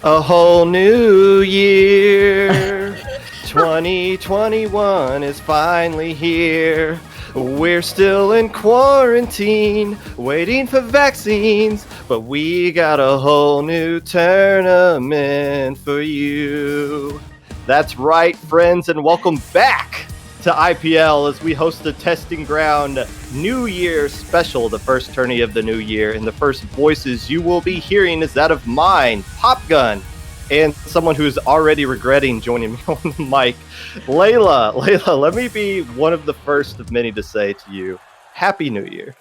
A whole new year. 2021 is finally here. We're still in quarantine, waiting for vaccines, but we got a whole new tournament for you. That's right, friends, and welcome back to IPL as we host the Testing Ground New Year special, the first tourney of the new year. And the first voices you will be hearing is that of mine, Popgun, and someone who's already regretting joining me on the mic, Layla. Layla, let me be one of the first of many to say to you, Happy New Year.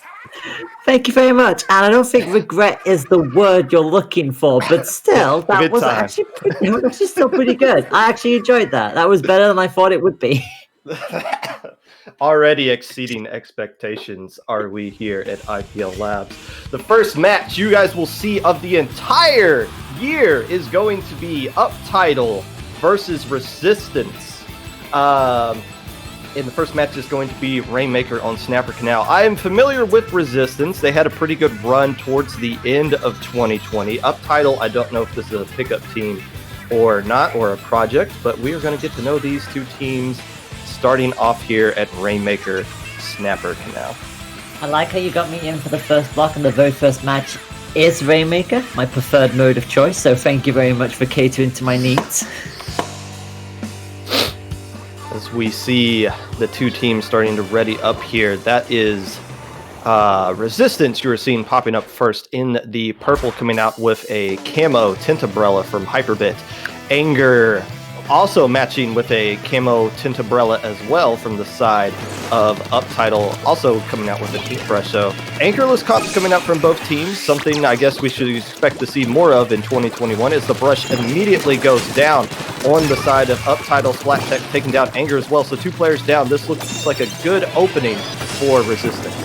Thank you very much. And I don't think regret is the word you're looking for, but still, that was actually still pretty good. I actually enjoyed that. That was better than I thought it would be. Already exceeding expectations are we here at IPL Labs. The first match you guys will see of the entire year is going to be uptitle versus Resistance. And the first match is going to be Rainmaker on Snapper Canal. I am familiar with Resistance. They had a pretty good run towards the end of 2020. Uptitle, I don't know if this is a pickup team or not, or a project, but we are going to get to know these two teams starting off here at Rainmaker Snapper Canal. I like how you got me in for the first block, and the very first match is Rainmaker, my preferred mode of choice, so thank you very much for catering to my needs. As we see the two teams starting to ready up here, that is Resistance you are seeing popping up first in the purple, coming out with a camo Tintabrella from Hyperbit. Anger also matching with a camo Tintabrella as well from the side of Uptitle, also coming out with a toothbrush. So anchorless cops coming out from both teams, something I guess we should expect to see more of in 2021 as the brush immediately goes down on the side of Uptitle. Splat Tech taking down Anger as well, so two players down. This looks like a good opening for Resistance.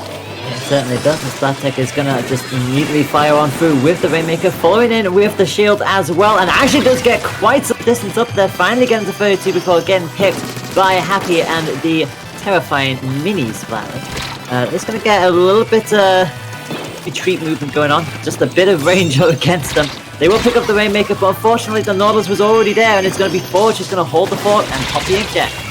It certainly does, and Splat Tech is going to just immediately fire on through with the Rainmaker, following in with the shield as well, and actually does get quite some distance up there, finally getting to 32 before getting picked by Happy and the terrifying mini Splatly. It's going to get a little bit retreat movement going on, just a bit of range against them. They will pick up the Rainmaker, but unfortunately the Nautilus was already there, and it's going to be Forge who's going to hold the fort and pop the Inkjet.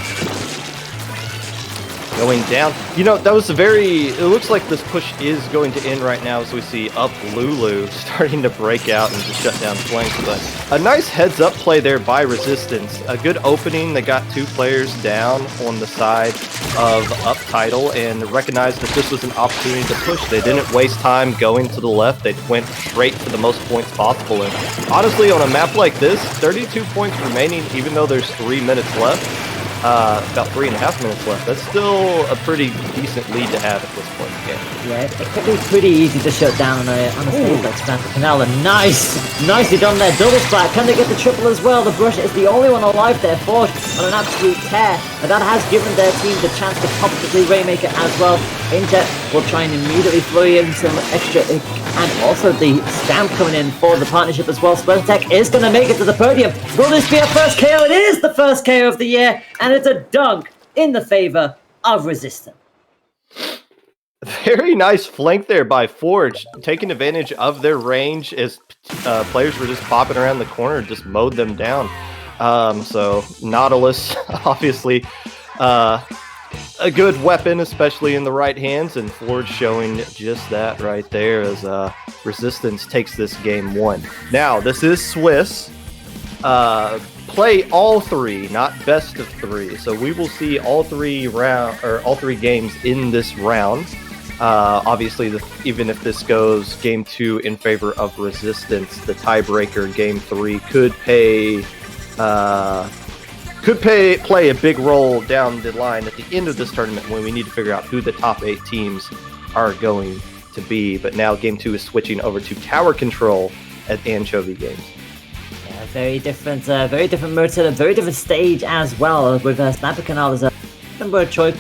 Going down. You know, that was it looks like this push is going to end right now as we see Up Lulu starting to break out and to shut down flanks. But a nice heads up play there by Resistance. A good opening. They got two players down on the side of Uptitle and recognized that this was an opportunity to push. They didn't waste time going to the left. They went straight for the most points possible. And honestly, on a map like this, 32 points remaining, even though there's 3 minutes left, about 3.5 minutes left. That's still a pretty decent lead to have at this point in the game. Yeah, it could be pretty easy to shut down on a stage like Snapper Canal. And nicely done there. Double splat. Can they get the triple as well? The brush is the only one alive there. Forge on an absolute tear. And that has given their team the chance to pop the Rainmaker as well. Inkjet will try and immediately flurry in some extra ink. And also the stamp coming in for the partnership as well. Splatoon is going to make it to the podium. Will this be a first KO? It is the first KO of the year. And it's a dunk in the favor of Resistance. Very nice flank there by Forge, taking advantage of their range as players were just popping around the corner, just mowed them down. So Nautilus, obviously, a good weapon, especially in the right hands, and Forge showing just that right there as Resistance takes this game 1. Now, this is Swiss. Play all 3, not best of 3. So we will see all 3 games in this round. Obviously, even if this goes game 2 in favor of Resistance, the tiebreaker game 3 could play a big role down the line at the end of this tournament when we need to figure out who the top 8 teams are going to be. But now game 2 is switching over to Tower Control at Anchovy Games. Yeah, very different mode set, a very different stage as well. With Snapper Canal as a number of choke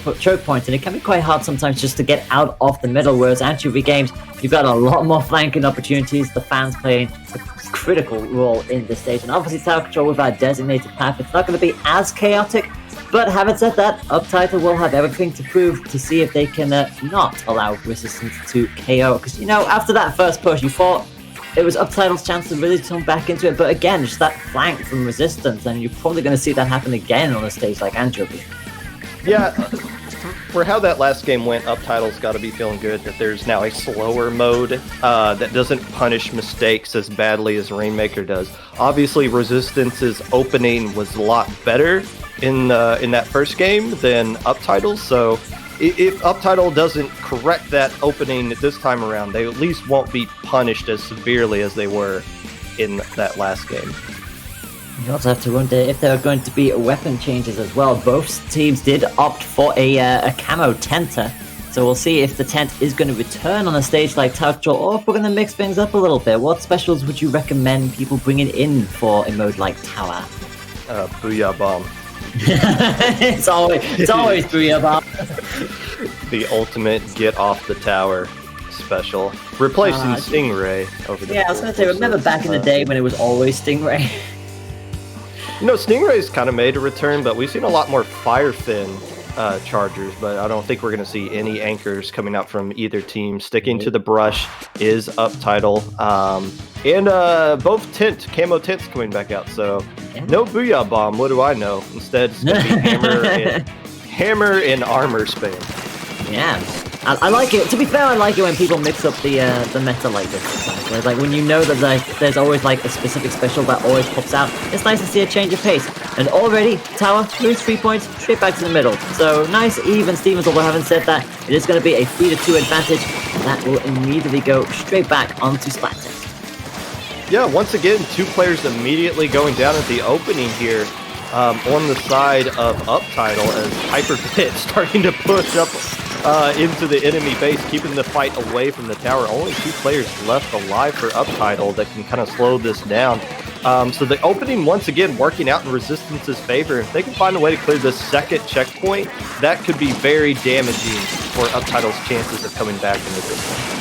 points, and it can be quite hard sometimes just to get out of the middle, whereas Anchovy Games, you've got a lot more flanking opportunities, the fans playing a critical role in this stage, and obviously Tower Control with our designated path, it's not going to be as chaotic, but having said that, Uptitle will have everything to prove to see if they can not allow Resistance to KO, because, you know, after that first push, you thought it was uptitle's chance to really come back into it. But again, just that flank from Resistance, and you're probably going to see that happen again on a stage like Anchovy. Yeah, for how that last game went, Uptitle's got to be feeling good that there's now a slower mode that doesn't punish mistakes as badly as Rainmaker does. Obviously, Resistance's opening was a lot better in that first game than Uptitle's, so if Uptitle doesn't correct that opening this time around, they at least won't be punished as severely as they were in that last game. You also have to wonder if there are going to be weapon changes as well. Both teams did opt for a camo tenter, so we'll see if the tent is going to return on a stage like Tower, or if we're going to mix things up a little bit. What specials would you recommend people bringing in for a mode like Tower? Booyah Bomb. it's always Booyah Bomb. The ultimate get off the tower special, replacing Stingray over the. Yeah, I was going to say, remember back in the day when it was always Stingray? Stingray's kind of made a return, but we've seen a lot more Firefin chargers, but I don't think we're going to see any anchors coming out from either team. Sticking to the brush is Uptitle, and both camo tints coming back out, so no Booyah Bomb, what do I know? Instead, it's going to be hammer and armor spam. Yeah. I like it. To be fair, I like it when people mix up the meta like this. Sometimes. Like when you know that there's always like a specific special that always pops out. It's nice to see a change of pace. And already, Tower moves 3 points straight back to the middle. So nice, even Stevens. Although having said that, it is going to be a 3-2 advantage, and that will immediately go straight back onto Splatoon. Yeah, once again, two players immediately going down at the opening here. On the side of Uptitle as Hyper Pit starting to push up into the enemy base, keeping the fight away from the tower. Only two players left alive for Uptitle that can kind of slow this down. So the opening, once again, working out in Resistance's favor. If they can find a way to clear the second checkpoint, that could be very damaging for Uptitle's chances of coming back into this one.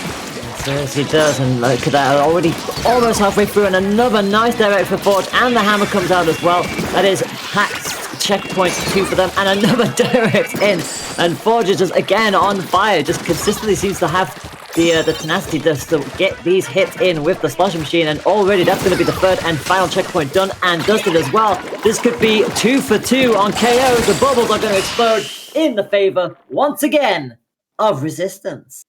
Yes, he does, and look at that, already almost halfway through, and another nice direct for Forge, and the hammer comes out as well. That is hacked checkpoint 2 for them, and another direct in, and Forge is just again on fire, just consistently seems to have the tenacity just to get these hits in with the Slush Machine, and already that's going to be the third and final checkpoint done and dusted as well. This could be 2 for 2 on KOs. The bubbles are going to explode in the favor, once again, of Resistance.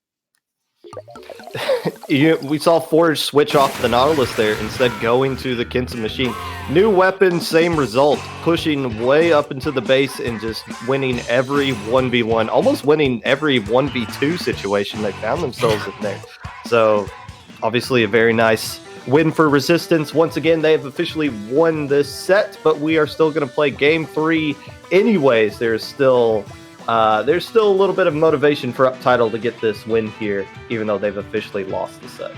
We saw Forge switch off the Nautilus there, instead going to the Kinsa machine. New weapon, same result, pushing way up into the base and just winning every 1v1, almost winning every 1v2 situation they found themselves in there. So, obviously a very nice win for Resistance. Once again, they have officially won this set, but we are still going to play Game 3 anyways. There's still a little bit of motivation for Uptitle to get this win here, even though they've officially lost the sets.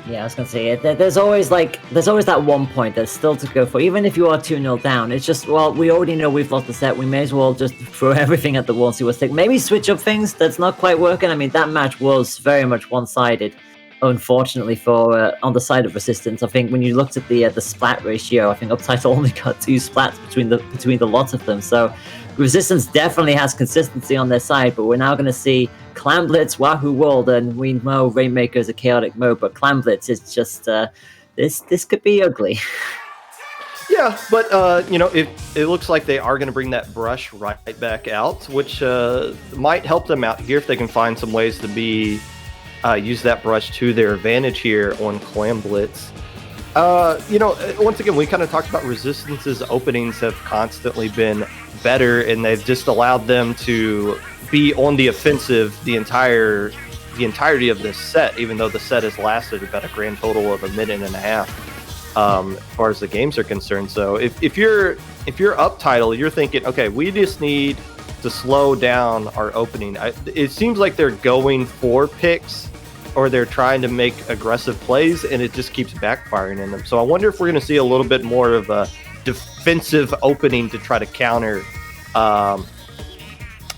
Yeah, I was going to say, there's always that 1 point that's still to go for, even if you are 2-0 down. It's just, well, we already know we've lost the set. We may as well just throw everything at the wall and see what's sticking. Maybe switch up things that's not quite working. I mean, that match was very much one-sided, unfortunately, for on the side of Resistance. I think when you looked at the splat ratio, I think Uptitle only got 2 splats between the lot of them. So Resistance definitely has consistency on their side, but we're now going to see Clan Blitz, Wahoo World, and we know Rainmaker is a chaotic mode, but Clan Blitz is just this could be ugly. Yeah, but it looks like they are going to bring that brush right back out, which might help them out here if they can find some ways to use that brush to their advantage here on Clan Blitz. Once again, we kind of talked about Resistance's openings have constantly been better, and they've just allowed them to be on the offensive the entirety of this set, even though the set has lasted about a grand total of a minute and a half as far as the games are concerned. So if you're Uptitle, you're thinking, okay, we just need to slow down our opening. It seems like they're going for picks, or they're trying to make aggressive plays, and it just keeps backfiring in them. So I wonder if we're going to see a little bit more of a defensive opening to try to counter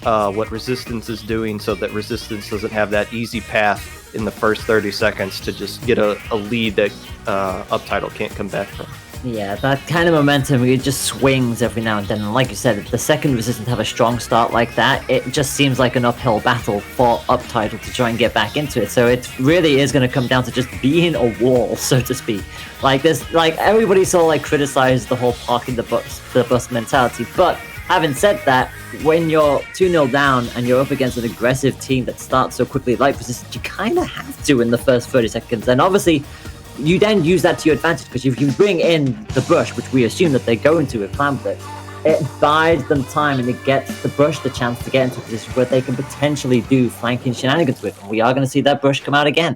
what Resistance is doing, so that Resistance doesn't have that easy path in the first 30 seconds to just get a lead that Uptitle can't come back from. Yeah, that kind of momentum, it just swings every now and then. And like you said, the second Resistance have a strong start like that, it just seems like an uphill battle for Uptitle to try and get back into it. So it really is going to come down to just being a wall, so to speak. Like this, like everybody sort of like criticized the whole parking the bus mentality. But having said that, when you're 2-0 down and you're up against an aggressive team that starts so quickly like Resistance, you kind of have to in the first 30 seconds. And obviously, you then use that to your advantage, because if you bring in the Brush, which we assume that they're going to with Clamblett, it buys them time and it gets the Brush the chance to get into a position where they can potentially do flanking shenanigans with. And we are going to see that Brush come out again.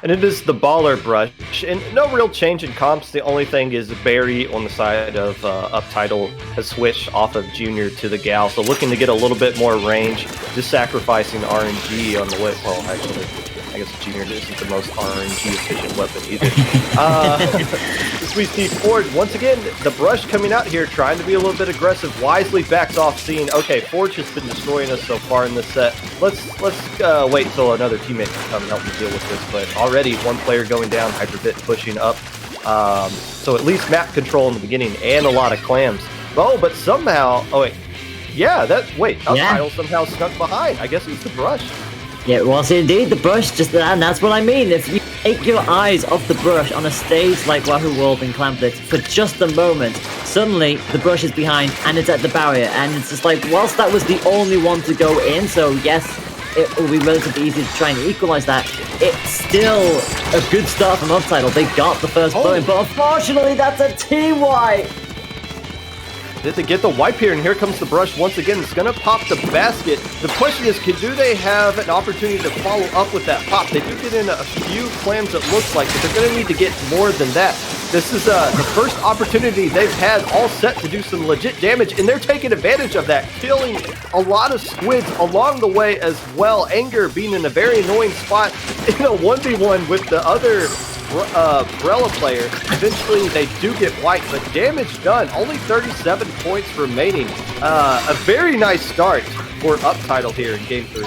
And it is the baller Brush, and no real change in comps. The only thing is Barry on the side of Uptitle has switched off of Junior to the Gal, so looking to get a little bit more range, just sacrificing RNG on the way. Well, actually, I guess Junior isn't the most RNG efficient weapon either. As we see Forge, once again, the Brush coming out here, trying to be a little bit aggressive, wisely backs off, seeing, okay, Forge has been destroying us so far in this set. Let's wait until another teammate can come and help me deal with this. But already one player going down, Hyperbit pushing up. So at least map control in the beginning and a lot of clams. Oh, but somehow, Uptitle somehow snuck behind. I guess it's the Brush. Yeah, it was indeed the Brush, and that's what I mean. If you take your eyes off the Brush on a stage like Wahoo World and Clamblett for just a moment, suddenly the Brush is behind and it's at the barrier, and it's just like, whilst that was the only one to go in, so yes, it will be relatively easy to try and equalize that, it's still a good start from Uptitle. They got the first blow in, but unfortunately that's a team wipe! Did they get the wipe here? And here comes the Brush once again. It's going to pop the basket. The question is, do they have an opportunity to follow up with that pop? They do get in a few clams, it looks like, but they're going to need to get more than that. This is the first opportunity they've had all set to do some legit damage, and they're taking advantage of that, killing a lot of squids along the way as well. Anger being in a very annoying spot in a 1v1 with the other Brella player. Eventually they do get wiped, but damage done. Only 37 points remaining. A very nice start for Uptitle here in Game 3.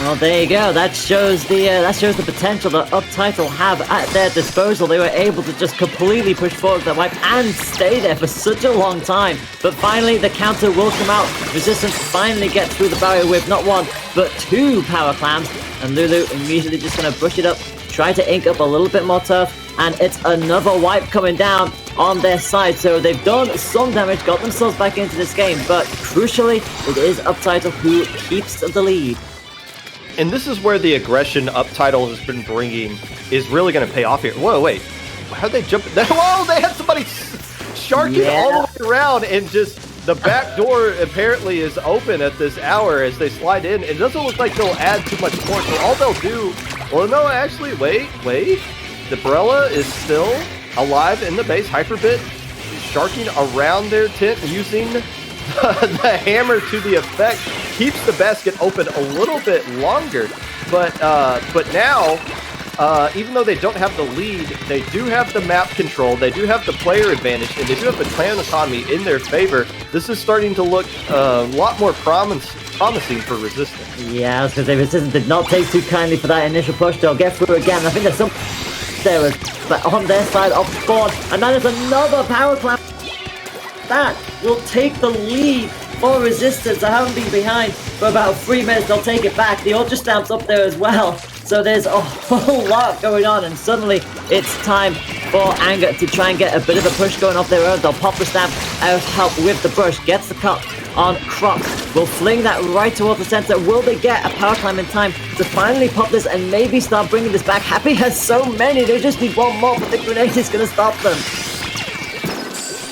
Well, there you go. That shows the potential that Uptitle have at their disposal. They were able to just completely push forward that wipe and stay there for such a long time. But finally, the counter will come out. Resistance finally get through the barrier with not one, but two power clams. And Lulu immediately just going to brush it up, try to ink up a little bit more turf, and it's another wipe coming down on their side. So they've done some damage, got themselves back into this game, but crucially, it is Uptitle who keeps the lead. And this is where the aggression Uptitle has been bringing is really going to pay off here. Whoa, wait. How'd they jump? Whoa, they had somebody sharking all the way around, and just the back door apparently is open at this hour as they slide in. It doesn't look like they'll add too much more, so all they'll do... Well, no, actually, wait. The Brella is still alive in the base. Hyperbit sharking around their tent using the hammer to the effect. Keeps the basket open a little bit longer. But now, even though they don't have the lead, they do have the map control, they do have the player advantage, and they do have the clan economy in their favor. This is starting to look a lot more promising for Resistance. Yeah, I was going to say, Resistance did not take too kindly for that initial push. They'll get through again. I think there's some there but on their side of the board, and that is another power clamp. That will take the lead for Resistance. I haven't been behind for about 3 minutes. They'll take it back. The Ultra Stamp's up there as well. So there's a whole lot going on, and suddenly it's time for Anger to try and get a bit of a push going off their own. They'll pop the stamp out, help with the Brush, gets the cut on Croc. Will fling that right towards the center. Will they get a power climb in time to finally pop this and maybe start bringing this back? Happy has so many, they just need one more, but the grenade is going to stop them.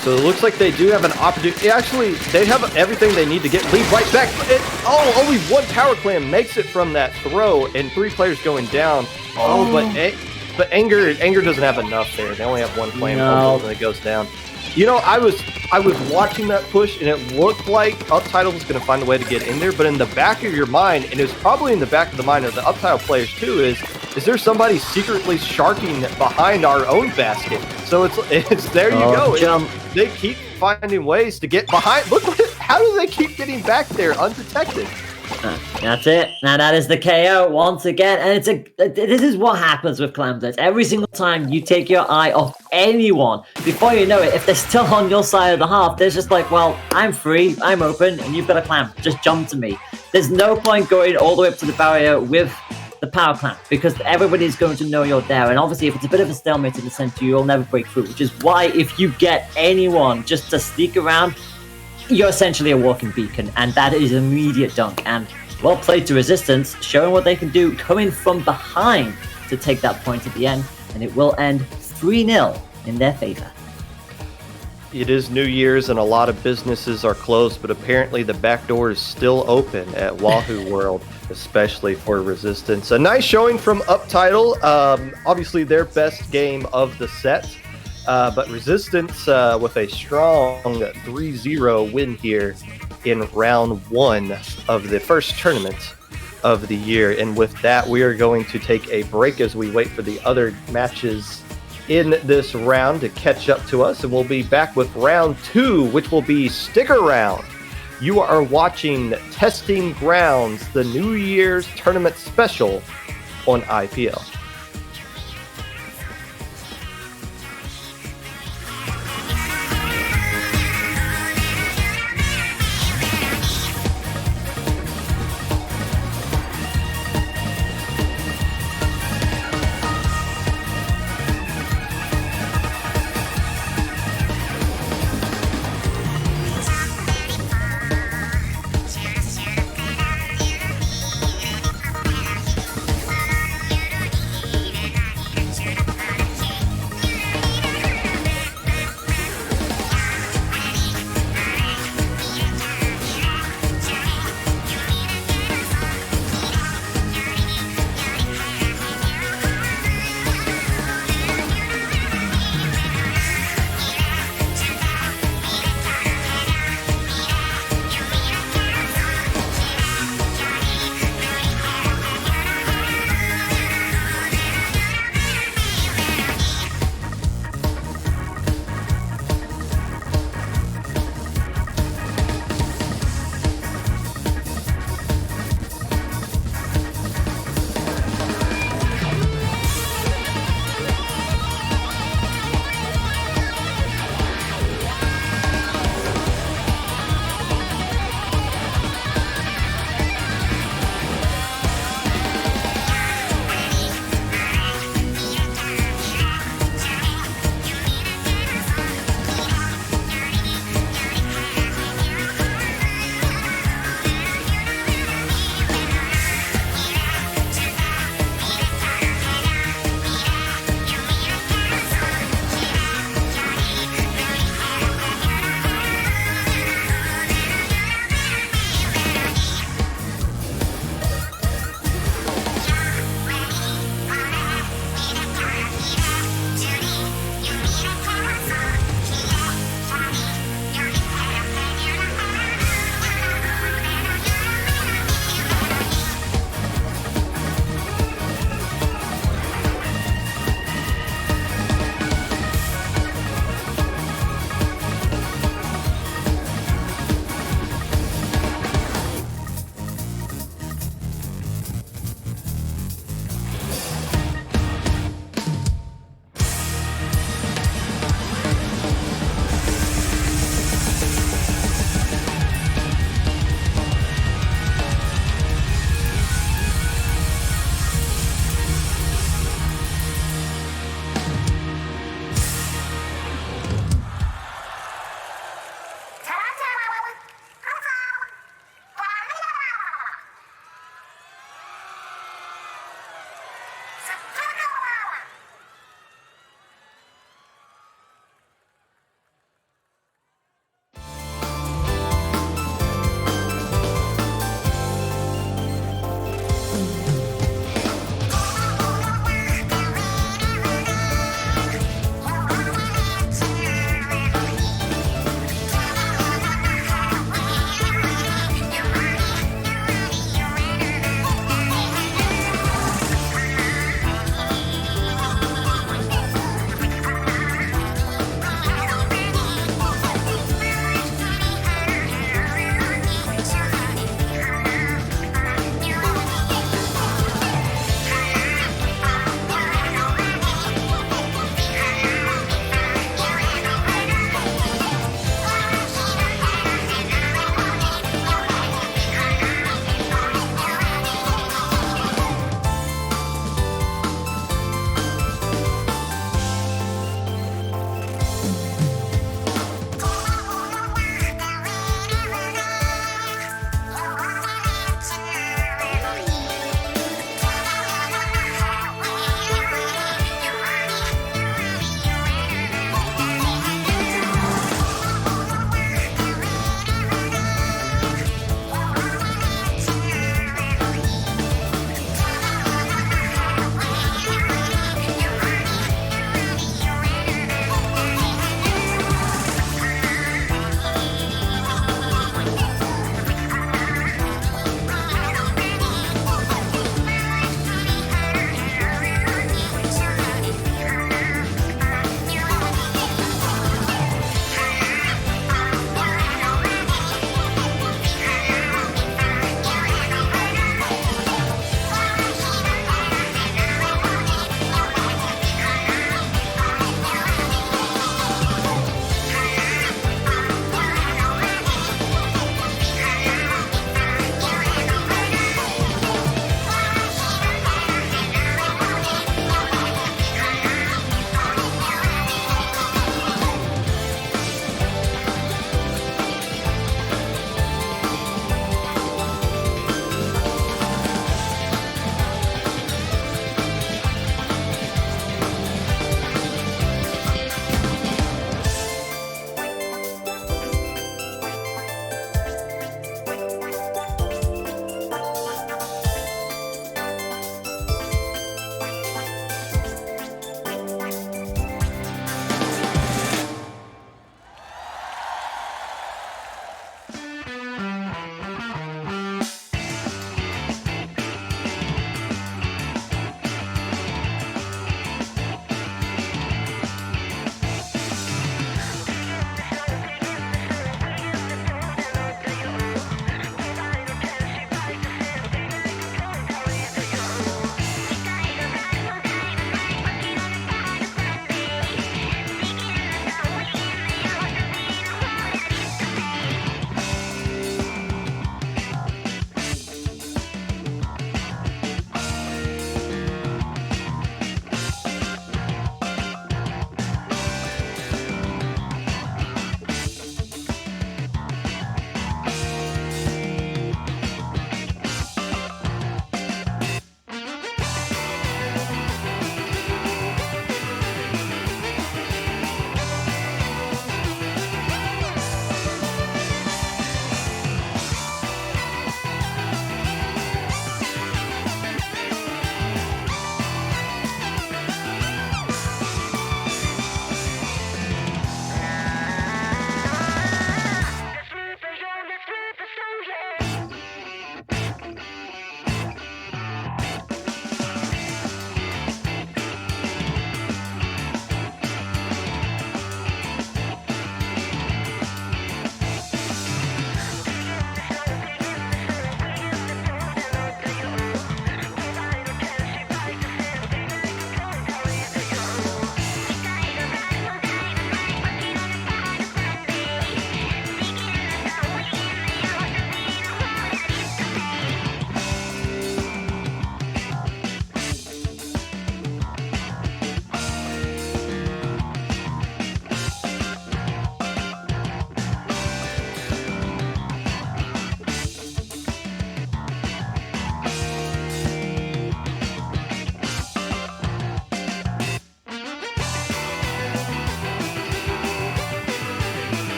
So it looks like they do have an opportunity. Actually, they have everything they need to get lead right back. Only one power clam makes it from that throw, and 3 players going down. But Anger doesn't have enough there. They only have one clam and it goes down. You know, I was watching that push, and it looked like Uptitle was going to find a way to get in there. But in the back of your mind, and it was probably in the back of the mind of the Uptitle players too, is there somebody secretly sharking behind our own basket? So it's there you go. Jump. They keep finding ways to get behind. How do they keep getting back there undetected? That's it. Now that is the KO once again, and this is what happens with clam blitz. Every single time you take your eye off anyone, before you know it, if they're still on your side of the half, they're just like, well, I'm free, I'm open, and you've got a clamp. Just jump to me. There's no point going all the way up to the barrier with the power clamp because everybody's going to know you're there. And obviously, if it's a bit of a stalemate in the center, you'll never break through. Which is why if you get anyone just to sneak around, you're essentially a walking beacon, and that is immediate dunk. And well played to Resistance, showing what they can do, coming from behind to take that point at the end, and it will end 3-0 in their favor. It is New Year's and a lot of businesses are closed, but apparently the back door is still open at Wahoo World, especially for Resistance. A nice showing from Uptitle, obviously their best game of the set. But Resistance with a strong 3-0 win here in round 1 of the first tournament of the year. And with that, we are going to take a break as we wait for the other matches in this round to catch up to us. And we'll be back with round 2, which will be Sticker Round. You are watching Testing Grounds, the New Year's Tournament Special on IPL.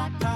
Bye.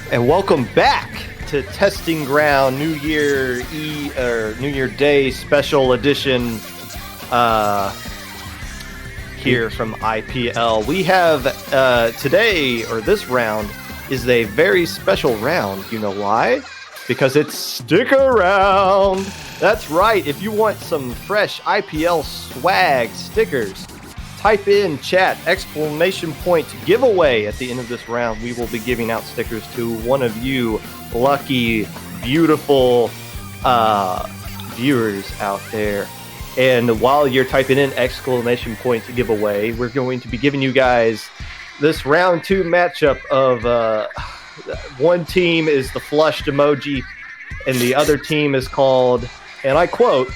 And welcome back to Testing Ground New Year New Year Day Special Edition here from IPL. We have today, or this round, is a very special round. You know why? Because it's Sticker Round. That's right. If you want some fresh IPL swag stickers, type in chat ! giveaway at the end of this round. We will be giving out stickers to one of you lucky, beautiful viewers out there. And while you're typing in ! giveaway, we're going to be giving you guys this round 2 matchup of one team is the flushed emoji and the other team is called, and I quote,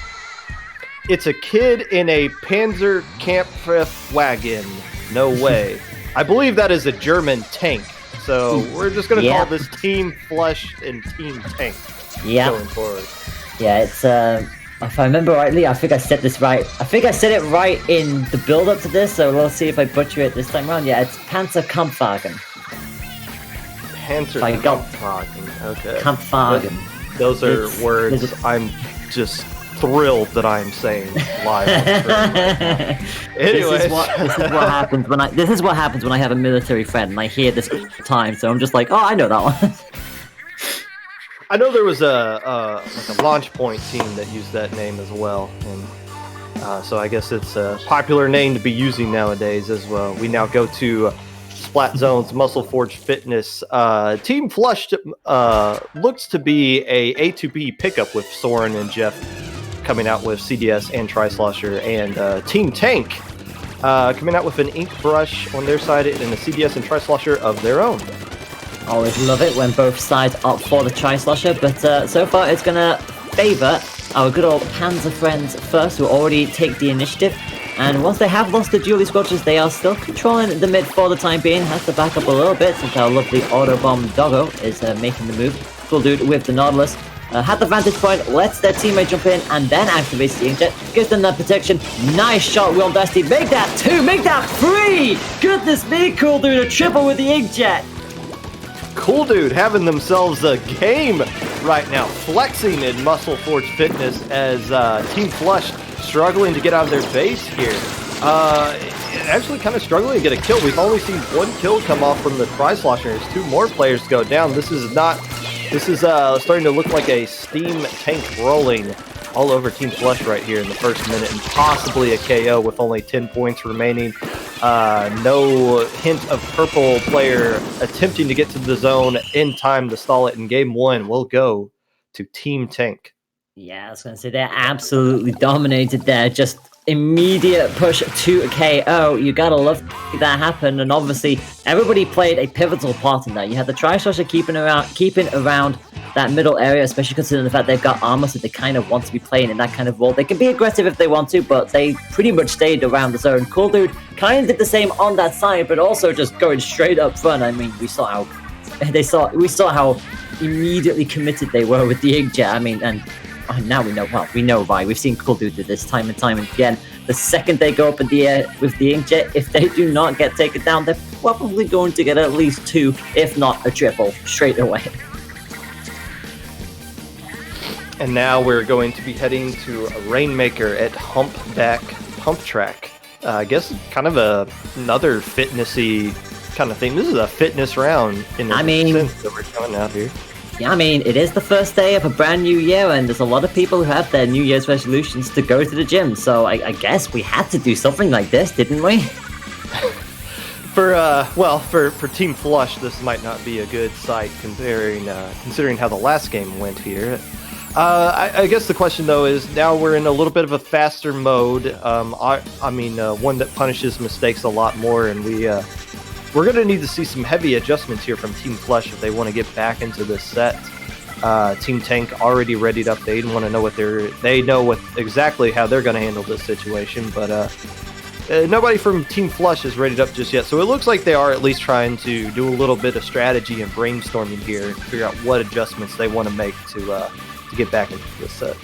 "It's a kid in a Panzerkampfwagen. No way." I believe that is a German tank. So we're just going to call this Team Flush and Team Tank going forward. Yeah, it's, if I remember rightly, I think I said this right. I think I said it right in the build-up to this, so we'll see if I butcher it this time around. Yeah, it's PANZERKAMPFWAGEN. PANZERKAMPFWAGEN. Okay. Kampfwagen. Those are words I'm just thrilled that I'm saying live on screen right now. Anyways. This is what happens when I have a military friend and I hear this all the time, so I'm just like, oh, I know that one. I know there was a Launch Point team that used that name as well, and so I guess it's a popular name to be using nowadays as well. We now go to Splat Zone's Muscle Forge Fitness. Team Flushed looks to be a A2B pickup with Soren and Jeff coming out with CDS and Tri-Slosher, and Team Tank coming out with an ink brush on their side and a CDS and Tri-Slosher of their own. Always love it when both sides opt for the Tri-Slosher, but so far it's going to favour our good old Panzer friends first, who already take the initiative. And once they have lost the dually squadrons, they are still controlling the mid for the time being. Has to back up a little bit since our lovely Autobomb Doggo is making the move. Cool dude with the Nautilus. Had the vantage point, lets their teammate jump in, and then activates the inkjet. Gives them that protection. Nice shot, Will Dusty. Make that 2, make that 3! Goodness me, Cool Dude, a triple with the inkjet. Cool Dude having themselves a game right now. Flexing in Muscle Forge Fitness as Team Flush struggling to get out of their base here. Actually kind of struggling to get a kill. We've only seen 1 kill come off from the Tri-Slosher. There's 2 more players to go down. This is starting to look like a steam tank rolling all over Team Flush right here in the first minute, and possibly a KO with only 10 points remaining. No hint of purple player attempting to get to the zone in time to stall it in game 1. Will go to Team Tank. Yeah, I was going to say they're absolutely dominated there. Just immediate push to KO. You gotta love that happen, and obviously everybody played a pivotal part in that. You had the Tri-Slosher keeping around that middle area, especially considering the fact they've got armor, so they kind of want to be playing in that kind of role. They can be aggressive if they want to, but they pretty much stayed around the zone. Cool Dude kind of did the same on that side, but also just going straight up front. I mean, we saw how immediately committed they were with the inkjet. I mean, and now we know why. We've seen Cool Dude do this time and time again. The second they go up in the air with the inkjet, if they do not get taken down, they're probably going to get at least 2, if not a triple, straight away. And now we're going to be heading to a Rainmaker at Humpback Pump Track. I guess kind of another fitnessy kind of thing. This is a fitness round in a sense that we're showing out here. Yeah, I mean, it is the first day of a brand new year, and there's a lot of people who have their New Year's resolutions to go to the gym, so I guess we had to do something like this, didn't we? For Team Flush, this might not be a good sight considering how the last game went here. I guess the question, though, is now we're in a little bit of a faster mode. One that punishes mistakes a lot more, and we're going to need to see some heavy adjustments here from Team Flush if they want to get back into this set. Team Tank already readied up. They want to know exactly how they're going to handle this situation, but nobody from Team Flush is readied up just yet. So it looks like they are at least trying to do a little bit of strategy and brainstorming here, figure out what adjustments they want to make to to get back into this set.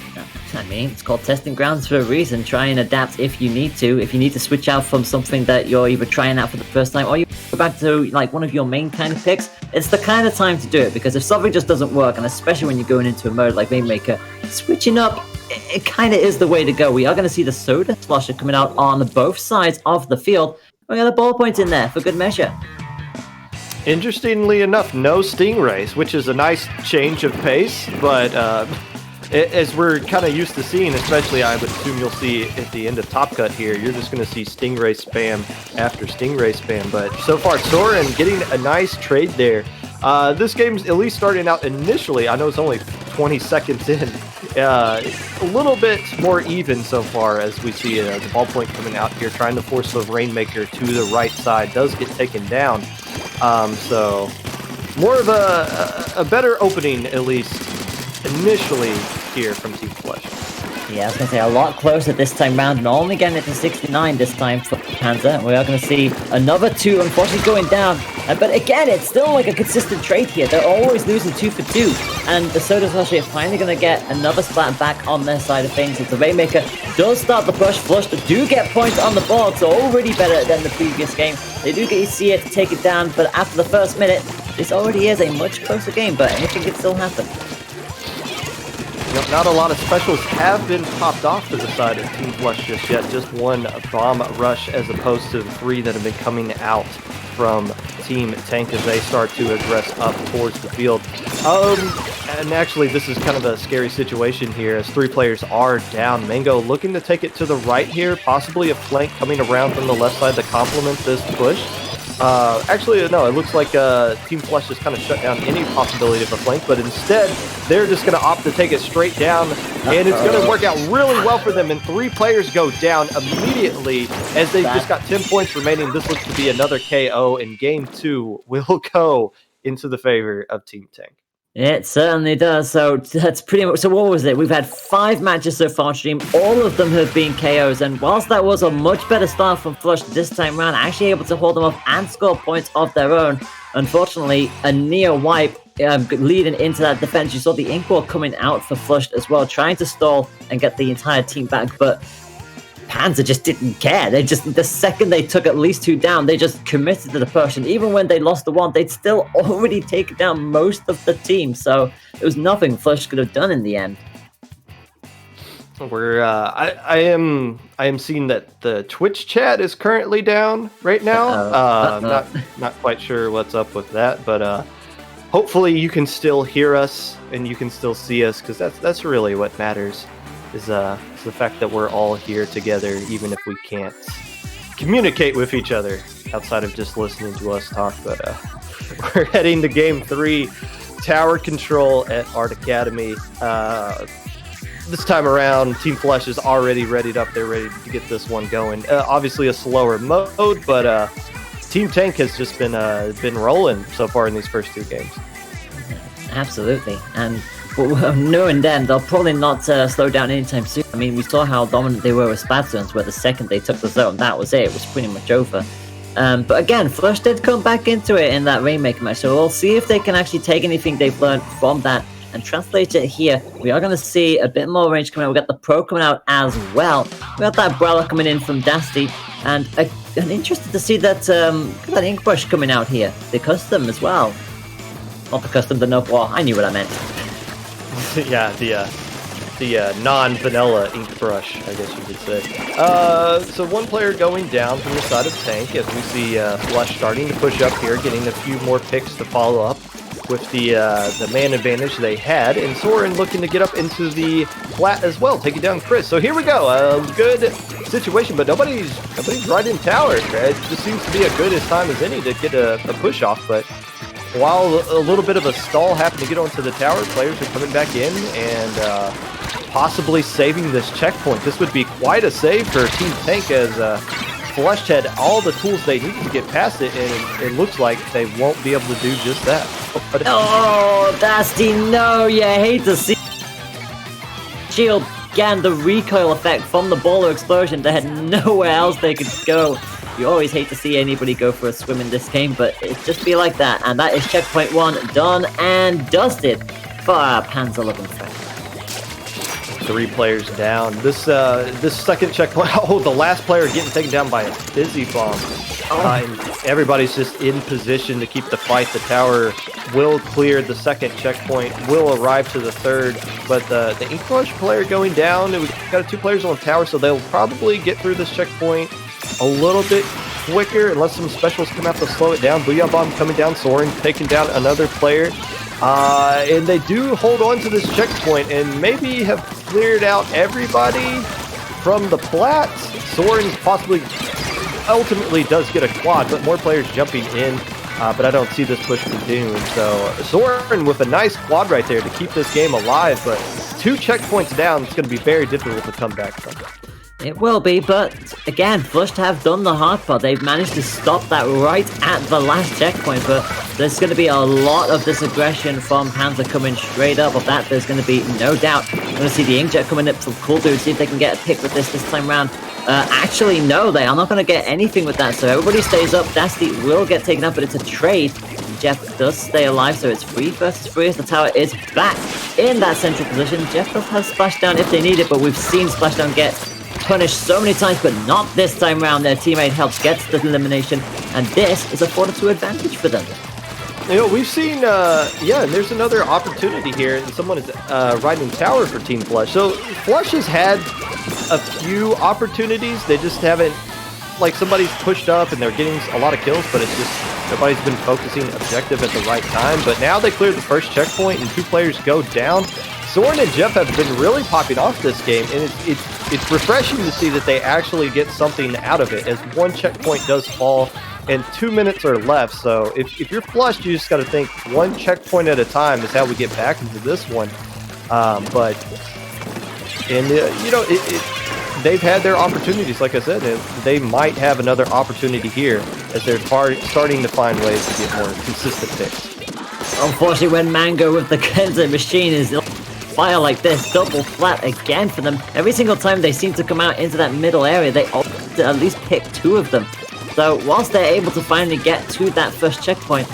I mean, it's called testing grounds for a reason. Try and adapt if you need to. If you need to switch out from something that you're either trying out for the first time or you go back to like one of your main kind of picks, it's the kind of time to do it. Because if something just doesn't work, and especially when you're going into a mode like Rainmaker, switching up, it kind of is the way to go. We are going to see the Soda Slosher coming out on both sides of the field. We got a ballpoint in there for good measure. Interestingly enough, no Stingrays, which is a nice change of pace, but as we're kind of used to seeing, especially I would assume you'll see at the end of Top Cut here, you're just going to see Stingray spam after Stingray spam. But so far, Soren getting a nice trade there. This game's at least starting out initially, I know it's only 20 seconds in, a little bit more even so far as we see the ballpoint coming out here, trying to force the Rainmaker to the right side, does get taken down. So more of a better opening, at least initially, here from Team Flush. Yeah, I was going to say a lot closer this time round, and only getting it to 69 this time for Panzer. We are going to see another 2, unfortunately, going down. But again, it's still like a consistent trade here. They're always losing 2 for 2. And the Soda Slusher is finally going to get another splat back on their side of things. As the Rainmaker does start the push. Flush do get points on the board, so already better than the previous game. They do get see it to take it down, but after the first minute, this already is a much closer game, but anything can still happen. Not a lot of specials have been popped off to the side of Team Flush just yet. Just one bomb rush as opposed to the 3 that have been coming out from Team Tank as they start to aggress up towards the field. And actually, this is kind of a scary situation here as 3 players are down. Mango looking to take it to the right here, possibly a flank coming around from the left side to complement this push. Actually, no, it looks like Team Flush just kind of shut down any possibility of a flank, but instead, they're just going to opt to take it straight down, and it's going to work out really well for them, and 3 players go down immediately as they've just got 10 points remaining. This looks to be another KO, and Game 2 will go into the favor of Team Tank. It certainly does. So that's pretty much. So what was it? We've had 5 matches so far on stream. All of them have been KOs. And whilst that was a much better start from Flush this time around, actually able to hold them off and score points of their own. Unfortunately, a near wipe leading into that defense. You saw the Inkwell coming out for Flush as well, trying to stall and get the entire team back. But Panzer just didn't care. They just, the second they took at least 2 down, they just committed to the push. And even when they lost the 1, they'd still already taken down most of the team. So it was nothing Flush could have done in the end. We're I am seeing that the Twitch chat is currently down right now. Not quite sure what's up with that, but hopefully you can still hear us and you can still see us, because that's really what matters. Is the fact that we're all here together, even if we can't communicate with each other outside of just listening to us talk. But we're heading to Game 3, Tower Control at Art Academy. This time around, Team Flush is already readied up. They're ready to get this one going. Obviously a slower mode, but Team Tank has just been rolling so far in these first 2 games. Absolutely, and knowing them, they'll probably not slow down anytime soon. I mean, we saw how dominant they were with Splatoon, where the second they took the zone, that was it. It was pretty much over. But again, Flush did come back into it in that Rainmaker match, so we'll see if they can actually take anything they've learned from that and translate it here. We are going to see a bit more range coming out. We got the Pro coming out as well. We got that Brawler coming in from Dasty, and interested to see that that Ink Brush coming out here, the custom as well. Not the custom, the no. Well, I knew what I meant. Yeah, the non-vanilla ink brush, I guess you could say. So 1 player going down from the side of Tank as we see Flush starting to push up here, getting a few more picks to follow up with the man advantage they had, and Soren looking to get up into the flat as well, taking down Chris. So here we go, good situation, but nobody's right in tower. It just seems to be as good a time as any to get a push off, but while a little bit of a stall happened to get onto the tower, players are coming back in and possibly saving this checkpoint. This would be quite a save for Team Tank as Flush had all the tools they needed to get past it, and it looks like they won't be able to do just that. Oh, Dasty, no, you hate to see shield. Again, the recoil effect from the baller explosion. They had nowhere else they could go. You always hate to see anybody go for a swim in this game, but it just be like that. And that is checkpoint 1 done and dusted for Panzer 11. 3 players down. This second checkpoint, oh, the last player getting taken down by a fizzy bomb. And everybody's just in position to keep the fight. The tower will clear the second checkpoint, will arrive to the third, but the Inkling player going down, and we've got 2 players on the tower, so they'll probably get through this checkpoint a little bit quicker unless some specials come out to slow it down. Booyah Bomb coming down, Soren taking down another player. And they do hold on to this checkpoint and maybe have cleared out everybody from the plats. Soren possibly ultimately does get a quad, but more players jumping in. But I don't see this push continuing. So Soren with a nice quad right there to keep this game alive. But 2 checkpoints down, it's going to be very difficult to come back from. It will be, but again, Flushed have done the hard part. They've managed to stop that right at the last checkpoint, but there's going to be a lot of this aggression from Panzer coming straight up. Of that, there's going to be no doubt. We're going to see the Inkjet coming up from Cool Dude, see if they can get a pick with this time around. Actually, no, they are not going to get anything with that, so everybody stays up. Dastty will get taken up, but it's a trade. Jeff does stay alive, so it's 3 versus 3 as the tower is back in that central position. Jeff does have Splashdown if they need it, but we've seen Splashdown get punished so many times, but not this time around. Their teammate helps get the elimination, and this is a 4-2 advantage for them. You know, we've seen, yeah, and there's another opportunity here, and someone is riding tower for Team Flush. So Flush has had a few opportunities. They just haven't, like, somebody's pushed up and they're getting a lot of kills, but it's just nobody's been focusing objective at the right time. But now they cleared the first checkpoint and 2 players go down. Soren and Jeff have been really popping off this game, and it's refreshing to see that they actually get something out of it, as 1 checkpoint does fall and 2 minutes are left. So if you're Flushed, you just got to think 1 checkpoint at a time is how we get back into this one. You know, they've had their opportunities, like I said, and they might have another opportunity here as they're starting to find ways to get more consistent picks. Unfortunately, when Mango with the Kenzo machine is fire like this, double flat again for them. Every single time they seem to come out into that middle area, they at least pick 2 of them. So whilst they're able to finally get to that first checkpoint,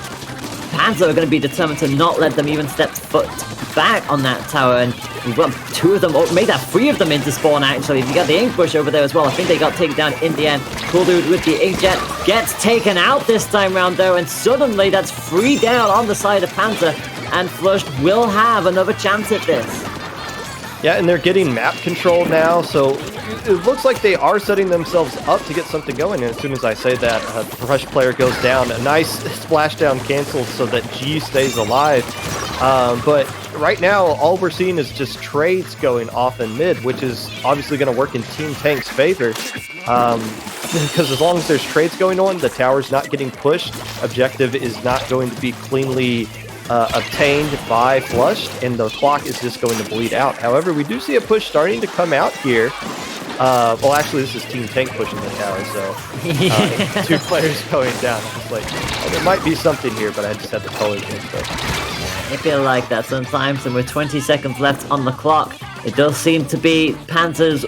Panzer are going to be determined to not let them even step foot back on that tower. And we've got 2 of them, or made that 3 of them into spawn actually. You got the Ink Bush over there as well. I think they got taken down in the end. Cool Dude with the Inkjet gets taken out this time round though, and suddenly that's 3 down on the side of Panzer, and Flushed will have another chance at this. Yeah, and they're getting map control now, so it looks like they are setting themselves up to get something going. And as soon as I say that, the Rush player goes down. A nice splashdown cancels so that G stays alive. But right now, all we're seeing is just trades going off in mid, which is obviously going to work in Team Tank's favor. Because as long as there's trades going on, the tower's not getting pushed. Objective is not going to be cleanly obtained by Flushed, and the clock is just going to bleed out. However, we do see a push starting to come out here. Well, actually, this is Team Tank pushing the tower, so 2 players going down. It's like, well, there might be something here, but I just had the color change. I feel like that sometimes, and with 20 seconds left on the clock, it does seem to be Panzer's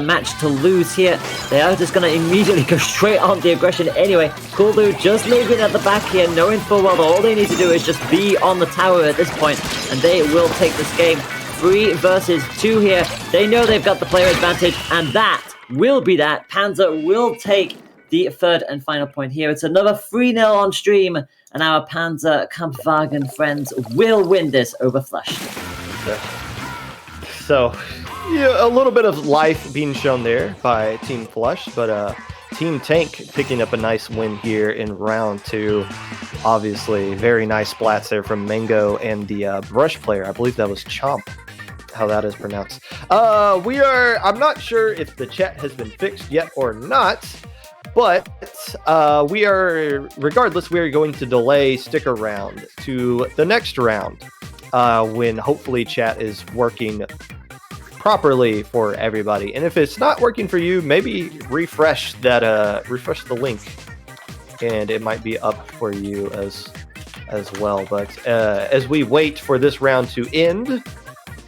match to lose here. They are just going to immediately go straight on the aggression anyway. Cool Dude just moving at the back here, knowing full well that all they need to do is just be on the tower at this point, and they will take this game 3 versus 2 here. They know they've got the player advantage, and that will be that. Panzer will take the 3rd and final point here. It's another 3-0 on stream, and our PANZERKAMPFWAGEN friends will win this over Flush. So, yeah, a little bit of life being shown there by Team Flush, but Team Tank picking up a nice win here in round 2. Obviously, very nice splats there from Mango and the Brush player. I believe that was Chomp, how that is pronounced. I'm not sure if the chat has been fixed yet or not, but regardless, we are going to delay stick around to the next round when hopefully chat is working properly for everybody. And if it's not working for you, maybe refresh the link, and it might be up for you as well. But as we wait for this round to end,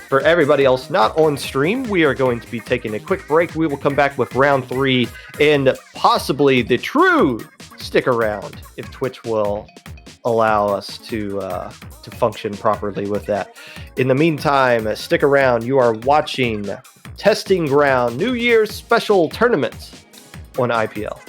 for everybody else not on stream, we are going to be taking a quick break. We will come back with round 3 and possibly the true stick around if Twitch will allow us to function properly with that. In the meantime, stick around. You are watching Testing Ground New Year's Special Tournament on IPL.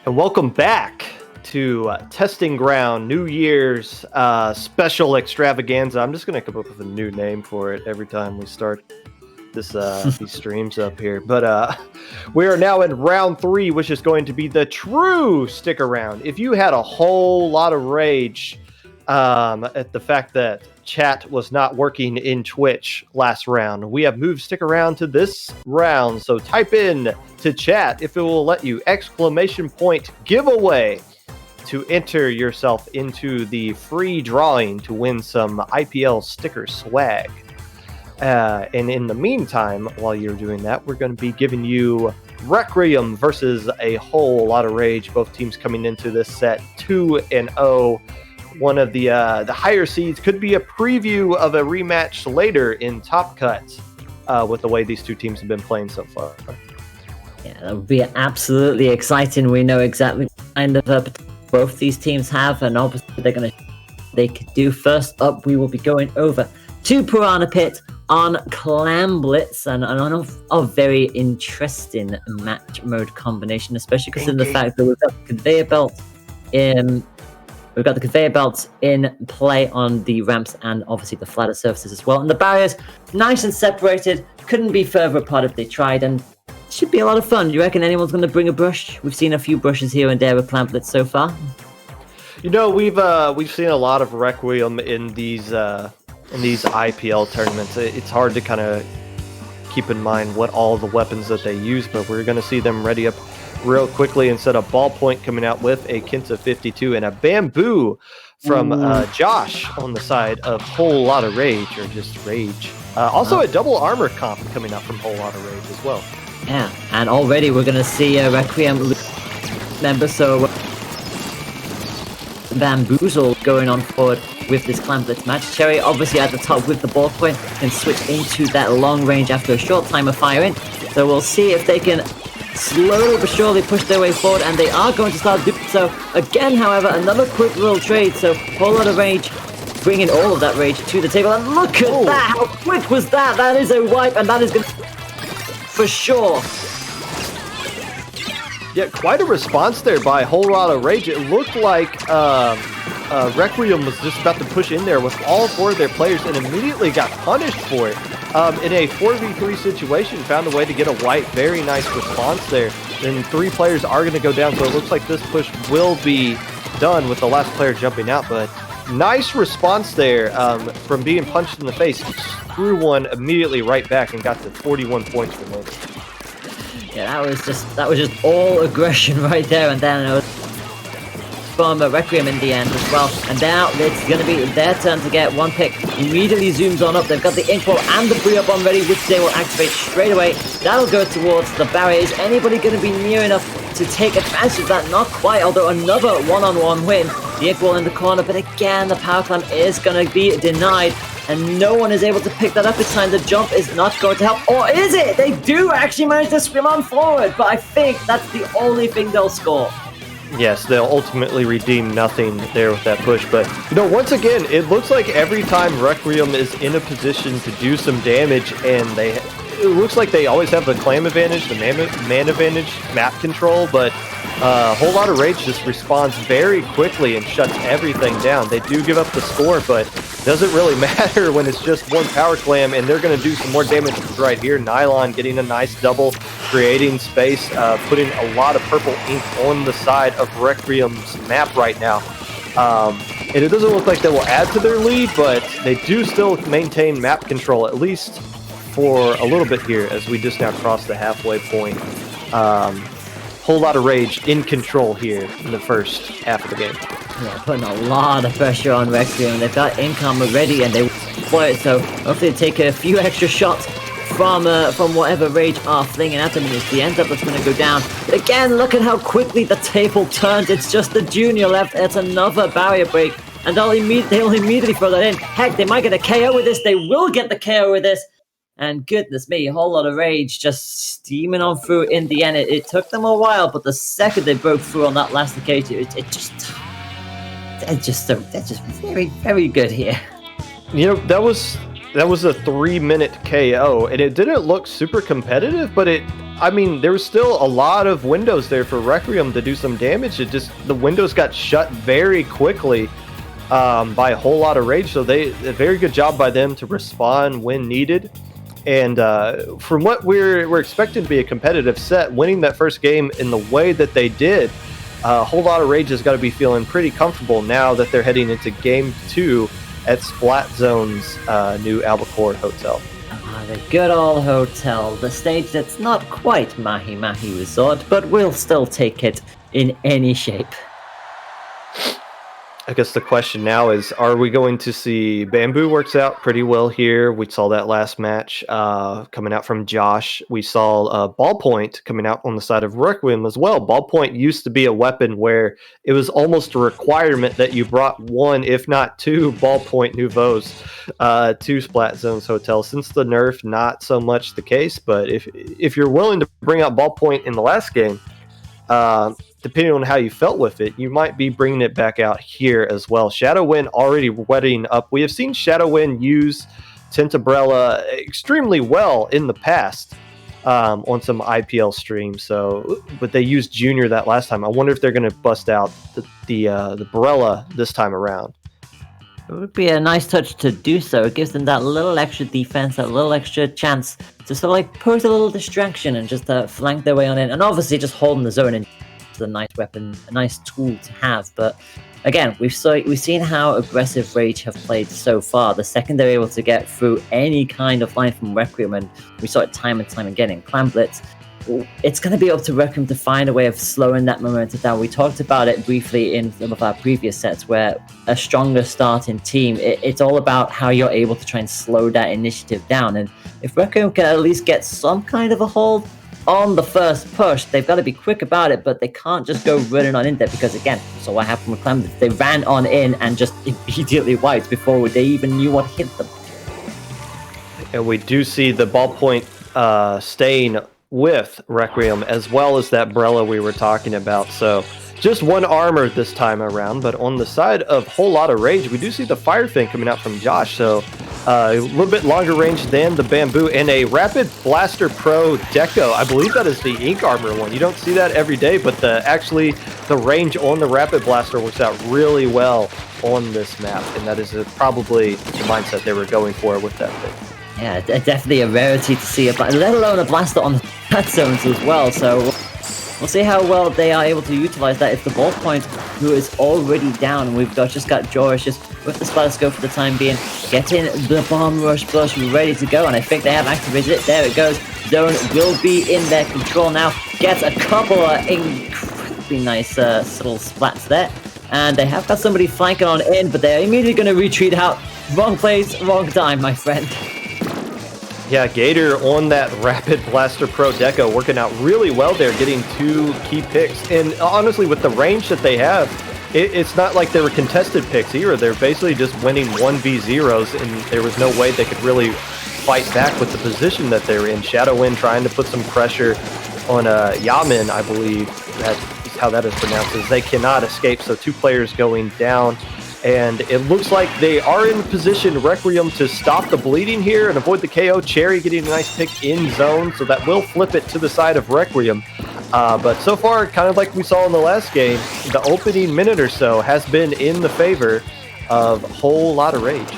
And welcome back to Testing Ground New Year's special extravaganza. I'm just going to come up with a new name for it every time we start this these streams up here. But we are now in round 3, which is going to be the true sticker round. If you had a whole lot of rage at the fact that chat was not working in Twitch last round, we have moved stick around to this round. So type in to chat if it will let you !giveaway to enter yourself into the free drawing to win some IPL sticker swag. And in the meantime, while you're doing that, we're going to be giving you Requiem versus a whole lot of rage. Both teams coming into this set 2-0. One of the higher seeds could be a preview of a rematch later in Top Cut with the way these two teams have been playing so far. Yeah, that would be absolutely exciting. We know exactly what kind of both these teams have, and obviously they could do. First up, we will be going over to Piranha Pit on Clam Blitz, and a very interesting match mode combination, especially because of the fact that we've got the conveyor belt in. We've got the conveyor belts in play on the ramps and obviously the flatter surfaces as well. And the barriers, nice and separated, couldn't be further apart if they tried, and should be a lot of fun. Do you reckon anyone's going to bring a brush? We've seen a few brushes here and there with Clam Blitz so far. You know, we've seen a lot of Requiem in these IPL tournaments. It's hard to kind of keep in mind what all the weapons that they use, but we're going to see them ready up real quickly instead of Ballpoint coming out with a Kinta 52 and a Bamboo from Josh on the side of Whole Lot of Rage, or just Rage. Also a double armor comp coming out from Whole Lot of Rage as well. Yeah, and already we're going to see a Requiem member, so Bamboozle going on forward with this Clam Blitz match. Cherry obviously at the top with the Ballpoint can switch into that long range after a short time of firing. So we'll see if they can slowly but surely push their way forward, and they are going to start doing so. Again, however, another quick little trade, so Whole Lot of Rage bringing all of that rage to the table, and look at that! How quick was that? That is a wipe, and that is going to for sure. Yeah, quite a response there by Whole Lot of Rage. It looked like Requiem was just about to push in there with all 4 of their players and immediately got punished for it. In a 4v3 situation, found a way to get a wipe. Very nice response there. And 3 players are going to go down, so it looks like this push will be done with the last player jumping out. But nice response there from being punched in the face. Threw one immediately right back and got to 41 points from it. Yeah, that was just all aggression right there, and then it was from Requiem in the end as well. And now it's going to be their turn to get one pick. Immediately zooms on up. They've got the Ink Ball and the Bree Up on ready, which they will activate straight away. That'll go towards the barrier. Is anybody going to be near enough to take advantage of that? Not quite, although another one-on-one win. The Ink Ball in the corner, but again, the Power Climb is going to be denied. And no one is able to pick that up this time. The jump is not going to help. Or is it? They do actually manage to swim on forward, but I think that's the only thing they'll score. Yes, they'll ultimately redeem nothing there with that push. But, you know, once again, it looks like every time Requiem is in a position to do some damage, and it looks like they always have the clam advantage, the man advantage, map control, but a Whole Lot of Rage just responds very quickly and shuts everything down. They do give up the score, but it doesn't really matter when it's just one power clam, and they're going to do some more damage right here. Nylon getting a nice double, creating space, putting a lot of purple ink on the side of Requiem's map right now. And it doesn't look like they will add to their lead, but they do still maintain map control, at least for a little bit here, as we just now cross the halfway point. Whole Lot of Rage in control here in the first half of the game. Yeah, putting a lot of pressure on Requiem. They've got income already, and they deploy it, so hopefully they take a few extra shots from whatever Rage are flinging at them, and it's the end up that's going to go down. But again, look at how quickly the table turns. It's just the junior left. It's another barrier break, and they'll immediately throw that in. Heck, they might get a KO with this. They will get the KO with this. And goodness me, a Whole Lot of Rage just steaming on through in the end. It took them a while, but the second they broke through on that last occasion, they're just very, very good here. You know, that was that was a 3-minute KO, and it didn't look super competitive, but I mean, there was still a lot of windows there for Requiem to do some damage. The windows got shut very quickly by a whole lot of rage, so a very good job by them to respond when needed. And from what we're expecting to be a competitive set, winning that first game in the way that they did, a whole lot of rage has got to be feeling pretty comfortable now that they're heading into game 2 at Splat Zone's new Albacore Hotel. The good old hotel, the stage that's not quite Mahi Mahi Resort, but we'll still take it in any shape. I guess the question now is, are we going to see Bamboo works out pretty well here? We saw that last match coming out from Josh. We saw Ballpoint coming out on the side of Requiem as well. Ballpoint used to be a weapon where it was almost a requirement that you brought one, if not two, Ballpoint Nouveaux to Splat Zone's Hotel. Since the nerf, not so much the case, but if you're willing to bring out Ballpoint in the last game, depending on how you felt with it, you might be bringing it back out here as well. Shadow Wind already wetting up. We have seen Shadow Wind use Tintabrella extremely well in the past on some IPL streams. But they used Junior that last time. I wonder if they're going to bust out the Barella this time around. It would be a nice touch to do so. It gives them that little extra defense, that little extra chance to sort of like pose a little distraction and just flank their way on in. And obviously just holding the zone in is a nice weapon, a nice tool to have. But again, we've seen how aggressive Rage have played so far. The second they're able to get through any kind of line from Requiem, and we saw it time and time again in Clan Blitz, it's going to be up to Requiem to find a way of slowing that momentum down. We talked about it briefly in some of our previous sets, where a stronger starting team, it's all about how you're able to try and slow that initiative down. And if Requiem can at least get some kind of a hold on the first push, they've got to be quick about it, but they can't just go running on in there, because again, so what happened with Clem, they ran on in and just immediately wiped before they even knew what hit them. And we do see the Ballpoint staying with Requiem, as well as that Brella we were talking about. So just one armor this time around, but on the side of Whole Lotta Rage, we do see the Fire Fin coming out from Josh. So a little bit longer range than the Bamboo, and a Rapid Blaster Pro Deco. I believe that is the Ink Armor one. You don't see that every day, but actually the range on the Rapid Blaster works out really well on this map, and that is probably the mindset they were going for with that thing. Yeah, definitely a rarity to see, but let alone a blaster on the flat zones as well. So we'll see how well they are able to utilize that. It's the Ballpoint who is already down, and we've just got Joris just with the Splatter Scope for the time being, getting the Bomb Rush Blush ready to go, and I think they have activated it. There it goes. Zone will be in their control now. Gets a couple of incredibly nice little splats there, and they have got somebody flanking on in, but they're immediately going to retreat out. Wrong place, wrong time, my friend. Yeah, Gator on that Rapid Blaster Pro Deco working out really well there, getting 2 key picks. And honestly, with the range that they have, it's not like they were contested picks either. They're basically just winning 1v0s, and there was no way they could really fight back with the position that they're in. Shadow Wind trying to put some pressure on Yamin, I believe that is how that is pronounced, is they cannot escape. So 2 players going down. And it looks like they are in position, Requiem, to stop the bleeding here and avoid the KO. Cherry getting a nice pick in zone, so that will flip it to the side of Requiem. But so far, kind of like we saw in the last game, the opening minute or so has been in the favor of Whole Lotta Rage.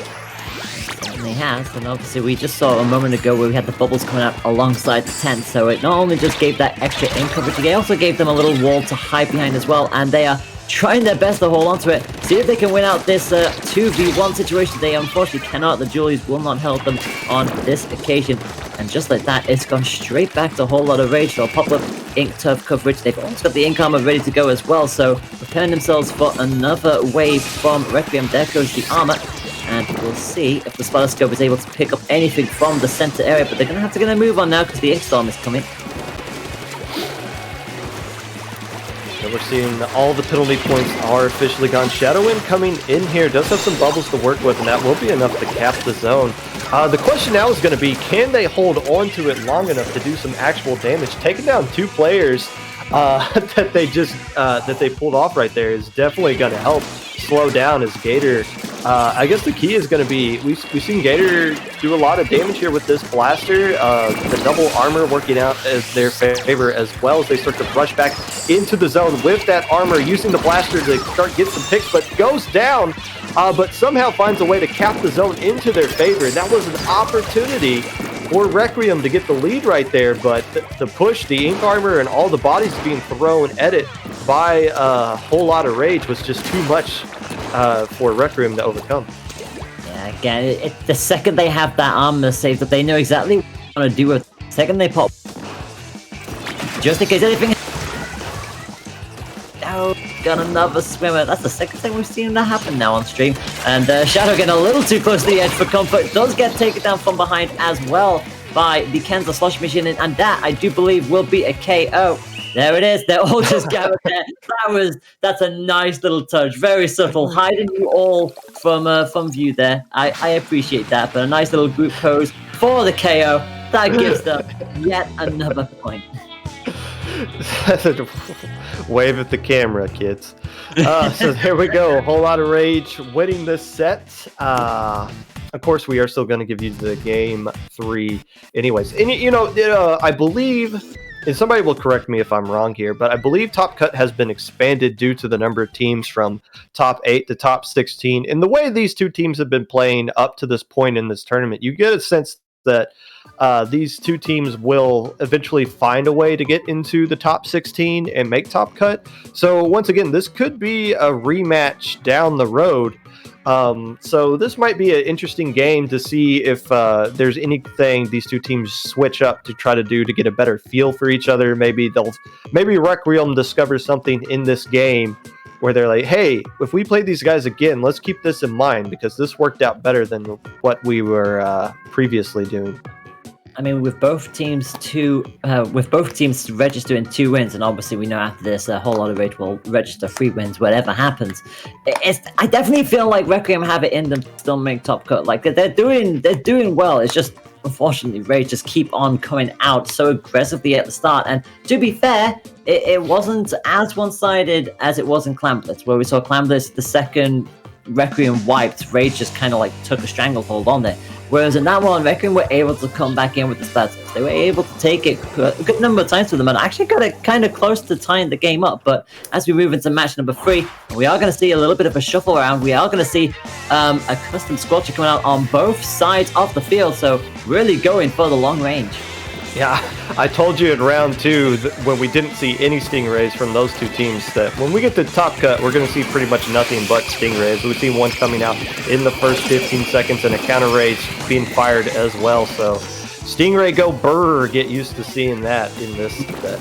Certainly has, and obviously we just saw a moment ago where we had the bubbles coming out alongside the tent, so it not only just gave that extra in coverage, it also gave them a little wall to hide behind as well, and they are trying their best to hold on to it, see if they can win out this 2v1 situation. They unfortunately cannot. The Julies will not help them on this occasion, and just like that, it's gone straight back to a Whole Lotta Rage. They'll pop up Ink Turf coverage. They've also got the Ink Armor ready to go as well, so preparing themselves for another wave from Requiem. There goes the armor, and we'll see if the Splatter Scope is able to pick up anything from the center area, but they're going to have to move on now because the Ink Storm is coming. And we're seeing all the penalty points are officially gone. Shadow Wind coming in here does have some bubbles to work with, and that will be enough to cap the zone. The question now is going to be, can they hold on to it long enough to do some actual damage? Taking down 2 players that they pulled off right there is definitely going to help slow down as Gator I guess the key is going to be, we've seen Gator do a lot of damage here with this blaster. The double armor working out as their favor, as well as they start to rush back into the zone with that armor, using the blaster to start get some picks, but goes down, but somehow finds a way to cap the zone into their favor. And that was an opportunity for Requiem to get the lead right there, but the push, the ink armor, and all the bodies being thrown at it by a whole lot of rage was just too much for Requiem to overcome. Yeah, again, the second they have that armor saved up, they know exactly what they want to do with it. The second they pop, just in case anything. Oh, got another swimmer. That's the second thing we've seen that happen now on stream. And Shadow getting a little too close to the edge for comfort. Does get taken down from behind as well by the Kenza Slosh Machine, and that I do believe will be a KO. There it is. They're all just gathered there. That's a nice little touch. Very subtle, hiding you all from view there. I appreciate that, but a nice little group pose for the KO. That gives them yet another point. Wave at the camera, kids. So there we go. A whole lot of rage winning this set. Of course, we are still going to give you the game 3 anyways. And, I believe, and somebody will correct me if I'm wrong here, but I believe Top Cut has been expanded due to the number of teams from top 8 to top 16. And the way these two teams have been playing up to this point in this tournament, you get a sense that these two teams will eventually find a way to get into the top 16 and make Top Cut. So once again, this could be a rematch down the road. So this might be an interesting game to see if there's anything these two teams switch up to try to do to get a better feel for each other. Maybe Requiem discovers something in this game where they're like, hey, if we play these guys again, let's keep this in mind because this worked out better than what we were previously doing. I mean, with both teams registering 2 wins, and obviously we know after this a whole lot of rage will register 3 wins, whatever happens. I definitely feel like Requiem have it in them to still make Top Cut. Like they're doing well. It's just unfortunately rage just keep on coming out so aggressively at the start. And to be fair, it wasn't as one-sided as it was in Clamblitz, where we saw Clamblitz the second Requiem wiped, rage just kind of like took a stranglehold on it. Whereas in that one, Requiem were able to come back in with the stats. They were able to take it a good number of times for them and actually got it kind of close to tying the game up. But as we move into match number 3, we are going to see a little bit of a shuffle around. We are going to see a custom squelcher coming out on both sides of the field. So really going for the long range. Yeah, I told you in round 2 when we didn't see any Stingrays from those two teams that when we get to Top Cut, we're going to see pretty much nothing but Stingrays. We've seen one coming out in the first 15 seconds and a counter rage being fired as well. So Stingray go brr, get used to seeing that in this set.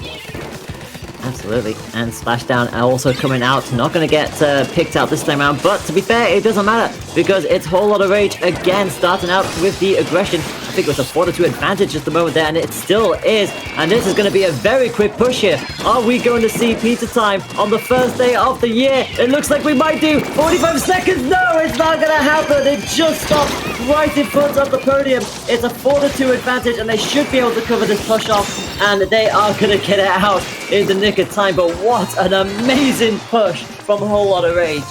Absolutely. And Splashdown also coming out, not going to get picked out this time around, but to be fair, it doesn't matter because it's Whole Lot of Rage again, starting out with the aggression. I think it was a 4-2 advantage at the moment there, and it still is. And this is going to be a very quick push here. Are we going to see Peter time on the first day of the year? It looks like we might do. 45 seconds. No, it's not going to happen. It just stopped right in front of the podium. It's a 4-2 advantage, and they should be able to cover this push off, and they are going to get it out in the nick of time. But what an amazing push from a Whole Lot of Rage.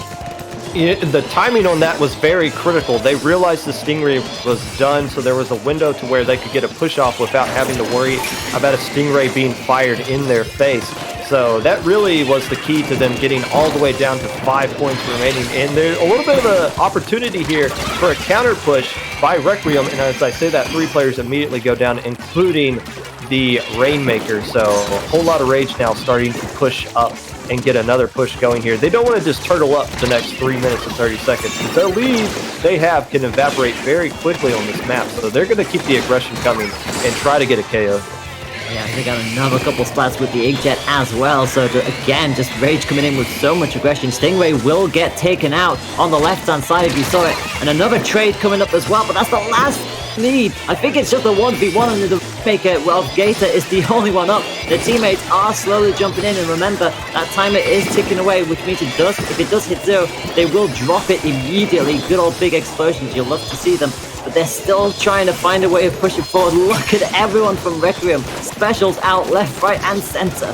The timing on that was very critical. They realized the Stingray was done, so there was a window to where they could get a push off without having to worry about a Stingray being fired in their face. So that really was the key to them getting all the way down to 5 points remaining. And there's a little bit of an opportunity here for a counter push by Requiem. And as I say that, 3 players immediately go down, including the Rainmaker. So a whole lot of rage now starting to push up and get another push going here. They don't want to just turtle up the next 3 minutes and 30 seconds. Their lead they have can evaporate very quickly on this map. So they're going to keep the aggression coming and try to get a KO. Yeah, they got another couple splats with the Inkjet as well. So again, just rage coming in with so much aggression. Stingray will get taken out on the left-hand side if you saw it. And another trade coming up as well, but that's the last lead. I think it's just a 1v1 and the Maker, well, Gator is the only one up. The teammates are slowly jumping in, and remember, that timer is ticking away, which means if it does hit 0, they will drop it immediately. Good old big explosions, you'll love to see them. But they're still trying to find a way of pushing forward. Look at everyone from Requiem. Specials out left, right, and center.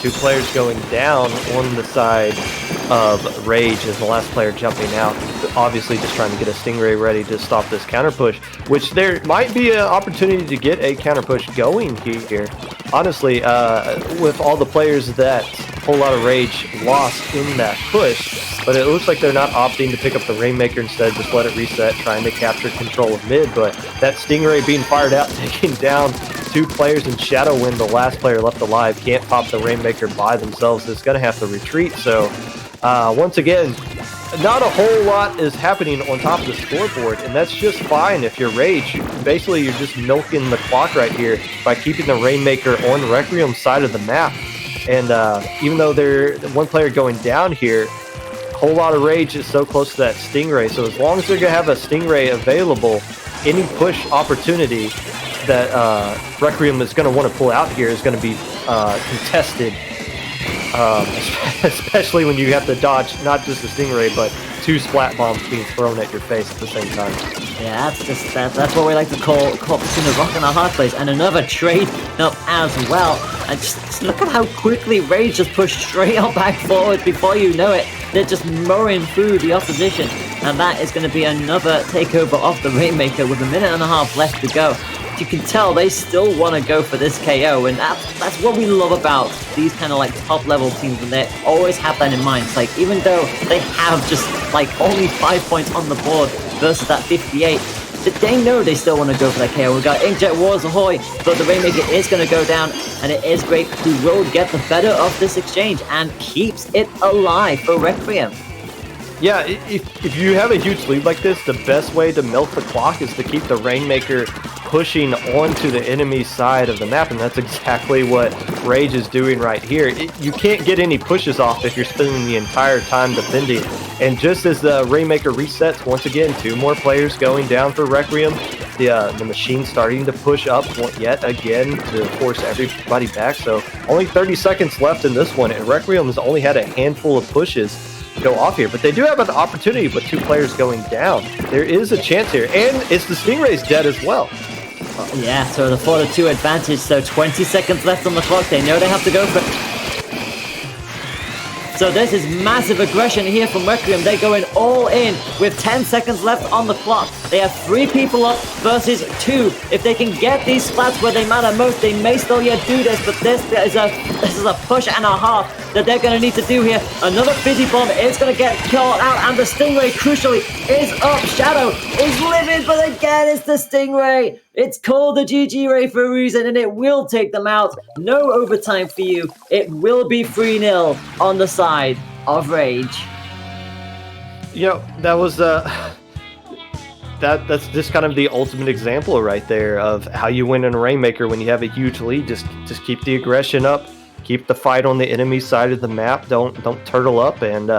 2 players going down on the side of Rage as the last player jumping out, obviously just trying to get a Stingray ready to stop this counter push, which there might be an opportunity to get a counter push going here. Honestly, with all the players that Whole Lot of Rage lost in that push, but it looks like they're not opting to pick up the Rainmaker, instead just let it reset, trying to capture control of mid, but that Stingray being fired out, taking down 2 players in Shadow Wind, the last player left alive, can't pop the Rainmaker by themselves, it's going to have to retreat, so once again, not a whole lot is happening on top of the scoreboard, and that's just fine if you're Rage. Basically, you're just milking the clock right here by keeping the Rainmaker on Requiem's side of the map. And even though they're 1 player going down here, Whole Lot of Rage is so close to that Stingray. So as long as they're going to have a Stingray available, any push opportunity that Requiem is going to want to pull out here is going to be contested. Especially when you have to dodge not just the Stingray, but 2 splat bombs being thrown at your face at the same time. Yeah, that's what we like to call between a rock and a hard place. And another trade up as well. And just look at how quickly Rage just pushed straight up back forward. Before you know it, they're just mowing through the opposition. And that is going to be another takeover of the Rainmaker with 1.5 minutes left to go. You can tell they still want to go for this KO, and that's what we love about these kind of like top level teams, and they always have that in mind. It's like, even though they have just like only 5 points on the board versus that 58, they know they still want to go for that KO. We've got Inkjet Wars ahoy, but the Rainmaker is going to go down, and it is great who will get the better of this exchange and keeps it alive for Requiem. Yeah, if you have a huge lead like this, the best way to milk the clock is to keep the Rainmaker pushing onto the enemy side of the map, and that's exactly what Rage is doing right here. You can't get any pushes off if you're spending the entire time defending. And just as the Rainmaker resets, once again, 2 more players going down for Requiem. The machine starting to push up yet again to force everybody back. So only 30 seconds left in this one, and Requiem has only had a handful of pushes go off here, but they do have an opportunity with 2 players going down. There is a chance here, and it's the Stingray's dead as well. Yeah, so the 4-2 advantage, so 20 seconds left on the clock. They know they have to go for it. So this is massive aggression here from Requiem. They're going all in with 10 seconds left on the clock. They have 3 people up versus 2. If they can get these splats where they matter most, they may still yet do this, but this is a push and a half that they're going to need to do here. Another fizzy bomb is going to get caught out, and the Stingray, crucially, is up. Shadow is living, but again, it's the Stingray. It's called the GG Ray for a reason, and it will take them out. No overtime for you. It will be 3-0 on the side of Rage. You know, that was that's just kind of the ultimate example right there of how you win in a Rainmaker when you have a huge lead. Just keep the aggression up, keep the fight on the enemy side of the map. Don't turtle up, and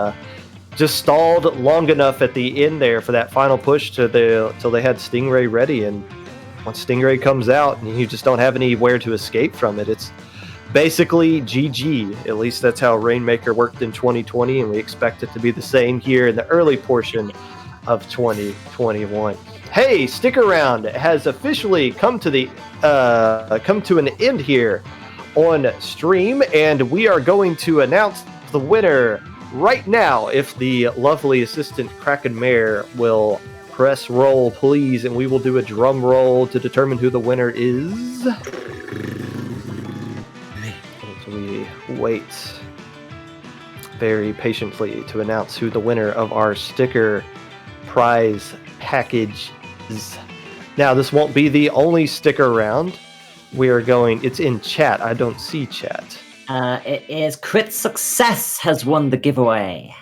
just stalled long enough at the end there for that final push till they had Stingray ready. And once Stingray comes out, and you just don't have anywhere to escape from it, it's basically GG. At least that's how Rainmaker worked in 2020, and we expect it to be the same here in the early portion of 2021. Hey, stick around. It has officially come to an end here on stream, and we are going to announce the winner right now. If the lovely assistant Kraken Mare will press roll, please, and we will do a drum roll to determine who the winner is. As we wait very patiently to announce who the winner of our sticker prize package is. Now, this won't be the only sticker round. We are going, it's in chat. I don't see chat. It is Crit Success has won the giveaway.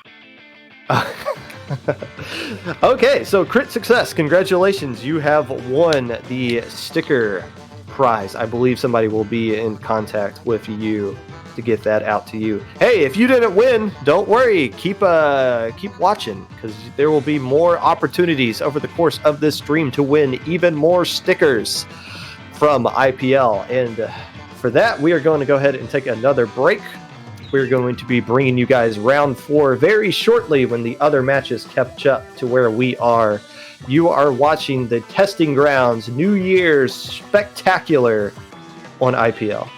Okay, so Crit Success, congratulations. You have won the sticker prize. I believe somebody will be in contact with you to get that out to you. Hey, if you didn't win, don't worry. Keep watching, because there will be more opportunities over the course of this stream to win even more stickers from IPL. And for that, we are going to go ahead and take another break. We're going to be bringing you guys round 4 very shortly when the other matches catch up to where we are. You are watching the Testing Grounds New Year's Spectacular on IPL.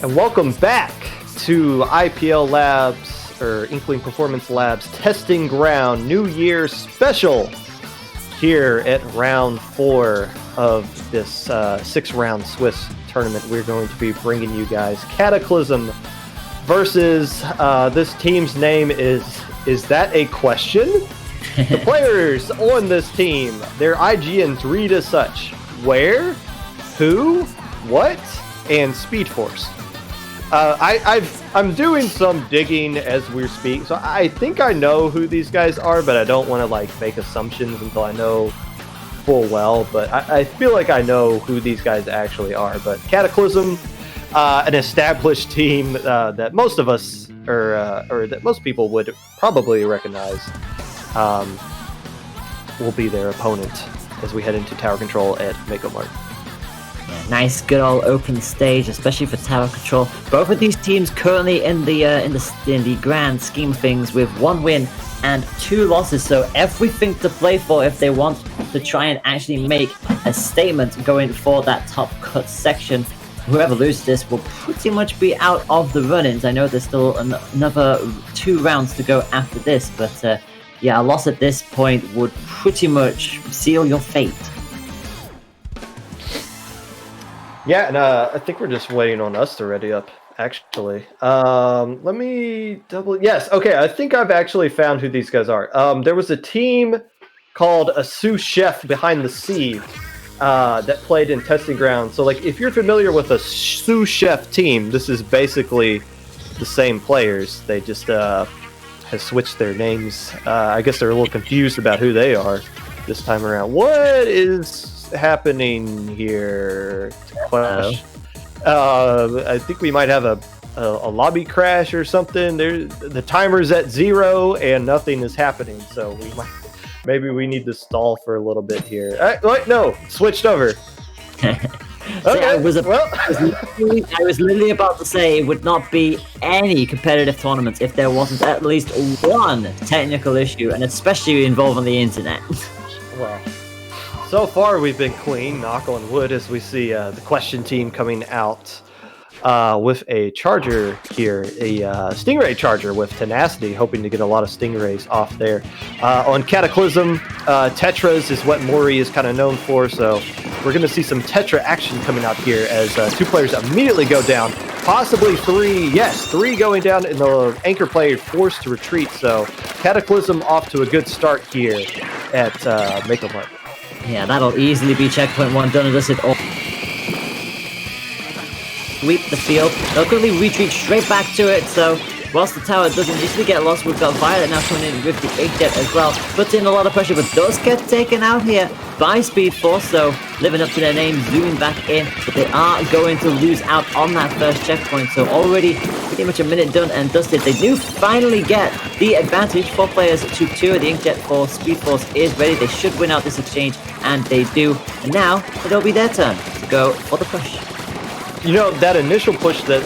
And welcome back to IPL Labs, or Inkling Performance Labs Testing Ground New Year Special here at round 4 of this 6-round Swiss tournament. We're going to be bringing you guys Cataclysm versus this team's name is that a question? The players on this team, their IGNs read as such: where, who, what, and Speed Force. I'm doing some digging as we're speaking, so I think I know who these guys are, but I don't want to like make assumptions until I know full well. But I feel like I know who these guys actually are. But Cataclysm, an established team that most of us, or that most people would probably recognize, will be their opponent as we head into tower control at Mako Mart. Nice, good old open stage, especially for tower control. Both of these teams currently in the grand scheme of things with 1 win and 2 losses, so everything to play for if they want to try and actually make a statement going for that top cut section. Whoever loses this will pretty much be out of the run-ins. I know there's still another 2 rounds to go after this, but yeah, a loss at this point would pretty much seal your fate. Yeah, and I think we're just waiting on us to ready up, actually. Let me double... Yes, okay, I think I've actually found who these guys are. There was a team called a sous chef behind the sea that played in Testing Ground. So, like, if you're familiar with a sous chef team, this is basically the same players. They just have switched their names. I guess they're a little confused about who they are this time around. What is happening here? I think we might have a lobby crash or something. The timer's at 0 and nothing is happening, so maybe we need to stall for a little bit here. Wait, no, switched over. Okay, I was literally about to say it would not be any competitive tournaments if there wasn't at least one technical issue, and especially involving the internet. Well, so far we've been clean, knock on wood, as we see the question team coming out with a charger here, a Stingray charger with tenacity, hoping to get a lot of Stingrays off there. On Cataclysm, Tetras is what Mori is kind of known for, so we're going to see some Tetra action coming out here as 2 players immediately go down, possibly 3, yes, 3 going down, and the anchor player forced to retreat, so Cataclysm off to a good start here at Mako Mart. Yeah, that'll easily be checkpoint 1 done and dusted. Sweep the field. They'll quickly retreat straight back to it, so whilst the tower doesn't easily get lost, we've got Violet now coming in with the Inkjet as well. Puts in a lot of pressure, but does get taken out here by Speed Force, so living up to their name, zooming back in, but they are going to lose out on that first checkpoint, so already pretty much a minute done and dusted. They do finally get the advantage, 4 players to 2. The Inkjet for Speed Force is ready. They should win out this exchange, and they do. And now it'll be their turn to go for the push. You know, that initial push that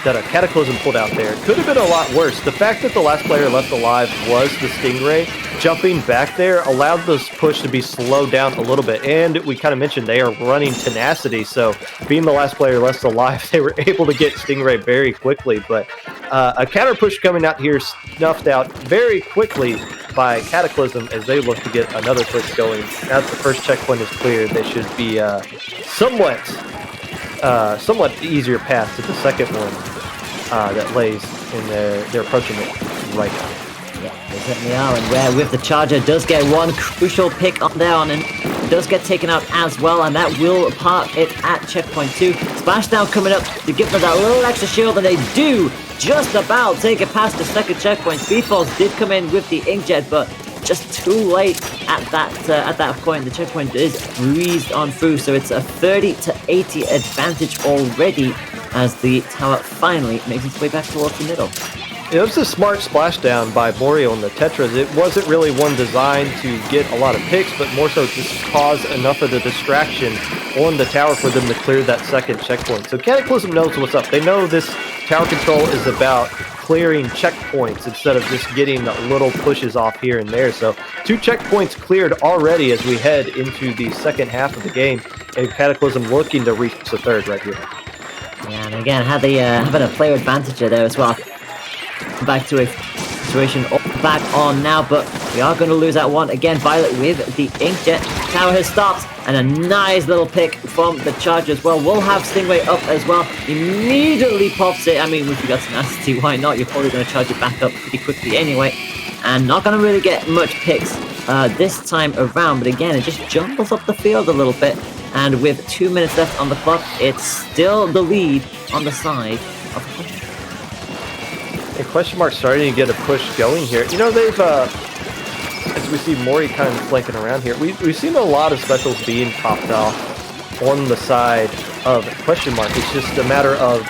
a Cataclysm pulled out there could have been a lot worse. The fact that the last player left alive was the Stingray, jumping back there allowed this push to be slowed down a little bit. And we kind of mentioned they are running tenacity, so being the last player left alive, they were able to get Stingray very quickly. But a counter push coming out here snuffed out very quickly by Cataclysm as they look to get another push going. Now that the first checkpoint is cleared, they should be somewhat easier path to the second one that lays in they're approaching it right now. Yeah, they certainly are, and where with the charger does get one crucial pick on there on, and does get taken out as well, and that will park it at checkpoint 2. Splashdown coming up to give them that little extra shield, and they do just about take it past the second checkpoint. Speedforce did come in with the Inkjet, but just too late at that point. The checkpoint is breezed on through, so it's a 30-80 advantage already as the tower finally makes its way back towards the middle. It was a smart splashdown by Morio and the Tetras. It wasn't really one designed to get a lot of picks, but more so just cause enough of the distraction on the tower for them to clear that second checkpoint. So Cataclysm knows what's up. They know this tower control is about clearing checkpoints instead of just getting little pushes off here and there. So 2 checkpoints cleared already as we head into the second half of the game, and Cataclysm looking to reach the third right here. Yeah, and again, having a player advantage there as well. Back to a situation all back on now, but we are going to lose that one. Again, Violet with the Inkjet. Tower has stopped, and a nice little pick from the charge as well. We'll have Stingray up as well. Immediately pops it. I mean, if you got tenacity, why not? You're probably going to charge it back up pretty quickly anyway. And not going to really get much picks this time around, but again, it just jumbles up the field a little bit. And with 2 minutes left on the clock, it's still the lead on the side of Question. And Question Mark starting to get a push going here. You know, they've, as we see Mori kind of flanking around here, we've seen a lot of specials being popped off on the side of Question Mark. It's just a matter of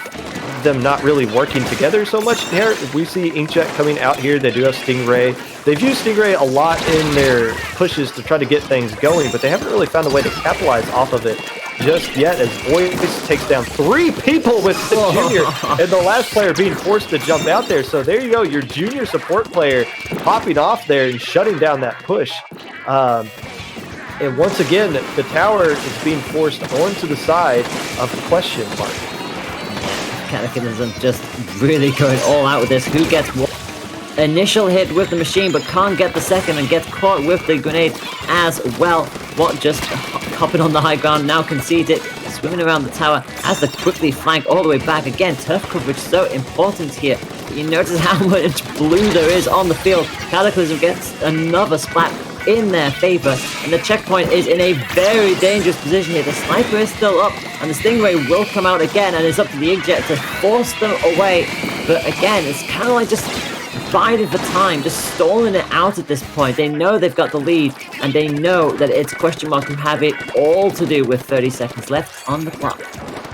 them not really working together so much. Here, we see Inkjet coming out here. They do have Stingray. They've used Stingray a lot in their pushes to try to get things going, but they haven't really found a way to capitalize off of it just yet, as Voice takes down 3 people with the junior, and the last player being forced to jump out there. So there you go, your junior support player popping off there and shutting down that push. And once again, the tower is being forced onto the side of Question Mark. Cataclysm just really going all out with this. Who gets what? Initial hit with the machine, but can't get the second and gets caught with the grenade as well. What just hopping on the high ground, now concedes it, swimming around the tower, has to quickly flank all the way back. Again, turf coverage so important here. You notice how much blue there is on the field. Cataclysm gets another splat in their favor, and the checkpoint is in a very dangerous position here. The sniper is still up, and the Stingray will come out again, and it's up to the Inkjet to force them away. But again, it's kind of like just biding for time, just stalling it out at this point. They know they've got the lead, and they know that it's Question Mark who have it all to do with 30 seconds left on the clock.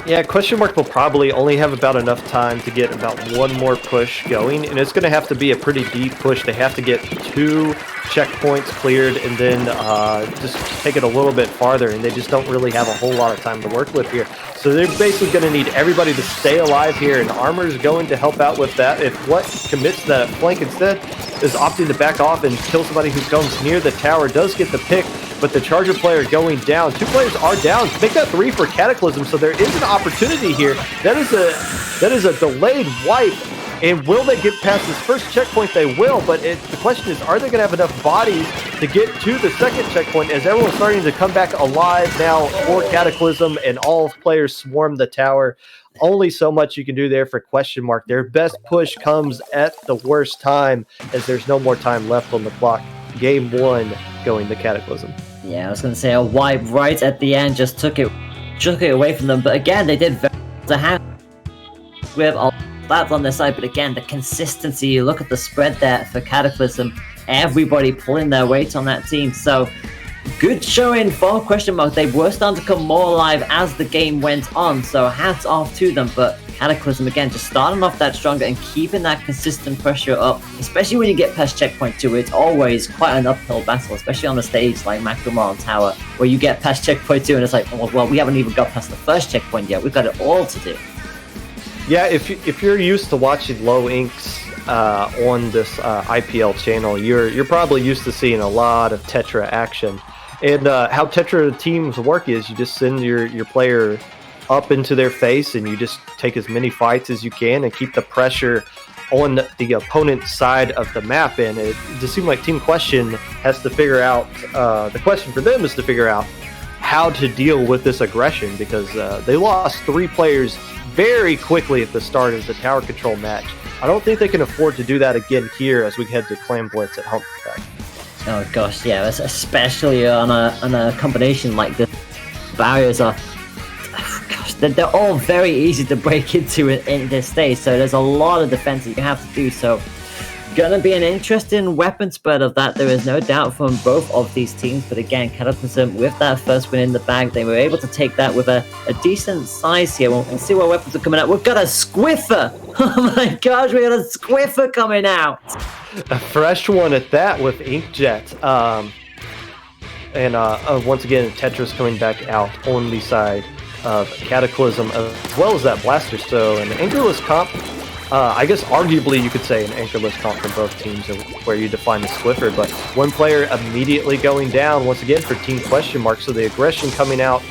Yeah, Question Mark will probably only have about enough time to get about 1 more push going, and it's going to have to be a pretty deep push. They have to get 2 checkpoints cleared and then just take it a little bit farther, and they just don't really have a whole lot of time to work with here. So they're basically going to need everybody to stay alive here, and Armor is going to help out with that. If what commits that flank instead is opting to back off and kill somebody who comes near the tower, does get the pick, but the Charger player going down. 2 players are down. Make that 3 for Cataclysm, so there is an opportunity here. That is a delayed wipe, and will they get past this first checkpoint? They will, but the question is, are they going to have enough bodies to get to the second checkpoint, as everyone's starting to come back alive now for Cataclysm, and all players swarm the tower. Only so much you can do there for Question Mark. Their best push comes at the worst time, as there's no more time left on the clock. Game 1 going to Cataclysm. Yeah, I was going to say a wipe right at the end just took it away from them. But again, they did very well to have with all that on their side. But again, the consistency, you look at the spread there for Cataclysm, everybody pulling their weight on that team. So good showing for Question Mark. They were starting to come more alive as the game went on. So hats off to them. But Cataclysm, again, just starting off that stronger and keeping that consistent pressure up, especially when you get past checkpoint 2. It's always quite an uphill battle, especially on a stage like Macromar Tower, where you get past checkpoint 2 and it's like, oh, well, we haven't even got past the first checkpoint yet. We've got it all to do. Yeah, if you're used to watching low inks on this IPL channel, you're probably used to seeing a lot of Tetra action. And how Tetra teams work is you just send your player up into their face, and you just take as many fights as you can and keep the pressure on the opponent's side of the map. And it just seems like Team Question has to figure out, the question for them is to figure out how to deal with this aggression, because they lost 3 players very quickly at the start of the tower control match. I don't think they can afford to do that again here as we head to Clan Blitz at home. Oh gosh, yeah, especially on a combination like this. Barriers are, they're all very easy to break into in this stage, so there's a lot of defense that you have to do. So gonna be an interesting weapon spread of that, there is no doubt, from both of these teams. But again, Cataclysm with that first win in the bag, they were able to take that with a decent size here. We'll see what weapons are coming out. We've got a Squiffer Oh my gosh, we got a Squiffer coming out. A fresh one at that with Inkjet. And once again, Tetris coming back out on the side of Cataclysm, as well as that Blaster. So an anchorless comp, I guess arguably you could say an anchorless comp for both teams, where you define the Squiffer, but one player immediately going down once again for Team Question Mark. So the aggression coming out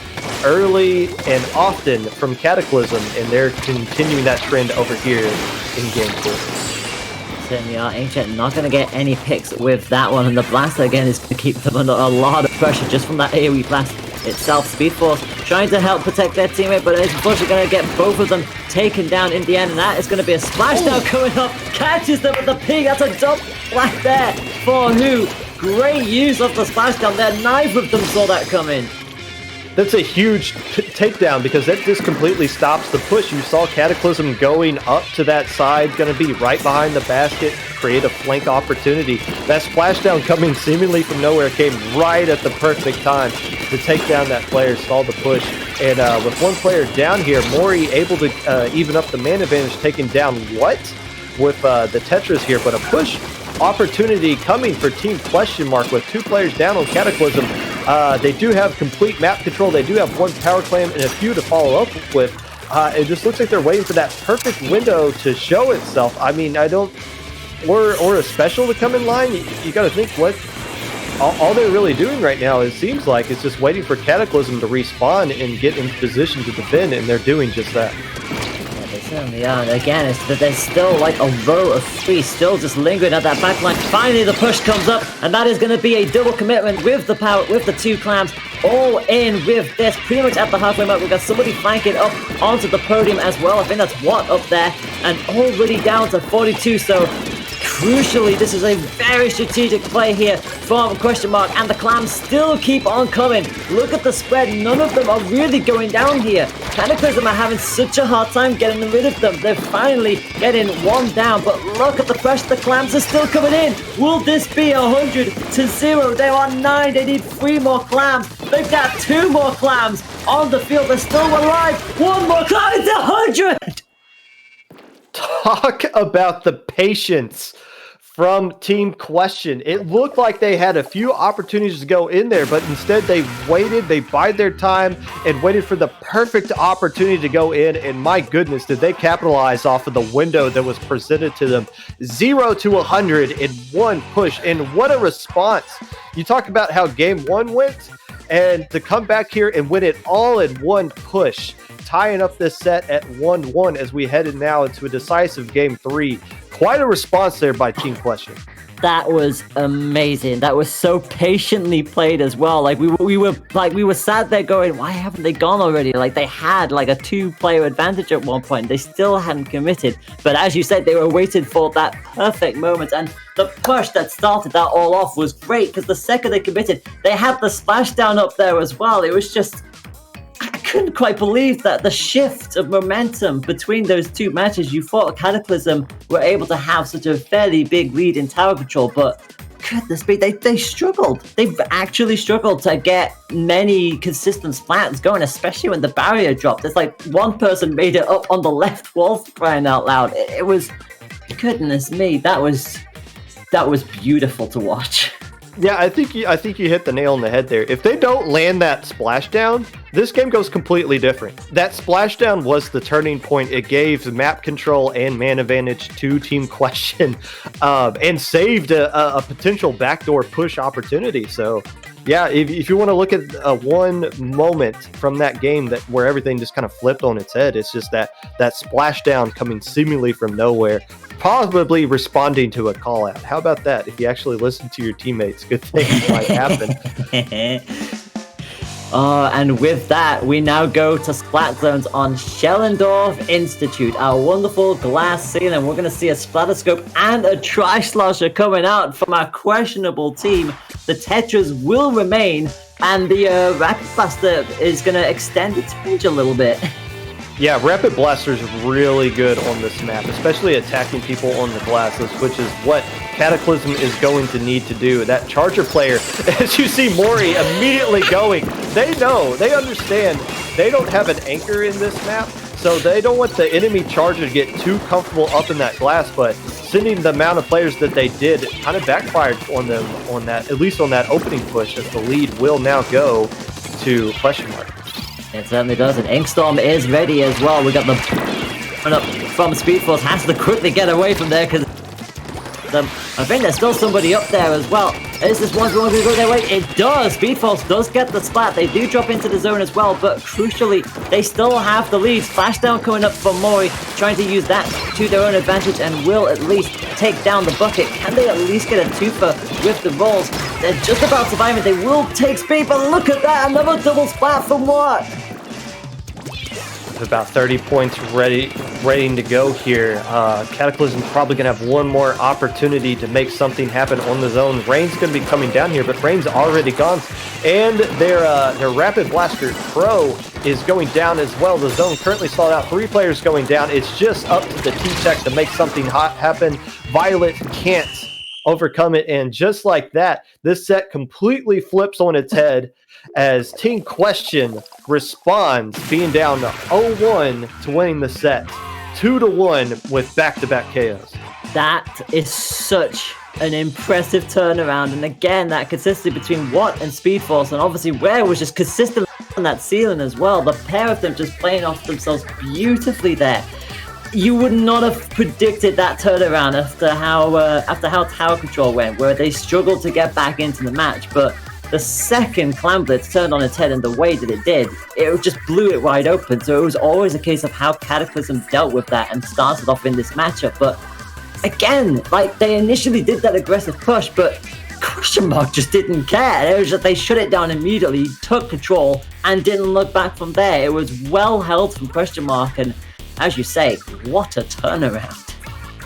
early and often from Cataclysm, and they're continuing that trend over here in Game 2. Certainly are. Ancient not going to get any picks with that one, and the Blaster again is going to keep them under a lot of pressure just from that AoE blast itself. Speed Force trying to help protect their teammate, but it's unfortunately going to get both of them taken down in the end, and that is going to be a splashdown coming up. Catches them with the ping. That's a double black there for who? Great use of the splashdown there. Neither of them saw that coming. That's a huge takedown, because that just completely stops the push. You saw Cataclysm going up to that side, going to be right behind the basket, create a flank opportunity. That splashdown coming seemingly from nowhere came right at the perfect time to take down that player, stall the push. And with one player down here, Mori able to even up the man advantage, taking down what? With the Tetris here, but a push opportunity coming for Team Question Mark with 2 players down on Cataclysm. They do have complete map control. They do have 1 power clam and a few to follow up with. It just looks like they're waiting for that perfect window to show itself. I mean, or a special to come in line. You got to think what all they're really doing right now, it seems like, is just waiting for Cataclysm to respawn and get in position to defend, and they're doing just that. Certainly are. And again, it's that there's still like a row of 3 still just lingering at that back line. Finally, the push comes up, and that is going to be a double commitment with the power, with the 2 clams, all in with this. Pretty much at the halfway mark, we've got somebody flanking up onto the podium as well. I think that's Watt up there, and already down to 42. So crucially, this is a very strategic play here from Question Mark, and the clams still keep on coming. Look at the spread. None of them are really going down here. Cataclysm are having such a hard time getting rid of them. They're finally getting 1 down, but look at the pressure. The clams are still coming in. Will this be 100-0? There are 9. They need 3 more clams. They've got 2 more clams on the field. They're still alive. 1 more clam. It's 100. Talk about the patience from Team Question. It looked like they had a few opportunities to go in there, but instead they waited, they bided their time, and waited for the perfect opportunity to go in, and my goodness, did they capitalize off of the window that was presented to them. 0 to 100 in 1 push, and what a response. You talk about how Game 1 went, and to come back here and win it all in 1 push, tying up this set at 1-1 as we headed now into a decisive Game 3. Quite a response there by Team Question. That was amazing. That was so patiently played as well. Like we were sat there going, why haven't they gone already? Like they had like a 2-player advantage at one point. They still hadn't committed. But as you said, they were waiting for that perfect moment. And the push that started that all off was great, because the second they committed, they had the splashdown up there as well. It was just, I couldn't quite believe that the shift of momentum between those 2 matches. You thought Cataclysm were able to have such a fairly big lead in tower control, but goodness me, they struggled. They've actually struggled to get many consistent splats going, especially when the barrier dropped. It's like 1 person made it up on the left wall, for crying out loud. It was, goodness me, that was beautiful to watch. Yeah, I think you hit the nail on the head there. If they don't land that splashdown, this game goes completely different. That splashdown was the turning point. It gave map control and man advantage to Team Question, and saved a potential backdoor push opportunity. So, yeah, if you want to look at one moment from that game where everything just kind of flipped on its head, it's just that splashdown coming seemingly from nowhere, probably responding to a call out. How about that? If you actually listen to your teammates, good things might happen. And with that, we now go to Splat Zones on Schellendorf Institute, our wonderful glass ceiling. We're going to see a Splatterscope and a Tri-Slosher coming out from our questionable team. The Tetras will remain, and the Rapid Blaster is going to extend its range a little bit. Yeah, Rapid Blaster is really good on this map, especially attacking people on the glasses, which is what Cataclysm is going to need to do. That Charger player, as you see Mori immediately going, they know, they understand, they don't have an anchor in this map, So they don't want the enemy charger to get too comfortable up in that glass, but sending the amount of players that they did kind of backfired on them on that, at least on that opening push, as the lead will now go to question mark. It certainly does, and Inkstorm is ready as well. We got the run up from Speed Force, has to quickly get away from there because I think there's still somebody up there as well. Is this one going to go their way? It does! Speed Force does get the splat. They do drop into the zone as well, but crucially, they still have the lead. Splashdown coming up for Mori, trying to use that to their own advantage and will at least take down the bucket. Can they at least get a twofer with the rolls? They're just about surviving. They will take speed, but look at that! Another double splat from what? About 30 points ready to go here. Cataclysm's probably going to have one more opportunity to make something happen on the zone. Rain's going to be coming down here, but Rain's already gone. And their Rapid Blaster Pro is going down as well. The zone currently stalled out. 3 players going down. It's just up to the T-Tech to make something happen. Violet can't overcome it, and just like that, this set completely flips on its head as Team Question responds, being down 0-1 to winning the set, 2-1 with back-to-back KOs. That is such an impressive turnaround, and again, that consistency between Watt and Speed Force, and obviously Rare was just consistent on that ceiling as well. The pair of them just playing off themselves beautifully there. You would not have predicted that turnaround after how Tower Control went, where they struggled to get back into the match. But the second Clan Blitz turned on its head in the way that it did, it just blew it wide open. So it was always a case of how Cataclysm dealt with that and started off in this matchup. But again, like, they initially did that aggressive push, but Question Mark just didn't care. It was just they shut it down immediately, took control, and didn't look back from there. It was well held from Question Mark, and as you say, what a turnaround.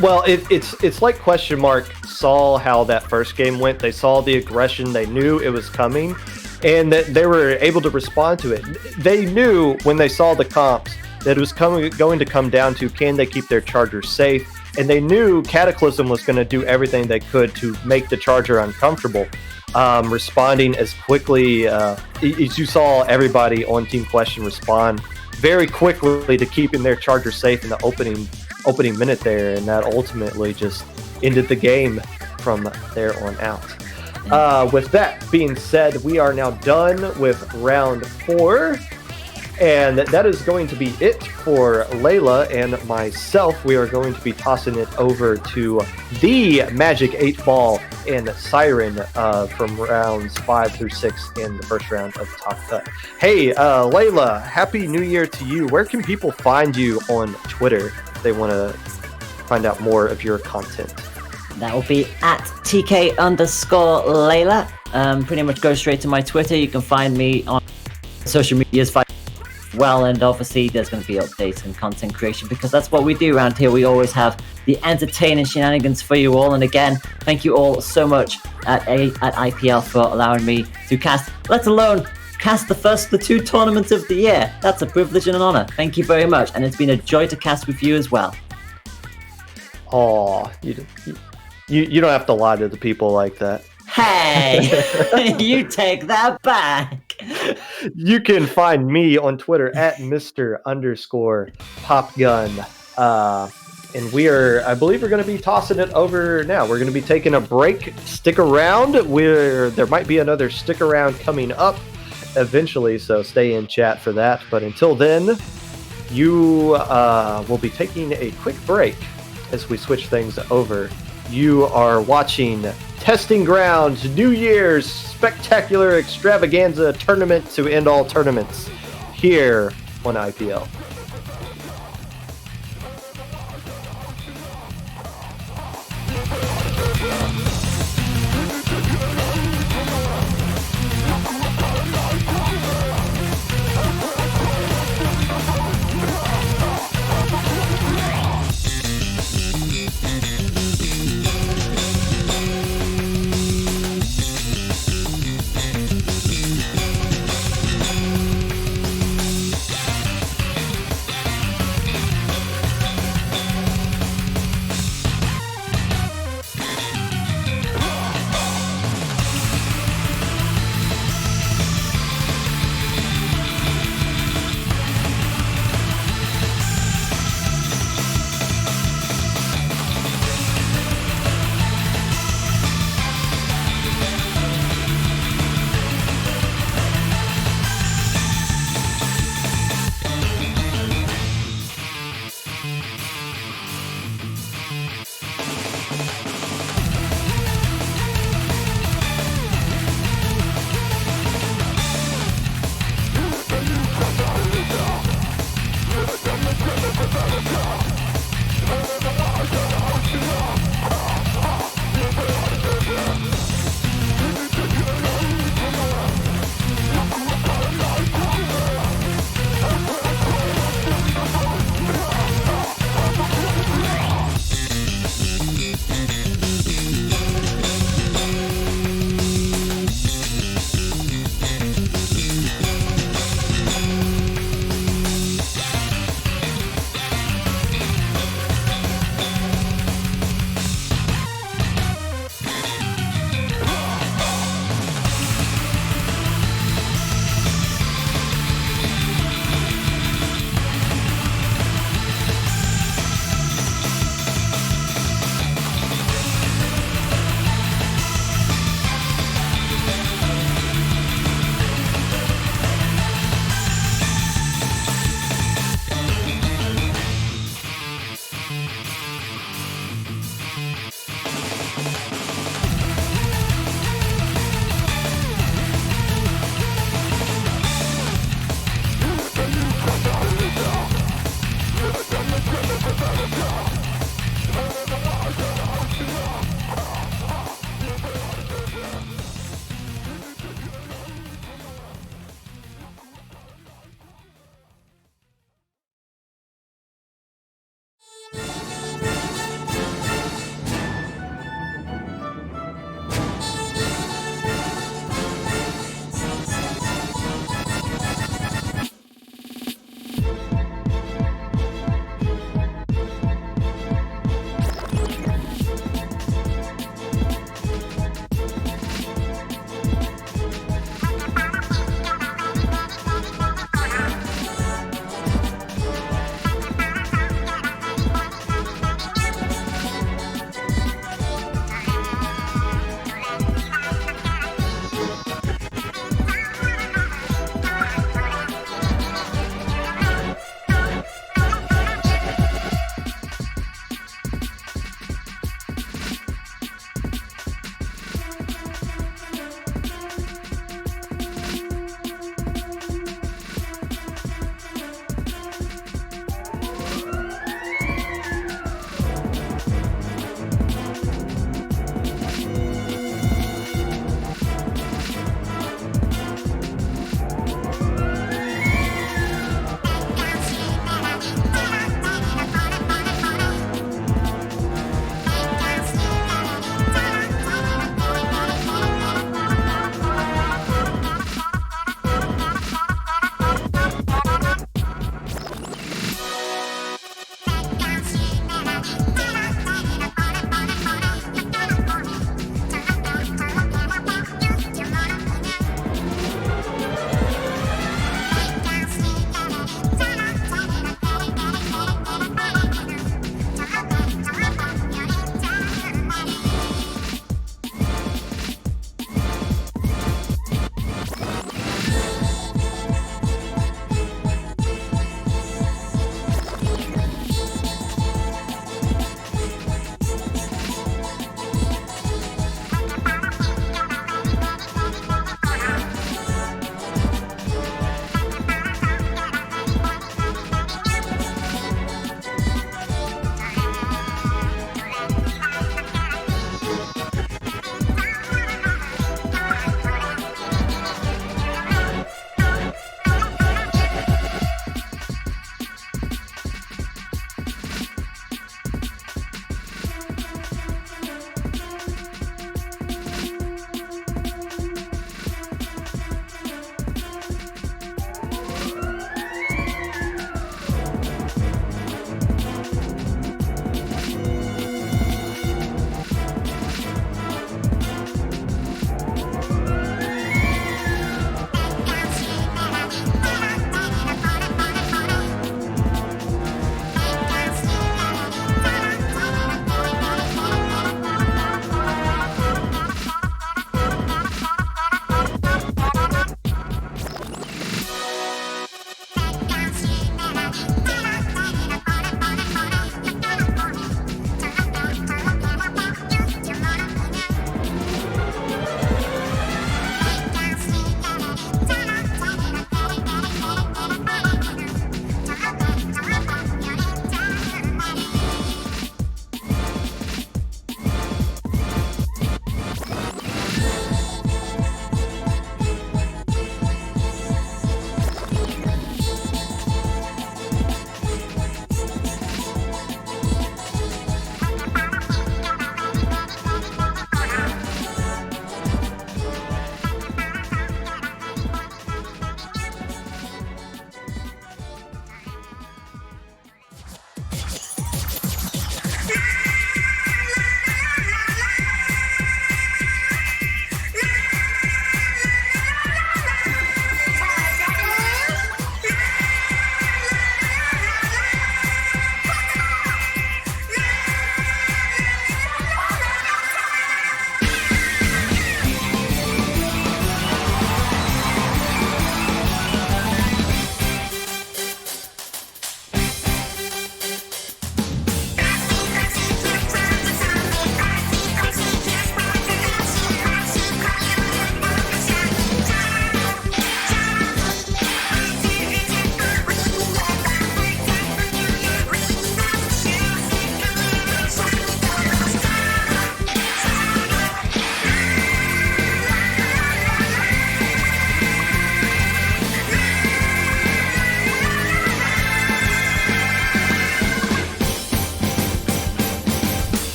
Well, it's like Question Mark saw how that first game went. They saw the aggression. They knew it was coming, and that they were able to respond to it. They knew when they saw the comps that it was going to come down to, can they keep their charger safe? And they knew Cataclysm was going to do everything they could to make the charger uncomfortable. Responding as quickly as you saw everybody on Team Question respond very quickly to keeping their charger safe in the opening minute there, and that ultimately just ended the game from there on out. With that being said, we are now done with round 4, and that is going to be it for Layla and myself. We are going to be tossing it over to the Magic 8 Ball and Siren from rounds 5 through 6 in the first round of Top Cut. Hey, Layla, Happy New Year to you. Where can people find you on Twitter if they want to find out more of your content? That will be at TK_Layla. Pretty much go straight to my Twitter. You can find me on social medias well, and obviously there's going to be updates and content creation, because that's what we do around here. We always have the entertaining shenanigans for you all. And again, thank you all so much at IPL for allowing me to cast, let alone cast the first Splatoon tournament of the year. That's a privilege and an honor. Thank you very much, and it's been a joy to cast with you as well. Oh, you don't have to lie to the people like that. Hey, you take that back. You can find me on Twitter at Mr_Popgun. And I believe we're going to be tossing it over now. We're going to be taking a break. Stick around. There might be another stick around coming up eventually, so stay in chat for that. But until then, you will be taking a quick break as we switch things over. You are watching Testing Grounds New Year's Spectacular Extravaganza Tournament to end all tournaments here on IPL.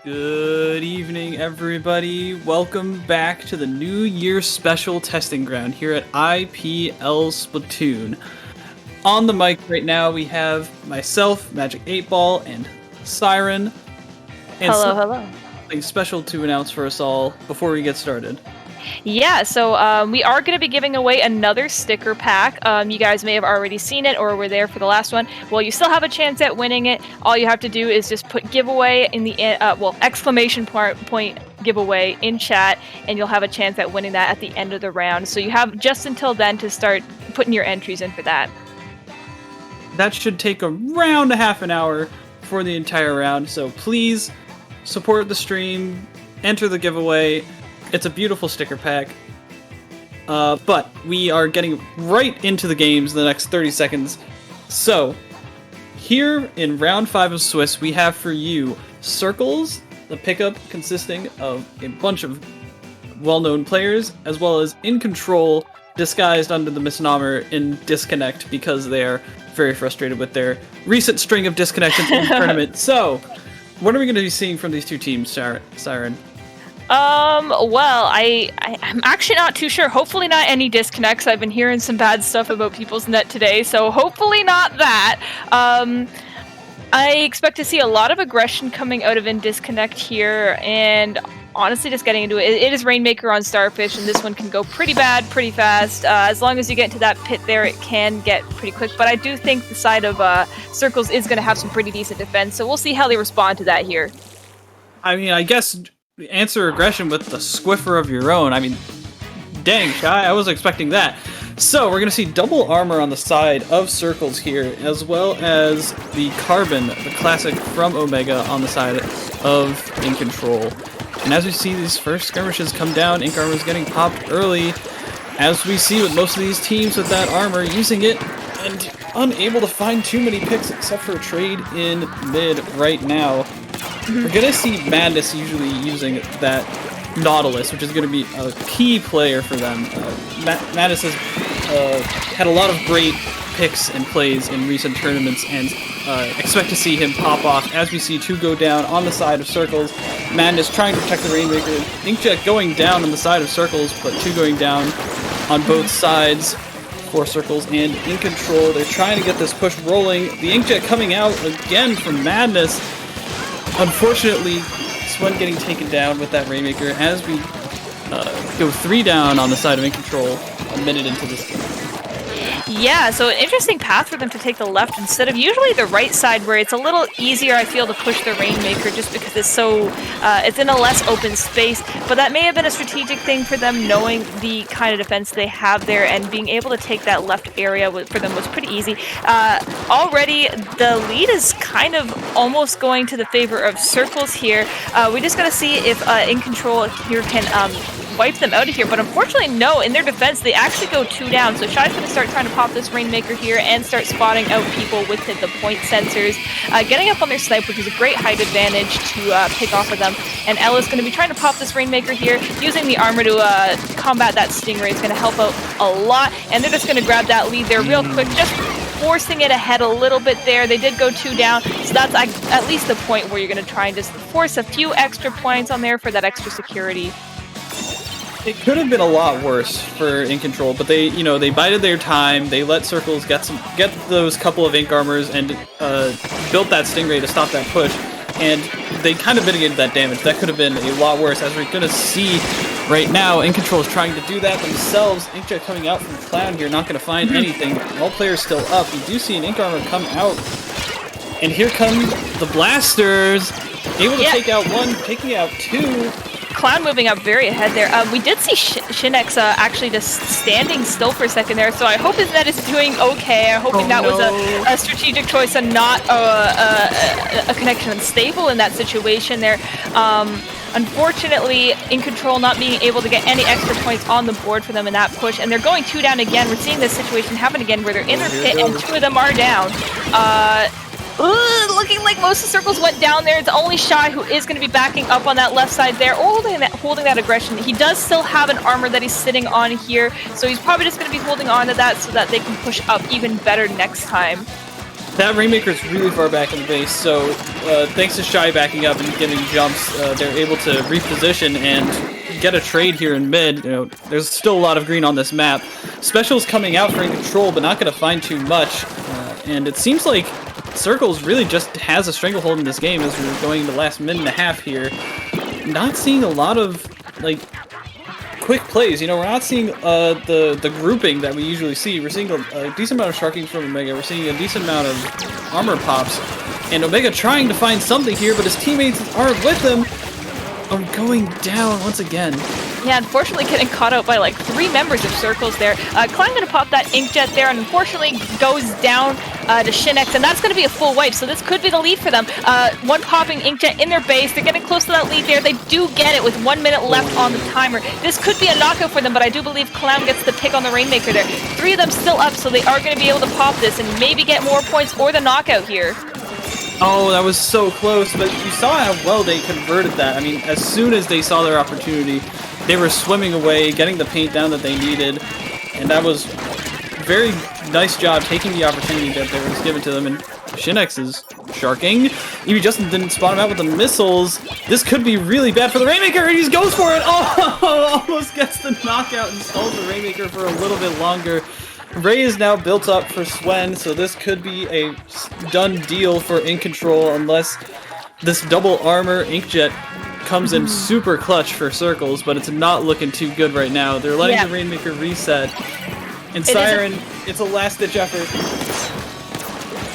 Good evening, everybody. Welcome back to the New Year special testing ground here at IPL Splatoon. On the mic right now, we have myself, Magic 8 Ball, and Siren. And hello. Something special to announce for us all before we get started. Yeah, so we are going to be giving away another sticker pack. You guys may have already seen it or were there for the last one. Well, you still have a chance at winning it. All you have to do is just put giveaway in the exclamation point giveaway in chat, and you'll have a chance at winning that at the end of the round. So you have just until then to start putting your entries in for that. That should take around a half an hour for the entire round, so please support the stream, enter the giveaway. It's a beautiful sticker pack. But we are getting right into the games in the next 30 seconds. So, here in round 5 of Swiss, we have for you Circles, the pickup consisting of a bunch of well-known players, as well as In Control, disguised under the misnomer InDisconnect because they're very frustrated with their recent string of disconnections in the tournament. So, what are we going to be seeing from these two teams, Siren? Well, I'm actually not too sure. Hopefully not any disconnects. I've been hearing some bad stuff about people's net today, so hopefully not that. I expect to see a lot of aggression coming out of InDisconnect here, and honestly just getting into it. It is Rainmaker on Starfish, and this one can go pretty bad, pretty fast. As long as you get into that pit there, it can get pretty quick, but I do think the side of Circles is going to have some pretty decent defense, so we'll see how they respond to that here. I mean, I guess answer aggression with the Squiffer of your own. I mean, dang, Shy, I was expecting that. So, we're going to see double armor on the side of Circles here, as well as the Carbon, the classic from Omega, on the side of In Control. And as we see these first skirmishes come down, Ink Armor is getting popped early, as we see with most of these teams with that armor, using it and unable to find too many picks except for a trade in mid right now. We're going to see Madness usually using that Nautilus, which is going to be a key player for them. Madness has had a lot of great picks and plays in recent tournaments, and expect to see him pop off as we see 2 go down on the side of Circles. Madness trying to protect the Rainmaker. Inkjet going down on the side of Circles, but 2 going down on both sides for Circles, and In Control. They're trying to get this push rolling. The Inkjet coming out again from Madness. Unfortunately, Swen getting taken down with that Rainmaker as we go 3 down on the side of In Control a minute into this game. Yeah, so an interesting path for them to take the left instead of usually the right side, where it's a little easier, I feel, to push the Rainmaker just because it's so it's in a less open space. But that may have been a strategic thing for them, knowing the kind of defense they have there, and being able to take that left area for them was pretty easy. Already, the lead is kind of almost going to the favor of Circles here. We just gotta see if In Control here can wipe them out of here, but unfortunately no. In their defense, they actually go 2 down, so Shy's going to start trying to pop this Rainmaker here and start spotting out people with the point sensors, getting up on their snipe, which is a great height advantage to pick off of them. And Ella's going to be trying to pop this Rainmaker here, using the armor to combat that Stingray. It's going to help out a lot, and they're just going to grab that lead there real quick, just forcing it ahead a little bit there. They did go 2 down, so that's at least the point where you're going to try and just force a few extra points on there for that extra security. It could have been a lot worse for In Control, but they bided their time. They let Circles get those couple of Ink Armors and built that Stingray to stop that push, and they kind of mitigated that damage. That could have been a lot worse, as we're going to see right now. In Control is trying to do that themselves. Inkjet coming out from Clown here, not going to find anything. All players still up. We do see an Ink Armor come out, and here come the Blasters, able to take out 1, taking out 2. Clown moving up very ahead there. We did see Shinex actually just standing still for a second there, so I hope his net is doing okay. I'm hoping that was a strategic choice and not a connection unstable in that situation there. Unfortunately, In Control not being able to get any extra points on the board for them in that push, and they're going 2 down again. We're seeing this situation happen again where they're in their pit and 2 of them are down. Looking like most of the Circles went down there. It's only Shy who is going to be backing up on that left side there, or holding that aggression. He does still have an armor that he's sitting on here, so he's probably just going to be holding on to that so that they can push up even better next time. That Rainmaker is really far back in the base, so thanks to Shy backing up and getting jumps, they're able to reposition and get a trade here in mid. You know, there's still a lot of green on this map. Special's coming out for in control, but not going to find too much. And it seems like Circles really just has a stranglehold in this game as we're going into the last minute and a half here. Not seeing a lot of, like, quick plays. You know, we're not seeing the grouping that we usually see. We're seeing a decent amount of sharking from Omega. We're seeing a decent amount of armor pops. And Omega trying to find something here, but his teammates aren't with him. Going down once again. Yeah, unfortunately getting caught out by like 3 members of Circles there. Klein gonna pop that Inkjet there and unfortunately goes down to Shinex, and that's gonna be a full wipe, so this could be the lead for them. One popping Inkjet in their base, they're getting close to that lead there. They do get it with 1 minute left on the timer. This could be a knockout for them, but I do believe Clown gets the pick on the Rainmaker there. 3 of them still up, so they are gonna be able to pop this and maybe get more points or the knockout here. Oh, that was so close, but you saw how well they converted that. I mean, as soon as they saw their opportunity, they were swimming away, getting the paint down that they needed, and that was a very nice job taking the opportunity that was given to them. And Shinex is sharking. Evie Justin didn't spot him out with the missiles. This could be really bad for the Rainmaker, and he goes for it! Oh, almost gets the knockout and stalls the Rainmaker for a little bit longer. Ray is now built up for Swen, so this could be a done deal for In Control unless this double armor Inkjet comes in super clutch for Circles, but it's not looking too good right now. They're letting the Rainmaker reset. And Siren, it's a last-ditch effort.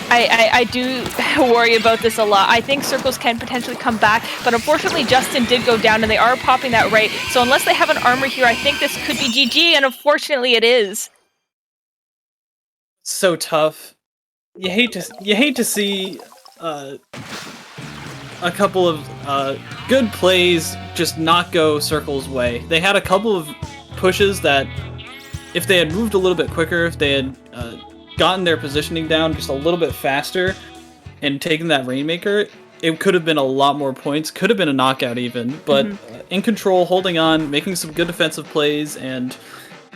I do worry about this a lot. I think Circles can potentially come back, but unfortunately Justin did go down and they are popping that Ray. So unless they have an armor here, I think this could be GG, and unfortunately it is. So tough. You hate to see a couple of good plays just not go Circle's way. They had a couple of pushes that, if they had moved a little bit quicker, if they had gotten their positioning down just a little bit faster and taken that Rainmaker, it could have been a lot more points. Could have been a knockout even. But In Control, holding on, making some good defensive plays, and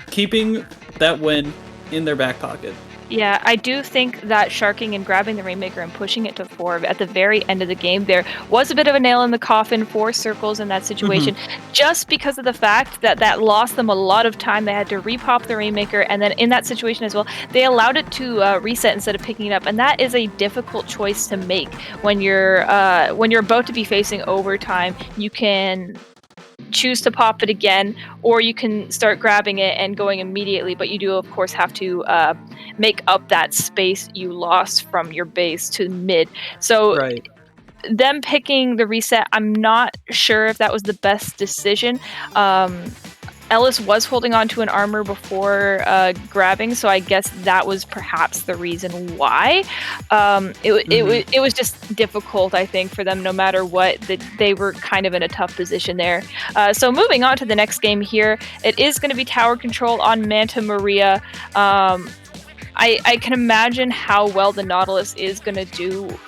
keeping that win in their back pocket. Yeah, I do think that sharking and grabbing the Rainmaker and pushing it to 4 at the very end of the game there was a bit of a nail in the coffin for Circles in that situation, just because of the fact that that lost them a lot of time. They had to repop the Rainmaker, and then in that situation as well, they allowed it to reset instead of picking it up, and that is a difficult choice to make when you're about to be facing overtime. You can choose to pop it again, or you can start grabbing it and going immediately, but you do of course have to make up that space you lost from your base to mid. So them picking the reset, I'm not sure if that was the best decision. Ellis was holding on to an armor before grabbing, so I guess that was perhaps the reason why. It was just difficult, I think, for them no matter what. They were kind of in a tough position there. So moving on to the next game here, it is going to be tower control on Manta Maria. I can imagine how well the Nautilus is going to do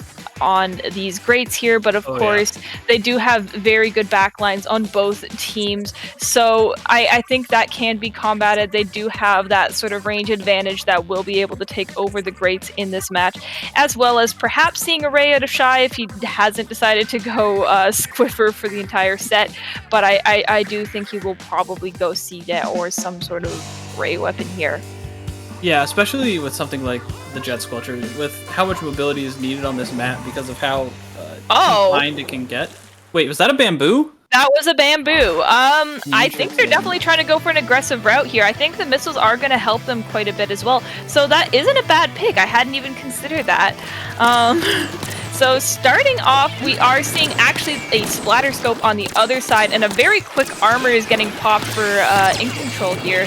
on these greats here, but of course they do have very good backlines on both teams, so I think that can be combated. They do have that sort of range advantage that will be able to take over the greats in this match, as well as perhaps seeing a Ray out of Shy if he hasn't decided to go Squiffer for the entire set, but I do think he will probably go C-Det or some sort of Ray weapon here. Yeah, especially with something like the Jet Squelcher, with how much mobility is needed on this map because of how confined it can get. Wait, was that a bamboo? That was a bamboo. I think they're definitely trying to go for an aggressive route here. I think the missiles are going to help them quite a bit as well. So that isn't a bad pick. I hadn't even considered that. So starting off, we are seeing actually a splatter scope on the other side, and a very quick armor is getting popped for In Control here.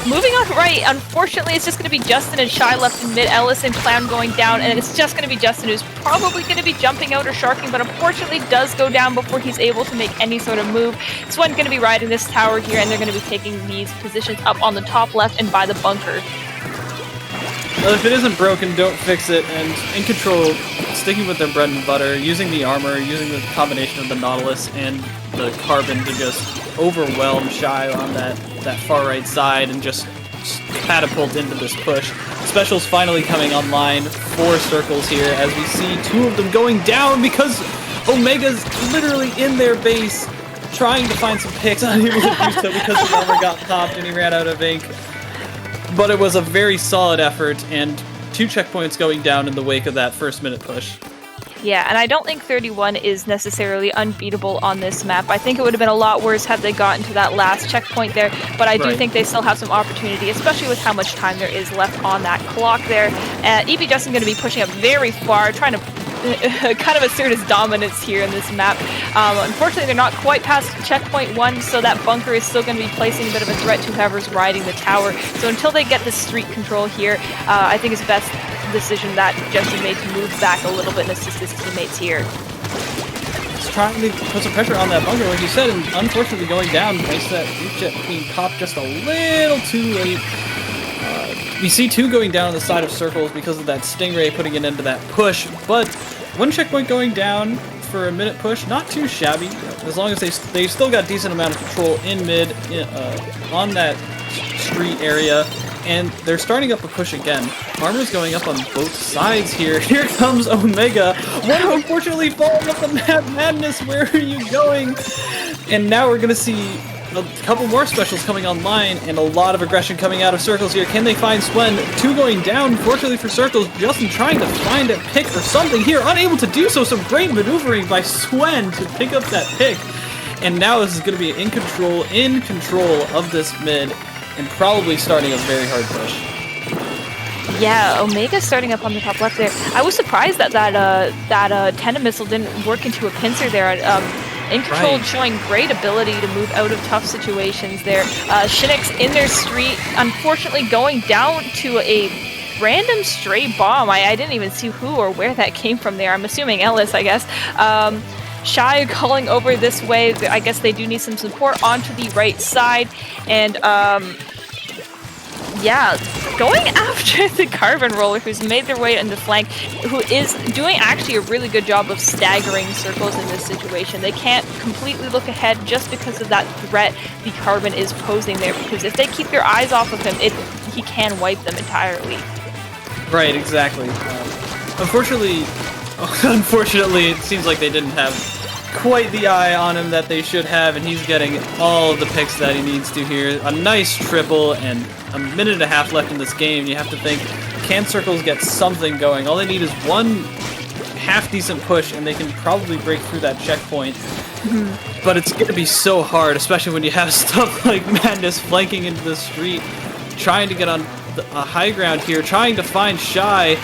Moving on right, unfortunately, it's just going to be Justin and Shy left in mid, Ellis and Clown going down, and it's just going to be Justin who's probably going to be jumping out or sharking, but unfortunately does go down before he's able to make any sort of move. Swen's going to be riding this tower here, and they're going to be taking these positions up on the top left and by the bunker. Well, if it isn't broken, don't fix it, and In Control, sticking with their bread and butter, using the armor, using the combination of the Nautilus and the Carbon to just overwhelm Shy on that far right side and just catapult into this push. specials finally coming online for Circles here, as we see 2 of them going down because Omega's literally in their base trying to find some picks, unable to do so because the armor got popped and he ran out of ink. But it was a very solid effort, and 2 checkpoints going down in the wake of that first minute push. Yeah, and I don't think 31 is necessarily unbeatable on this map. I think it would have been a lot worse had they gotten to that last checkpoint there, but I do think they still have some opportunity, especially with how much time there is left on that clock there. EB Justin going to be pushing up very far, trying to kind of assert his dominance here in this map. Unfortunately, they're not quite past checkpoint 1, so that bunker is still going to be placing a bit of a threat to whoever's riding the tower. So until they get the street control here, I think it's the best decision that Justin made to move back a little bit and assist his teammates here. He's trying to put some pressure on that bunker, like you said, and unfortunately going down makes that jet being popped just a little too late. We see 2 going down on the side of Circles because of that Stingray putting it into that push, but 1 checkpoint going down for a minute push, not too shabby, as long as they've still got decent amount of control in mid, on that street area, and they're starting up a push again. Armor's going up on both sides here. Here comes Omega. One unfortunately falling up the map. Madness, where are you going? And now we're going to see a couple more specials coming online and a lot of aggression coming out of Circles here. Can they find Swen? 2 going down, fortunately for Circles. Justin trying to find a pick or something here, unable to do so. Some great maneuvering by Swen to pick up that pick. And now this is going to be in control of this mid, and probably starting a very hard push. Yeah, Omega starting up on the top left there. I was surprised that that tandem missile didn't work into a pincer there. In control, showing great ability to move out of tough situations there. Shinix in their street, unfortunately going down to a random stray bomb. I didn't even see who or where that came from there. I'm assuming Ellis, I guess. Shy calling over this way. I guess they do need some support onto the right side. And yeah, going after the Carbon Roller, who's made their way in the flank, who is doing actually a really good job of staggering Circles in this situation. They can't completely look ahead just because of that threat the Carbon is posing there, because if they keep their eyes off of him, he can wipe them entirely. Right, exactly. Unfortunately, it seems like they didn't have quite the eye on him that they should have, and he's getting all of the picks that he needs to here. A nice triple, and a minute and a half left in this game. You have to think, can Circles get something going? All they need is 1 half-decent push, and they can probably break through that checkpoint. But it's going to be so hard, especially when you have stuff like Madness flanking into the street, trying to get on a high ground here, trying to find Shy.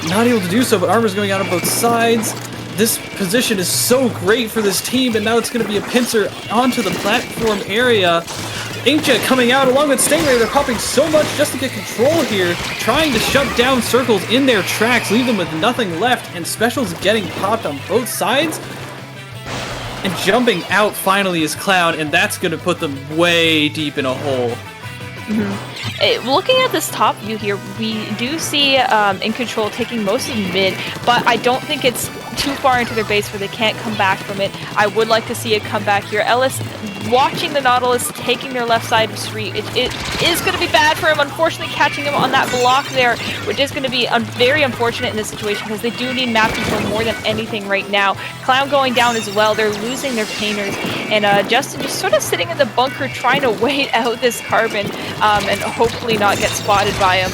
Not able to do so, but armor's going out on both sides. This position is so great for this team, and now it's going to be a pincer onto the platform area. Inkjet coming out along with Stingray. They're popping so much just to get control here, trying to shut down Circles in their tracks, leave them with nothing left, and Specials getting popped on both sides. And jumping out finally is Cloud, and that's going to put them way deep in a hole. Looking at this top view here, we do see In Control taking most of mid, but I don't think it's too far into their base where they can't come back from it. I would like to see a comeback here. Ellis watching the Nautilus taking their left side of the street. It is going to be bad for him, unfortunately catching him on that block there, which is going to be very unfortunate in this situation because they do need map control more than anything right now. Clown going down as well. They're losing their painters, and Justin just sort of sitting in the bunker trying to wait out this Carbon and hopefully not get spotted by him.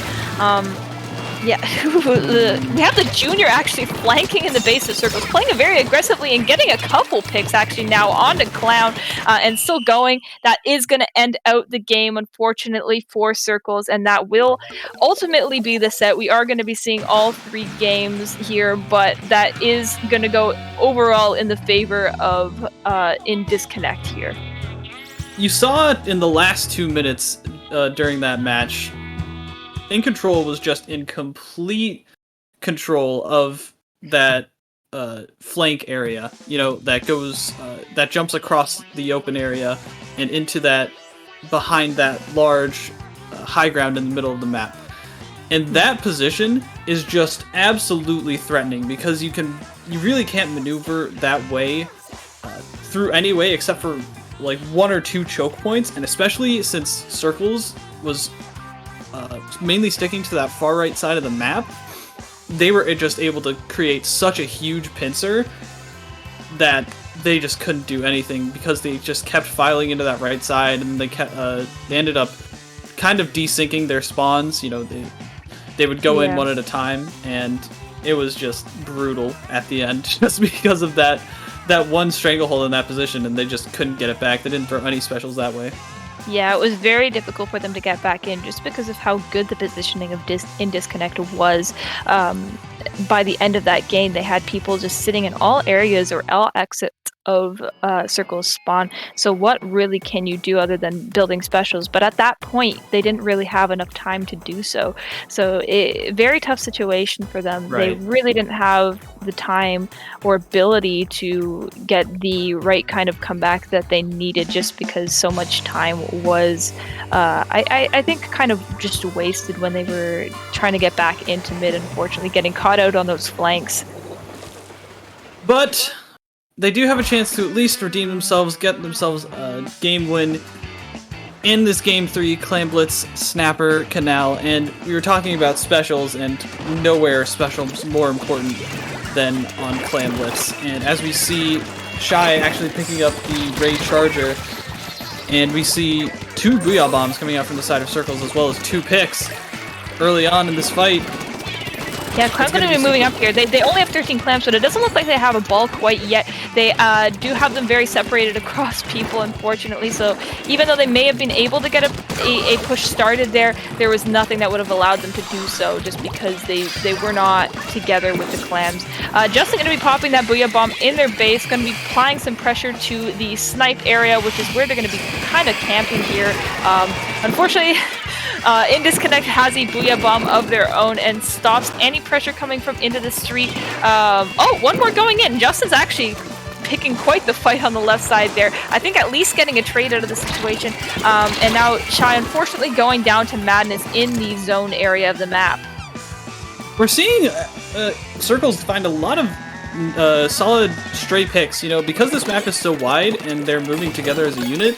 Yeah, we have the Junior actually flanking in the base of Circles, playing it very aggressively and getting a couple picks actually now onto Clown and still going. That is going to end out the game, unfortunately, for Circles, and that will ultimately be the set. We are going to be seeing all 3 games here, but that is going to go overall in the favor of InDisconnect here. You saw it in the last 2 minutes during that match. In Control was just in complete control of that flank area, you know, that goes, that jumps across the open area and into that, behind that large high ground in the middle of the map. And that position is just absolutely threatening because you really can't maneuver that way through any way except for like 1 or 2 choke points, and especially since Circles was mainly sticking to that far right side of the map, they were just able to create such a huge pincer that they just couldn't do anything because they just kept filing into that right side, and they ended up kind of desyncing their spawns. You know, they would go in one at a time, and it was just brutal at the end just because of that one stranglehold in that position, and they just couldn't get it back. They didn't throw any specials that way. Yeah, it was very difficult for them to get back in just because of how good the positioning of InDisconnect was. By the end of that game, they had people just sitting in all areas or all exits of Circle's spawn. So what really can you do other than building specials? But at that point, they didn't really have enough time to do so. So very tough situation for them. Right. They really didn't have the time or ability to get the right kind of comeback that they needed just because so much time was, I think, kind of just wasted when they were trying to get back into mid, unfortunately, getting caught out on those flanks. But they do have a chance to at least redeem themselves, get themselves a game win in this Game 3, Clan Blitz, Snapper, Canal, and we were talking about specials, and nowhere are specials more important than on Clan Blitz. And as we see Shy actually picking up the Ray Charger, and we see 2 Booyah Bombs coming out from the side of Circles, as well as 2 picks early on in this fight. Yeah, Clam's going to be moving up here. They only have 13 clams, but it doesn't look like they have a ball quite yet. They do have them very separated across people, unfortunately. So even though they may have been able to get a push started there, there was nothing that would have allowed them to do so just because they were not together with the clams. Justin going to be popping that Booyah Bomb in their base, going to be applying some pressure to the snipe area, which is where they're going to be kind of camping here. Unfortunately, InDisconnect has a Booyah Bomb of their own and stops any pressure coming from into the street. Oh, one more going in. Justin's actually picking quite the fight on the left side there. I think at least getting a trade out of the situation. And now Shy, unfortunately, going down to Madness in the zone area of the map. We're seeing Circles find a lot of solid stray picks. You know, because this map is so wide and they're moving together as a unit,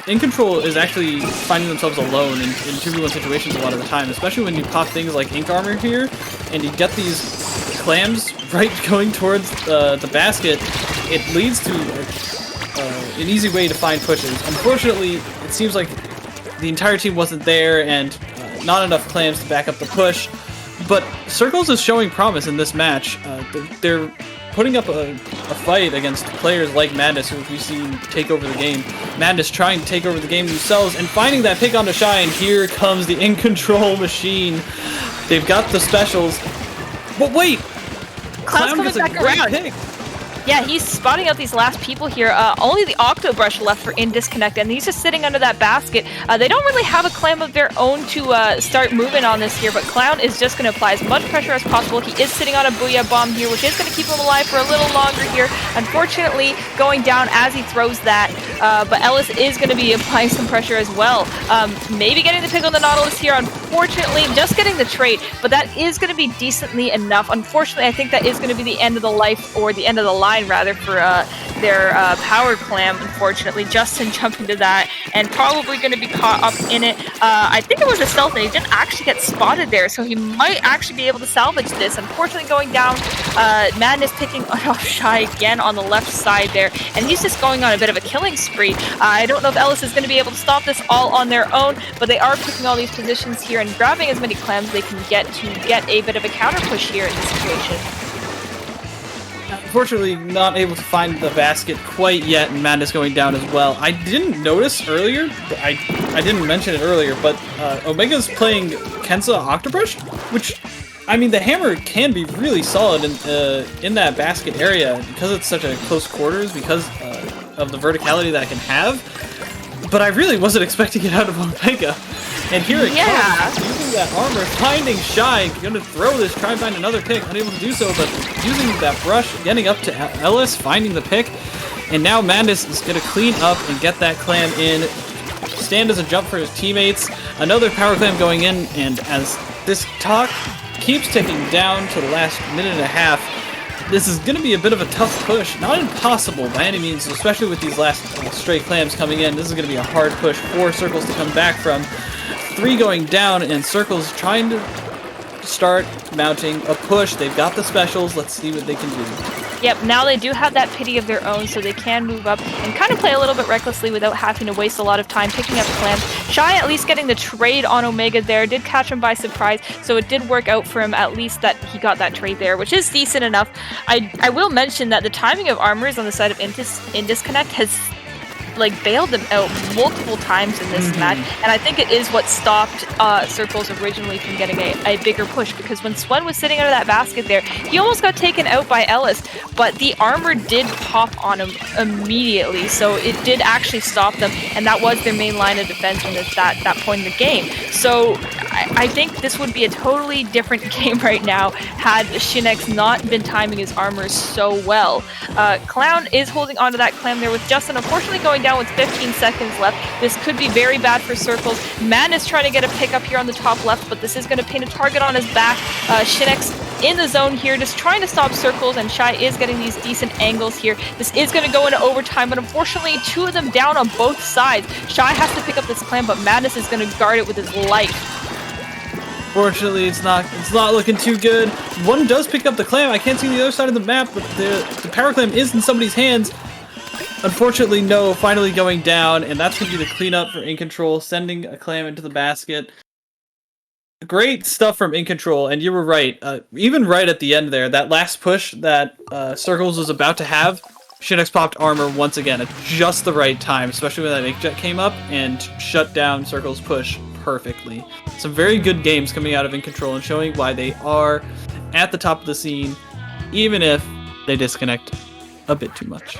In Control is actually finding themselves alone in 2v1 situations a lot of the time, especially when you pop things like Ink Armor here, and you get these clams right going towards the basket. It leads to an easy way to find pushes. Unfortunately, it seems like the entire team wasn't there, and not enough clams to back up the push. But Circles is showing promise in this match. They're putting up a fight against players like Madness, who we've seen take over the game. Madness trying to take over the game themselves and finding that pick onto Shy, and here comes the In Control machine. They've got the specials. But wait! Cloud's coming back around. Pick. Yeah, he's spotting out these last people here. Only the Octo Brush left for InDisconnect, and he's just sitting under that basket. They don't really have a clam of their own to start moving on this here, but Clown is just going to apply as much pressure as possible. He is sitting on a Booyah Bomb here, which is going to keep him alive for a little longer here. Unfortunately, going down as he throws that, but Ellis is going to be applying some pressure as well. Maybe getting the pick on the Nautilus here. Unfortunately, just getting the trade, but that is going to be decently enough. Unfortunately, I think that is going to be the end of the life, or the end of the line rather, for their power clam. Unfortunately, Justin jumped into that and probably going to be caught up in it. I think it was a stealth, and he didn't actually get spotted there, so he might actually be able to salvage this. Unfortunately, going down, Madness picking off Shy again on the left side there, and he's just going on a bit of a killing spree. I don't know if Ellis is going to be able to stop this all on their own, but they are picking all these positions here and grabbing as many clams they can get to get a bit of a counter push here in this situation. Unfortunately, not able to find the basket quite yet, and Madness going down as well. I didn't notice earlier, I didn't mention it earlier, but Omega's playing Kensa Octobrush, which, I mean, the hammer can be really solid in that basket area because it's such a close quarters, because of the verticality that it can have. But I really wasn't expecting it out of Omega. And here it comes, using that armor, finding Shy, gonna throw this, try and find another pick, unable to do so, but using that brush, getting up to Ellis, finding the pick, and now Madness is gonna clean up and get that clam in, stand as a jump for his teammates, another power clam going in, and as this talk keeps ticking down to the last minute and a half, this is gonna be a bit of a tough push, not impossible by any means, especially with these last stray clams coming in. This is gonna be a hard push for Circles to come back from. 3 going down, and Circle's trying to start mounting a push. They've got the specials. Let's see what they can do. Yep, now they do have that pity of their own, so they can move up and kind of play a little bit recklessly without having to waste a lot of time picking up clams. Shy at least getting the trade on Omega there, did catch him by surprise, so it did work out for him at least that he got that trade there, which is decent enough. I will mention that the timing of armors on the side of InDisconnect has bailed them out multiple times in this match, and I think it is what stopped Circles originally from getting a bigger push, because when Swen was sitting under that basket there, he almost got taken out by Ellis, but the armor did pop on him immediately, so it did actually stop them, and that was their main line of defense from that point in the game. So I think this would be a totally different game right now had Shinex not been timing his armor so well. Clown is holding onto that clam there with Justin unfortunately going down with 15 seconds left. This could be very bad for Circles. Man is trying to get a pickup here on the top left, but this is going to paint a target on his back. Shinex in the zone here, just trying to stop Circles, and Shy is getting these decent angles here. This is going to go into overtime, but unfortunately 2 of them down on both sides. Shy has to pick up this clam, but Madness is going to guard it with his life. Fortunately, it's not looking too good. One does pick up the clam. I can't see the other side of the map, but the power clam is in somebody's hands. Unfortunately, no, finally going down, and that's going to be the cleanup for In Control, sending a clam into the basket. Great stuff from In Control, and you were right. Even right at the end there, that last push that Circles was about to have, Shinex popped armor once again at just the right time, especially when that Inkjet came up and shut down Circles' push perfectly. Some very good games coming out of In Control and showing why they are at the top of the scene, even if they disconnect a bit too much.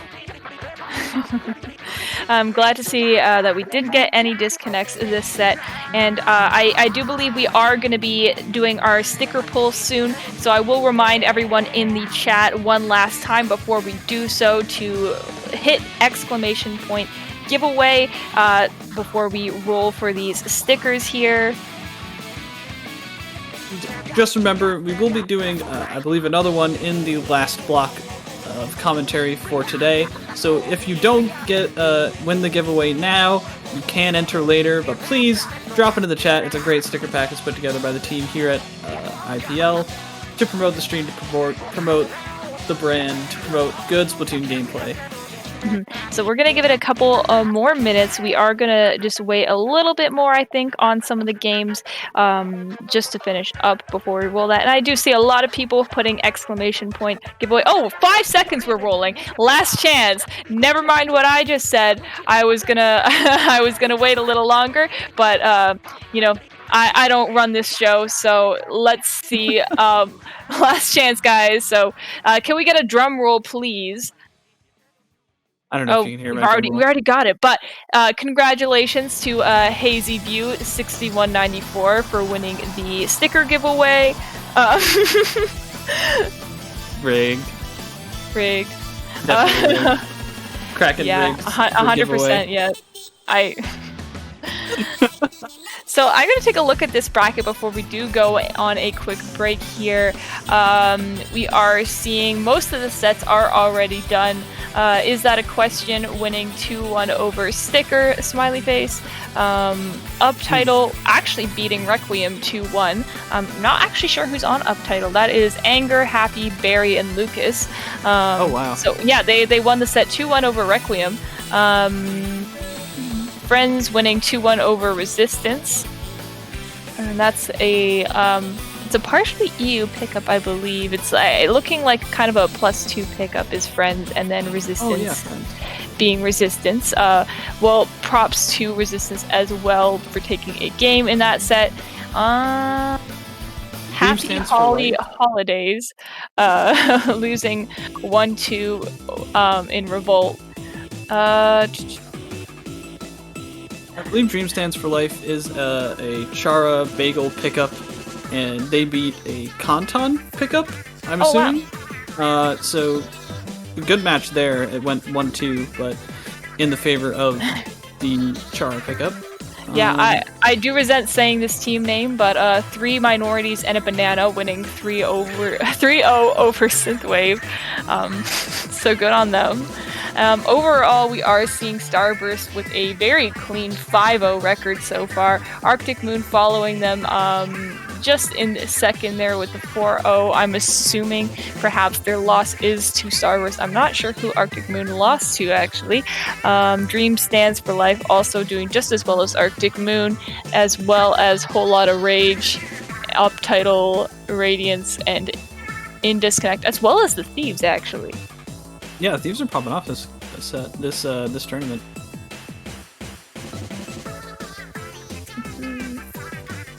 I'm glad to see that we did get any disconnects in this set, and I do believe we are going to be doing our sticker pull soon, so I will remind everyone in the chat one last time before we do so to hit exclamation point giveaway before we roll for these stickers here. Just remember, we will be doing, I believe, another one in the last block of commentary for today. So if you don't get win the giveaway now, you can enter later, but please drop into the chat. It's a great sticker pack that's put together by the team here at IPL to promote the stream, to promote the brand, to promote good Splatoon gameplay. So we're going to give it a couple more minutes. We are going to just wait a little bit more, I think, on some of the games just to finish up before we roll that. And I do see a lot of people putting exclamation point giveaway. Oh, 5 seconds we're rolling. Last chance. Never mind what I just said. I was gonna wait a little longer, but I don't run this show, so let's see. Last chance, guys. So can we get a drum roll, please? I don't know if you can hear we already got it, but congratulations to Hazy View 6194 for winning the sticker giveaway. Rigged. Cracking rigged. 100%. Yeah, So I'm going to take a look at this bracket before we do go on a quick break here. We are seeing most of the sets are already done. Is that a question? Winning 2-1 over Sticker, smiley face. Uptitle actually beating Requiem 2-1. I'm not actually sure who's on Uptitle. That is Anger, Happy, Barry, and Lucas. Oh, wow. So yeah, they won the set 2-1 over Requiem. Friends winning 2-1 over Resistance. And that's it's a partially EU pickup, I believe. It's looking like kind of a +2 pickup is Friends, and then Resistance being Resistance. Well, props to Resistance as well for taking a game in that set. Happy Holidays losing 1-2 in Revolt. I believe Dream Stands for Life is a Chara Bagel pickup, and they beat a Konton pickup, I'm assuming. Wow. So, a good match there. It went 1-2, but in the favor of the Chara pickup. Yeah, I do resent saying this team name, but 3 minorities and a banana winning 3-0 over Synthwave. So good on them. Overall, we are seeing Starburst with a very clean 5-0 record so far. Arctic Moon following them just in second there with the 4-0. I'm assuming perhaps their loss is to Starburst. I'm not sure who Arctic Moon lost to, actually. Dream Stands for Life also doing just as well as Arctic Moon, as well as Whole Lotta Rage, Uptitle, Radiance, and InDisconnect, as well as the Thieves, actually. Yeah, the Thieves are popping off this tournament.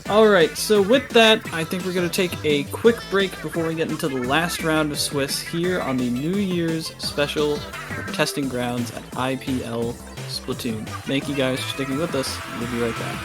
Alright, so with that, I think we're going to take a quick break before we get into the last round of Swiss here on the New Year's special testing grounds at IPL Splatoon. Thank you guys for sticking with us. We'll be right back.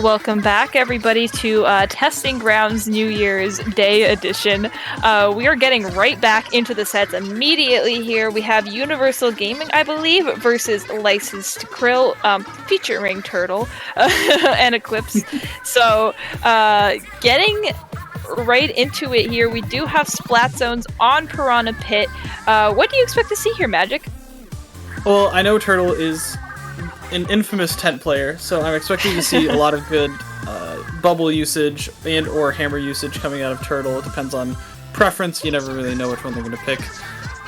Welcome back, everybody, to Testing Grounds New Year's Day edition. We are getting right back into the sets immediately here. We have Universal Gaming, I believe, versus Licensed Krill, featuring Turtle and Eclipse. So, getting right into it here, we do have Splat Zones on Piranha Pit. What do you expect to see here, Magic? Well, I know Turtle is an infamous tent player, so I'm expecting to see a lot of good bubble usage and or hammer usage coming out of Turtle. It depends on preference. You never really know which one they're going to pick.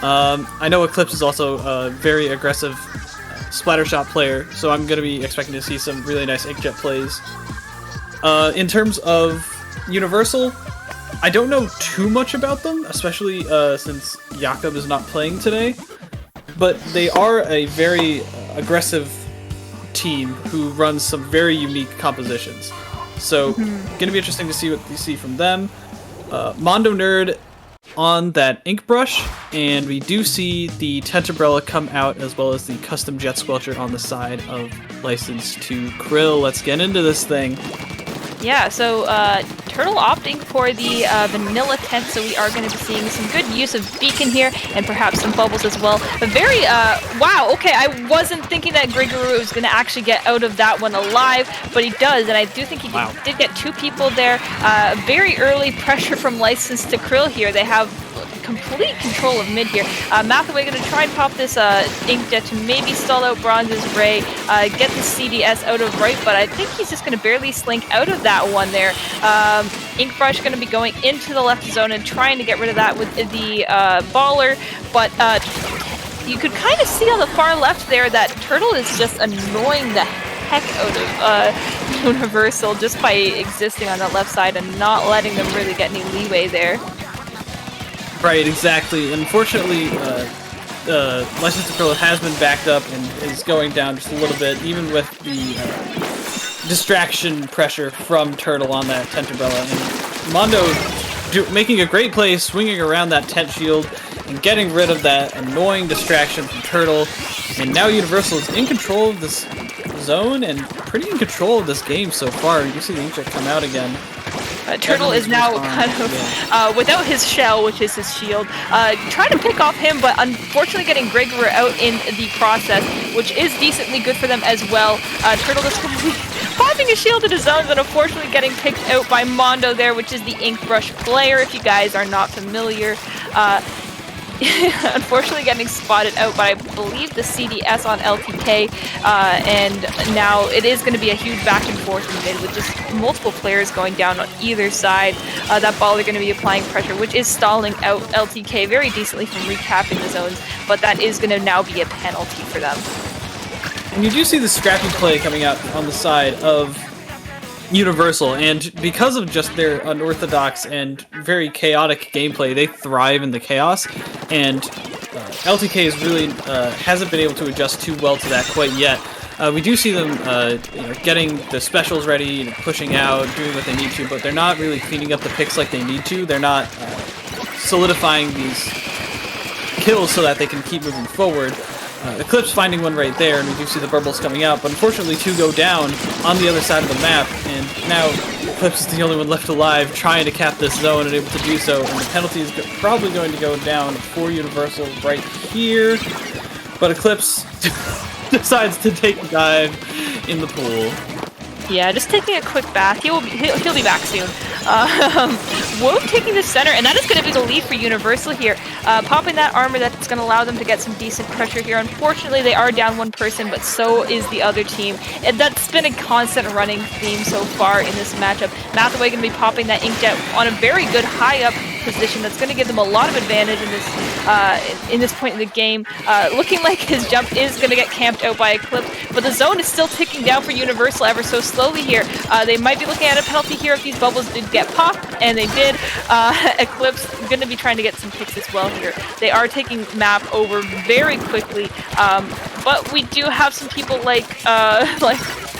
I know Eclipse is also a very aggressive splattershot player, so I'm going to be expecting to see some really nice inkjet plays. In terms of Universal, I don't know too much about them, especially since Jakob is not playing today, but they are a very aggressive team who runs some very unique compositions. So, gonna be interesting to see what you see from them. Mondo Nerd on that ink brush, and we do see the Tent Umbrella come out, as well as the custom Jet Squelcher on the side of License to Krill. Let's get into this thing. Yeah, so Turtle opting for the vanilla tent, so we are going to be seeing some good use of Beacon here, and perhaps some bubbles as well. A very, wow, okay, I wasn't thinking that Grigoroo was going to actually get out of that one alive, but he does, and I do think he did get 2 people there. Very early pressure from License to Krill here. They have complete control of mid here. Mathaway going to try and pop this Inkjet to maybe stall out Bronze's Ray, get the CDS out of right, but I think he's just going to barely slink out of that one there. Ink Brush going to be going into the left zone and trying to get rid of that with the baller, but you could kind of see on the far left there that Turtle is just annoying the heck out of Universal just by existing on the left side and not letting them really get any leeway there. Right, exactly. Unfortunately, License to Krill has been backed up and is going down just a little bit, even with the distraction pressure from Turtle on that Tent Umbrella. And Mondo making a great play, swinging around that tent shield and getting rid of that annoying distraction from Turtle. And now Universal is in control of this zone and pretty in control of this game so far. You see the Inkjet come out again. Turtle is now kind of, without his shell, which is his shield, trying to pick off him, but unfortunately getting Grigor out in the process, which is decently good for them as well. Turtle just popping a shield into zones, and unfortunately getting picked out by Mondo there, which is the Ink Brush player, if you guys are not familiar. Unfortunately getting spotted out, but I believe the CDS on LTK, and now it is going to be a huge back and forth in mid with just multiple players going down on either side. That ball are going to be applying pressure, which is stalling out LTK very decently from recapping the zones, but that is going to now be a penalty for them. And you do see the scrappy play coming out on the side of Universal, and because of just their unorthodox and very chaotic gameplay, they thrive in the chaos, and LTK is really hasn't been able to adjust too well to that quite yet. We do see them getting the specials ready, pushing out, doing what they need to, but they're not really cleaning up the picks like they need to. They're not solidifying these kills so that they can keep moving forward. Eclipse finding one right there, and we do see the burbles coming out, but unfortunately 2 go down on the other side of the map, and now Eclipse is the only one left alive trying to cap this zone and able to do so, and the penalty is probably going to go down for Universal right here, but Eclipse decides to take a dive in the pool. Yeah, just taking a quick bath. He'll be back soon. Woe taking the center, and that is going to be the lead for Universal here. Popping that armor, that's going to allow them to get some decent pressure here. Unfortunately, they are down 1 person, but so is the other team. And that's been a constant running theme so far in this matchup. Mathaway going to be popping that Inkjet on a very good high-up position. That's going to give them a lot of advantage in this point in the game. Looking like his jump is going to get camped out by Eclipse, but the zone is still ticking down for Universal ever so slowly here. They might be looking at a penalty here if these bubbles did get popped, and they did. Eclipse going to be trying to get some picks as well here. They are taking map over very quickly, but we do have some people like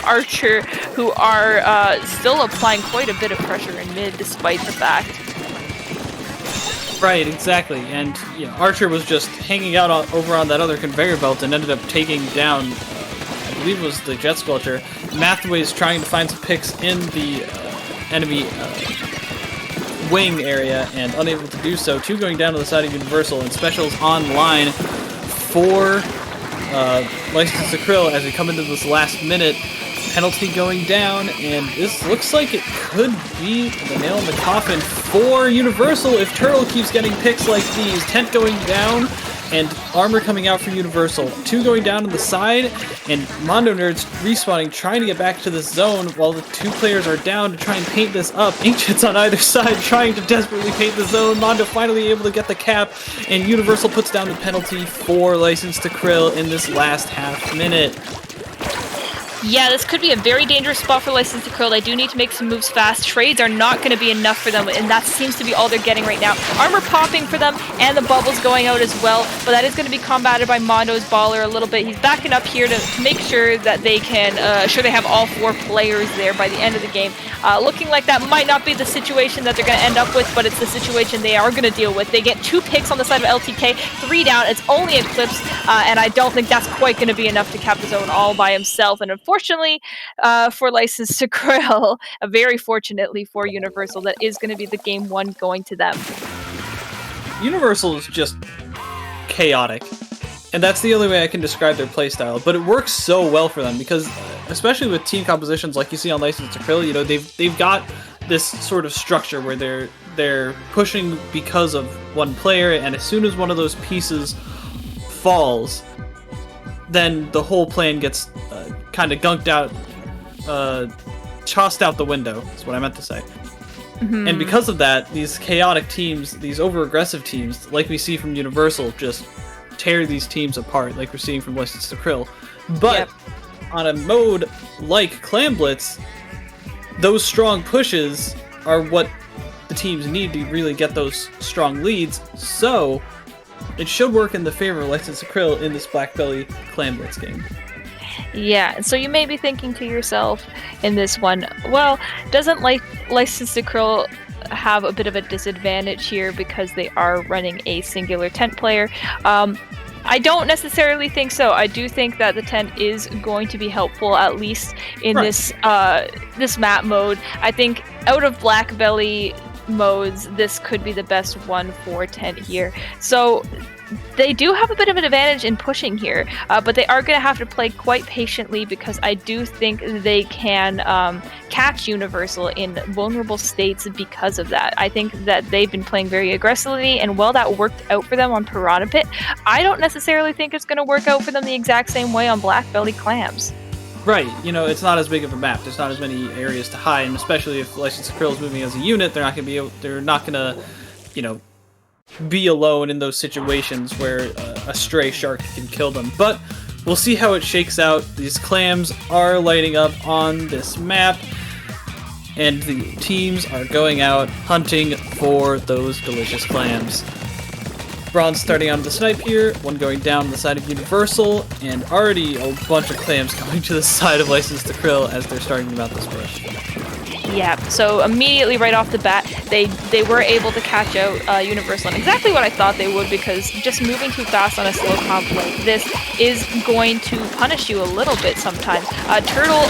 Archer who are still applying quite a bit of pressure in mid despite the fact. Right, exactly, and Archer was just hanging out over on that other conveyor belt and ended up taking down, I believe it was the Jet Squelcher. Mathway is trying to find some picks in the enemy wing area and unable to do so. 2 going down to the side of Universal, and Specials online for License to Krill as we come into this last minute. Penalty going down, and this looks like it could be the nail in the coffin for Universal if Turtle keeps getting picks like these. Tent going down, and Armor coming out for Universal. 2 going down to the side, and Mondo Nerds respawning, trying to get back to this zone while the 2 players are down to try and paint this up. Inkjet's on either side trying to desperately paint the zone. Mondo finally able to get the cap, and Universal puts down the penalty for License to Krill in this last half minute. Yeah, this could be a very dangerous spot for License to Krill. They do need to make some moves fast. Trades are not going to be enough for them, and that seems to be all they're getting right now. Armor popping for them, and the bubbles going out as well, but that is going to be combated by Mondo's baller a little bit. He's backing up here to make sure that they can, sure they have all 4 players there by the end of the game. Looking like that might not be the situation that they're going to end up with, but it's the situation they are going to deal with. They get 2 picks on the side of LTK, 3 down. It's only Eclipse, and I don't think that's quite going to be enough to cap the zone all by himself. And unfortunately for License to Krill, very fortunately for Universal, that is going to be the game 1 going to them. Universal is just chaotic, and that's the only way I can describe their playstyle. But it works so well for them because, especially with team compositions like you see on License to Krill, you know, they've got this sort of structure where they're pushing because of one player, and as soon as one of those pieces falls, then the whole plan gets kind of gunked out, tossed out the window, is what I meant to say. Mm-hmm. And because of that, these chaotic teams, these over-aggressive teams, like we see from Universal, just tear these teams apart, like we're seeing from License to Krill. But on a mode like Clan Blitz, those strong pushes are what the teams need to really get those strong leads, so it should work in the favor of License to Krill in this Black Belly Clan Blitz game. Yeah, so you may be thinking to yourself in this one, well, doesn't License to Krill have a bit of a disadvantage here because they are running a singular tent player? I don't necessarily think so. I do think that the tent is going to be helpful, at least in this map mode. I think out of Black Belly modes, this could be the best one for tent here. So they do have a bit of an advantage in pushing here, but they are going to have to play quite patiently because I do think they can catch Universal in vulnerable states because of that. I think that they've been playing very aggressively, and while that worked out for them on Piranha Pit, I don't necessarily think it's going to work out for them the exact same way on Black Belly Clams. Right, you know, it's not as big of a map. There's not as many areas to hide, and especially if License to Krill is moving as a unit, they're not going to, you know, be alone in those situations where a stray shark can kill them. But we'll see how it shakes out. These clams are lighting up on this map, and the teams are going out hunting for those delicious clams. Bronze starting on the snipe here, 1 going down the side of Universal, and already a bunch of clams coming to the side of License to Krill as they're starting to mount this push. Yeah, so immediately right off the bat, they were able to catch out Universal, and exactly what I thought they would, because just moving too fast on a slow comp like this is going to punish you a little bit sometimes. Turtle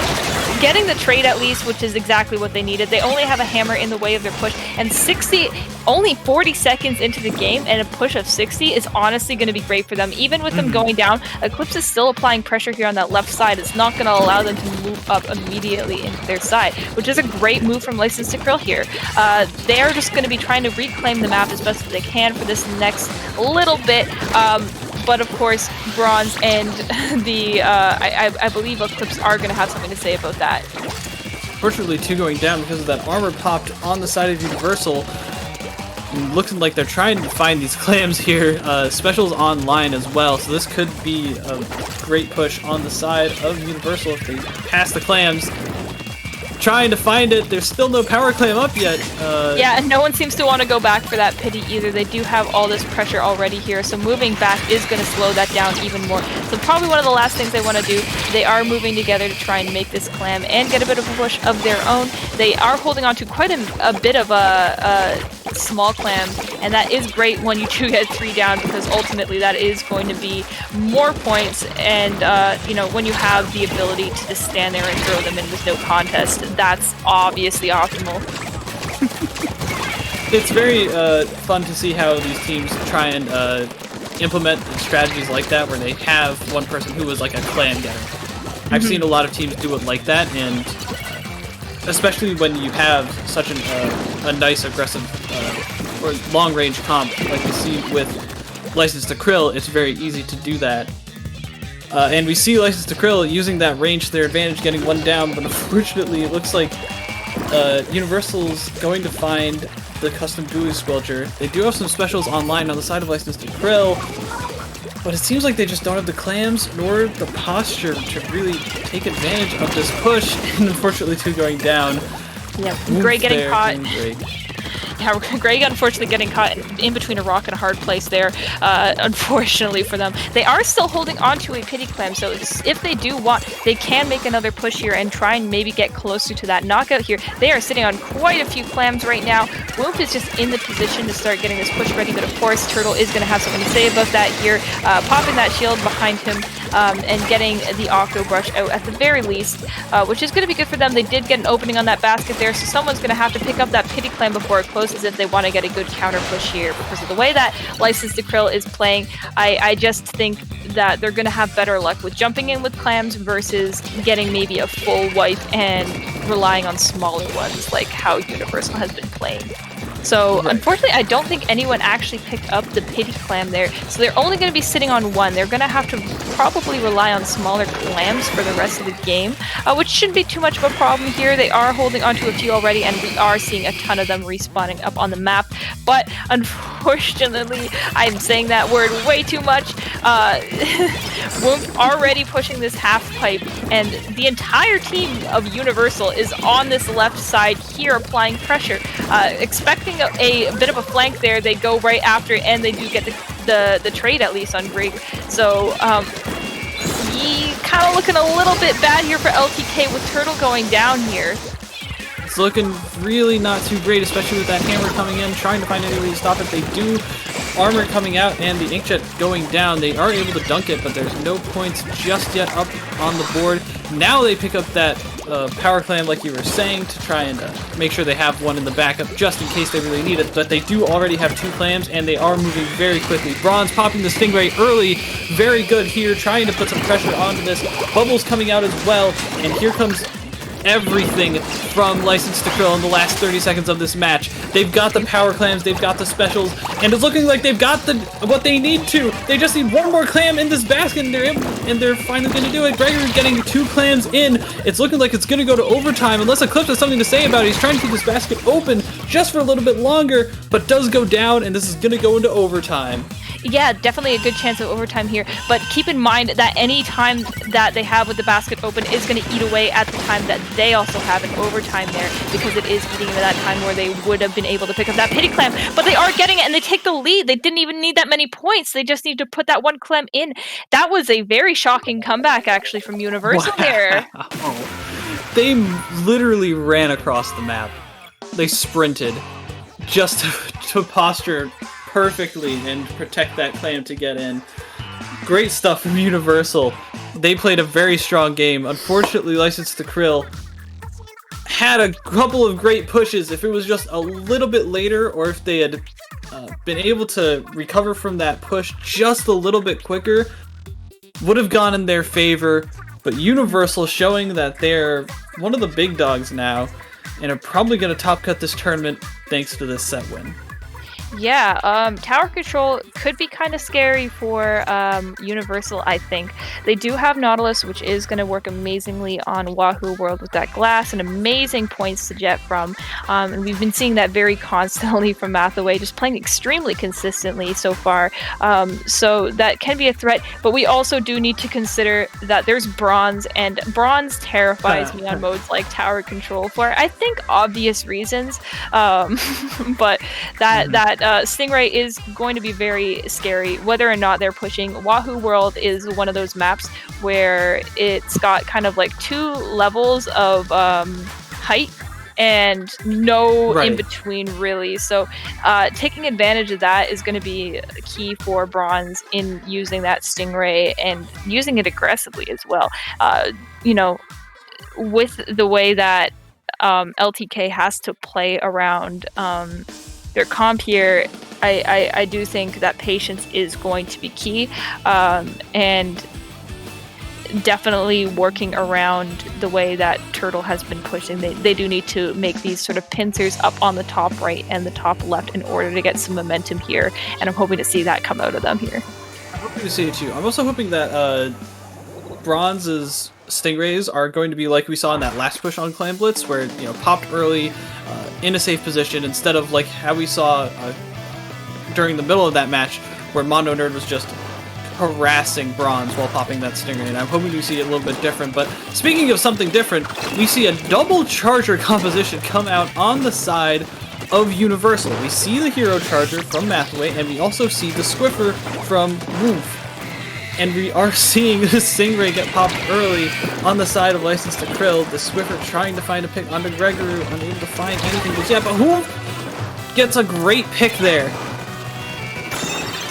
getting the trade at least, which is exactly what they needed. They only have a hammer in the way of their push, and 60, only 40 seconds into the game, and a push of 60 is honestly going to be great for them. Even with them going down, Eclipse is still applying pressure here on that left side. It's not going to allow them to move up immediately into their side, which is a great move from License to Krill here. They're just going to be trying to reclaim the map as best as they can for this next little bit. But of course, Bronze and the I believe Eclipse are going to have something to say about that. Fortunately, 2 going down because of that armor popped on the side of Universal. Looking like they're trying to find these clams here. Specials online as well, so this could be a great push on the side of Universal if they pass the clams. trying to find it. There's still no power clam up yet. Yeah, and no one seems to want to go back for that pity either. They do have all this pressure already here, so moving back is going to slow that down even more. So probably one of the last things they want to do, they are moving together to try and make this clam and get a bit of a push of their own. They are holding on to quite a bit of a small clam, and that is great when you do get 3 down, because ultimately that is going to be more points, and you know, when you have the ability to just stand there and throw them in with no contest, that's obviously optimal. It's very fun to see how these teams try and implement strategies like that, where they have one person who is like a clan getter. I've seen a lot of teams do it like that, and especially when you have such a nice aggressive or long-range comp like you see with License to Krill, it's very easy to do that. And we see License to Krill using that range to their advantage, getting 1 down, but unfortunately it looks like Universal's going to find the custom buoy squelcher. They do have some specials online on the side of License to Krill, but it seems like they just don't have the clams nor the posture to really take advantage of this push, and unfortunately 2 going down. Yeah, Gray getting caught. Gray. Yeah, Greg unfortunately getting caught in between a rock and a hard place there, unfortunately for them. They are still holding on to a pity clam, so if they do want, they can make another push here and try and maybe get closer to that knockout here. They are sitting on quite a few clams right now. Woof is just in the position to start getting this push ready, but of course Turtle is going to have something to say about that here, popping that shield behind him and getting the Octo Brush out at the very least, which is going to be good for them. They did get an opening on that basket there, so someone's going to have to pick up that pity clam before it closes if they want to get a good counter push here, because of the way that License to Krill is playing. I just think that they're going to have better luck with jumping in with clams versus getting maybe a full wipe and relying on smaller ones like how Universal has been playing. So unfortunately, I don't think anyone actually picked up the pity clam there. So they're only going to be sitting on 1. They're going to have to probably rely on smaller clams for the rest of the game, which shouldn't be too much of a problem here. They are holding onto a few already, and we are seeing a ton of them respawning up on the map. But unfortunately, I'm saying that word way too much. We're already pushing this half pipe, and the entire team of Universal is on this left side here applying pressure, expecting a bit of a flank there. They go right after it, and they do get the trade at least on Greg. So he kind of looking a little bit bad here for LTK with Turtle going down here. It's looking really not too great, especially with that hammer coming in, trying to find any way to stop it. They do. Armor coming out and the Inkjet going down. They are able to dunk it, but there's no points just yet up on the board. Now they pick up that power clam, like you were saying, to try and make sure they have one in the backup just in case they really need it. But they do already have 2 clams, and they are moving very quickly. Bronze popping the Stingray early. Very good here, trying to put some pressure onto this. Bubbles coming out as well, and here comes everything from License to Krill in the last 30 seconds of this match. They've got the power clams, they've got the specials, and it's looking like they've got what they need to. They just need 1 more clam in this basket, and they're finally going to do it. Gregory getting 2 clams in. It's looking like it's going to go to overtime, unless Eclipse has something to say about it. He's trying to keep this basket open just for a little bit longer, but does go down, and this is going to go into overtime. Yeah, definitely a good chance of overtime here, but keep in mind that any time that they have with the basket open is going to eat away at the time that they also have an overtime there, because it is eating into that time where they would have been able to pick up that pity clam, but they are getting it and they take the lead. They didn't even need that many points. They just need to put that 1 clam in. That was a very shocking comeback actually from Universal there. They literally ran across the map. They sprinted just to posture perfectly and protect that clam to get in. Great stuff from Universal. They played a very strong game. Unfortunately, License to Krill had a couple of great pushes. If it was just a little bit later, or if they had been able to recover from that push just a little bit quicker, would have gone in their favor. But Universal showing that they're one of the big dogs now, and are probably going to top cut this tournament thanks to this set win. Yeah, tower control could be kind of scary for Universal, I think. They do have Nautilus, which is going to work amazingly on Wahoo World with that glass, and amazing points to jet from. And we've been seeing that very constantly from Mathaway, just playing extremely consistently so far. So that can be a threat, but we also do need to consider that there's Bronze, and Bronze terrifies me on modes like tower control for, I think, obvious reasons. But that Stingray is going to be very scary, whether or not they're pushing. Wahoo World is one of those maps where it's got kind of like 2 levels of height and no in between, really. So taking advantage of that is going to be key for Bronze in using that Stingray and using it aggressively as well. You know, with the way that LTK has to play around their comp here, I do think that patience is going to be key, and definitely working around the way that Turtle has been pushing. They do need to make these sort of pincers up on the top right and the top left in order to get some momentum here, and I'm hoping to see that come out of them here. I'm hoping to see it too. I'm also hoping that Bronze's Stingrays are going to be like we saw in that last push on Clan Blitz, where, you know, popped early in a safe position, instead of like how we saw during the middle of that match where Mondo Nerd was just harassing Bronze while popping that Stingray, and I'm hoping to see it a little bit different. But speaking of something different, we see a double charger composition come out on the side of Universal. We see the Hero Charger from Mathaway, and we also see the Squiffer from Woof. And we are seeing the Stingray get popped early on the side of License to Krill. The Swiffer trying to find a pick onto Gregory, unable to find anything just yet, but who gets a great pick there?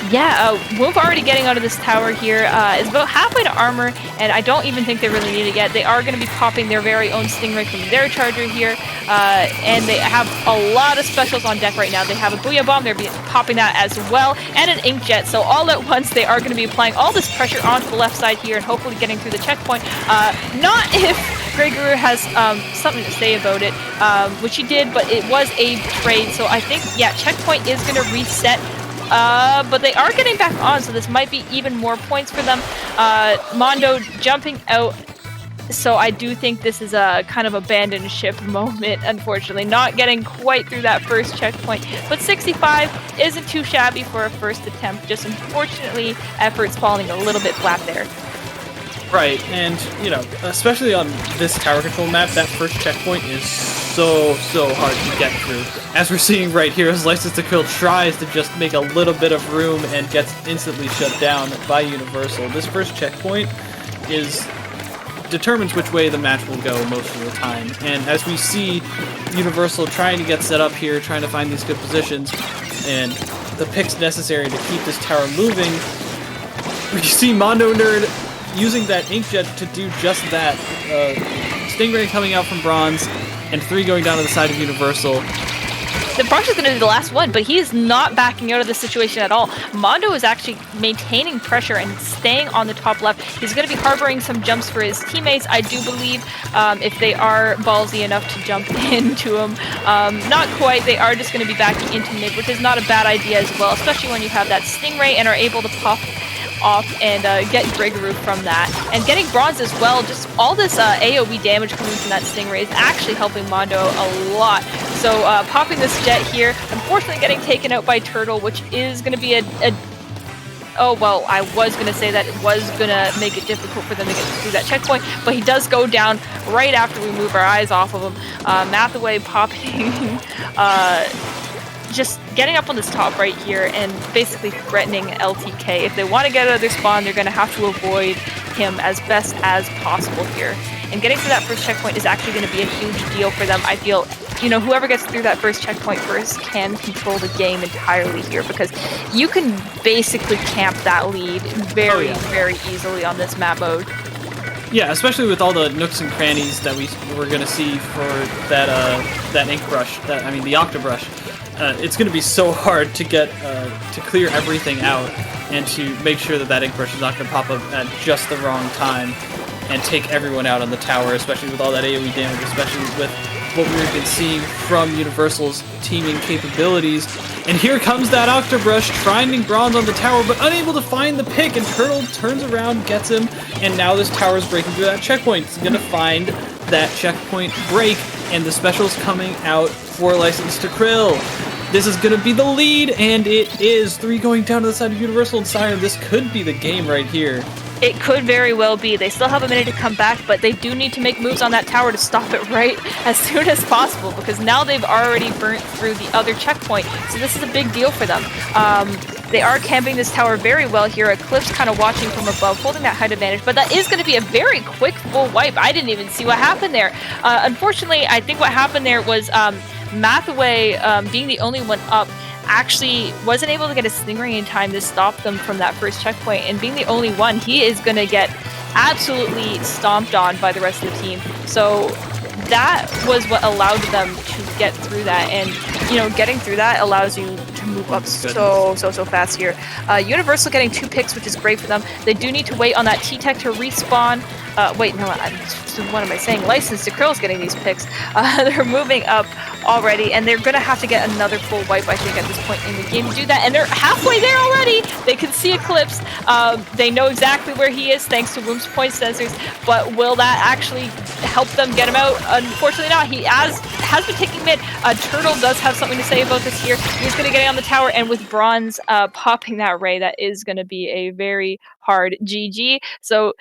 Yeah, Wolf already getting out of this tower here is about halfway to armor, and I don't even think they really need it yet. They are going to be popping their very own Stingray from their charger here, and they have a lot of specials on deck right now. They have a Booyah Bomb, they're popping that as well, and an Inkjet, so all at once they are going to be applying all this pressure onto the left side here and hopefully getting through the checkpoint. Not if Grey Guru has something to say about it, which he did, but it was a trade, so I think, yeah, checkpoint is going to reset. But they are getting back on, so this might be even more points for them. Mondo jumping out, so I do think this is a kind of abandoned ship moment, unfortunately. Not getting quite through that first checkpoint, but 65 isn't too shabby for a first attempt, just unfortunately efforts falling a little bit flat there. Right, and, you know, especially on this tower control map, that first checkpoint is so hard to get through. As we're seeing right here, as License to Kill tries to just make a little bit of room and gets instantly shut down by Universal. This first checkpoint determines which way the match will go most of the time. And as we see Universal trying to get set up here, trying to find these good positions, and the picks necessary to keep this tower moving, we see Mondo Nerd using that Inkjet to do just that. Stingray coming out from Bronze, and 3 going down to the side of Universal. The Brush is going to be the last one, but he is not backing out of this situation at all. Mondo is actually maintaining pressure and staying on the top left. He's going to be harboring some jumps for his teammates, I do believe, if they are ballsy enough to jump into him. Not quite. They are just going to be backing into mid, which is not a bad idea as well, especially when you have that Stingray and are able to pop off and get Gregory from that. And getting Bronze as well, just all this AoE damage coming from that Stingray is actually helping Mondo a lot. So popping this jet here, unfortunately getting taken out by Turtle, which is going to be oh, well, I was going to say that it was going to make it difficult for them to get through that checkpoint, but he does go down right after we move our eyes off of him. Mathaway popping, just getting up on this top right here and basically threatening LTK. If they want to get out of their spawn, they're going to have to avoid him as best as possible here. And getting to that first checkpoint is actually going to be a huge deal for them. I feel, you know, whoever gets through that first checkpoint first can control the game entirely here, because you can basically camp that lead very easily on this map mode. Yeah, especially with all the nooks and crannies that we're going to see for that ink brush, the Octobrush. It's going to be so hard to get to clear everything out and to make sure that ink brush is not going to pop up at just the wrong time and take everyone out on the tower, especially with all that AoE damage, especially with what we've been seeing from Universal's teaming capabilities. And here comes that Octobrush, finding Bronze on the tower, but unable to find the pick, and Turtle turns around, gets him, and now this tower is breaking through that checkpoint. It's gonna find that checkpoint break, and the special's coming out for License to Krill. This is gonna be the lead, and it is. 3 going down to the side of Universal and Siren. This could be the game right here. It could very well be. They still have a minute to come back, but they do need to make moves on that tower to stop it right as soon as possible, because now they've already burnt through the other checkpoint, so this is a big deal for them. They are camping this tower very well here. Eclipse kind of watching from above, holding that height advantage, but that is going to be a very quick full wipe. I didn't even see what happened there. Unfortunately, I think what happened there was Mathaway, being the only one up, actually wasn't able to get a stingray in time to stop them from that first checkpoint, and being the only one, he is going to get absolutely stomped on by the rest of the team. So that was what allowed them to get through that, and you know, getting through that allows you to move up so fast here. Universal getting 2 picks, which is great for them. They do need to wait on that T-Tech to respawn. What am I saying? License to Krill's getting these picks. They're moving up already, and they're gonna have to get another full wipe, I think, at this point in the game to do that. And they're halfway there already. They can see Eclipse. They know exactly where he is thanks to Womb's point sensors. But will that actually help them get him out? Unfortunately, not. He has been taking mid. Turtle does have something to say about this here. He's gonna get on the tower, and with Bronze popping that ray, that is gonna be a very hard GG. So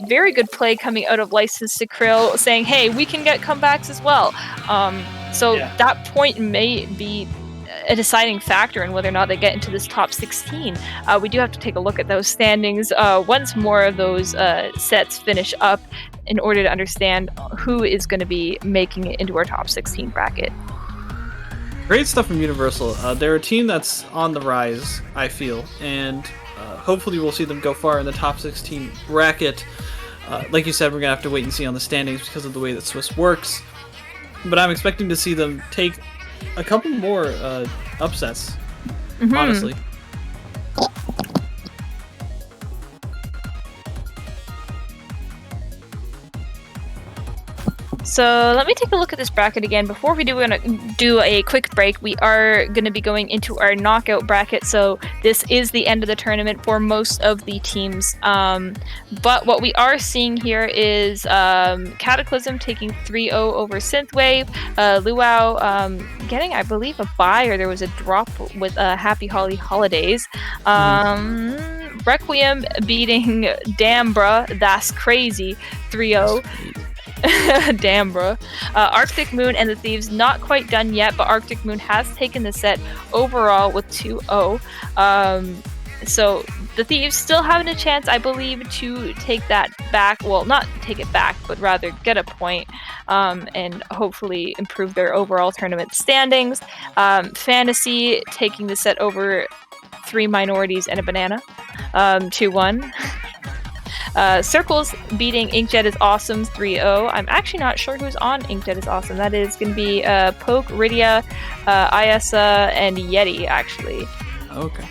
very good play coming out of License to Krill, saying, hey, we can get comebacks as well. That point may be a deciding factor in whether or not they get into this top 16. We do have to take a look at those standings once more of those sets finish up in order to understand who is going to be making it into our top 16 bracket. Great stuff from Universal. They're a team that's on the rise, I feel, and hopefully we'll see them go far in the top 16 bracket. Like you said, we're going to have to wait and see on the standings because of the way that Swiss works. But I'm expecting to see them take a couple more upsets, honestly. So let me take a look at this bracket again. Before we do, we're going to do a quick break. We are going to be going into our knockout bracket. So this is the end of the tournament for most of the teams. But what we are seeing here is Cataclysm taking 3-0 over Synthwave. Luau getting, I believe, a bye, or there was a drop with Happy Holly Holidays. Requiem beating Damn Bruh, That's Crazy, 3-0. Damn, bro. Arctic Moon and the Thieves not quite done yet, but Arctic Moon has taken the set overall with 2-0. So the Thieves still having a chance, I believe, to take that back. Well, not take it back, but rather get a point and hopefully improve their overall tournament standings. Fantasy taking the set over 3 minorities and a banana, 2-1. Circles beating Inkjet is Awesome 3-0. I'm actually not sure who's on Inkjet is Awesome. That is going to be Poke, Rydia, Ayasa, and Yeti, actually. Okay.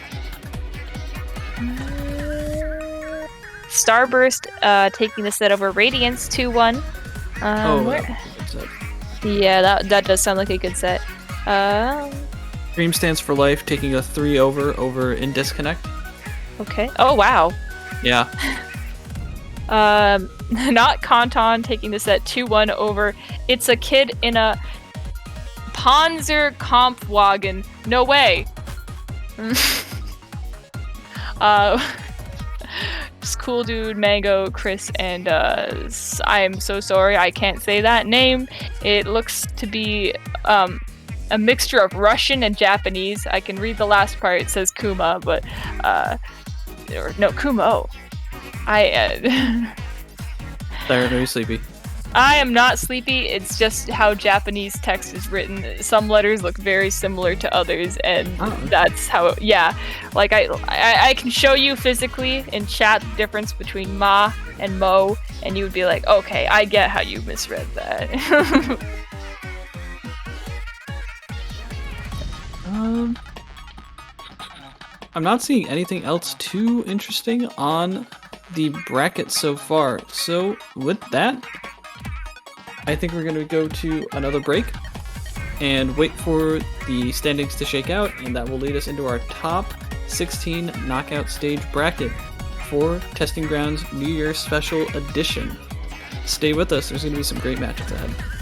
Starburst taking the set over Radiance 2-1. Yeah, that does sound like a good set. Dream Stands for Life taking a 3 over InDisconnect. Okay. Oh, wow. Yeah. Not Konton taking the set 2-1 over It's a Kid in a PANZERKAMPFWAGEN. No way. Just Cool Dude, Mango, Chris, and I am so sorry I can't say that name. It looks to be a mixture of Russian and Japanese. I can read the last part. It says Kuma, but Kumo. There, are you sleepy? I am not sleepy. It's just how Japanese text is written. Some letters look very similar to others, and that's how. Yeah, like I can show you physically in chat the difference between ma and mo, and you would be like, okay, I get how you misread that. I'm not seeing anything else too interesting on the bracket so far. So with that, I think we're going to go to another break and wait for the standings to shake out, and that will lead us into our top 16 knockout stage bracket for Testing Grounds New Year's Special Edition. Stay with us, there's going to be some great matches ahead.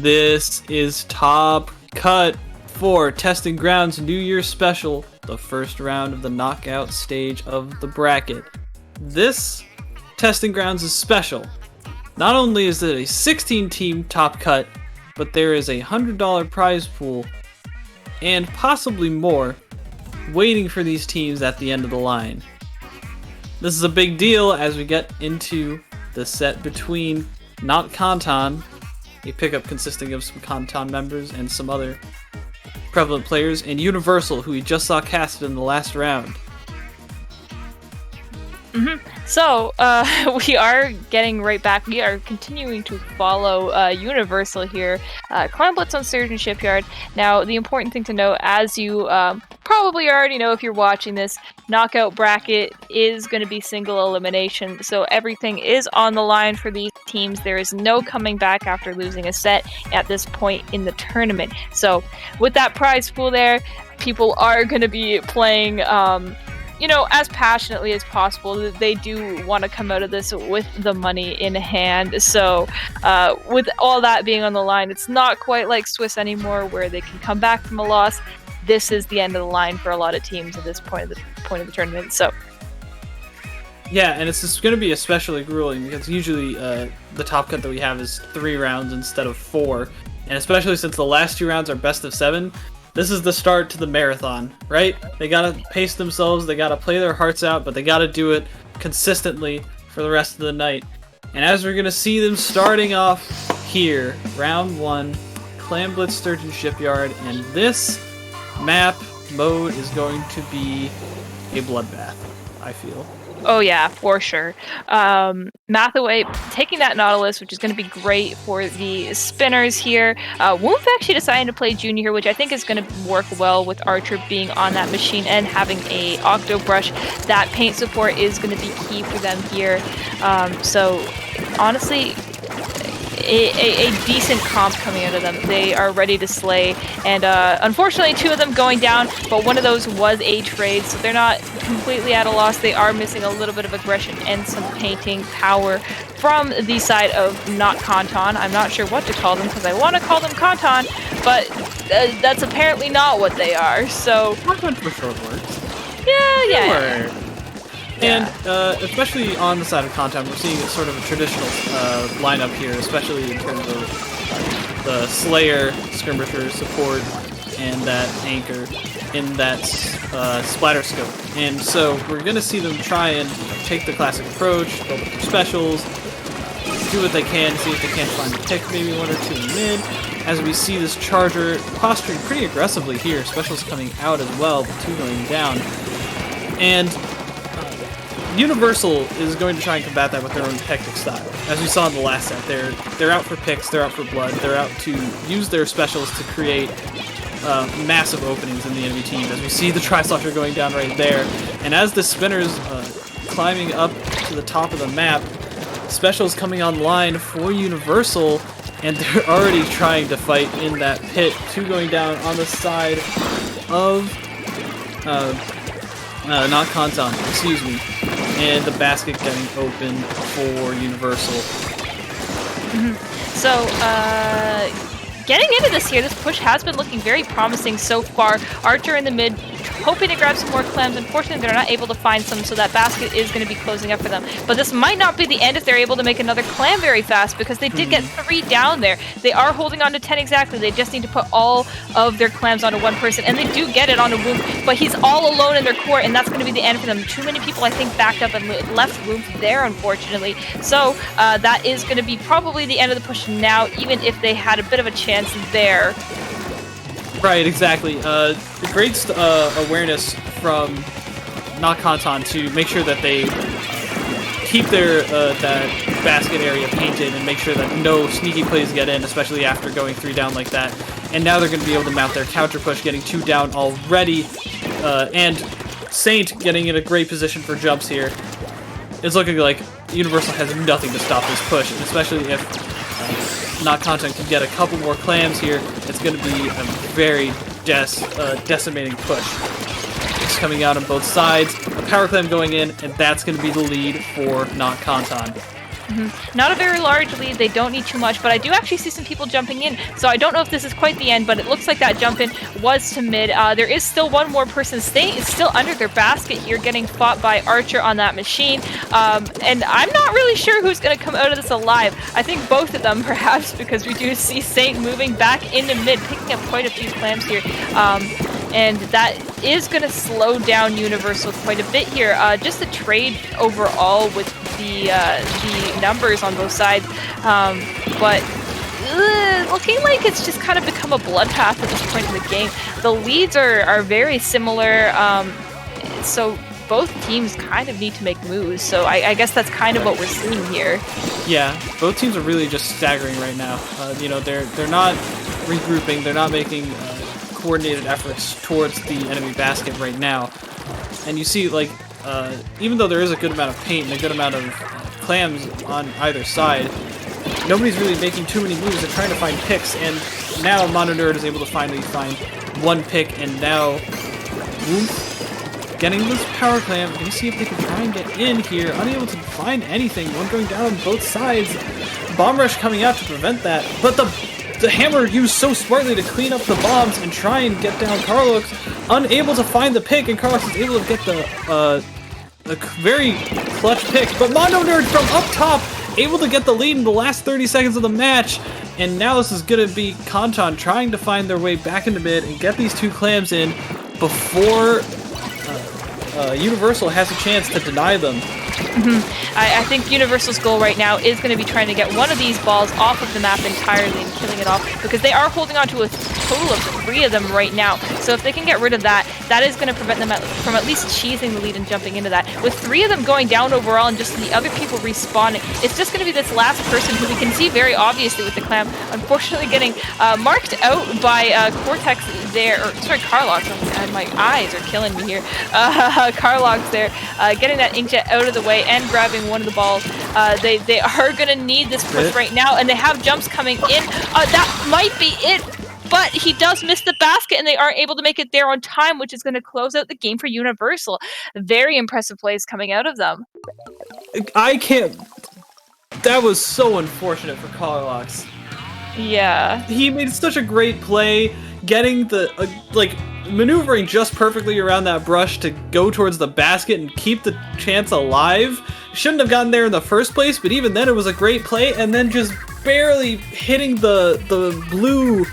This is Top Cut for Testing Grounds New Year Special, the first round of the knockout stage of the bracket. This Testing Grounds is special. Not only is it a 16-team Top Cut, but there is a $100 prize pool and possibly more waiting for these teams at the end of the line. This is a big deal as we get into the set between Not Konton, a pickup consisting of some Konton members and some other prevalent players, and Universal, who we just saw casted in the last round. So, we are getting right back. We are continuing to follow Universal here. Clan Blitz on Surgeon Shipyard. Now, the important thing to know, as you probably already know if you're watching this, knockout bracket is going to be single elimination. So everything is on the line for these teams. There is no coming back after losing a set at this point in the tournament. So with that prize pool there, people are going to be playing as passionately as possible. They do want to come out of this with the money in hand. So with all that being on the line, it's not quite like Swiss anymore where they can come back from a loss. This is the end of the line for a lot of teams at this point of the tournament. So yeah, and it's just going to be especially grueling because usually the Top Cut that we have is 3 rounds instead of 4. And especially since the last 2 rounds are best of 7, this is the start to the marathon, right? They gotta pace themselves, they gotta play their hearts out, but they gotta do it consistently for the rest of the night. And as we're gonna see them starting off here, round 1, Clan Blitz Sturgeon Shipyard, and this map mode is going to be a bloodbath, I feel. oh yeah, for sure. Mathaway taking that Nautilus, which is going to be great for the spinners here. Woomph actually deciding to play Junior here, which I think is going to work well with Archer being on that machine and having a Octo Brush. That paint support is going to be key for them here. So honestly, a decent comp coming out of them. They are ready to slay, and unfortunately 2 of them going down, but one of those was a trade, so they're not completely at a loss. They are missing a little bit of aggression and some painting power from the side of not Konton. I'm not sure what to call them because I want to call them Konton, but that's apparently not what they are. So Konton for short words. Yeah. And especially on the side of Konton, we're seeing sort of a traditional lineup here, especially in terms of the Slayer, Skirmisher, support, and that Anchor in that splatter scope. And so we're going to see them try and take the classic approach, build up their specials, do what they can, see if they can't find a pick, maybe 1 or 2 in mid. As we see this Charger posturing pretty aggressively here, specials coming out as well, but 2 going down. And Universal is going to try and combat that with their own hectic style. As we saw in the last set, they're out for picks, they're out for blood, they're out to use their specials to create massive openings in the enemy team. As we see the Tri-Slosher going down right there, and as the spinners climbing up to the top of the map, specials coming online for Universal, and they're already trying to fight in that pit. 2 going down on the side of not Konton, excuse me. And the basket getting open for Universal. So, getting into this here, this push has been looking very promising so far. Archer in the mid, hoping to grab some more clams. Unfortunately, they're not able to find some, so that basket is going to be closing up for them. But this might not be the end if they're able to make another clam very fast, because they did get 3 down there. They are holding on to 10 exactly. They just need to put all of their clams onto one person, and they do get it onto Woomph, but he's all alone in their core, and that's going to be the end for them. Too many people, I think, backed up and left Woomph there, unfortunately. So that is going to be probably the end of the push now, even if they had a bit of a chance there. Right, exactly. Great awareness from not Konton to make sure that they keep their that basket area painted and make sure that no sneaky plays get in, especially after going 3 down like that. And now they're going to be able to mount their counter push, getting 2 down already, and Saint getting in a great position for jumps here. It's looking like Universal has nothing to stop this push, and especially if not Konton can get a couple more clams here, it's going to be a very decimating push. It's coming out on both sides, a power clam going in, and that's going to be the lead for not Konton. Not a very large lead, they don't need too much, but I do actually see some people jumping in, so I don't know if this is quite the end, but it looks like that jump in was to mid. There is still one more person still under their basket here, getting fought by Archer on that machine, and I'm not really sure who's going to come out of this alive. I think both of them, perhaps, because we do see Saint moving back into mid, picking up quite a few clams here, and that is going to slow down Universal quite a bit here. Just the trade overall with the numbers on both sides, but looking like it's just kind of become a bloodbath at this point in the game. The leads are very similar, so both teams kind of need to make moves, so I guess that's kind of what we're seeing here. Yeah, both teams are really just staggering right now. You know, they're not regrouping, they're not making coordinated efforts towards the enemy basket right now. And you see, like, even though there is a good amount of paint and a good amount of clams on either side, nobody's really making too many moves. They're trying to find picks, and now Mononerd is able to finally find one pick, and now Woof getting this power clam. Let me see if they can try and get in here. Unable to find anything. One going down on both sides. Bomb rush coming out to prevent that, but the hammer used so smartly to clean up the bombs and try and get down Carlox, unable to find the pick, and Carlox is able to get the very clutch pick, but Mononerd from up top able to get the lead in the last 30 seconds of the match, and now this is going to be Konton trying to find their way back into mid and get these two clams in before Universal has a chance to deny them. I think Universal's goal right now is going to be trying to get one of these balls off of the map entirely and killing it off, because they are holding on to a total of 3 of them right now. So if they can get rid of that, that is going to prevent them from at least cheesing the lead and jumping into that. With 3 of them going down overall and just the other people respawning, it's just going to be this last person who we can see very obviously with the clam, unfortunately getting marked out by Cortex there, or sorry, Carlox. My eyes are killing me here. Carlox there, getting that inkjet out of the way and grabbing one of the balls. They are going to need this push right now, and they have jumps coming in. That might be it, but he does miss the basket, and they aren't able to make it there on time, which is going to close out the game for Universal. Very impressive plays coming out of them. I can't... That was so unfortunate for Carlox. Yeah. He made such a great play, getting the, maneuvering just perfectly around that brush to go towards the basket and keep the chance alive. Shouldn't have gotten there in the first place, but even then it was a great play, and then just barely hitting the blue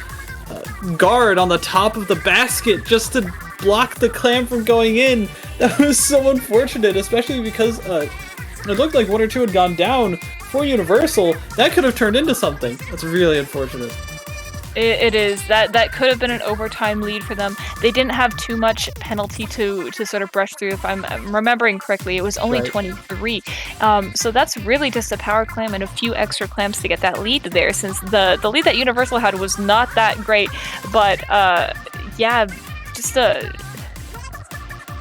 guard on the top of the basket just to block the clam from going in. That was so unfortunate, especially because it looked like 1 or 2 had gone down for Universal. That could have turned into something. That's really unfortunate. It is. That could have been an overtime lead for them. They didn't have too much penalty to sort of brush through, if I'm remembering correctly. It was only 23. So that's really just a power clam and a few extra clams to get that lead there, since the lead that Universal had was not that great. But yeah, just a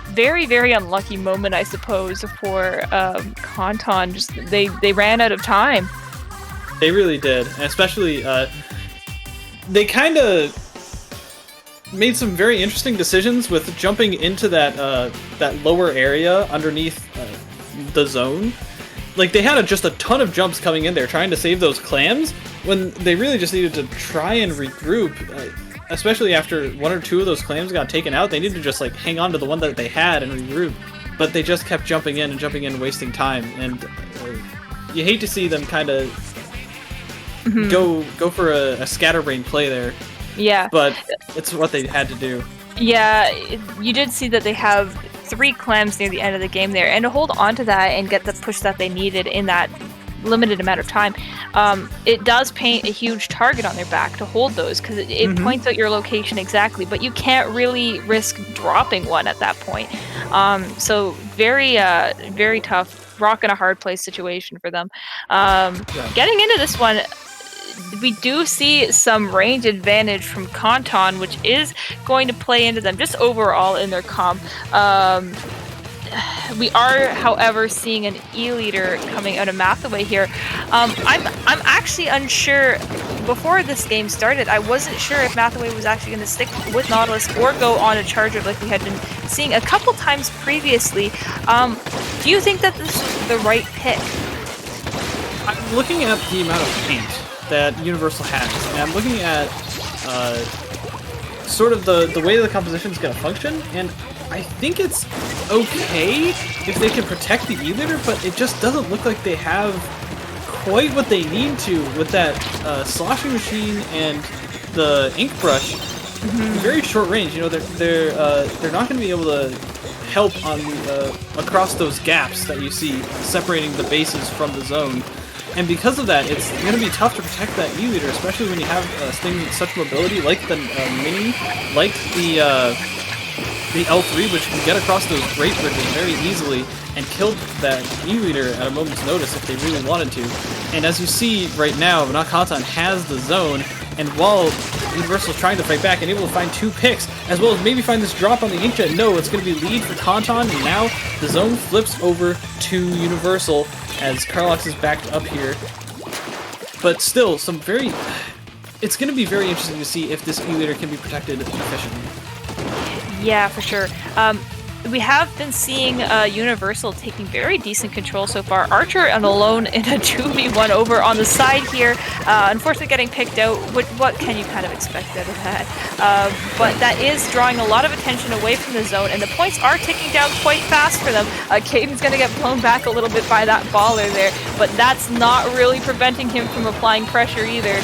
very, very unlucky moment, I suppose, for Konton. Just they ran out of time. They really did, and especially they kind of made some very interesting decisions with jumping into that that lower area underneath the zone. Like, they had just a ton of jumps coming in there trying to save those clams, when they really just needed to try and regroup. Especially after 1 or 2 of those clams got taken out, they needed to just hang on to the one that they had and regroup. But they just kept jumping in, wasting time, and you hate to see them kind of go for a scatterbrain play there. Yeah. But it's what they had to do. Yeah, you did see that they have 3 clams near the end of the game there, and to hold on to that and get the push that they needed in that limited amount of time, it does paint a huge target on their back to hold those, because it points out your location exactly, but you can't really risk dropping one at that point. So very very tough, rock and a hard place situation for them. Getting into this one, we do see some range advantage from Konton, which is going to play into them just overall in their comp. We are, however, seeing an E-leader coming out of Mathaway here. I'm actually unsure. Before this game started, I wasn't sure if Mathaway was actually going to stick with Nautilus or go on a Charger like we had been seeing a couple times previously. Do you think that this is the right pick? I'm looking at the amount of paint that Universal has, and I'm looking at sort of the way the composition is going to function, and I think it's okay if they can protect the E-liter, but it just doesn't look like they have quite what they need to with that sloshing machine and the ink brush. Very short range. You know, they're not going to be able to help on across those gaps that you see separating the bases from the zone. And because of that, it's going to be tough to protect that E-liter, especially when you have things with such mobility, like the Mini, like the L3, which can get across those great bridges very easily and kill that E-liter at a moment's notice if they really wanted to. And as you see right now, Konton has the zone, and while Universal's trying to fight back and able to find 2 picks, as well as maybe find this drop on the inkjet, no, it's going to be lead for Konton, and now the zone flips over to Universal as Carlox is backed up here. But still, it's going to be very interesting to see if this E-liter can be protected efficiently. Yeah, for sure. We have been seeing Universal taking very decent control so far. Archer and alone in a 2v1 over on the side here. Unfortunately getting picked out. What can you kind of expect out of that? But that is drawing a lot of attention away from the zone, and the points are ticking down quite fast for them. Caden's going to get blown back a little bit by that baller there, but that's not really preventing him from applying pressure either.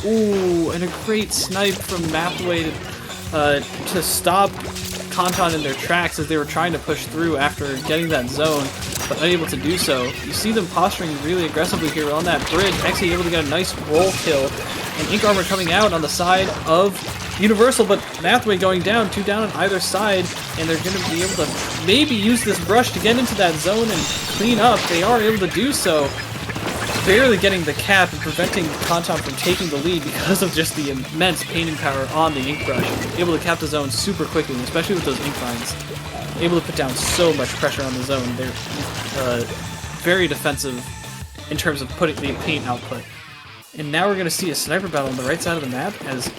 Ooh, and a great snipe from Mathway to stop Konton in their tracks as they were trying to push through after getting that zone, but unable to do so. You see them posturing really aggressively here on that bridge, actually able to get a nice roll kill, and Ink Armor coming out on the side of Universal, but Mathway going down, 2 down on either side, and they're going to be able to maybe use this brush to get into that zone and clean up. They are able to do so, barely getting the cap and preventing Konton from taking the lead because of just the immense painting power on the ink brush. Able to cap the zone super quickly, especially with those ink lines. Able to put down so much pressure on the zone. They're very defensive in terms of putting the paint output. And now we're going to see a sniper battle on the right side of the map as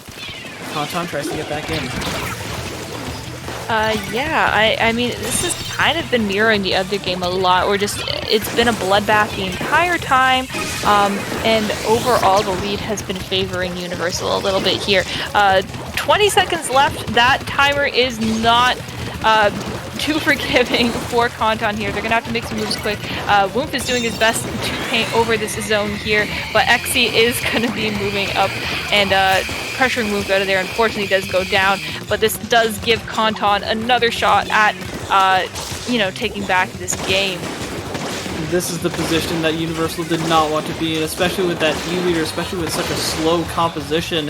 Konton tries to get back in. Yeah, I mean, this has kind of been mirroring the other game a lot, where just it's been a bloodbath the entire time, and overall the lead has been favoring Universal a little bit here. 20 seconds left. That timer is not too forgiving for Konton here. They're going to have to make some moves quick. Woomph is doing his best to paint over this zone here, but Xe is going to be moving up and pressuring Woomph out of there. Unfortunately, does go down, but this does give Konton another shot at, taking back this game. This is the position that Universal did not want to be in, especially with that E-liter, especially with such a slow composition.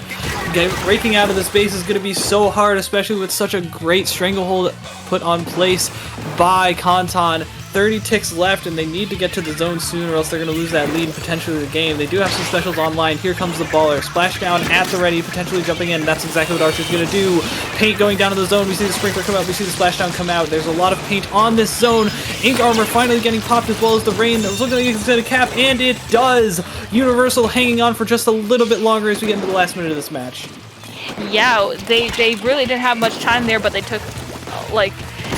Breaking out of this base is going to be so hard, especially with such a great stranglehold put on place by Konton. 30 ticks left, and they need to get to the zone soon, or else they're going to lose that lead and potentially the game. They do have some specials online. Here comes the baller. Splashdown at the ready, potentially jumping in. That's exactly what Archer's going to do. Paint going down to the zone. We see the sprinkler come out. We see the splashdown come out. There's a lot of paint on this zone. Ink Armor finally getting popped, as well as the rain that was looking like it's going to cap, and it does! Universal hanging on for just a little bit longer as we get into the last minute of this match. Yeah, they really didn't have much time there, but they took,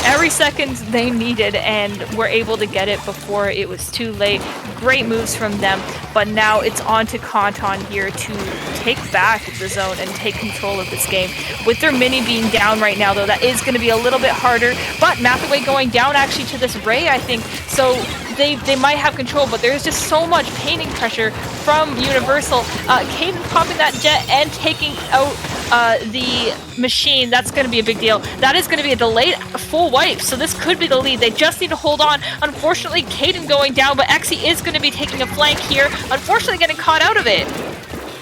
every second they needed and were able to get it before it was too late. Great moves from them, but now it's on to Konton here to take back the zone and take control of this game. With their mini being down right now, though, that is going to be a little bit harder, but Mathaway going down actually to this Ray, I think, so they might have control, but there's just so much painting pressure from Universal. Caden popping that jet and taking out the machine, that's going to be a big deal. That is going to be a delayed full wipe, so this could be the lead. They just need to hold on. Unfortunately, Caden going down, but Xe is going to be taking a flank here. Unfortunately, getting caught out of it.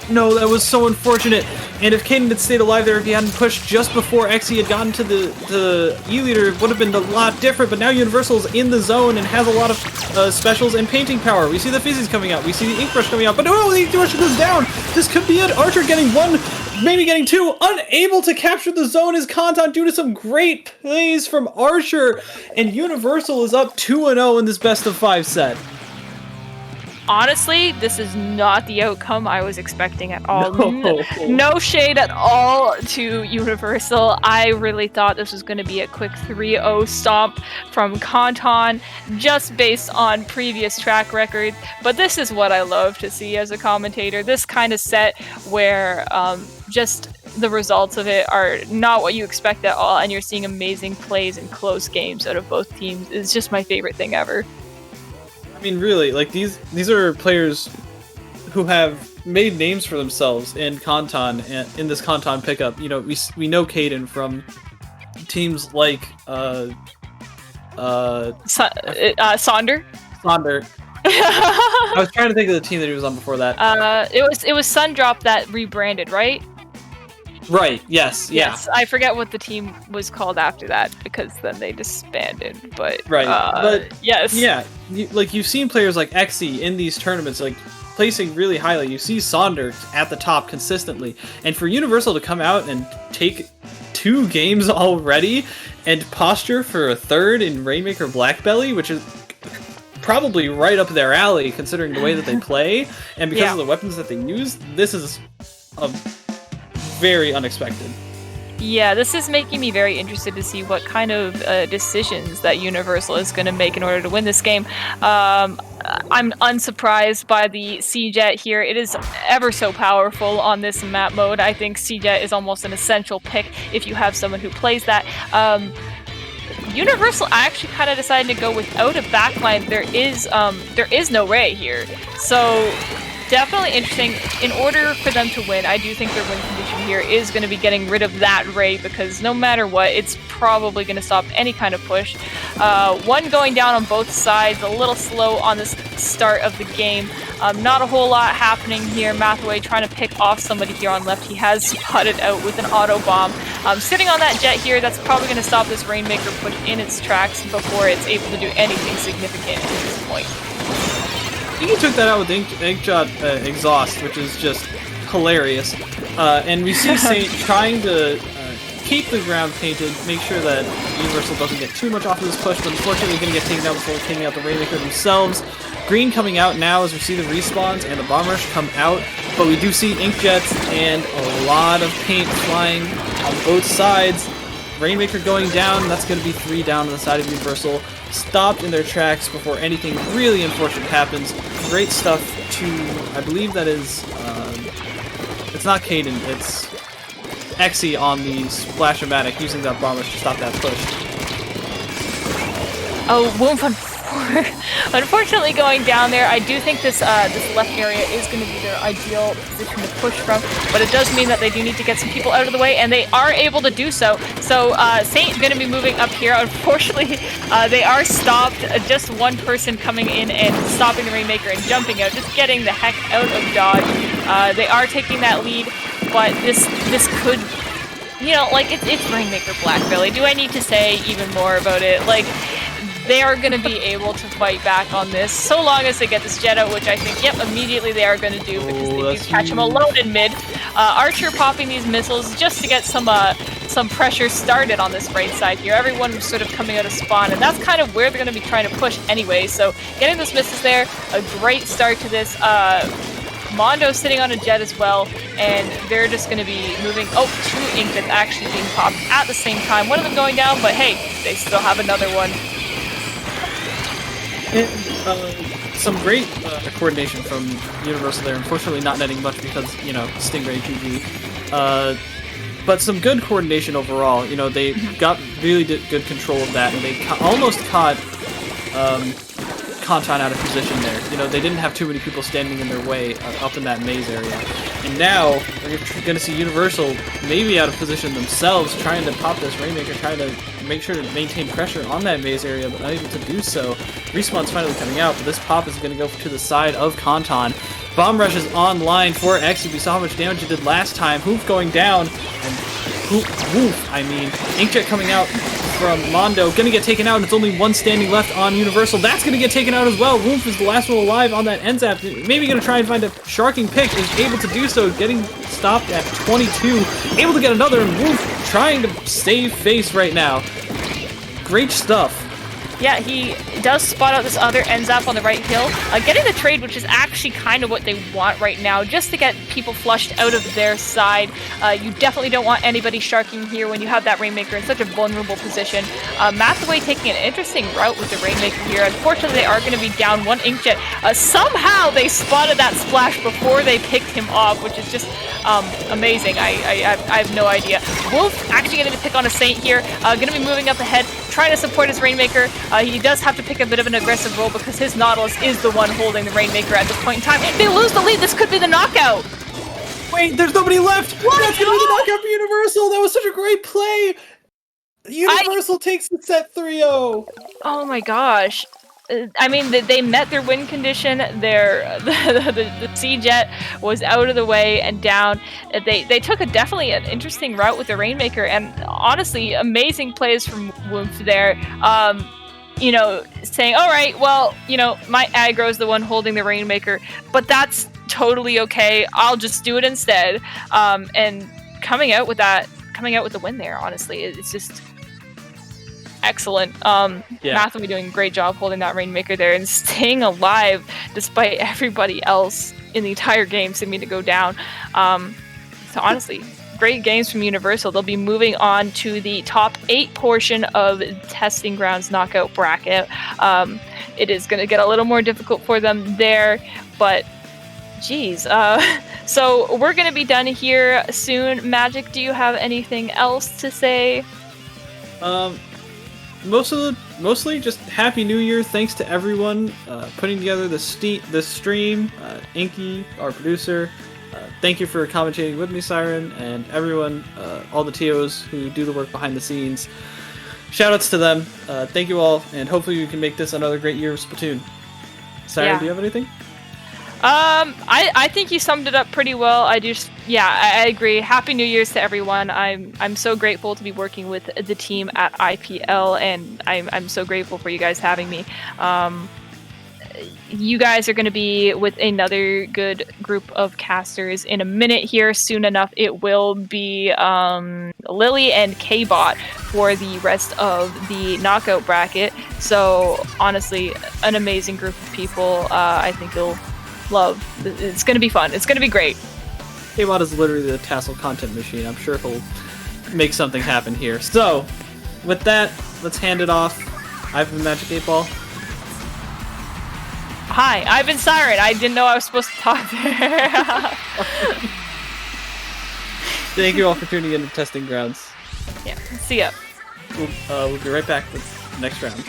No, that was so unfortunate. And if Caden had stayed alive there, if he hadn't pushed just before Xe had gotten to the E-liter, it would have been a lot different. But now Universal's in the zone and has a lot of specials and painting power. We see the fizzies coming out. We see the ink brush coming out. But no, the ink brush goes down. This could be it. Archer getting one, maybe getting two. Unable to capture the zone is Konton due to some great plays from Archer. And Universal is up 2-0 in this best of 5 set. honestly, this is not the outcome I was expecting at all. No. No shade at all to Universal. I really thought this was going to be a quick 3-0 stomp from Konton, just based on previous track records. But this is what I love to see as a commentator. This kind of set where just the results of it are not what you expect at all, and you're seeing amazing plays and close games out of both teams. It's just my favorite thing ever. I mean, really, like these are players who have made names for themselves in Konton, and in this Konton pickup. You know, we know Caden from teams like Sonder. I was trying to think of the team that he was on before that. It was Sundrop that rebranded, right? Right. Yes. Yeah. Yes. I forget what the team was called after that because then they disbanded. But right. But yes. Yeah. You've seen players like Exy in these tournaments, like placing really highly. You see Sonder at the top consistently, and for Universal to come out and take 2 games already and posture for a third in Rainmaker Blackbelly, which is probably right up their alley considering the way that they play and because of the weapons that they use, this is a very unexpected. Yeah, this is making me very interested to see what kind of decisions that Universal is going to make in order to win this game. I'm unsurprised by the C-Jet here. It is ever so powerful on this map mode. I think C-Jet is almost an essential pick if you have someone who plays that. Universal actually kind of decided to go without a backline. There is no Ray here, so definitely interesting. In order for them to win, I do think their win condition here is going to be getting rid of that Ray, because no matter what, it's probably going to stop any kind of push. One going down on both sides, a little slow on the start of the game. Not a whole lot happening here. Mathway trying to pick off somebody here on left. He has spotted out with an auto bomb. Sitting on that jet here, that's probably going to stop this Rainmaker push in its tracks before it's able to do anything significant at this point. I think he took that out with Inkshot Exhaust, which is just hilarious. And we see Saint trying to keep the ground painted, make sure that Universal doesn't get too much off of this push, but unfortunately going to get taken down before taking out the Rainmaker themselves. Green coming out now as we see the respawns and the Bomb Rush come out, but we do see Inkjets and a lot of paint flying on both sides. Rainmaker going down, that's going to be 3 down on the side of Universal. Stopped in their tracks before anything really unfortunate happens. Great stuff to, I believe that is, it's not Caden, it's Exy on the Splash-O-Matic using that Bomb Rush to stop that push. Oh, Woof, unfortunately going down there. I do think this this left area is going to be their ideal position to push from, but it does mean that they do need to get some people out of the way, and they are able to do so. So Saint going to be moving up here. Unfortunately, they are stopped. Just one person coming in and stopping the Rainmaker and jumping out, just getting the heck out of dodge. They are taking that lead, but this could, you know, like it's Rainmaker Blackbelly. Do I need to say even more about it? Like, they are going to be able to fight back on this, so long as they get this jet out, which I think, yep, immediately they are going to do, because they do catch him alone in mid. Archer popping these missiles just to get some pressure started on this right side here. Everyone sort of coming out of spawn, and that's kind of where they're going to be trying to push anyway. So getting those missiles there, a great start to this. Mondo sitting on a jet as well, and they're just going to be moving. Oh, 2 ink that's actually being popped at the same time. One of them going down, but hey, they still have another one. And some great coordination from Universal there. Unfortunately, not netting much because, you know, Stingray GG. But some good coordination overall. You know, they got really good control of that, and they almost caught Konton out of position there. You know, they didn't have too many people standing in their way up in that maze area. And now we're going to see Universal maybe out of position themselves, trying to pop this Rainmaker, trying to make sure to maintain pressure on that maze area, but unable to do so. Respawn's finally coming out, but this pop is going to go to the side of Konton. Bomb Rush is online for Exy. We saw how much damage it did last time. Hoof going down, and Woof, I mean. Inkjet coming out from Mondo, gonna get taken out, and it's only one standing left on Universal. That's gonna get taken out as well. Woof is the last one alive on that NZAP. Maybe gonna try and find a sharking pick, is able to do so, getting stopped at 22. Able to get another, and Woof trying to save face right now. Great stuff Yeah, he does spot out this other end zap on the right hill, getting the trade, which is actually kind of what they want right now, just to get people flushed out of their side. You definitely don't want anybody sharking here when you have that Rainmaker in such a vulnerable position. Mathaway taking an interesting route with the Rainmaker here. Unfortunately, they are going to be down one Inkjet. Somehow they spotted that splash before they picked him off, which is just amazing. I have no idea. Wolf actually going to pick on a Saint here, going to be moving up ahead, trying to support his Rainmaker. He does have to pick a bit of an aggressive role because his Nautilus is the one holding the Rainmaker at this point in time. They lose the lead. This could be the knockout. Wait, there's nobody left. What? That's gonna be the knockout for Universal. That was such a great play. Universal takes the set 3-0. Oh my gosh. I mean, they met their win condition. The C-Jet was out of the way and down. They took definitely an interesting route with the Rainmaker, and honestly, amazing plays from Woof there. You know, saying, all right, well, you know, my aggro is the one holding the Rainmaker, but that's totally okay. I'll just do it instead. And coming out with the win there, honestly, it's just excellent. Math will be doing a great job holding that Rainmaker there and staying alive despite everybody else in the entire game seeming to go down. So honestly, great games from Universal. They'll be moving on to the top 8 portion of Testing Grounds knockout bracket. It is going to get a little more difficult for them there, but geez. So we're going to be done here soon. Magic, do you have anything else to say? Mostly just Happy New Year. Thanks to everyone putting together this stream. Inky, our producer. Thank you for commentating with me, Siren, and everyone, all the TOs who do the work behind the scenes. Shoutouts to them. Thank you all, and hopefully we can make this another great year of Splatoon. Siren, do you have anything? I think you summed it up pretty well. I agree. Happy New Year's to everyone. I'm so grateful to be working with the team at IPL, and I'm so grateful for you guys having me. You guys are going to be with another good group of casters in a minute here. Soon enough, it will be Lily and K-Bot for the rest of the knockout bracket. So honestly, an amazing group of people. I think you'll love. It's going to be fun. It's going to be great. K-Bot is literally the Tassel content machine. I'm sure he'll make something happen here. So, with that, let's hand it off. I've been Magic 8 Ball. Hi, I've been Siren. I didn't know I was supposed to talk there. Thank you all for tuning in to Testing Grounds. Yeah, see ya. We'll be right back with the next round.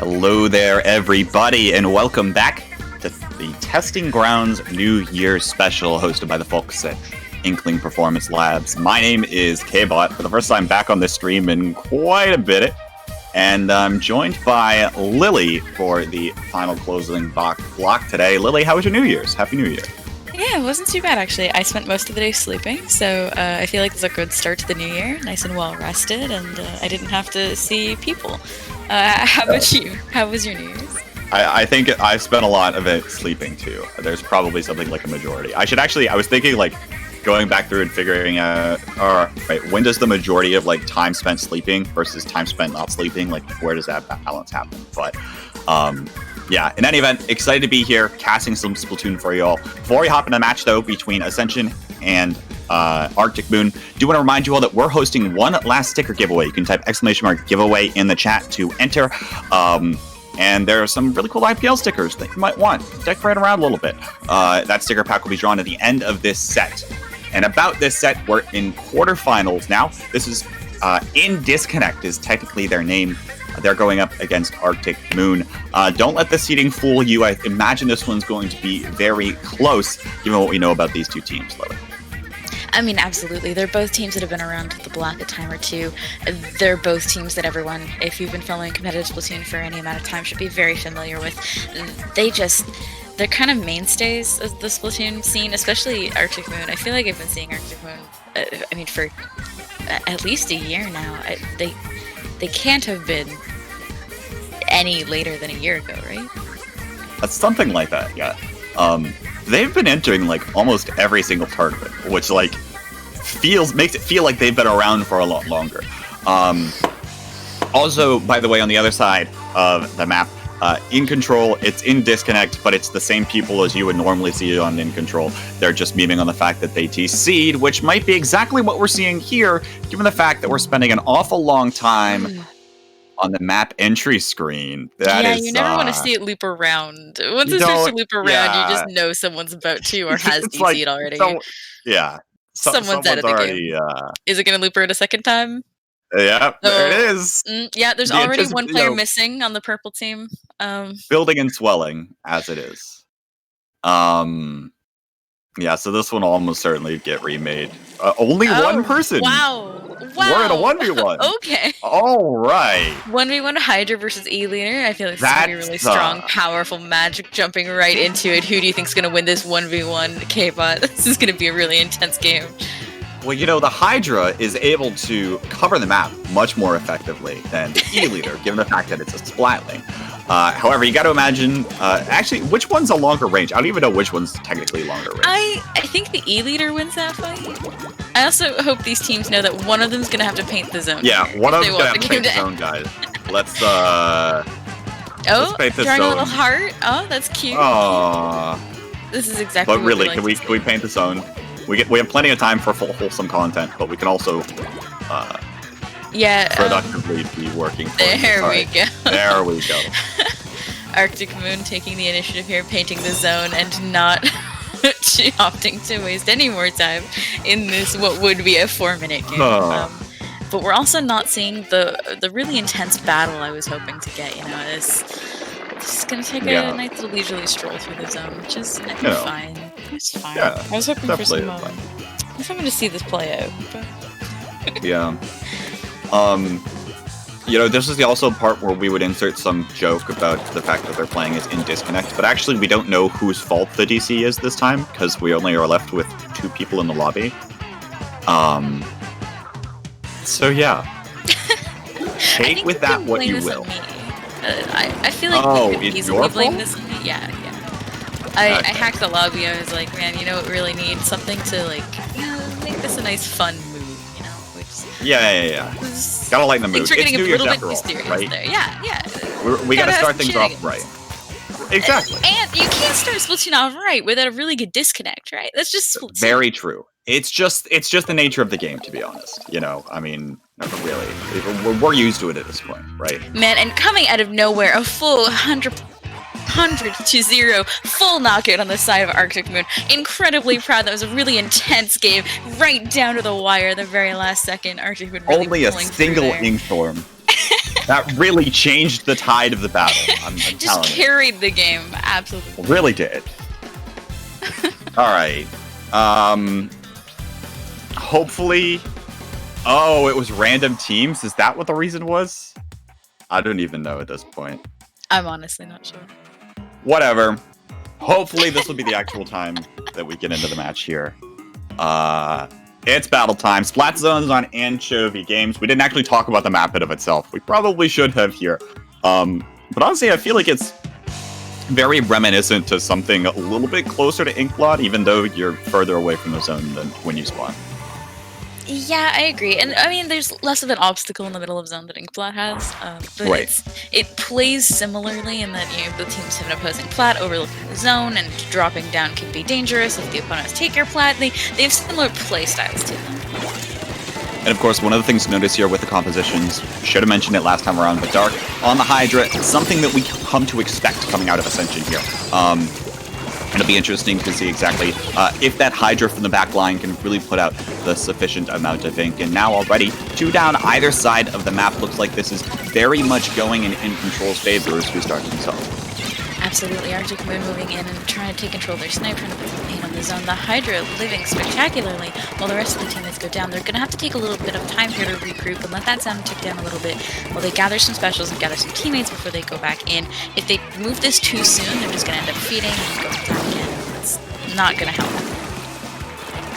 Hello there, everybody, and welcome back to the Testing Grounds New Year's special hosted by the folks at Inkling Performance Labs. My name is K-Bot, for the first time back on this stream in quite a bit, and I'm joined by Lily for the final closing block today. Lily, how was your New Year's? Happy New Year. Yeah, it wasn't too bad, actually. I spent most of the day sleeping, so I feel like it's a good start to the new year. Nice and well rested, and I didn't have to see people. How about you? How was your New Year's? I think I spent a lot of it sleeping, too. There's probably something like a majority. I was thinking, like, going back through and figuring out, right, when does the majority of, like, time spent sleeping versus time spent not sleeping, like, where does that balance happen? But, yeah, in any event, excited to be here, casting some Splatoon for y'all. Before we hop into the match, though, between Ascension and Arctic Moon, do want to remind you all that we're hosting one last sticker giveaway. You can type !giveaway in the chat to enter. And there are some really cool IPL stickers that you might want. Decorate around a little bit. That sticker pack will be drawn at the end of this set. And about this set, we're in quarterfinals now. This is InDisconnect is technically their name. They're going up against Arctic Moon. Don't let the seeding fool you. I imagine this one's going to be very close, given what we know about these two teams, Lily. I mean, absolutely. They're both teams that have been around the block a time or two. They're both teams that everyone, if you've been following competitive Splatoon for any amount of time, should be very familiar with. They're kind of mainstays of the Splatoon scene, especially Arctic Moon. I feel like I've been seeing Arctic Moon, for at least a year now. They can't have been any later than a year ago, right? That's something like that, yeah. They've been entering like almost every single tournament, which like makes it feel like they've been around for a lot longer. Also, by the way, on the other side of the map, In Control, it's InDisconnect, but it's the same people as you would normally see on In Control. They're just memeing on the fact that they TC'd, which might be exactly what we're seeing here, given the fact that we're spending an awful long time on the map entry screen. You never want to see it loop around. Once it starts to loop around, you just know someone's about to or has DC'd already. Someone's out of the game. Is it going to loop around a second time? Yeah, there it is. There's already one player missing on the purple team. Building and swelling, as it is. Yeah, so this one will almost certainly get remade. Only one person. Wow. We're in a 1v1. Okay. All right. 1v1 Hydra versus E-Leader. I feel like it's going to be really strong, powerful magic jumping right into it. Who do you think's going to win this 1v1 K-Bot? This is going to be a really intense game. Well, you know, the Hydra is able to cover the map much more effectively than the E-Leader, given the fact that it's a splatling. However, you got to imagine, actually, which one's a longer range? I don't even know which one's technically longer range. I think the E-Leader wins that fight. I also hope these teams know that one of them's going to have to paint the zone. Yeah, one of them's going to have to paint the zone, guys. Let's paint this drawing zone. a little heart. Oh, that's cute. Aww. This is exactly what really, can we paint the zone? We have plenty of time for wholesome content, but we can also productively be working for There we go. There we go. Arctic Moon taking the initiative here, painting the zone, and not opting to waste any more time in this what would be a 4-minute game. But we're also not seeing the really intense battle I was hoping to get. You know, this is going to take a nice little leisurely stroll through the zone, which is fine. It's fine. Yeah, I was hoping for some. I was hoping to see this play out. But... yeah. You know, this is the also part where we would insert some joke about the fact that they're playing as InDisconnect, but actually we don't know whose fault the DC is this time, because we only are left with 2 people in the lobby. So yeah. Take with that what you will. I feel like you could easily blame this on me. Yeah. I hacked the lobby. I was like, man, you know what we really need? Something to, like, make this a nice, fun move, you know? Yeah. Gotta lighten the mood. Things are getting New a Year's little bit after all, mysterious right? there. Yeah. We gotta start things off right. Exactly. And you can't start Splatoon off right without a really good disconnect, right? That's just Splatoon. Very true. It's just the nature of the game, to be honest. You know, I mean, really, we're used to it at this point, right? Man, and coming out of nowhere, a full 100-0 full knockout on the side of Arctic Moon. Incredibly proud. That was a really intense game, right down to the wire, the very last second. Arctic Moon really only a single ink storm. That really changed the tide of the battle. I'm Just telling you. carried the game, absolutely. Really did. All right. Hopefully. Oh, it was random teams. Is that what the reason was? I don't even know at this point. I'm honestly not sure. Whatever. Hopefully this will be the actual time that we get into the match here. It's battle time. Splat Zone is on Anchovy Games. We didn't actually talk about the map bit of itself. We probably should have here. But honestly, I feel like it's very reminiscent to something a little bit closer to Inkblot, even though you're further away from the zone than when you spawn. Yeah, I agree. And I mean, there's less of an obstacle in the middle of zone that Inkblot has. But Right. it plays similarly in that, both teams have an opposing plat overlooking the zone, and dropping down can be dangerous if the opponents take your plat. They have similar play styles to them. And of course, one of the things to notice here with the compositions, should have mentioned it last time around, but Dark on the Hydra, something that we come to expect coming out of Ascension here. It'll be interesting to see exactly if that Hydra from the back line can really put out the sufficient amount of ink. And now already 2 down either side of the map. Looks like this is very much going in Control's favor as we start himself. Absolutely, Arctic Moon moving in and trying to take control of their sniper, trying to put the paint on the zone. The Hydra living spectacularly while the rest of the teammates go down. They're going to have to take a little bit of time here to regroup and let that sound tick down a little bit while they gather some specials and gather some teammates before they go back in. If they move this too soon, they're just going to end up feeding and going down again. It's not going to help.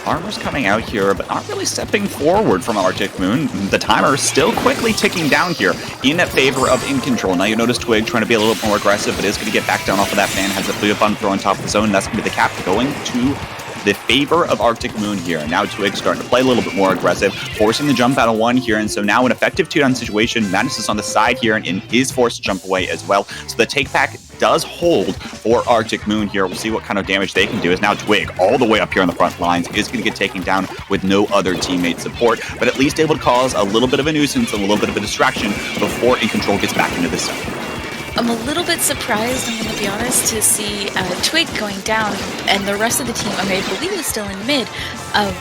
Armor's coming out here, but not really stepping forward from Arctic Moon. The timer is still quickly ticking down here in favor of In Control. Now you notice Twig trying to be a little bit more aggressive, but is going to get back down off of that fan. Has a blue button throw on top of the zone. That's going to be the cap going to the favor of Arctic Moon here. Now Twig starting to play a little bit more aggressive, forcing the jump out of 1 here. And so now an effective 2-down situation. Madness is on the side here and is forced to jump away as well. So the take back does hold for Arctic Moon here. We'll see what kind of damage they can do. As now Twig, all the way up here on the front lines, is going to get taken down with no other teammate support, but at least able to cause a little bit of a nuisance, a little bit of a distraction before In Control gets back into the zone. I'm a little bit surprised, I'm going to be honest, to see Twig going down, and the rest of the team, I believe is still in mid,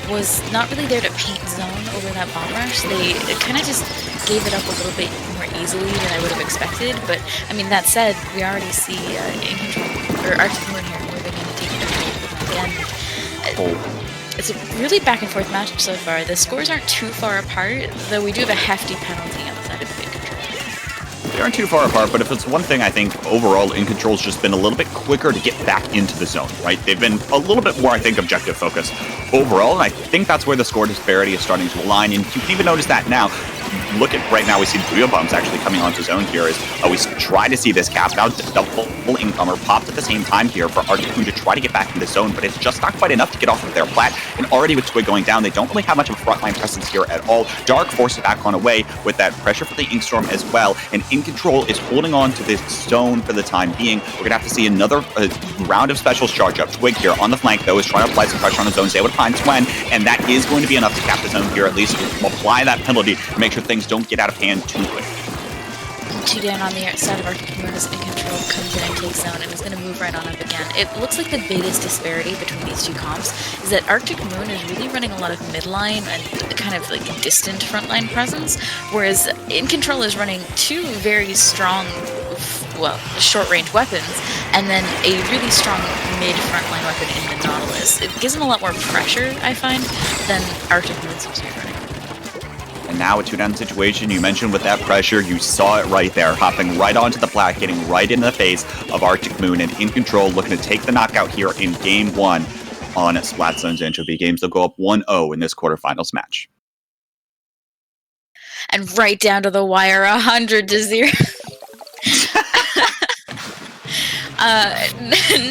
was not really there to paint zone over that bomb rush. They kind of just gave it up a little bit more easily than I would have expected, but I mean, that said, we already see In Control, or Arctic Moon here, moving in and taking control again. It's a really back and forth match so far. The scores aren't too far apart, though we do have a hefty penalty on the side of In Control. They aren't too far apart, but if it's one thing, I think overall In Control's just been a little bit quicker to get back into the zone, right? They've been a little bit more, I think, objective focused overall, and I think that's where the score disparity is starting to align, and you can even notice that now. Look at right now, we see Booyah Bombs actually coming onto zone here as we try to see this cap. Now double incomer popped at the same time here for Arctic Moon to try to get back into the zone, but it's just not quite enough to get off of their plat. And already with Twig going down, they don't really have much of a frontline presence here at all. Dark forces back on away with that pressure for the Inkstorm as well. And In Control is holding on to this zone for the time being. We're going to have to see another round of specials charge up. Twig here on the flank, though, is trying to apply some pressure on the zone, is able to find Swen, and that is going to be enough to cap the zone here, at least apply that penalty to make sure things don't get out of hand too quick. 2 down on the outside of Arctic Moon as In Control comes in and takes zone and is going to move right on up again. It looks like the biggest disparity between these two comps is that Arctic Moon is really running a lot of midline and kind of like distant frontline presence, whereas In Control is running 2 very strong, well, short-range weapons, and then a really strong mid-frontline weapon in the Nautilus. It gives them a lot more pressure, I find, than Arctic Moon seems to be running. And now a 2-down situation, you mentioned with that pressure, you saw it right there, hopping right onto the plat, getting right in the face of Arctic Moon, and In Control looking to take the knockout here in Game 1 on Splat Zone's Anchovy Games. They'll go up 1-0 in this quarterfinals match. And right down to the wire, 100-0.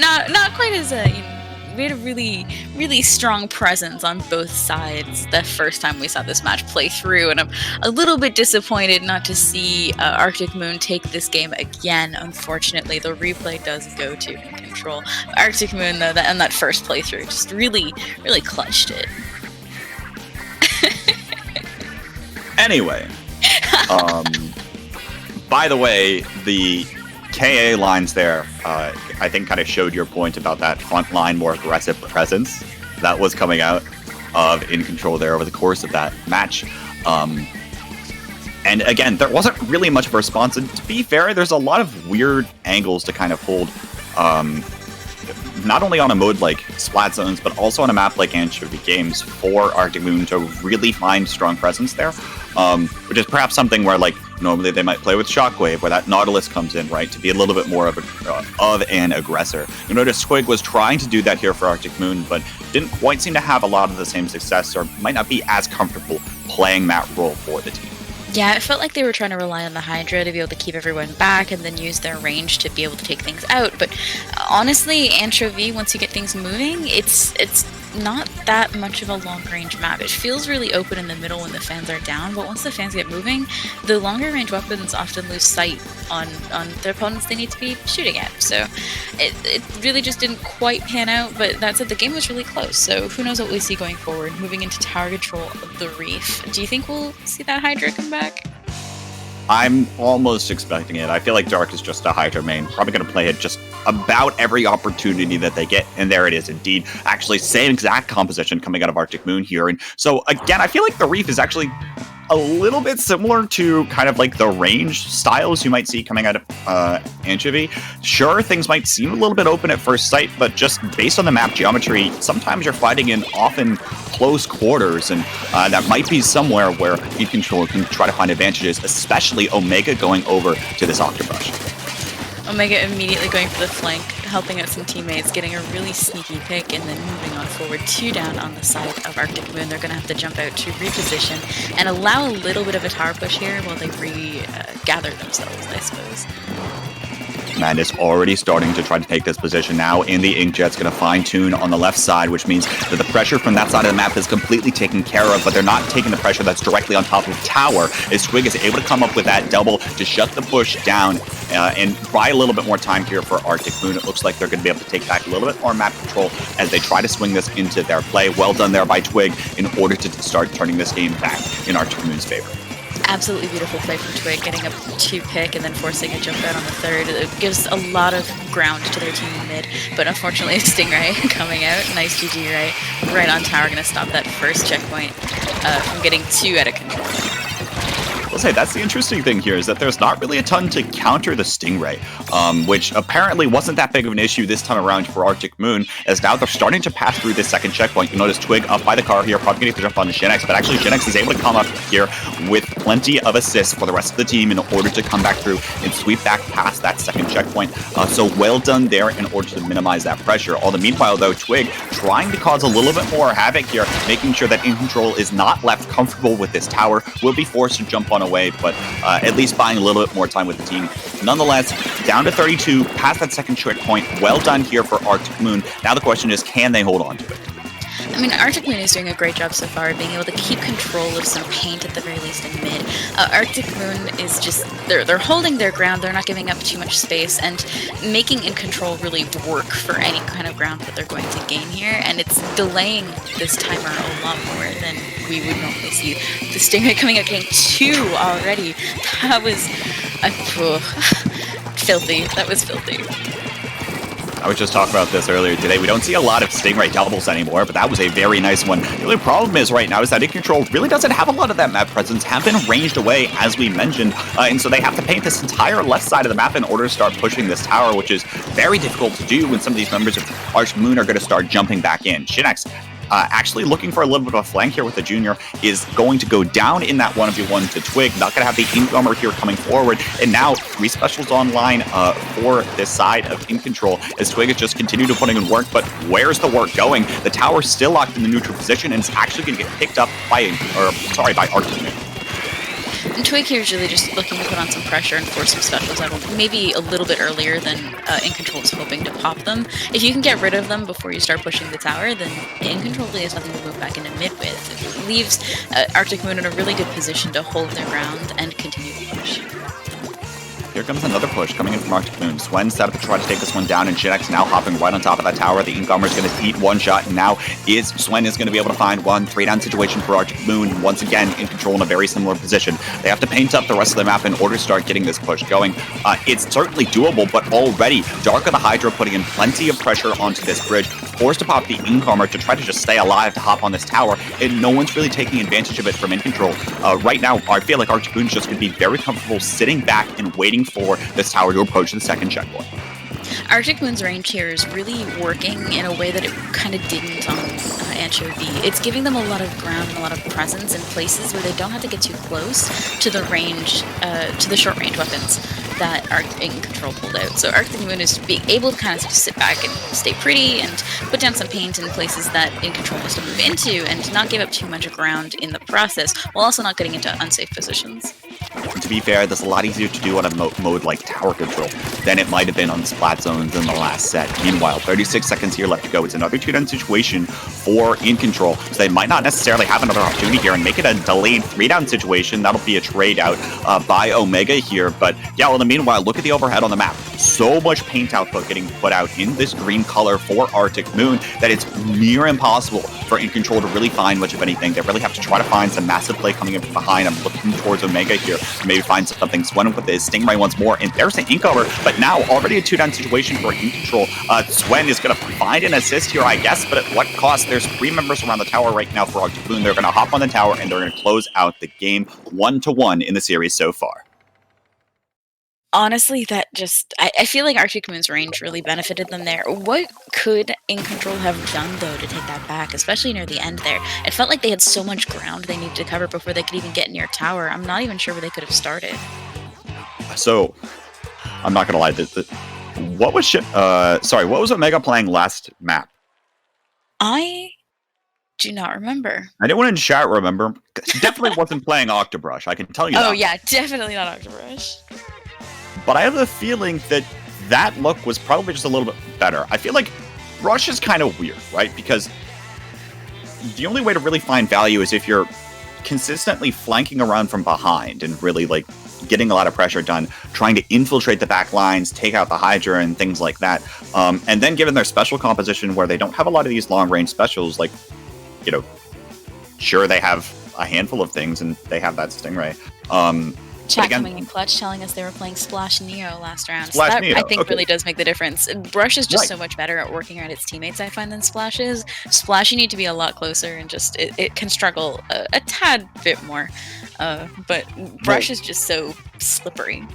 Not quite as we had a really strong presence on both sides the first time we saw this match play through, and I'm a little bit disappointed not to see Arctic Moon take this game again. Unfortunately, the replay does go to In Control. Arctic Moon, though, on that first playthrough, just really clutched it. Anyway, by the way, the KA lines there, I think kind of showed your point about that front line, more aggressive presence that was coming out of In Control there over the course of that match. And And again, there wasn't really much of a response. And to be fair, there's a lot of weird angles to kind of hold, not only on a mode like Splat Zones, but also on a map like Anchovy Games for Arctic Moon to really find strong presence there, which is perhaps something where like normally they might play with Shockwave, where that Nautilus comes in, right, to be a little bit more of an aggressor. You notice Twig was trying to do that here for Arctic Moon, but didn't quite seem to have a lot of the same success, or might not be as comfortable playing that role for the team. Yeah, it felt like they were trying to rely on the Hydra to be able to keep everyone back and then use their range to be able to take things out. But honestly, Anchovy, once you get things moving, it's not that much of a long-range map. It feels really open in the middle when the fans are down, but once the fans get moving, the longer-range weapons often lose sight on their opponents they need to be shooting at. So it really just didn't quite pan out, but that said, the game was really close. So who knows what we see going forward, moving into tower control of the Reef. Do you think we'll see that Hydra come back? I'm almost expecting it. I feel like Dark is just a Hydra main. Probably going to play it just about every opportunity that they get. And there it is indeed. Actually, same exact composition coming out of Arctic Moon here. And so, again, I feel like the Reef is actually a little bit similar to kind of like the range styles you might see coming out of Anchovy. Sure, things might seem a little bit open at first sight, but just based on the map geometry, sometimes you're fighting in often close quarters, and that might be somewhere where InControl can try to find advantages, especially Omega going over to this Octobrush. Omega immediately going for the flank, helping out some teammates, getting a really sneaky pick, and then moving on forward 2 down on the side of Arctic Moon. They're going to have to jump out to reposition and allow a little bit of a tower push here while they gather themselves, I suppose. Madness already starting to try to take this position now in the Inkjet's going to fine-tune on the left side, which means that the pressure from that side of the map is completely taken care of, but they're not taking the pressure that's directly on top of the tower, as Twig is able to come up with that double to shut the push down and buy a little bit more time here for Arctic Moon. It looks like they're going to be able to take back a little bit more map control as they try to swing this into their play. Well done there by Twig in order to start turning this game back in Arctic Moon's favor. Absolutely beautiful play from Twig, getting a 2 pick and then forcing a jump out on the third. It gives a lot of ground to their team in mid, but unfortunately Stingray coming out. Nice GG right on tower, going to stop that first checkpoint from getting too out of control. I'll say that's the interesting thing here, is that there's not really a ton to counter the Stingray, which apparently wasn't that big of an issue this time around for Arctic Moon, as now they're starting to pass through this second checkpoint. You notice Twig up by the car here, probably going to jump on the Shinx, but actually Shinx is able to come up here with plenty of assists for the rest of the team in order to come back through and sweep back past that second checkpoint. So well done there in order to minimize that pressure. All the meanwhile, though, Twig trying to cause a little bit more havoc here, making sure that InControl is not left comfortable with this tower, will be forced to jump on away, but at least buying a little bit more time with the team. Nonetheless, down to 32, past that second checkpoint. Well done here for Arctic Moon. Now the question is, can they hold on to it? I mean, Arctic Moon is doing a great job so far, being able to keep control of some paint at the very least in mid. Arctic Moon is just, they're holding their ground, they're not giving up too much space, and making InControl really work for any kind of ground that they're going to gain here, and it's delaying this timer a lot more than we would normally see. The Stingray coming out getting 2 already. That was filthy. That was filthy. I was just talking about this earlier today. We don't see a lot of Stingray doubles anymore, but that was a very nice one. The only problem is right now is that InControl really doesn't have a lot of that map presence, have been ranged away, as we mentioned, and so they have to paint this entire left side of the map in order to start pushing this tower, which is very difficult to do when some of these members of Arctic Moon are going to start jumping back in. Shinx, actually looking for a little bit of a flank here with the Junior, is going to go down in that 1v1 to Twig. Not going to have the Ink Armor here coming forward, and now 3 specials online for this side of InControl as Twig has just continued to put in work, but where's the work going? The tower's still locked in the neutral position, and it's actually going to get picked up by Arctic Moon. And Twig here is really just looking to put on some pressure and force some specials out maybe a little bit earlier than InControl is hoping to pop them. If you can get rid of them before you start pushing the tower, then InControl really has nothing to move back into mid with. It leaves Arctic Moon in a really good position to hold their ground and continue to push. here comes another push coming in from Arctic Moon. Swen set up to try to take this one down, and Shinex now hopping right on top of that tower. The Ink Armor is going to eat one shot, and now Swen is going to be able to find one 3-down situation for Arctic Moon. Once again, in control in a very similar position. They have to paint up the rest of the map in order to start getting this push going. It's certainly doable, but already Dark of the Hydra putting in plenty of pressure onto this bridge, forced to pop the Ink Armor to try to just stay alive to hop on this tower, and no one's really taking advantage of it from in control. Right now, I feel like Arctic Moon's just going to be very comfortable sitting back and waiting for this tower to approach the second checkpoint. Arctic Moon's range here is really working in a way that it kind of didn't on Anchovy. It's giving them a lot of ground and a lot of presence in places where they don't have to get too close to the range, to the short range weapons that are in control pulled out. So Arctic Moon is being able to kind of sit back and stay pretty and put down some paint in places that in control has to move into and not give up too much ground in the process, while also not getting into unsafe positions. To be fair, that's a lot easier to do on a mode like tower control than it might have been on splat zones in the last set. Meanwhile, 36 seconds here left to go. It's another 2-down situation for in control, so they might not necessarily have another opportunity here and make it a delayed 3-down situation. That'll be a trade out by Omega here. But yeah, well, in the meanwhile, look at the overhead on the map. So much paint output getting put out in this green color for Arctic Moon that it's near impossible for in control to really find much of anything. They really have to try to find some massive play coming in from behind. I'm looking towards Omega here. Maybe find something. Swen with his Stingray once more, and there's the Ink Armor, but now already a 2-down situation for in control. Swen is going to find an assist here, I guess, but at what cost? There's 3 members around the tower right now for Arctic Moon. They're going to hop on the tower, and they're going to close out the game 1-1 in the series so far. Honestly, that just... I feel like Arctic Moon's range really benefited them there. What could In Control have done, though, to take that back, especially near the end there? It felt like they had so much ground they needed to cover before they could even get near tower. I'm not even sure where they could have started. So, I'm not going to lie. What was... what was Omega playing last map? I do not remember. Anyone in chat remember? Definitely wasn't playing Octobrush, I can tell you that. Oh, yeah, definitely not Octobrush. But I have a feeling that that look was probably just a little bit better. I feel like Rush is kind of weird, right? Because the only way to really find value is if you're consistently flanking around from behind and really, like, getting a lot of pressure done, trying to infiltrate the back lines, take out the Hydra and things like that. And then given their special composition where they don't have a lot of these long-range specials, like, you know, sure, they have a handful of things and they have that Stingray. Chat coming in clutch telling us they were playing Splash Neo last round. Splash So that, Neo, I think, okay. really does make the difference. Brush is just Right. so much better at working around its teammates, I find, than Splash is. Splash, you need to be a lot closer, and just it can struggle a tad bit more. But Brush is just so slippery.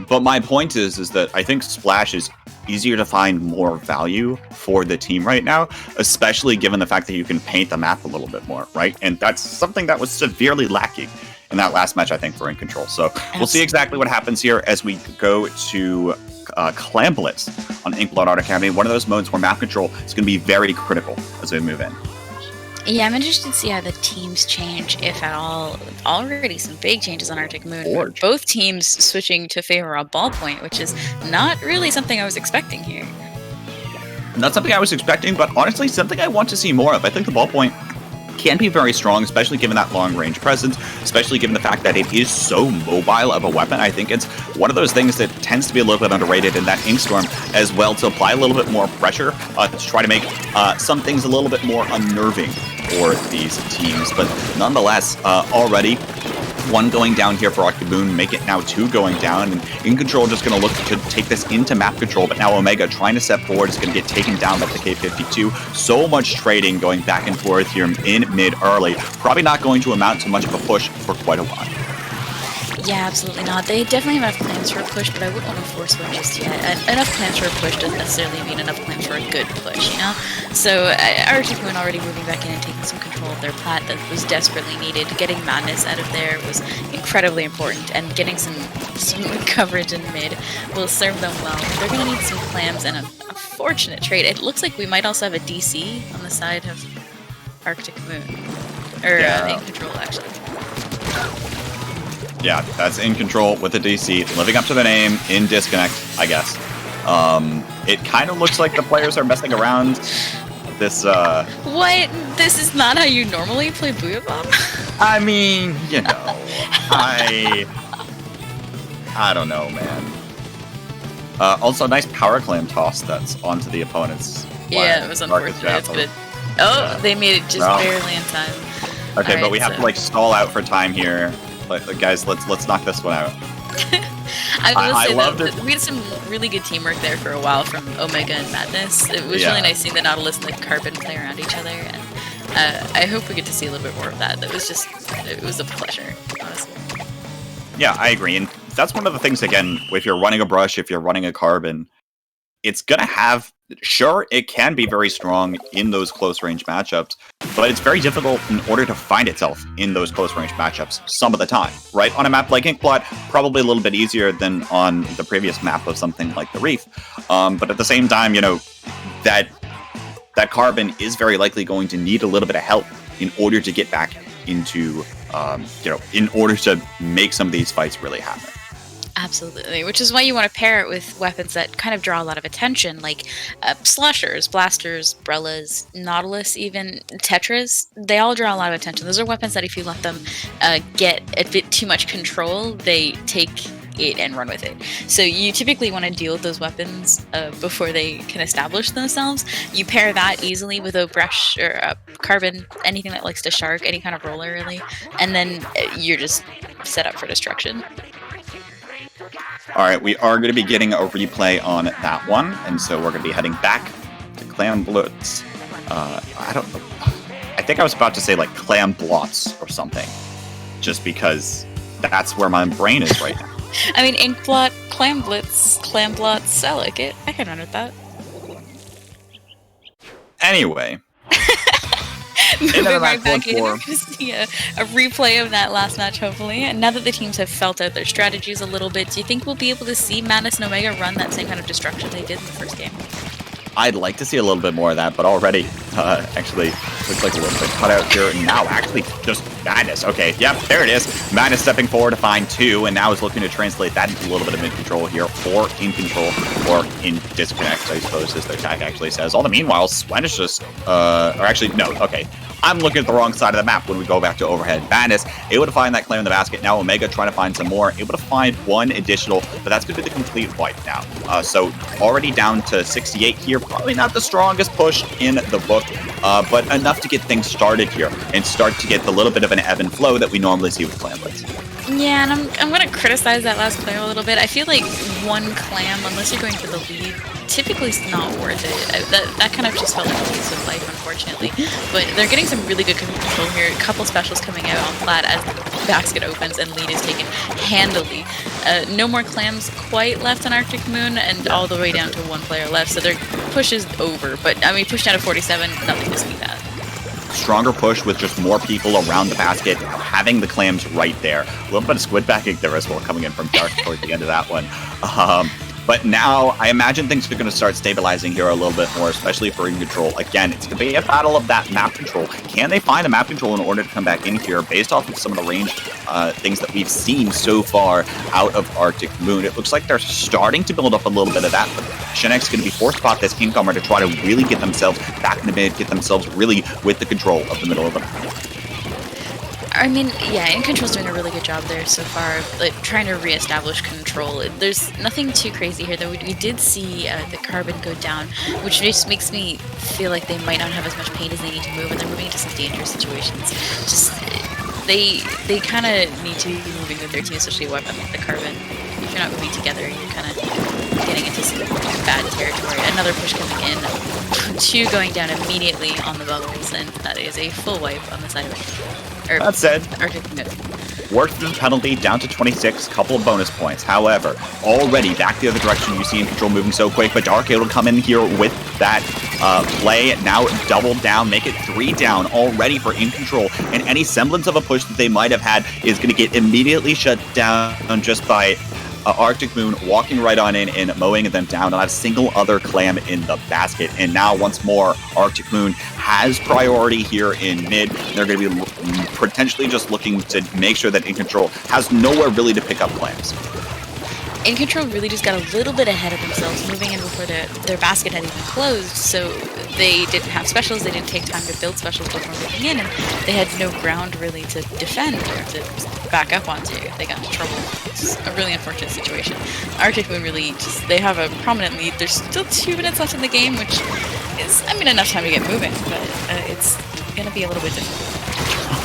But my point is that I think Splash is easier to find more value for the team right now, especially given the fact that you can paint the map a little bit more, right? And that's something that was severely lacking in that last match, I think, for In Control. So we'll see exactly what happens here as we go to Clam Blitz on Inkblot Art Academy. One of those modes where map control is going to be very critical as we move in. Yeah, I'm interested to see how the teams change, if at all. Already some big changes on Arctic Moon. Forge. Both teams switching to favor a ballpoint, which is not really something I was expecting here. Not something I was expecting, but honestly, something I want to see more of. I think the ballpoint can be very strong, especially given that long-range presence, especially given the fact that it is so mobile of a weapon. I think it's one of those things that tends to be a little bit underrated in that Inkstorm as well, to apply a little bit more pressure to try to make some things a little bit more unnerving for these teams. But nonetheless, already one going down here for Arctic Moon, make it now 2 going down, and In Control just going to look to take this into map control, but now Omega trying to step forward is going to get taken down by the K-52. So much trading going back and forth here in mid early. Probably not going to amount to much of a push for quite a while. Yeah, absolutely not. They definitely have plans for a push, but I wouldn't want to force one just yet. Enough plans for a push doesn't necessarily mean enough plans for a good push, you know? So Arctic Moon already moving back in and taking some control of their plat that was desperately needed. Getting Madness out of there was incredibly important, and getting some coverage in mid will serve them well. They're going to need some clams and a fortunate trade. It looks like we might also have a DC on the side of Arctic Moon. Or In Control, actually. Yeah, that's In Control with the DC, living up to the name, InDisconnect, I guess. It kind of looks like the players are messing around. This, What? This is not how you normally play Booyah Bomb? I mean, you know, I don't know, man. Also, nice power clam toss that's onto the opponent's. Yeah, it was unfortunate. It's good. Oh, they made it just barely in time. Okay, All but we right, have to like stall out for time here. Guys, let's knock this one out. I will loved say it. that we had some really good teamwork there for a while from Omega and Madness. It was really nice seeing the Nautilus and the Carbon play around each other, and I hope we get to see a little bit more of that. It was a pleasure, honestly. Yeah, I agree, and that's one of the things, again, if you're running a Brush, if you're running a Carbon, it's gonna have, sure, it can be very strong in those close range matchups, but it's very difficult in order to find itself in those close range matchups some of the time, right? On a map like Inkblot, probably a little bit easier than on the previous map of something like the Reef. But at the same time, that Carbon is very likely going to need a little bit of help in order to get back into, in order to make some of these fights really happen. Absolutely, which is why you want to pair it with weapons that kind of draw a lot of attention, like Slushers, Blasters, Brellas, Nautilus, even Tetras. They all draw a lot of attention. Those are weapons that if you let them get a bit too much control, they take it and run with it. So you typically want to deal with those weapons before they can establish themselves. You pair that easily with a Brush or a Carbon, anything that likes to shark, any kind of roller really, and then you're just set up for destruction. All right, we are going to be getting a replay on that one, and so we're going to be heading back to Clam Blitz. I don't know. I think I was about to say like Clam Blots or something, just because that's where my brain is right now. I mean, Inkblot, Clam Blitz, Clam Blots, I like it. I can run with that. Anyway. Moving right back in, we're going to see a replay of that last match, hopefully. And now that the teams have felt out their strategies a little bit, do you think we'll be able to see Madness and Omega run that same kind of destruction they did in the first game? I'd like to see a little bit more of that, but already, actually, looks like a little bit cut out here. Now, actually, just Madness. Okay, yep, there it is. Madness stepping forward to find 2, and now is looking to translate that into a little bit of mid-control here, or in control, or in disconnect, I suppose, as their tag actually says. All the meanwhile, Swen is just, or actually, no, okay. I'm looking at the wrong side of the map when we go back to overhead. Madness able to find that claim in the basket. Now Omega trying to find some more. Able to find one additional, but that's going to be the complete wipe now. So already down to 68 here. Probably not the strongest push in the book, but enough to get things started here and start to get the little bit of an ebb and flow that we normally see with clamlets. Yeah, and I'm going to criticize that last player a little bit. I feel like one clam, unless you're going for the lead, typically is not worth it. That kind of just felt like a piece of life, unfortunately. But they're getting some really good control here. A couple specials coming out on flat as the basket opens and lead is taken handily. No more clams quite left on Arctic Moon, and all the way down to one player left. So their push is over. But, I mean, push down to 47, nothing to speak that. Stronger push with just more people around the basket, having the clams right there. A little bit of squid backing there as well coming in from Dark towards the end of that one. But now I imagine things are going to start stabilizing here a little bit more, especially for in control. Again, it's going to be a battle of that map control. Can they find a map control in order to come back in here based off of some of the range things that we've seen so far out of Arctic Moon? It looks like they're starting to build up a little bit of that, but Shenek's going to be forced to spot this incomer to try to really get themselves back in the mid, get themselves really with the control of the middle of the map. I mean, yeah, In Control's doing a really good job there so far, like trying to reestablish control. There's nothing too crazy here, though. We did see the Carbon go down, which just makes me feel like they might not have as much pain as they need to move, and they're moving into some dangerous situations. Just they kind of need to be moving with their team, especially a weapon like the Carbon. If you're not moving together, you're kind of getting into some bad territory. Another push coming in, 2 going down immediately on the bubbles, and that is a full wipe on the side of it. That said, Arctic worked through the penalty down to 26, couple of bonus points. However, already back the other direction, you see In Control moving so quick, but Dark able to come in here with that play, now double down, make it 3 down already for In Control, and any semblance of a push that they might have had is going to get immediately shut down just by Arctic Moon walking right on in and mowing them down, not a single other clam in the basket. And now once more, Arctic Moon has priority here in mid. They're going to be potentially just looking to make sure that In Control has nowhere really to pick up clams. In Control really just got a little bit ahead of themselves, moving in before their basket had even closed, so they didn't have specials, they didn't take time to build specials before moving in, and they had no ground really to defend or to back up onto if they got into trouble. It's a really unfortunate situation. Arctic Moon really they have a prominent lead. There's still 2 minutes left in the game, which is, I mean, enough time to get moving, but it's going to be a little bit difficult.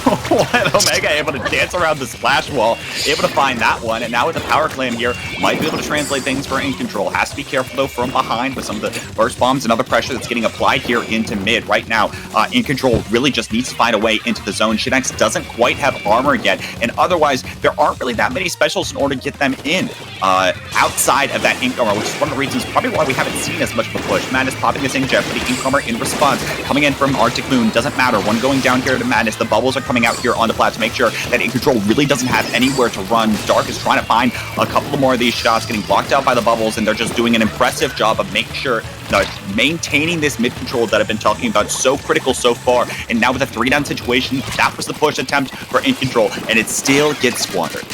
And Omega able to dance around the splash wall, able to find that one, and now with the power clam here, might be able to translate things for In Control. Has to be careful though from behind with some of the burst bombs and other pressure that's getting applied here into mid. Right now, In Control really just needs to find a way into the zone. Shinex doesn't quite have armor yet, and otherwise, there aren't really that many specials in order to get them in outside of that Ink armor, which is one of the reasons probably why we haven't seen as much of a push. Madness popping this inkjet for the Ink armor in response. Coming in from Arctic Moon, doesn't matter. One going down here to Madness. The bubbles are coming out here on the plat to make sure that In Control really doesn't have anywhere to run. Dark is trying to find a couple more of these shots, getting blocked out by the bubbles, and they're just doing an impressive job of making sure that maintaining this mid control that I've been talking about, so critical so far. And now with a 3-down situation, that was the push attempt for In Control, and it still gets squandered.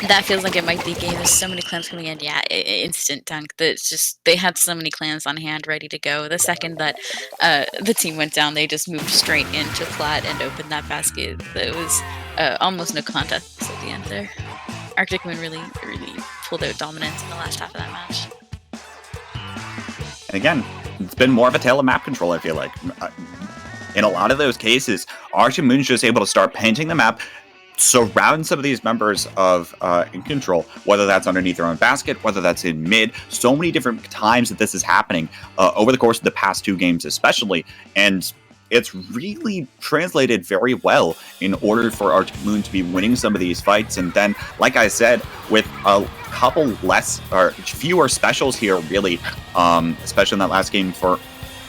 That feels like it might be game. There's so many clans coming in. Yeah, instant dunk. That's just, they had so many clans on hand ready to go. The second that the team went down, they just moved straight into flat and opened that basket. It was almost no contest at the end there. Arctic Moon really pulled out dominance in the last half of that match. And again, it's been more of a tale of map control, I feel like. In a lot of those cases, Arctic Moon's just able to start painting the map, surround some of these members of In Control, whether that's underneath their own basket, whether that's in mid. So many different times that this is happening over the course of the past 2 games especially, and it's really translated very well in order for Arctic Moon to be winning some of these fights. And then, like I said, with a couple less or fewer specials here, really, especially in that last game for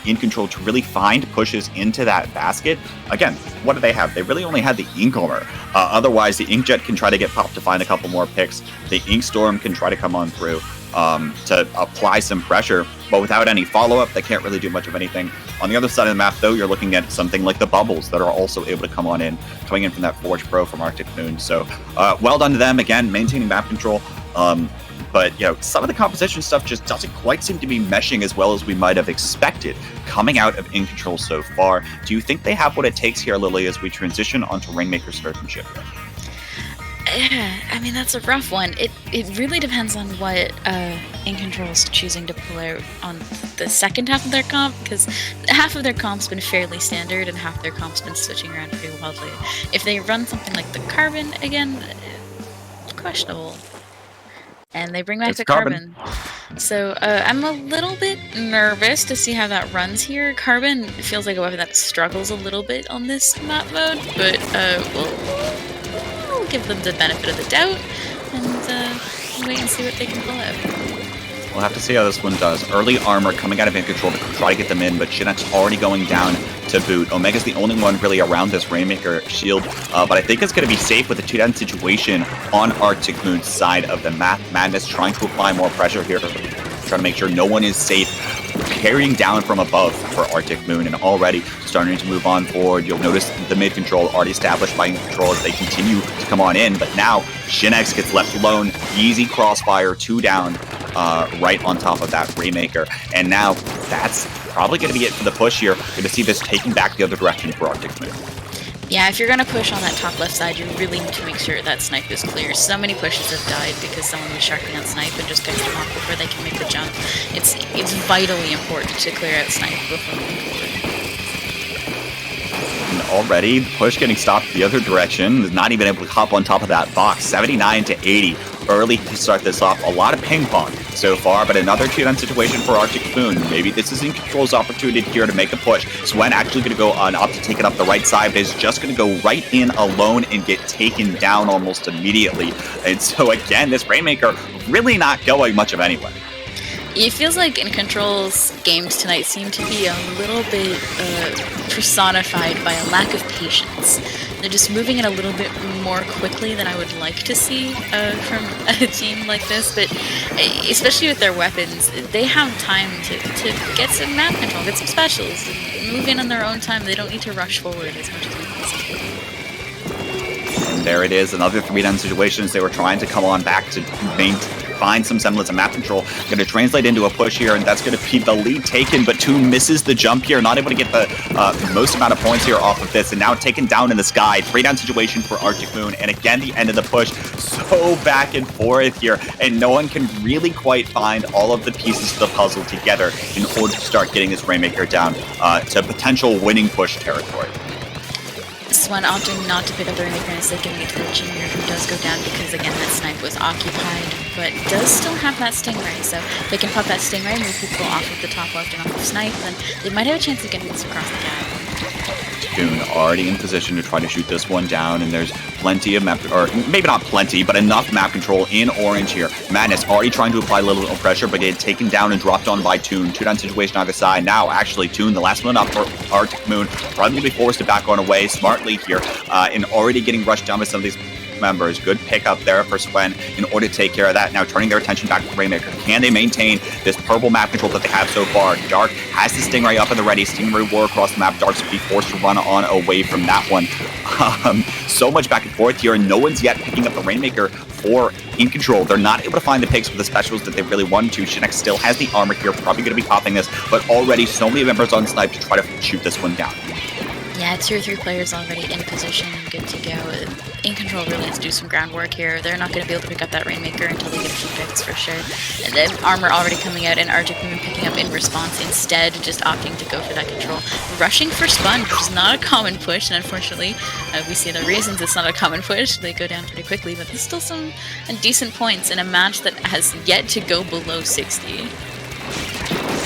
In Control to really find pushes into that basket. Again, what do they have? They really only had the Ink armor. Otherwise, the Inkjet can try to get popped to find a couple more picks. The Ink Storm can try to come on through to apply some pressure, but without any follow-up, they can't really do much of anything. On the other side of the map, though, you're looking at something like the Bubbles that are also able to come on in, coming in from that Forge Pro from Arctic Moon. So, well done to them, again, maintaining map control. But, you know, some of the composition stuff just doesn't quite seem to be meshing as well as we might have expected coming out of In Control so far. Do you think they have what it takes here, Lily, as we transition onto Rainmaker's Surgeonship? I mean, that's a rough one. It really depends on what In Control is choosing to pull out on the second half of their comp, because half of their comp's been fairly standard and half their comp's been switching around pretty wildly. If they run something like the Carbon again, questionable. And they bring back the Carbon. So I'm a little bit nervous to see how that runs here. Carbon feels like a weapon that struggles a little bit on this map mode, but we'll give them the benefit of the doubt and wait and see what they can pull out. We'll have to see how this one does. Early armor coming out of In Control to try to get them in, but Shinnek's already going down to boot. Omega's the only one really around this Rainmaker shield, but I think it's going to be safe with the 2-down situation on Arctic Moon's side of the map. Madness trying to apply more pressure here, trying to make sure no one is safe, carrying down from above for Arctic Moon, and already starting to move on forward. You'll notice the mid control already established by In Control as they continue to come on in, but now Shinnex gets left alone. Easy crossfire, 2 down, right on top of that Rainmaker, and now that's probably going to be it for the push here. Going to see this taking back the other direction for Arctic Moon. Yeah, if you're going to push on that top left side, you really need to make sure that snipe is clear. So many pushes have died because someone was sharking on snipe and just got them off before they can make the jump. It's vitally important to clear out snipe before moving forward. And already, the push getting stopped the other direction. Not even able to hop on top of that box. 79 to 80. Early to start this off. A lot of ping pong so far, but another 2-down situation for Arctic Moon. Maybe this is In Control's opportunity here to make a push. Swen actually going to go on up to take it up the right side, but is just going to go right in alone and get taken down almost immediately. And so again, this Rainmaker really not going much of anywhere. It feels like In Control's games tonight seem to be a little bit personified by a lack of patience. They're just moving it a little bit more quickly than I would like to see from a team like this, but especially with their weapons, they have time to get some map control, get some specials, and move in on their own time. They don't need to rush forward as much as we can see. And there it is, another 3-down situation as they were trying to come on back to find some semblance of map control. Going to translate into a push here, and that's going to be the lead taken, but Toon misses the jump here, not able to get the most amount of points here off of this, and now taken down in the sky. 3-down situation for Arctic Moon, and again, the end of the push. So back and forth here, and no one can really quite find all of the pieces of the puzzle together in order to start getting this Rainmaker down to potential winning push territory. Swan opting not to pick up the Rainmaker and instead giving it to the Junior, who does go down because, again, that snipe was occupied, but does still have that Stingray, so they can pop that Stingray, move people off of the top left and off of snipe, then they might have a chance of getting this across the gap. Toon already in position to try to shoot this one down, and there's plenty of map, or maybe not plenty, but enough map control in orange here. Madness already trying to apply a little bit of pressure, but getting taken down and dropped on by Toon. 2-down situation either side. Now, actually, Toon, the last one up for Arctic Moon, probably be forced to back on away smartly here, and already getting rushed down by some of these members. Good pickup there for Swen in order to take care of that. Now turning their attention back to the Rainmaker. Can they maintain this purple map control that they have so far? Dark has the Stingray up and the ready. Stingray war across the map. Dark's be forced to run on away from that one. So much back and forth here, and no one's yet picking up the Rainmaker for In Control. They're not able to find the picks with the specials that they really want to. Shinnok still has the armor here, probably going to be popping this, but already so many members on snipe to try to shoot this one down. Yeah, 2 or 3 players already in position and good to go. In Control really needs to do some groundwork here. They're not going to be able to pick up that Rainmaker until they get a few picks for sure. And then armor already coming out, and Arctic Moon picking up in response instead, just opting to go for that control. Rushing for Spun, which is not a common push, and unfortunately, we see the reasons it's not a common push. They go down pretty quickly, but there's still some decent points in a match that has yet to go below 60.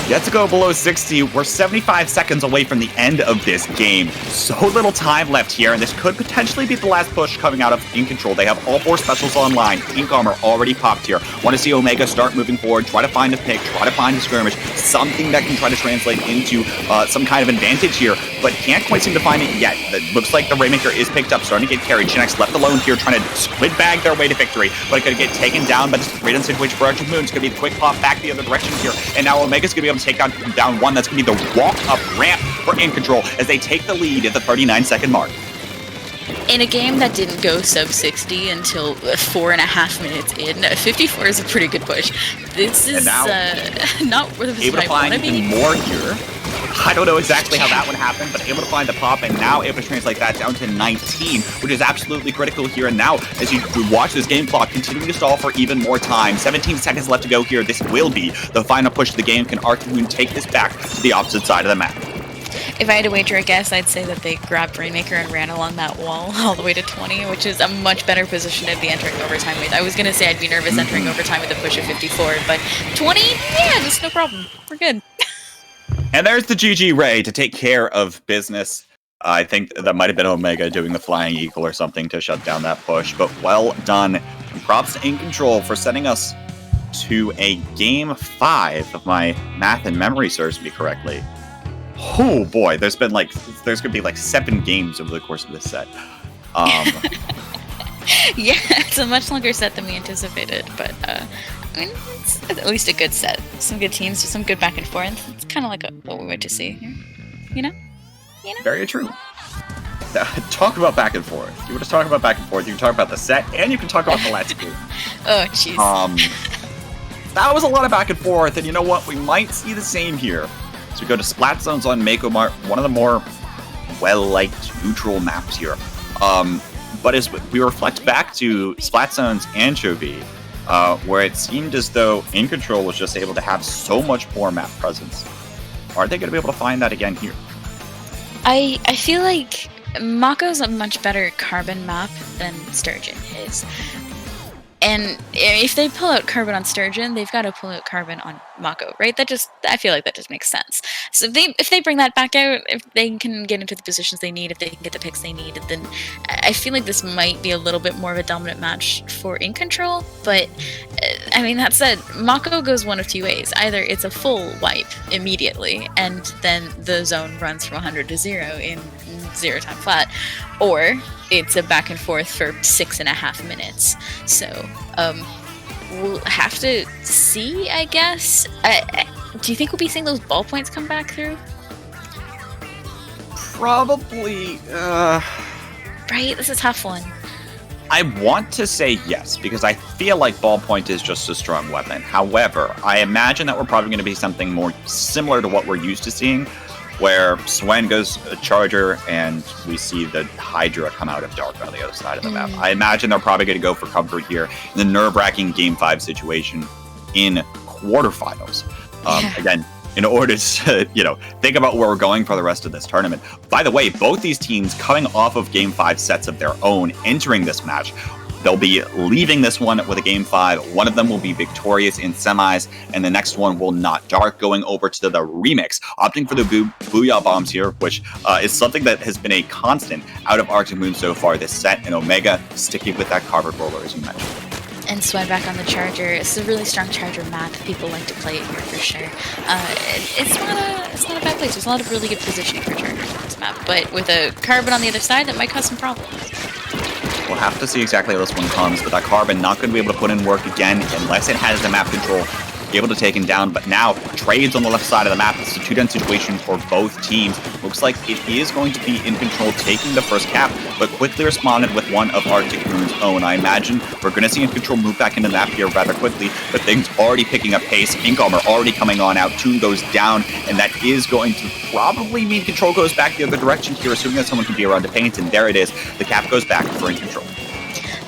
Yet to go below 60. We're 75 seconds away from the end of this game. So little time left here, and this could potentially be the last push coming out of In Control. They have all 4 specials online. Ink Armor already popped here. Want to see Omega start moving forward, try to find a pick, try to find a skirmish, something that can try to translate into some kind of advantage here, but can't quite seem to find it yet. It looks like the Rainmaker is picked up, starting to get carried. Shinnok's left alone here, trying to squid bag their way to victory, but going to get taken down by this 3-down situation for Arctic Moon. It's going to be a quick pop back the other direction here, and now Omega's going to be able to take down one. That's going to be the walk-up ramp for In Control as they take the lead at the 39-second mark. In a game that didn't go sub 60 until 4.5 minutes in, 54 is a pretty good push. This is not where this able to find even more here. I don't know exactly how that one happened, but able to find the pop, and now able to translate that down to 19, which is absolutely critical here. And now, as you watch this game clock continuing to stall for even more time, 17 seconds left to go here. This will be the final push of the game. Can Arctic Moon take this back to the opposite side of the map? If I had to wager a guess, I'd say that they grabbed Rainmaker and ran along that wall all the way to 20, which is a much better position to be entering overtime with. I was going to say I'd be nervous entering overtime with a push of 54, but 20? Yeah, just no problem. We're good. And there's the GG Ray to take care of business. I think that might have been Omega doing the Flying Eagle or something to shut down that push, but well done. And props to In Control for sending us to a Game 5, if my math and memory serves me correctly. Oh boy, there's going to be like 7 games over the course of this set. Yeah, it's a much longer set than we anticipated, but I mean, it's at least a good set. Some good teams, some good back and forth. It's kind of like what we went to see here, you know? Very true. Talk about back and forth. You want to talk about back and forth, you can talk about the set, and you can talk about the last game. Oh, jeez. That was a lot of back and forth, and you know what? We might see the same here. So we go to Splat Zones on Mako Mart, one of the more well-liked neutral maps here. But as we reflect back to Splat Zone's Anchovy, where it seemed as though In Control was just able to have so much more map presence. Are they going to be able to find that again here? I feel like Mako's a much better carbon map than Sturgeon is. And if they pull out carbon on Sturgeon, they've got to pull out carbon on Mako, right? I feel like that just makes sense. So if they bring that back out, if they can get into the positions they need, if they can get the picks they need, then I feel like this might be a little bit more of a dominant match for In Control. But I mean, that said, Mako goes one of 2 ways. Either it's a full wipe immediately, and then the zone runs from 100 to 0 in 0 time flat, or it's a back and forth for 6.5 minutes. So we'll have to see, I guess. Do you think we'll be seeing those ball points come back through? Probably. Right, this is a tough one. I want to say yes, because I feel like ballpoint is just a strong weapon. However, I imagine that we're probably going to be something more similar to what we're used to seeing, where Swen goes a charger and we see the Hydra come out of Dark on the other side of the map. I imagine they're probably going to go for comfort here in the nerve-wracking Game 5 situation in quarterfinals. Again, in order to, think about where we're going for the rest of this tournament. By the way, both these teams coming off of Game 5 sets of their own entering this match. They'll be leaving this one with a Game 5. One of them will be victorious in semis, and the next one will not. Dark going over to the remix, opting for the Booyah Bombs here, which is something that has been a constant out of Arctic Moon so far this set, and Omega sticking with that carpet roller, as you mentioned. And Swen back on the charger. It's a really strong charger map. People like to play it here for sure. It's not a bad place. There's a lot of really good positioning for chargers on this map. But with a carbon on the other side, that might cause some problems. We'll have to see exactly how this one comes, but that carbon not going to be able to put in work again unless it has the map control. Be able to take him down, but now trades on the left side of the map. It's a 2-down situation for both teams. Looks like it is going to be in control taking the first cap, but quickly responded with one of Arctic Moon's own. I imagine we're going to see in control move back into the map here rather quickly, but things already picking up pace. Ink Armor already coming on out. Toon goes down, and that is going to probably mean control goes back the other direction here, assuming that someone can be around to paint, and there it is. The cap goes back for in control.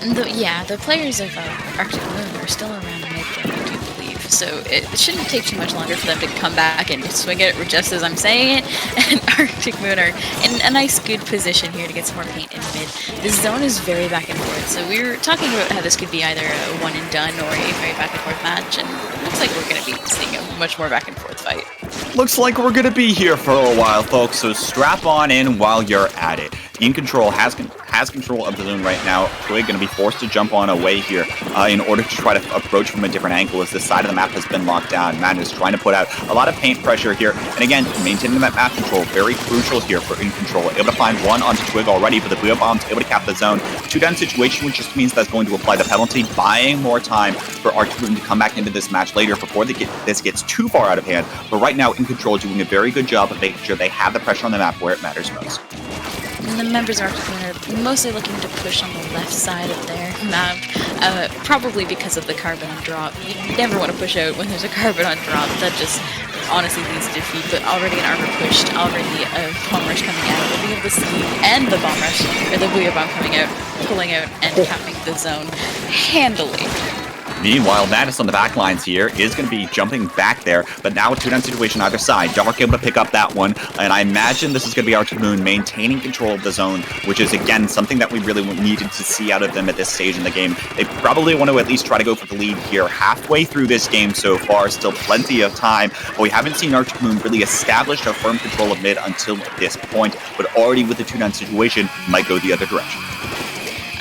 The players of Arctic Moon are still around mid-game, I do believe, so it shouldn't take too much longer for them to come back and swing it just as I'm saying it, and Arctic Moon are in a nice good position here to get some more paint in mid. The zone is very back and forth, so we were talking about how this could be either a one and done or a very back and forth match, and it looks like we're going to be seeing a much more back and forth fight. Looks like we're going to be here for a while, folks, so strap on in while you're at it. In control has control of the zone right now. Twig going to be forced to jump on away here in order to try to approach from a different angle as this side of the map has been locked down. Madness trying to put out a lot of paint pressure here. And again, maintaining that map control, very crucial here for in control. Able to find one onto Twig already, but the Booyah Bomb's able to cap the zone. 2-down situation, which just means that's going to apply the penalty, buying more time for Arctic Moon to come back into this match later before this gets too far out of hand. But right now, in control, doing a very good job of making sure they have the pressure on the map where it matters most. And the members of Arctic Moon are mostly looking to push on the left side of their map, probably because of the carbon on drop. You never want to push out when there's a carbon on drop. That just honestly leads to defeat, but already an armor pushed, already a bomb rush coming out. We'll be able to see, and the bomb rush, or the Booyah Bomb coming out, pulling out, and capping the zone handily. Meanwhile, Madness on the back lines here is going to be jumping back there, but now a 2-down situation either side. Dark able to pick up that one, and I imagine this is going to be Arctic Moon maintaining control of the zone, which is, again, something that we really needed to see out of them at this stage in the game. They probably want to at least try to go for the lead here halfway through this game so far. Still plenty of time, but we haven't seen Arctic Moon really establish a firm control of mid until this point, but already with the 2-down situation, might go the other direction.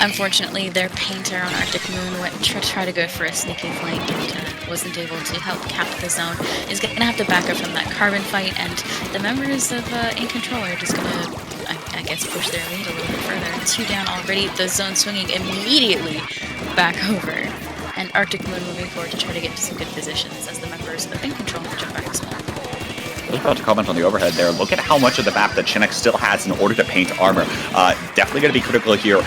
Unfortunately, their painter on Arctic Moon went to try to go for a sneaky flank and wasn't able to help cap the zone. Is going to have to back up from that carbon fight, and the members of In Control are just going to, I guess, push their lead a little bit further. 2 down already, the zone swinging immediately back over, and Arctic Moon moving forward to try to get to some good positions as the members of In Control jump back as well. I was about to comment on the overhead there. Look at how much of the map that Chinook still has in order to paint armor. Definitely going to be critical here.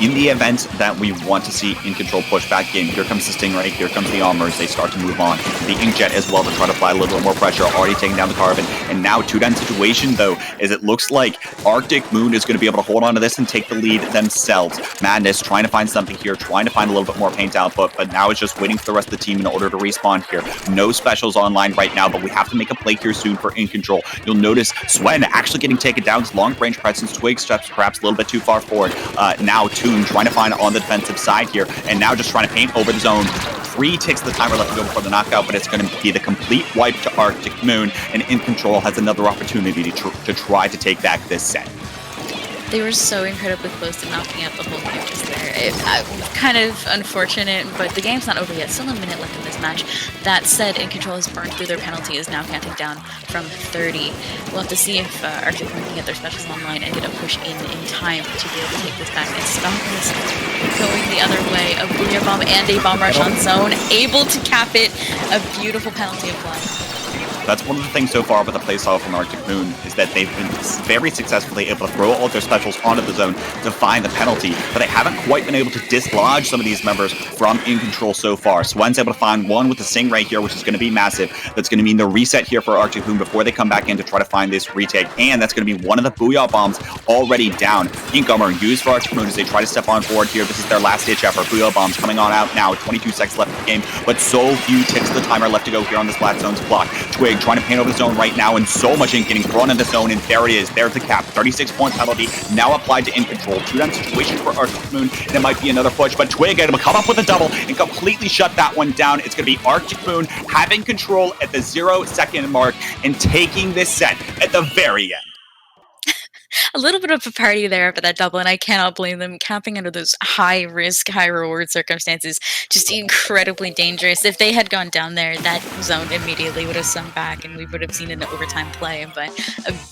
In the event that we want to see In Control push back in, here comes the Stingray, here comes the Armors, they start to move on. The Inkjet as well to try to apply a little bit more pressure, already taking down the Carbon. And now 2-down situation though, is it looks like Arctic Moon is going to be able to hold on to this and take the lead themselves. Madness trying to find something here, trying to find a little bit more paint output, but now it's just waiting for the rest of the team in order to respawn here. No specials online right now, but we have to make a play here soon for In Control. You'll notice Swen actually getting taken down, his long range presence, Twig steps perhaps a little bit too far forward. Now Toon trying to find on the defensive side here, and now just trying to paint over the zone. 3 ticks the timer left to go before the knockout, but it's going to be the complete wipe to Arctic Moon, and In Control has another opportunity to try to take back this set. They were so incredibly close to knocking out the whole game just there. Kind of unfortunate, but the game's not over yet. Still a minute left in this match. That said, In Control has burned through their penalty, is now counting down from 30. We'll have to see if Arctic Moon can get their specials online and get a push in time to be able to take this back and stop this. Going the other way, a Booyah Bomb and a Bomb Rush on zone, able to cap it. A beautiful penalty applied. That's one of the things so far with the playstyle from Arctic Moon is that they've been very successfully able to throw all of their specials onto the zone to find the penalty, but they haven't quite been able to dislodge some of these members from in control so far. Swen's able to find one with the Sing right here, which is going to be massive. That's going to mean the reset here for Arctic Moon before they come back in to try to find this retake, and that's going to be one of the Booyah Bombs already down. Ink Armor used for Arctic Moon as they try to step on forward here. This is their last ditch effort. Booyah Bombs coming on out now. 22 seconds left in the game, but so few ticks of the timer left to go here on this Black Zone's clock. Twig trying to paint over the zone right now, and so much ink getting thrown in the zone, and there it is. There's the cap. 36-point penalty now applied to in control. 2-down situation for Arctic Moon, and it might be another push, but Twig able to come up with a double and completely shut that one down. It's going to be Arctic Moon having control at the 0-second mark and taking this set at the very end. A little bit of a party there after that double, and I cannot blame them. Camping under those high risk, high reward circumstances, just incredibly dangerous. If they had gone down there, that zone immediately would have sunk back, and we would have seen an overtime play. But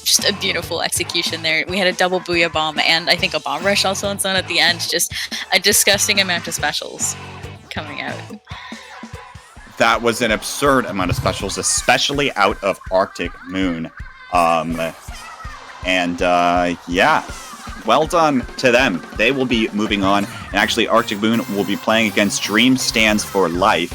just a beautiful execution there. We had a double Booyah Bomb, and I think a Bomb Rush also on zone at the end. Just a disgusting amount of specials coming out. That was an absurd amount of specials, especially out of Arctic Moon. Yeah, well done to them. They will be moving on, and actually Arctic Moon will be playing against Dream Stands for Life,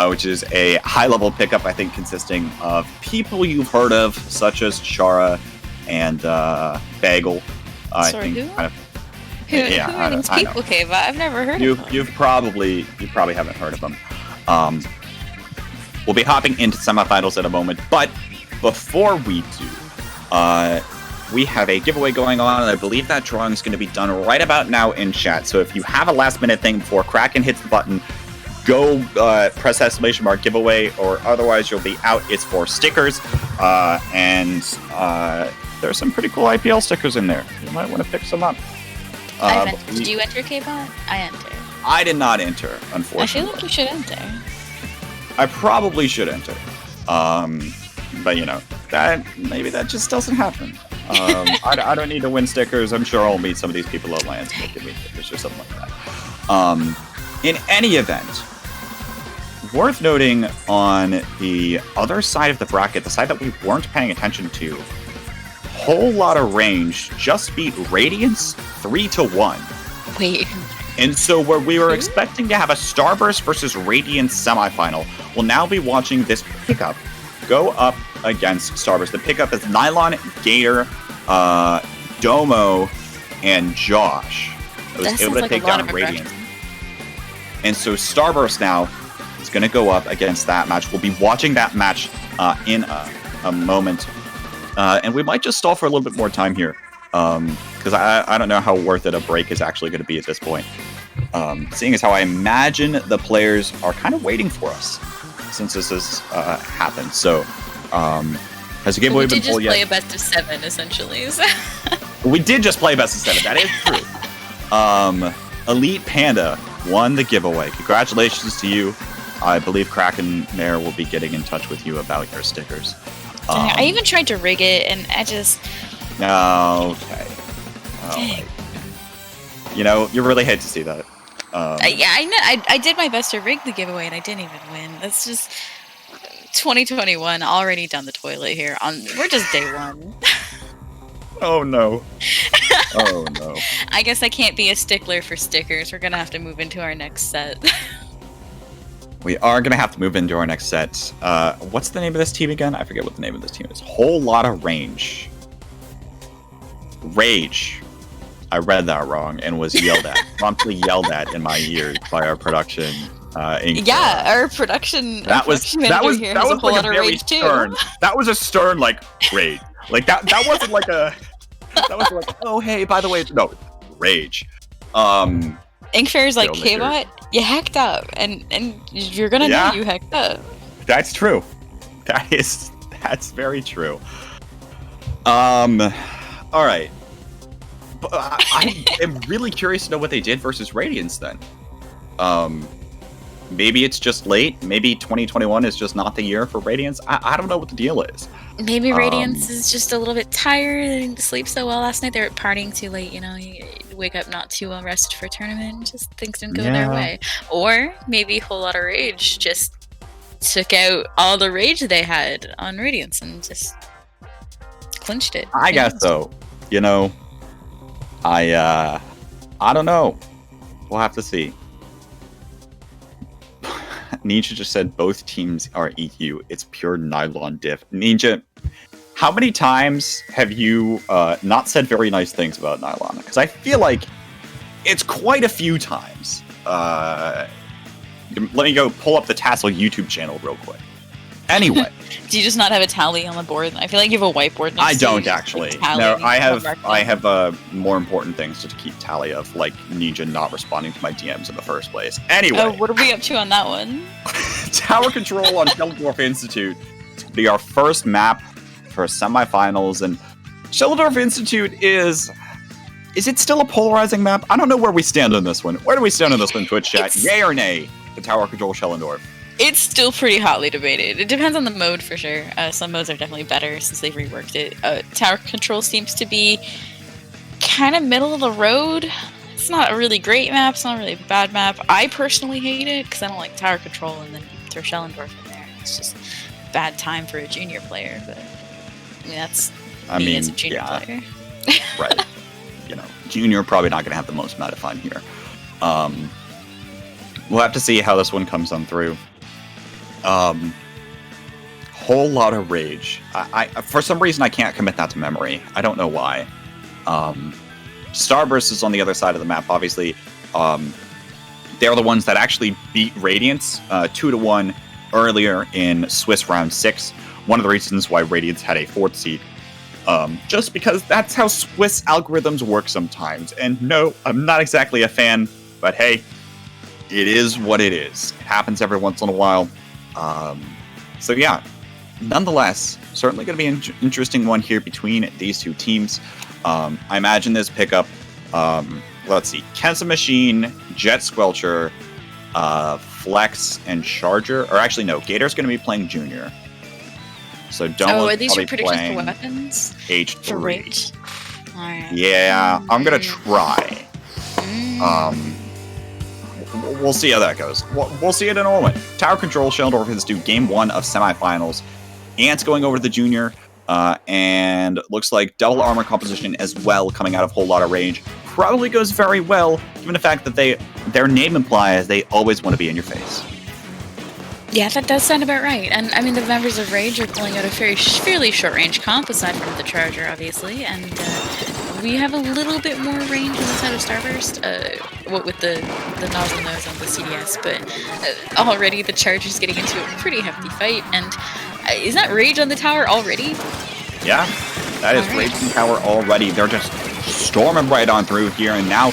which is a high-level pickup, I think, consisting of people you've heard of, such as Shara and Bagel. I Sorry, think who? kind of. Who are these people, Kava? I've never heard of them. You probably haven't heard of them. We'll be hopping into semifinals in a moment, but before we do, we have a giveaway going on, and I believe that drawing is going to be done right about now in chat. So if you have a last-minute thing before Kraken hits the button, go press ! giveaway, or otherwise you'll be out. It's for stickers, and there's some pretty cool IPL stickers in there. You might want to pick some up. Did you enter, K-Bot? I entered. I did not enter, unfortunately. I feel like you should enter. I probably should enter. But maybe that just doesn't happen. I don't need to win stickers. I'm sure I'll meet some of these people at Lands and they give me stickers or something like that. In any event, worth noting on the other side of the bracket, the side that we weren't paying attention to, whole lot of range just beat Radiance 3-1. Wait. And so where we were expecting to have a Starburst versus Radiance semifinal, we'll now be watching this pickup go up against Starburst. The pickup is Nylon, Gator, Domo, and Josh. I was able to take down Radiance. And so Starburst now is going to go up against that match. We'll be watching that match in a moment. And we might just stall for a little bit more time here. Because I don't know how worth it a break is actually going to be at this point. Seeing as how I imagine the players are kind of waiting for us since this has happened. So, has the giveaway been pulled yet? We did just play a best of 7, essentially. So. We did just play best of 7. That is true. Elite Panda won the giveaway. Congratulations to you. I believe Kraken Mare will be getting in touch with you about your stickers. I even tried to rig it, and I just... Okay. Right. You really hate to see that. Yeah, I know. I did my best to rig the giveaway, and I didn't even win. That's just 2021 already down the toilet here. We're just day 1. Oh no. Oh no. I guess I can't be a stickler for stickers. We're gonna have to move into our next set. We are gonna have to move into our next set. What's the name of this team again? I forget what the name of this team is. Whole lot of range. Rage. I read that wrong and was yelled at, promptly yelled at in my ears by our production. Our production. That was like a very stern. That was a stern rage. Like that wasn't like a. That was like, oh hey, by the way, no, rage. Inkfair's like, K-Bot, you hacked up, and you're gonna know you hacked up. That's true. That's very true. All right. But I am really curious to know what they did versus Radiance then. Maybe it's just late. Maybe 2021 is just not the year for Radiance. I don't know what the deal is. Maybe Radiance is just a little bit tired. They didn't sleep so well last night. They were partying too late. You wake up not too well rested for a tournament. Just things didn't go their way. Or maybe Whole Lot of Rage just took out all the rage they had on Radiance and just clinched it. I guess so. You know, I don't know. We'll have to see. Ninja just said both teams are EQ. It's pure nylon diff. Ninja, how many times have you not said very nice things about nylon? Because I feel like it's quite a few times. Let me go pull up the Tassel YouTube channel real quick. Anyway. Do you just not have a tally on the board? I feel like you have a whiteboard next I to don't you. actually. Tally No, and I have more important things to keep tally of, like Ninja not responding to my DMs in the first place. Anyway. Oh, what are we up to on that one? Tower control on Sheldorf Institute. It's going to be our first map for semifinals, and Sheldorf Institute is it still a polarizing map? I don't know where we stand on this one. Where do we stand on this one, Twitch chat? Yay or nay? The tower control Sheldorf. It's still pretty hotly debated. It depends on the mode for sure. Some modes are definitely better since they've reworked it. Tower control seems to be kind of middle of the road. It's not a really great map. It's not really a bad map. I personally hate it because I don't like tower control, and then you throw Schellendorf in there. It's just bad time for a junior player. But I mean, that's me as a junior player. Right. You know, junior probably not going to have the most amount of fun here. We'll have to see how this one comes on through. Whole lot of rage. I for some reason I can't commit that to memory. I don't know why. Starburst is on the other side of the map. Obviously, they're the ones that actually beat Radiance 2-1 earlier in Swiss round 6. One of the reasons why Radiance had a 4th seed. Just because that's how Swiss algorithms work sometimes. And no, I'm not exactly a fan, but hey, it is what it is. It happens every once in a while. So yeah, nonetheless, certainly going to be an interesting one here between these two teams. I imagine this pickup, let's see, Kensa Machine, Jet Squelcher, Flex, and Charger. Or actually, no, Gator's going to be playing Junior. So don't. Oh, are these your predictions for weapons? H3. For rage? Alright. Yeah, I'm going to try. We'll see how that goes. We'll see it in a moment. Tower control, Sheldorf is due game 1 of semifinals. Ant's going over to the junior, and looks like double armor composition as well coming out of Whole Lotta Rage. Probably goes very well, given the fact that their name implies they always want to be in your face. Yeah, that does sound about right. And I mean, the members of Rage are pulling out a fairly short-range comp, aside from the Charger, obviously, and we have a little bit more range on the side of Starburst, with the nozzle nose on the CDS, but already the Charger's getting into a pretty hefty fight, and is that Rage on the tower already? Yeah, that is Rage on the tower already. They're just storming right on through here, and now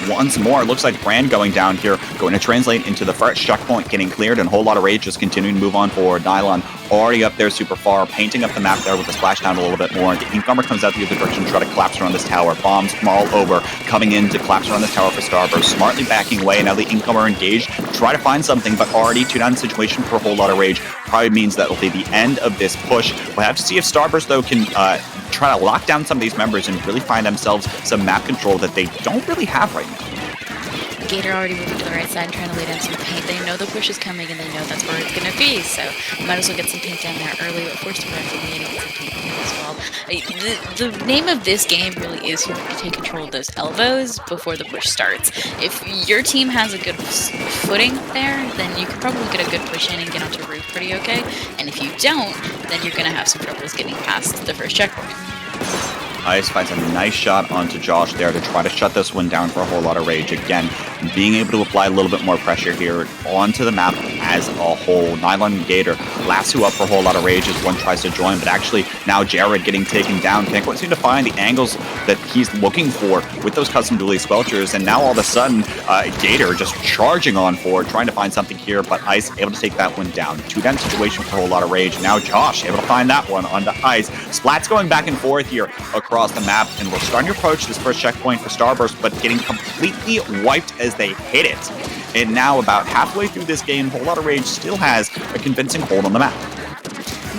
once more, it looks like Brand going down here, going to translate into the first checkpoint, getting cleared, and Whole Lotta Rage just continuing to move on forward. Nylon already up there super far, painting up the map there with the splashdown a little bit more. The Ink Armor comes out the other direction, try to collapse around this tower. Bombs from all over, coming in to collapse around this tower for Starburst, smartly backing away. Now the Ink Armor engaged, try to find something, but already 2-down situation for Whole Lotta Rage. Probably means that will be the end of this push. We'll have to see if Starburst, though, can try to lock down some of these members and really find themselves some map control that they don't really have right now. Gator already moving to the right side, trying to lay down some paint. They know the push is coming, and they know that's where it's going to be, so might as well get some paint down there early, but forced to run from the get some paint in as well. The name of this game really is you have to take control of those elbows before the push starts. If your team has a good footing there, then you can probably get a good push in and get onto roof pretty okay, and if you don't, then you're going to have some troubles getting past the first checkpoint. Ice finds a nice shot onto Josh there to try to shut this one down for a Whole Lotta Rage. Again, being able to apply a little bit more pressure here onto the map as a whole. Nylon and Gator lasso up for a Whole Lotta Rage as one tries to join, but actually now Jared getting taken down. Can't quite seem to find the angles that he's looking for with those custom dually squelchers, and now all of a sudden Gator just charging on forward, trying to find something here, but Ice able to take that one down. 2-down situation for a Whole Lotta Rage. Now Josh able to find that one onto Ice. Splats going back and forth here across the map, and we're starting to approach this first checkpoint for Starburst, but getting completely wiped as they hit it. And now about halfway through this game, Whole Lotta Rage still has a convincing hold on the map.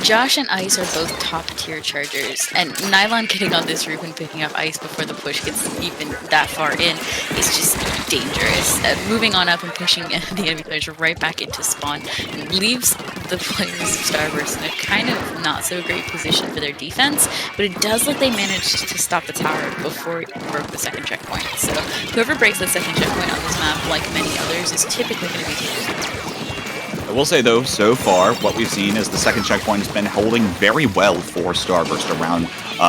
Josh and Ice are both top tier chargers, and Nylon getting on this roof and picking up Ice before the push gets even that far in is just dangerous. Moving on up and pushing the enemy players right back into spawn leaves the players of Starburst in a kind of not so great position for their defense, but it does look they managed to stop the tower before it broke the second checkpoint. So whoever breaks the second checkpoint on this map, like many others, is typically going to be taken. I will say, though, so far, what we've seen is the second checkpoint has been holding very well for Starburst around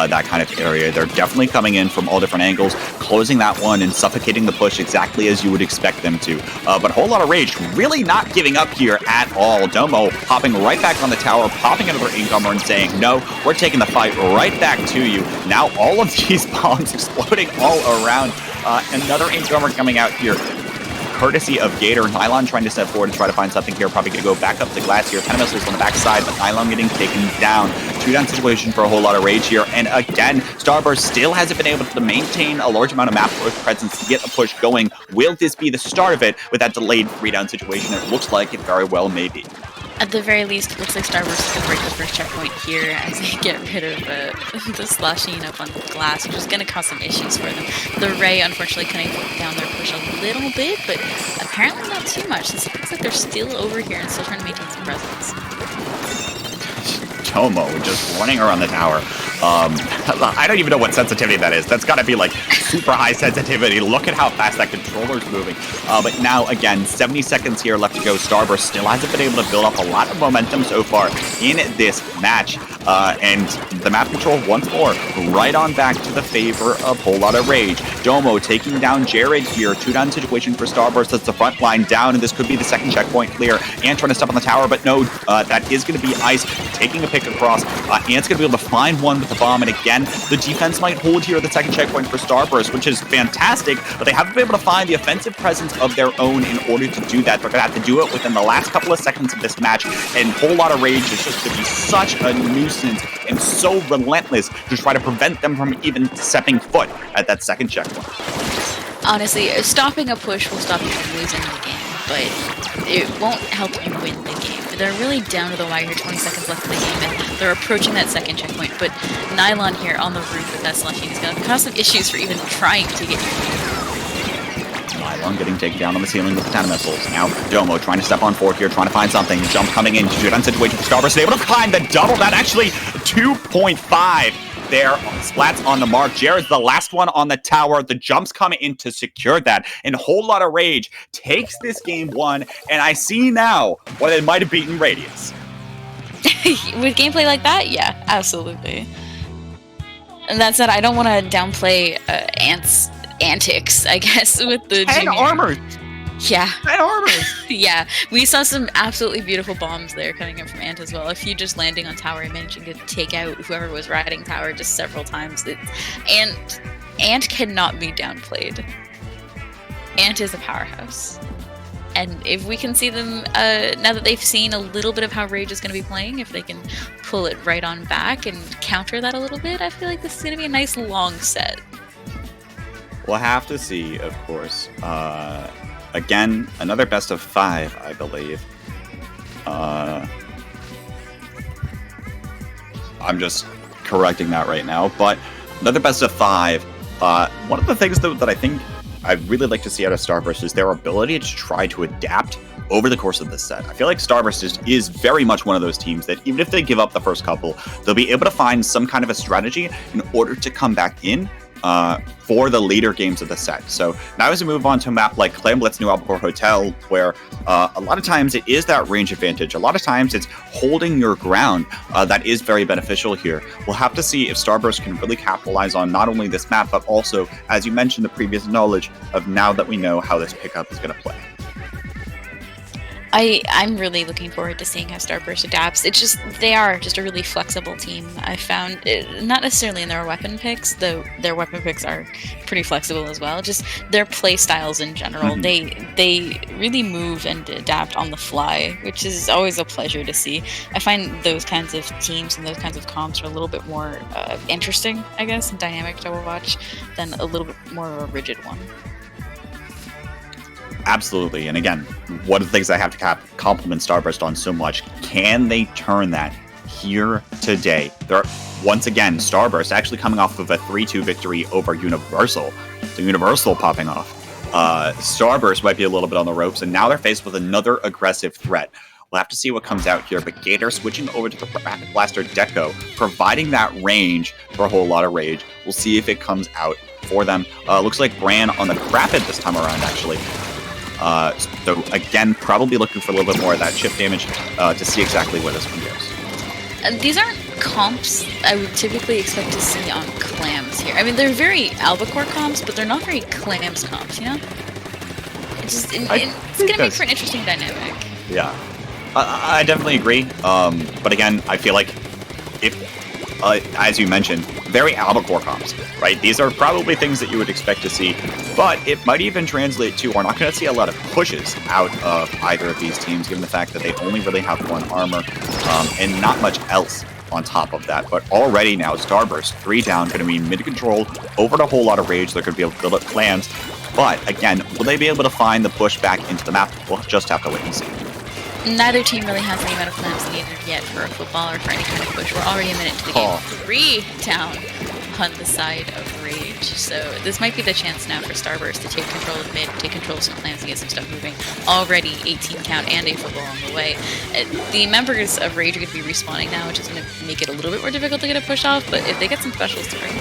that kind of area. They're definitely coming in from all different angles, closing that one and suffocating the push exactly as you would expect them to. But a whole lot of rage, really not giving up here at all. Domo hopping right back on the tower, popping another incomer and saying, no, we're taking the fight right back to you. Now all of these bombs exploding all around. Another incomer coming out here, courtesy of Gator. Nylon trying to step forward and try to find something here. Probably going to go back up to glass here. 10 missiles on the backside, but Nylon getting taken down. 2-down situation for a whole lot of rage here. And again, Starburst still hasn't been able to maintain a large amount of map presence to get a push going. Will this be the start of it with that delayed 3-down situation? It looks like it very well may be. At the very least, it looks like Starburst can break the first checkpoint here as they get rid of the slashing up on the glass, which is going to cause some issues for them. The Ray, unfortunately, cutting down their push a little bit, but apparently not too much, since it looks like they're still over here and still trying to maintain some presence. Tomo just running around the tower. I don't even know what sensitivity that is. That's got to be like super high sensitivity. Look at how fast that controller's moving. But now, again, 70 seconds here left to go. Starburst still hasn't been able to build up a lot of momentum so far in this match. And the map control, once more, right on back to the favor of Whole Lotta Rage. Domo taking down Jared here. 2-down situation for Starburst. That's the front line down, and this could be the second checkpoint clear. Ant trying to step on the tower, but no, that is going to be Ice taking a pick across. Ant's going to be able to find one with the bomb, and again, the defense might hold here at the second checkpoint for Starburst, which is fantastic, but they haven't been able to find the offensive presence of their own in order to do that. They're going to have to do it within the last couple of seconds of this match, and Whole Lotta Rage is just going to be such a nuisance and so relentless to try to prevent them from even stepping foot at that second checkpoint. Honestly, stopping a push will stop you from losing the game, but it won't help you win the game. They're really down to the wire here, 20 seconds left in the game, and they're approaching that second checkpoint, but Nylon here on the roof with that slushing is going to cause some issues for even trying to get you. Nylon getting taken down on the ceiling with the 10 missiles. Now, Domo trying to step on forward here, trying to find something. Jump coming in, 2-down situation for Starburst, able to climb the double. That actually 2.5. There, Splats on the mark. Jared's the last one on the tower. The jumps coming in to secure that. And Whole Lotta Rage takes this game 1. And I see now why they might have beaten Radius. With gameplay like that, yeah, absolutely. And that said, I don't want to downplay Ant's antics, I guess, with the 10 armors. Yeah. 10 armors. Yeah, we saw some absolutely beautiful bombs there coming in from Ant as well. A few just landing on tower and managing to take out whoever was riding tower just several times. Ant cannot be downplayed. Ant is a powerhouse. And if we can see them, now that they've seen a little bit of how Rage is going to be playing, if they can pull it right on back and counter that a little bit, I feel like this is going to be a nice long set. We'll have to see, of course. Again, another best of 5, I believe. I'm just correcting that right now, but another best of 5. One of the things, though, that I think I'd really like to see out of Starburst is their ability to try to adapt over the course of this set. I feel like Starburst is very much one of those teams that even if they give up the first couple, they'll be able to find some kind of a strategy in order to come back in for the later games of the set. So now as we move on to a map like Clan Blitz New Albacore Hotel, where a lot of times it is that range advantage. A lot of times it's holding your ground that is very beneficial here. We'll have to see if Starburst can really capitalize on not only this map, but also, as you mentioned, the previous knowledge of now that we know how this pickup is going to play. I'm really looking forward to seeing how Starburst adapts. It's just, they are just a really flexible team. I found, not necessarily in their weapon picks, though their weapon picks are pretty flexible as well. Just their play styles in general. They really move and adapt on the fly, which is always a pleasure to see. I find those kinds of teams and those kinds of comps are a little bit more interesting, I guess, and dynamic to watch than a little bit more of a rigid one. Absolutely. And again, one of the things I have to compliment Starburst on so much, can they turn that here today. They're once again, Starburst actually coming off of a 3-2 victory over Universal. So Universal popping off. Starburst might be a little bit on the ropes, and now they're faced with another aggressive threat. We'll have to see what comes out here, but Gator switching over to the Rapid Blaster Deco, providing that range for a whole lot of rage. We'll see if it comes out for them. Looks like Bran on the Rapid this time around, actually. So again, probably looking for a little bit more of that chip damage to see exactly where this one goes. These aren't comps I would typically expect to see on clams here. I mean, they're very albacore comps, but they're not very clams comps, you know? It's going to make for an interesting dynamic. Yeah, I definitely agree. But again, I feel like if, as you mentioned, very albacore comps, right? These are probably things that you would expect to see, but it might even translate to, we're not going to see a lot of pushes out of either of these teams, given the fact that they only really have one armor and not much else on top of that. But already now, Starburst, 3 down, going to be mid-control over a whole lot of rage. They're going to be able to build up plans. But again, will they be able to find the push back into the map? We'll just have to wait and see. Neither team really has the amount of clams needed yet for a football or for any kind of push. We're already a minute into the game. 3 down on the side of Rage. So this might be the chance now for Starburst to take control of mid, take control of some clams and get some stuff moving. Already 18 count and a football on the way. The members of Rage are going to be respawning now, which is going to make it a little bit more difficult to get a push off, but if they get some specials to bring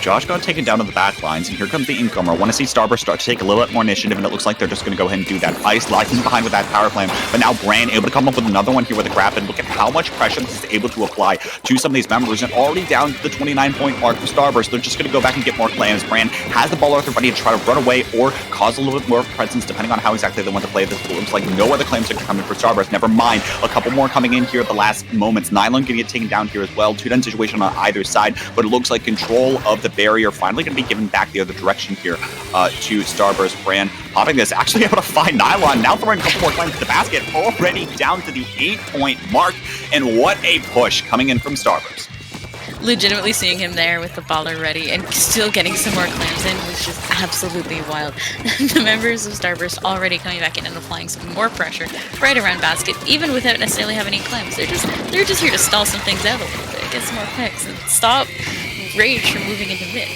Josh got taken down to the back lines, and here comes the incomer. I want to see Starburst start to take a little bit more initiative, and it looks like they're just going to go ahead and do that. Ice locking behind with that power plant, but now Bran able to come up with another one here with a grab, and look at how much pressure this is able to apply to some of these members, and already down to the 29-point mark for Starburst. They're just going to go back and get more clams. Bran has the ball out there ready to try to run away or cause a little bit more presence, depending on how exactly they want to play this. It looks like no other clams are coming for Starburst. Never mind, a couple more coming in here at the last moments. Nylon going to get taken down here as well. 2-down situation on either side, but it looks like control of the barrier finally going to be given back the other direction here to Starburst. Bran popping this, actually able to find Nylon, now throwing a couple more clams to the basket, already down to the 8-point mark, and what a push coming in from Starburst. Legitimately seeing him there with the baller ready and still getting some more clams in was just absolutely wild. The members of Starburst already coming back in and applying some more pressure right around basket, even without necessarily having any clams. They're just here to stall some things out a little bit, get some more picks, and stop Rage from moving into mid.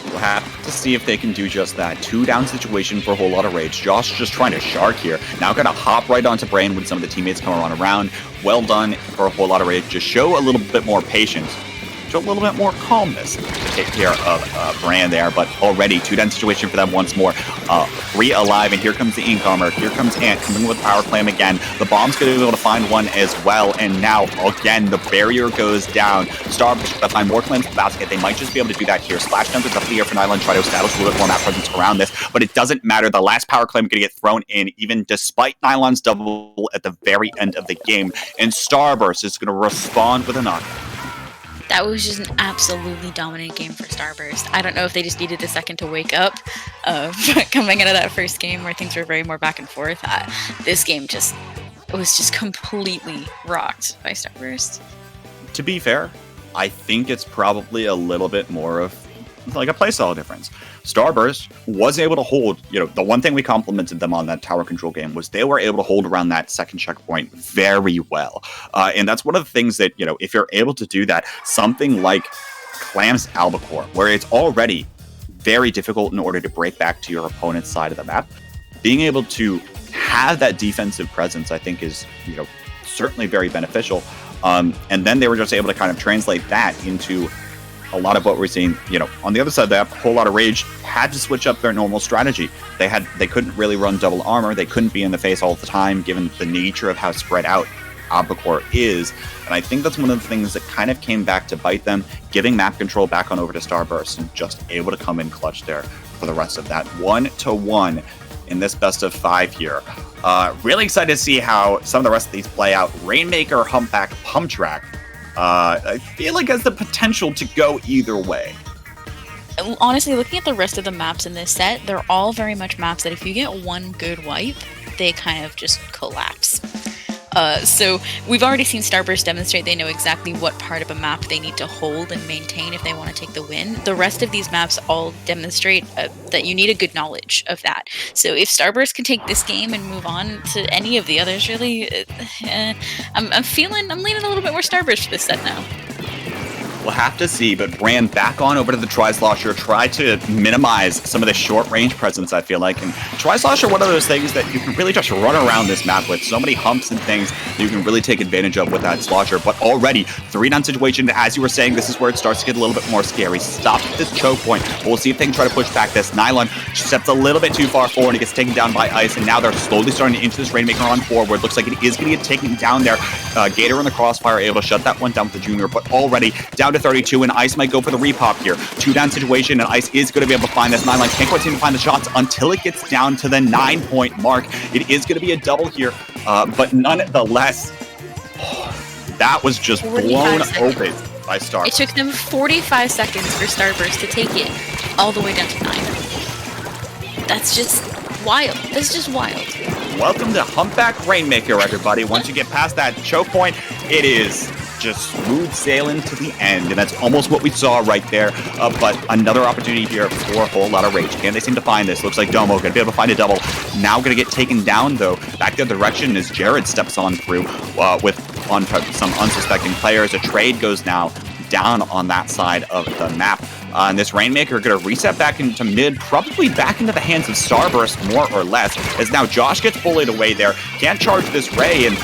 We'll have to see if they can do just that. 2-down situation for a whole lot of rage. Josh just trying to shark here. Now gonna hop right onto Brain when some of the teammates come around. Well done for a whole lot of rage. Just show a little bit more patience. Show a little bit more calmness to take care of Bran there, but already 2-down situation for them once more. 3 alive, and here comes the Ink Armor. Here comes Ant coming with Power Clam again. The bomb's going to be able to find one as well, and now, again, the barrier goes down. Starburst going to find more clams in the basket. They might just be able to do that here. Splash downs up the air for Nylon, try to establish a little bit more map presence around this, but it doesn't matter. The last Power Clam going to get thrown in, even despite Nylon's double at the very end of the game, and Starburst is going to respond with a knockout. That was just an absolutely dominant game for Starburst. I don't know if they just needed a second to wake up coming out of that first game where things were very more back and forth. This game was just completely rocked by Starburst. To be fair, I think it's probably a little bit more of like a playstyle difference. Starburst was able to hold, the one thing we complimented them on that tower control game was they were able to hold around that second checkpoint very well. And that's one of the things that, if you're able to do that, something like Clams Albacore, where it's already very difficult in order to break back to your opponent's side of the map, being able to have that defensive presence, I think is, certainly very beneficial. And then they were just able to kind of translate that into a lot of what we're seeing, on the other side of that, a whole lot of rage had to switch up their normal strategy. They couldn't really run double armor. They couldn't be in the face all the time, given the nature of how spread out Albacore is. And I think that's one of the things that kind of came back to bite them, giving map control back on over to Starburst and just able to come in clutch there for the rest of that 1-1 in this best of 5 here. Really excited to see how some of the rest of these play out. Rainmaker, Humpback, Pump Track. I feel like has the potential to go either way. Honestly, looking at the rest of the maps in this set, they're all very much maps that if you get one good wipe, they kind of just collapse. So we've already seen Starburst demonstrate they know exactly what part of a map they need to hold and maintain if they want to take the win. The rest of these maps all demonstrate that you need a good knowledge of that. So if Starburst can take this game and move on to any of the others, really, I'm leaning a little bit more Starburst for this set now. We'll have to see, but ran back on over to the Tri-Slosher, tried to minimize some of the short-range presence, I feel like. And Tri-Slosher, one of those things that you can really just run around this map with. So many humps and things that you can really take advantage of with that Slosher. But already, 3-down situation, as you were saying, this is where it starts to get a little bit more scary. Stops at this choke point. We'll see if they can try to push back this. Nylon steps a little bit too far forward and it gets taken down by Ice. And now they're slowly starting to inch this Rainmaker on forward. Looks like it is going to get taken down there. Gator in the crossfire, able to shut that one down with the Junior. But already down to 32, and Ice might go for the repop here. 2-down situation, and Ice is going to be able to find this. Nylon can't quite seem to find the shots until it gets down to the 9-point mark. It is going to be a double here, but nonetheless, that was just blown open by Starburst. It took them 45 seconds for Starburst to take it all the way down to 9. That's just wild. That's just wild. Welcome to Humpback Rainmaker, everybody. Once you get past that choke point, it is just smooth sailing to the end, and that's almost what we saw right there. But another opportunity here for a whole lot of rage. Can they seem to find this? Looks like Domo gonna be able to find a double. Now gonna get taken down though. Back the other direction as Jared steps on through with some unsuspecting players. A trade goes now down on that side of the map. And this Rainmaker going to reset back into mid, probably back into the hands of Starburst, more or less, as now Josh gets bullied away there, can't charge this Ray, and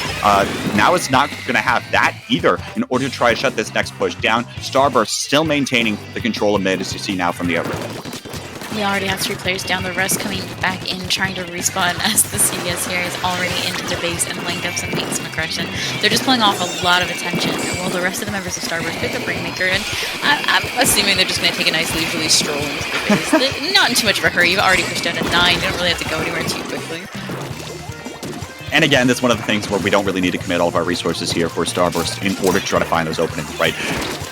now it's not going to have that either in order to try to shut this next push down. Starburst still maintaining the control of mid, as you see now from the overhead. We already have 3 players down, the rest coming back in, trying to respawn as the CS here is already into the base and linked up some hate, some aggression. They're just pulling off a lot of attention, while the rest of the members of Starburst pick up Rainmaker, and I'm assuming they're just going to take a nice leisurely stroll into the base. Not in too much of a hurry, you've already pushed down to 9, you don't really have to go anywhere too quickly. And again, that's one of the things where we don't really need to commit all of our resources here for Starburst in order to try to find those openings, right?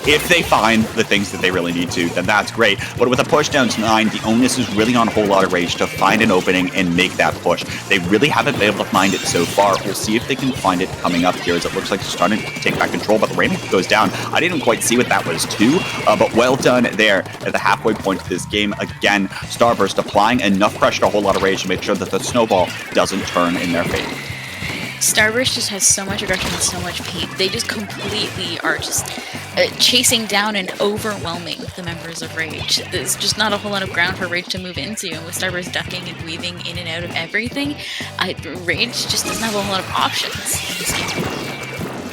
If they find the things that they really need to, then that's great. But with a push down to 9, the onus is really on a whole lot of rage to find an opening and make that push. They really haven't been able to find it so far. We'll see if they can find it coming up here, as it looks like they're starting to take back control, but the Rainmaker goes down. I didn't quite see what that was too, but well done there at the halfway point of this game. Again, Starburst applying enough pressure to a whole lot of rage to make sure that the snowball doesn't turn in their favor. Starburst just has so much aggression and so much pain. They just completely are just chasing down and overwhelming the members of Rage. There's just not a whole lot of ground for Rage to move into, and with Starburst ducking and weaving in and out of everything, Rage just doesn't have a whole lot of options in this game.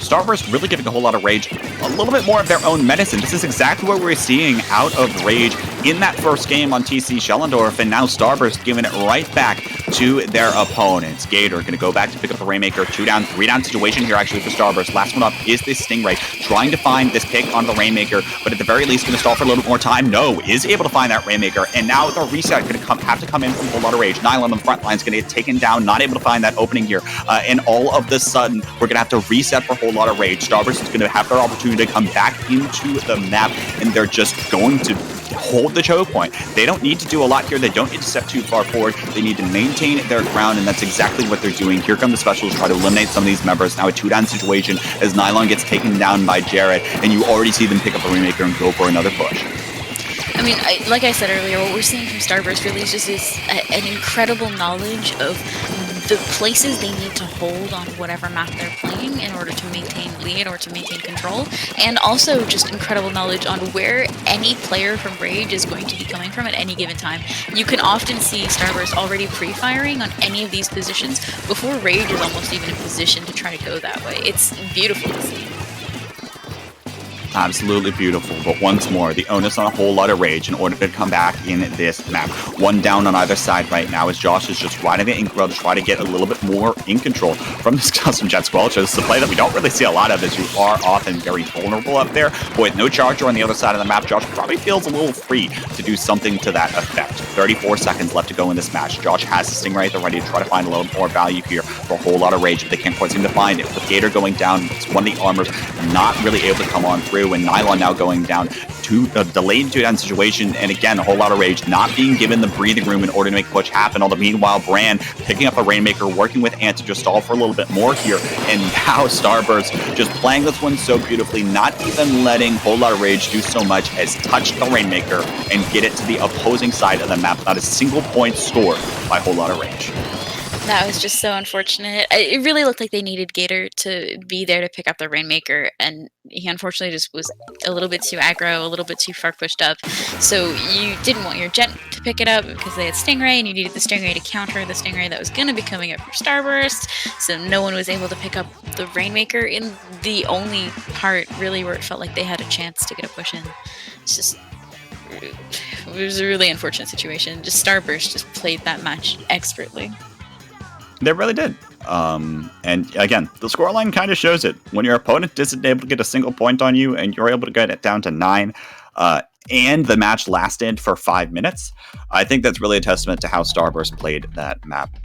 Starburst really giving a whole lot of Rage a little bit more of their own medicine. This is exactly what we're seeing out of Rage in that first game on TC Schellendorf, and now Starburst giving it right back to their opponents. Gator going to go back to pick up the Rainmaker. 2-down, 3-down situation here actually for Starburst. Last one up is this Stingray, trying to find this pick on the Rainmaker, but at the very least going to stall for a little bit more time. No, is able to find that Rainmaker, and now the reset going to have to come in from a whole lot of Rage. Nylon on the front line is going to get taken down, not able to find that opening here, and all of the sudden we're going to have to reset for a whole lot of Rage. Starburst is going to have their opportunity to come back into the map, and they're just going to hold the choke point. They don't need to do a lot here. They don't need to step too far forward. They need to maintain their ground, and that's exactly what they're doing. Here come the specials, try to eliminate some of these members. Now a 2-down situation as Nylon gets taken down by Jared, and you already see them pick up a Rainmaker and go for another push. I mean, like I said earlier, what we're seeing from Starburst really is just an incredible knowledge of the places they need to hold on whatever map they're playing in order to maintain lead or to maintain control, and also just incredible knowledge on where any player from Rage is going to be coming from at any given time. You can often see Starburst already pre-firing on any of these positions before Rage is almost even in position to try to go that way. It's beautiful to see. Absolutely beautiful, but once more, the onus on a whole lot of Rage in order to come back in this map. One down on either side right now as Josh is just riding the Ink Rail to try to get a little bit more in control from this custom Jet Squelcher. This is a play that we don't really see a lot of, as you are often very vulnerable up there. But with no Charger on the other side of the map, Josh probably feels a little free to do something to that effect. 34 seconds left to go in this match. Josh has the Stingray at the ready to try to find a little more value here for a whole lot of Rage, but they can't quite seem to find it. With Gator going down, it's one of the armors not really able to come on through. through, and Nylon now going down to delayed 2-down situation, and again, a whole lot of rage, not being given the breathing room in order to make the push happen. All the meanwhile, Bran picking up a Rainmaker, working with Ant to just stall for a little bit more here, and now Starburst just playing this one so beautifully, not even letting whole lot of rage do so much as touch the Rainmaker and get it to the opposing side of the map. Not a single point scored by whole lot of rage. That was just so unfortunate. It really looked like they needed Gator to be there to pick up the Rainmaker, and he unfortunately just was a little bit too aggro, a little bit too far pushed up. So you didn't want your Jet to pick it up because they had Stingray, and you needed the Stingray to counter the Stingray that was going to be coming up from Starburst. So no one was able to pick up the Rainmaker in the only part really where it felt like they had a chance to get a push in. It's just... It was a really unfortunate situation. Just Starburst just played that match expertly. They really did. And again, the scoreline kind of shows it. When your opponent isn't able to get a single point on you and you're able to get it down to 9, and the match lasted for 5 minutes, I think that's really a testament to how Starburst played that map.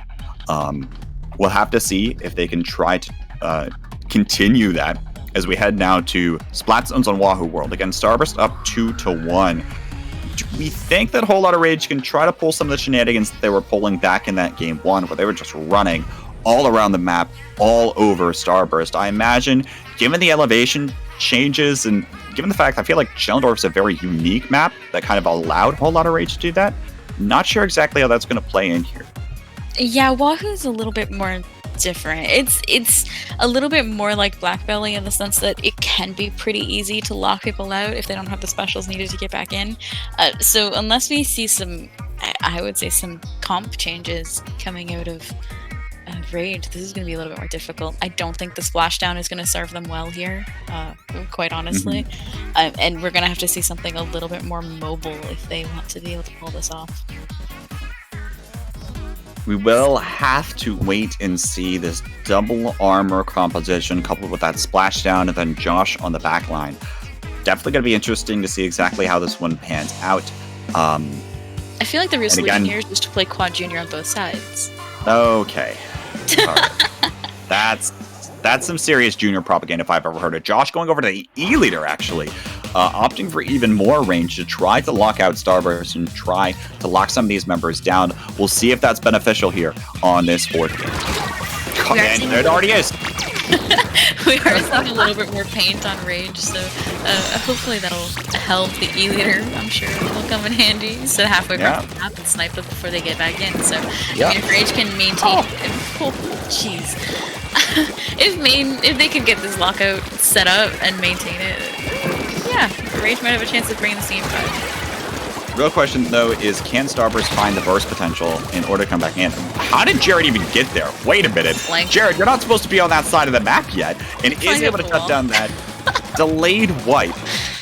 We'll have to see if they can try to continue that as we head now to Splat Zones on Wahoo World. Again, Starburst up 2-1. We think that Whole Lotta Rage can try to pull some of the shenanigans that they were pulling back in that game 1, where they were just running all around the map, all over Starburst. I imagine, given the elevation changes and given the fact I feel like Schellendorf is a very unique map that kind of allowed Whole Lotta Rage to do that, not sure exactly how that's going to play in here. Yeah, Wahoo's a little bit more different. It's a little bit more like Black Belly in the sense that it can be pretty easy to lock people out if they don't have the specials needed to get back in. So unless we see some, I would say some comp changes coming out of Rage, this is going to be a little bit more difficult. I don't think the splashdown is going to serve them well here, quite honestly. And we're going to have to see something a little bit more mobile if they want to be able to pull this off. We will have to wait and see this double armor composition coupled with that splashdown and then Josh on the back line. Definitely going to be interesting to see exactly how this one pans out. I feel like the real solution here is just to play Quad Junior on both sides. Okay. All right. That's some serious junior propaganda if I've ever heard it. Josh going over to the E-leader, actually. Opting for even more range to try to lock out Starburst and try to lock some of these members down. We'll see if that's beneficial here on this 4th game. And it already is. We are seeing a little bit more paint on Rage, so hopefully that'll help the E-leader. I'm sure it'll come in handy. So halfway across the map and snipe them before they get back in. So I mean, if Rage can maintain... Jeez. If they could get this lockout set up and maintain it, yeah, Rage might have a chance of bringing the scene back. Real question, though, is can Starburst find the burst potential in order to come back in? How did Jared even get there? Wait a minute. Jared, you're not supposed to be on that side of the map yet, and is able to cut down that delayed wipe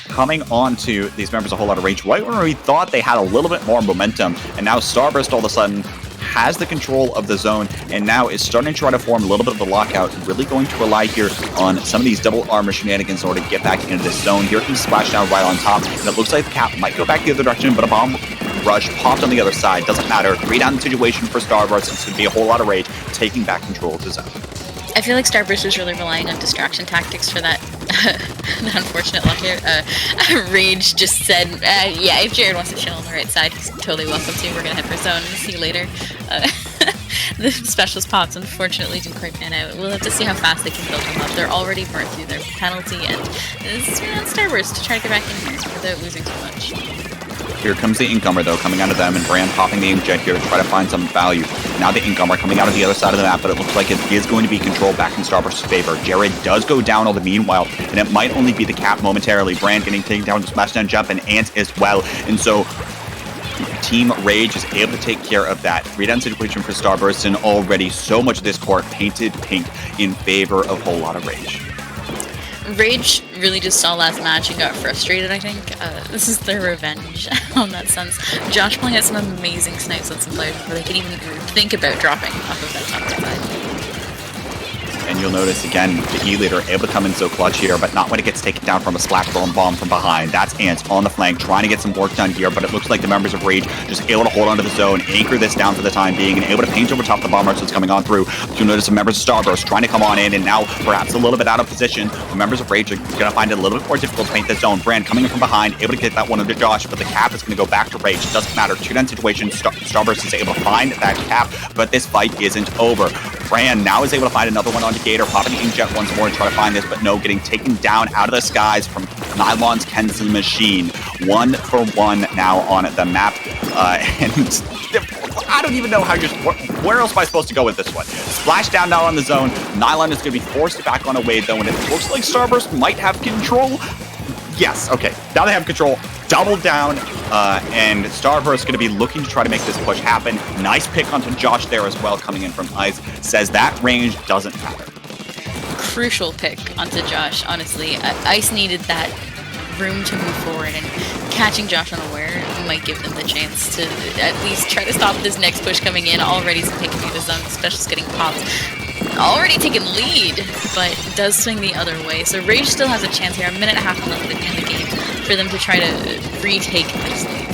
coming onto these members a whole lot of Rage right when we thought they had a little bit more momentum, and now Starburst all of a sudden has the control of the zone and now is starting to try to form a little bit of the lockout, really going to rely here on some of these double armor shenanigans in order to get back into this zone. Here comes Splashdown right on top, and it looks like the cap might go back the other direction, but a bomb rush popped on the other side. Doesn't matter. 3-down situation for Starburst. It's going to be a whole lot of Rage taking back control of the zone. I feel like Starburst is really relying on distraction tactics for that unfortunate lockout. Rage just said, yeah, if Jared wants to chill on the right side, he's totally welcome to. We're going to head for zone. See you later. The specialist pops, unfortunately, didn't quite pan out. We'll have to see how fast they can build them up. They're already burned through their penalty, and this is on Starburst to try to get back in here without losing too much. Here comes the Incomer, though, coming out of them, and Bran popping the Inkjet here to try to find some value. Now the Incomer coming out of the other side of the map, but it looks like it is going to be controlled back in Starburst's favor. Jared does go down all the meanwhile, and it might only be the cap momentarily. Bran getting taken down with the splashdown jump, and Ant as well. And so Team Rage is able to take care of that 3-down situation for Starburst, and already so much of this court painted pink in favor of Whole Lotta Rage. Rage really just saw last match and got frustrated, I think. This is their revenge on that sense. Josh pulling out some amazing snipes on some players before they could even think about dropping off of that top side. and you'll notice again the E-leader able to come in so clutch here, but not when it gets taken down from a splash bomb from behind. That's Ants on the flank trying to get some work done here, but it looks like the members of Rage just able to hold onto the zone, anchor this down for the time being, and able to paint over top the bomb rush that's coming on through. You'll notice the members of Starburst trying to come on in, and now perhaps a little bit out of position. The members of Rage are going to find it a little bit more difficult to paint this zone. Brand coming in from behind, able to get that one under Josh, but the cap is going to go back to Rage. It doesn't matter. 2-10 situation. Starburst is able to find that cap, but this fight isn't over. Brand now is able to find another one onto Gator, popping the Inkjet once more and try to find this, but no, getting taken down out of the skies from Nylon's Ken's Machine. 1 for 1 now on the map, and I don't even know how you're. Where else am I supposed to go with this one? Splash down now on the zone. Nylon is going to be forced back on a wave though, and it looks like Starburst might have control. Yes, okay. Now they have control. Double down, and Starburst going to be looking to try to make this push happen. Nice pick onto Josh there as well, coming in from Ice. Says that range doesn't matter. Crucial pick onto Josh, honestly. Ice needed that room to move forward, and catching Josh unaware might give them the chance to at least try to stop this next push coming in. Already taking through the zone, Special's getting popped. Already taken lead, but does swing the other way. So Rage still has a chance here, a minute and a half left in the game for them to try to retake this lead.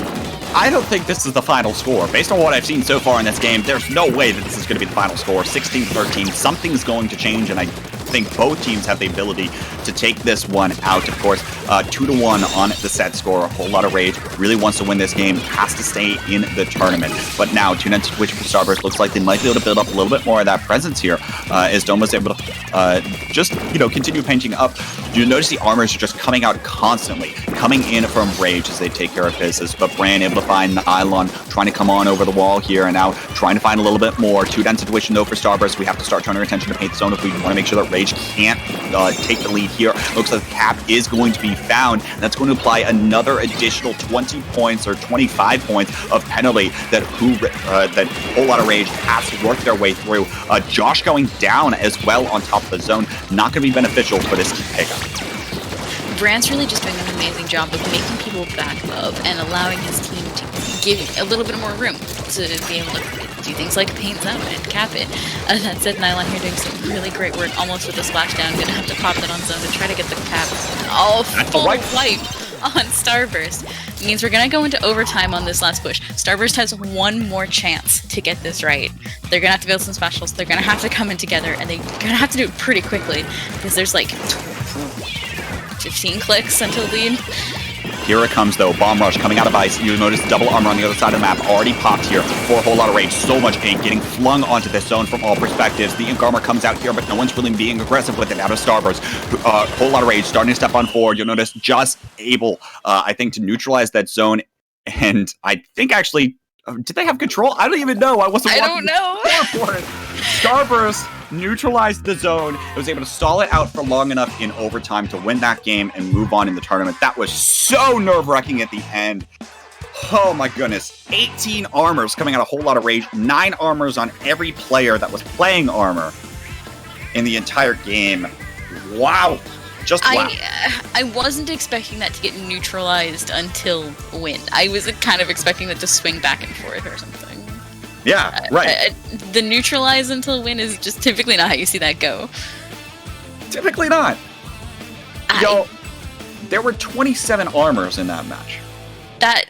I don't think this is the final score. Based on what I've seen so far in this game, there's no way that this is going to be the final score. 16-13, something's going to change, and I think both teams have the ability to take this one out. Of course, 2-1 on the set score. A whole lot of Rage. Really wants to win this game. Has to stay in the tournament. But now, 2-9 situation for Starburst. Looks like they might be able to build up a little bit more of that presence here. As Doma's able to just, continue painting up. You notice the armors are just coming out constantly. Coming in from Rage as they take care of business. But Bran able to find Nylon, trying to come on over the wall here, and now trying to find a little bit more. 2-10 situation though for Starburst. We have to start turning our attention to paint the zone if we want to make sure that Rage can't take the lead here. Looks like the cap is going to be found, and that's going to apply another additional 20 points or 25 points of penalty that whole lot of Rage has to work their way through. Josh going down as well on top of the zone, not going to be beneficial for this pickup. Brand's really just doing an amazing job of making people back up and allowing his team to give a little bit more room to be able to do things like paint zone and cap it. That said, Nylon here doing some really great work, almost with the splashdown. Gonna have to pop that on zone to try to get the cap. Oh, full wipe on Starburst. It means we're gonna go into overtime on this last push. Starburst has one more chance to get this right. They're gonna have to build some specials. They're gonna have to come in together, and they're gonna have to do it pretty quickly because there's like 15 clicks until lead. Here it comes though, Bomb Rush coming out of Ice. You notice double armor on the other side of the map already popped here for a whole lot of Rage. So much ink getting flung onto this zone from all perspectives. The ink armor comes out here, but no one's really being aggressive with it out of Starburst. Whole lot of Rage starting to step on forward. You'll notice just able, I think, to neutralize that zone. And I think actually, did they have control? I don't even know. I don't know. For it. Starburst neutralized the zone. It was able to stall it out for long enough in overtime to win that game and move on in the tournament. That was so nerve-wracking at the end. Oh my goodness. 18 armors coming out a whole lot of Rage. 9 armors on every player that was playing armor in the entire game. Wow. Just wow. I wasn't expecting that to get neutralized until win. I was kind of expecting that to swing back and forth or something. Yeah, right. The neutralize until win is just typically not how you see that go. Typically not. There were 27 armors in that match. That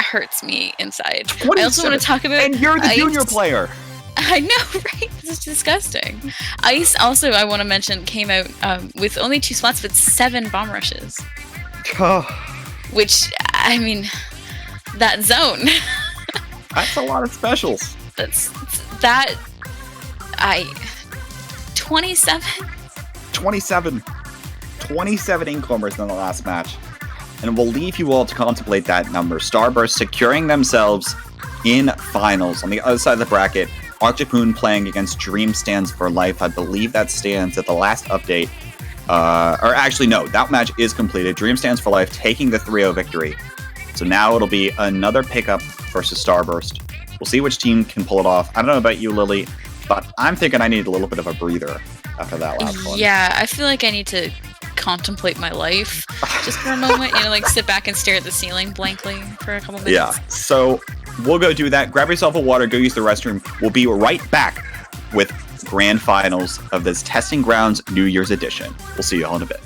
hurts me inside. 27. I also want to talk about... And you're the junior player. I know, right? This is disgusting. Ice also, I want to mention, came out with only 2 slots, but 7 bomb rushes. Which, I mean, that zone... That's a lot of specials. 27 ink homers in the last match. And we'll leave you all to contemplate that number. Starburst securing themselves in finals. On the other side of the bracket, Arctic Moon playing against Dream Stands for Life. I believe that stands at the last update. Or actually, no, that match is completed. Dream Stands for Life taking the 3-0 victory. So now it'll be another pickup versus Starburst. We'll see which team can pull it off. I don't know about you, Lily, but I'm thinking I need a little bit of a breather after that last one. Yeah, I feel like I need to contemplate my life just for a moment. Like sit back and stare at the ceiling blankly for a couple minutes. Yeah, so we'll go do that. Grab yourself a water, go use the restroom. We'll be right back with grand finals of this Testing Grounds New Year's edition. We'll see you all in a bit.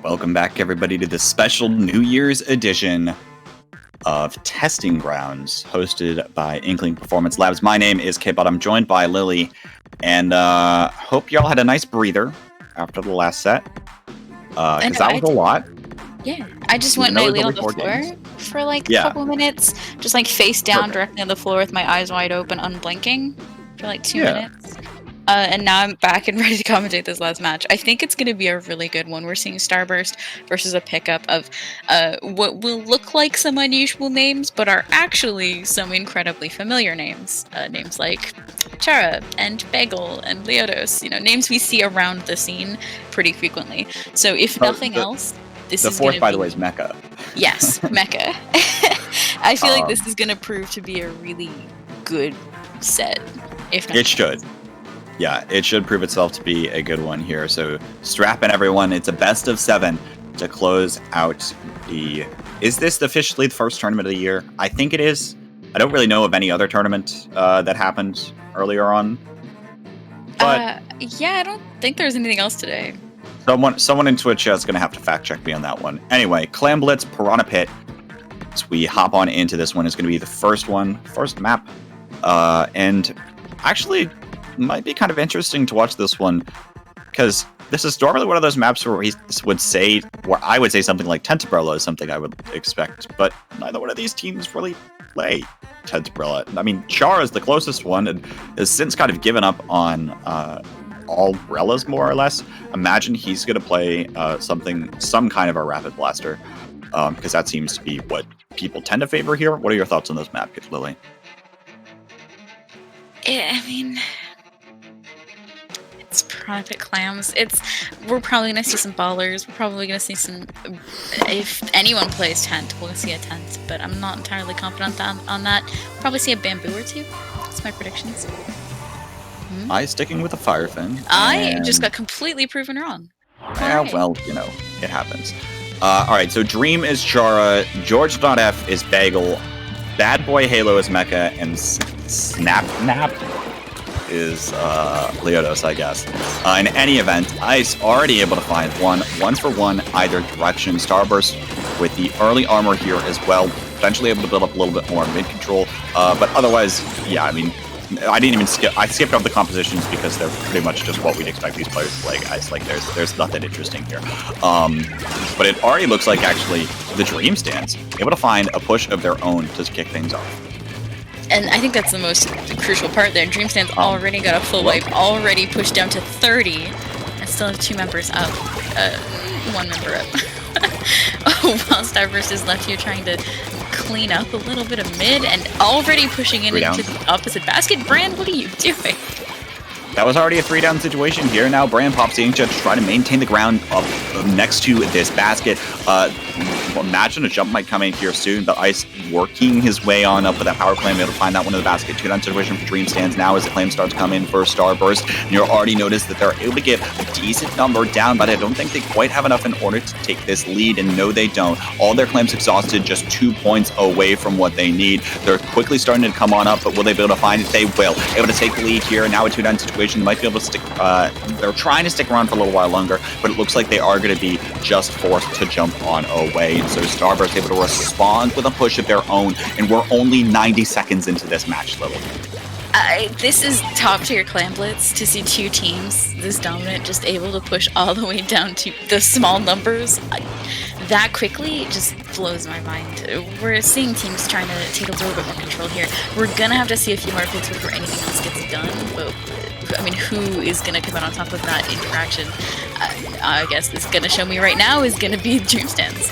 Welcome back, everybody, to this special New Year's edition of Testing Grounds, hosted by Inkling Performance Labs. My name is K-Bot. I'm joined by Lily, and hope y'all had a nice breather after the last set, because that was a lot. Yeah, I just went nightly on the floor for like a couple minutes, just like face down directly on the floor with my eyes wide open, unblinking for like 2 minutes. And now I'm back and ready to commentate this last match. I think it's going to be a really good one. We're seeing Starburst versus a pickup of what will look like some unusual names, but are actually some incredibly familiar names. Names like Chara and Bagel and Leodos. You know, names we see around the scene pretty frequently. So if nothing else, this is the fourth, by the way, is Mecha. Yes, Mecha. I feel like this is going to prove to be a really good set. If not, it should. Yeah, it should prove itself to be a good one here. So strap in, everyone. It's a best of 7 to close out the... Is this officially the first tournament of the year? I think it is. I don't really know of any other tournament that happened earlier on. But yeah, I don't think there's anything else today. someone in Twitch is going to have to fact check me on that one. Anyway, Clam Blitz, Piranha Pit. So we hop on into this one. It's going to be the first map. And actually, might be kind of interesting to watch this one, because this is normally one of those maps where I would say something like Tentabella is something I would expect, but neither one of these teams really play Tentabella. I mean, Char is the closest one and has since kind of given up on all Rellas, more or less. Imagine he's going to play some kind of a Rapid Blaster, because that seems to be what people tend to favor here. What are your thoughts on those maps, Lily? I mean, it's private clams. We're probably gonna see some ballers. We're probably gonna see some. If anyone plays tent, we'll see a tent. But I'm not entirely confident on that. We'll probably see a bamboo or two. That's my predictions. I sticking with a Firefin. I just got completely proven wrong. Yeah, well, it happens. All right, so Dream is Chara, George.F is Bagel, Bad Boy Halo is Mecha, and Snap is Leodos, I guess. In any event, Ice already able to find one for one either direction. Starburst with the early armor here as well, eventually able to build up a little bit more mid control. But otherwise, yeah, I mean, I didn't even skip. I skipped over the compositions because they're pretty much just what we'd expect these players to play, guys. Like, there's nothing interesting here. But it already looks like actually the Dream Stands able to find a push of their own to kick things off. And I think that's the most crucial part there. Dream Stands already got a full wipe, already pushed down to 30, and still have 2 members up. 1 member up. While Starburst is left here trying to clean up a little bit of mid and already pushing into the opposite basket. Brand, what are you doing? That was already a 3-down situation here. Now Brand pops the Inkjet to try to maintain the ground up next to this basket. Imagine a jump might come in here soon, but Ice working his way on up with that power claim, able to find that one in the basket. 2-down situation for Dream Stands now as the claim starts to come in for Starburst. And you'll already notice that they're able to get a decent number down, but I don't think they quite have enough in order to take this lead, and no, they don't. All their claims exhausted, just 2 points away from what they need. They're quickly starting to come on up, but will they be able to find it? They will. Able to take the lead here. Now a 2-down situation. They might be able to stick. They're trying to stick around for a little while longer, but it looks like they are going to be just forced to jump on away. And so Starburst able to respond with a push of their own, and we're only 90 seconds into this match, Lily. This is top tier Clan Blitz to see 2 teams this dominant just able to push all the way down to the small numbers that quickly. It just blows my mind. We're seeing teams trying to take a little bit more control here. We're gonna have to see a few more picks before anything else gets done, but I mean, who is going to come out on top of that interaction? I guess it's going to show me right now is going to be Dream Stands.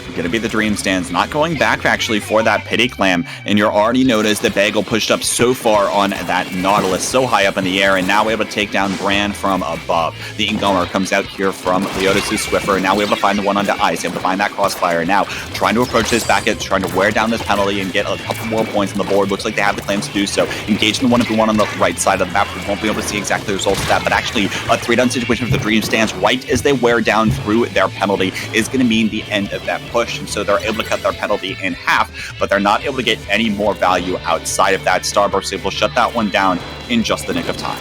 Going to be the Dream Stands, not going back actually for that Pity Clam, and you're already noticed that Bagel pushed up so far on that Nautilus, so high up in the air, and now able to take down Brand from above. The Inkgomer comes out here from Leotis' Swiffer, and now we're able to find the one onto Ice, able to find that crossfire. Now trying to approach this back, trying to wear down this penalty and get a couple more points on the board. Looks like they have the claims to do so. Engaging the 1v1 on the right side of the map. We won't be able to see exactly the results of that, but actually a 3-down situation for the Dream Stands right as they wear down through their penalty is going to mean the end of that push, and so they're able to cut their penalty in half, but they're not able to get any more value outside of that. Starburst able to shut that one down in just the nick of time.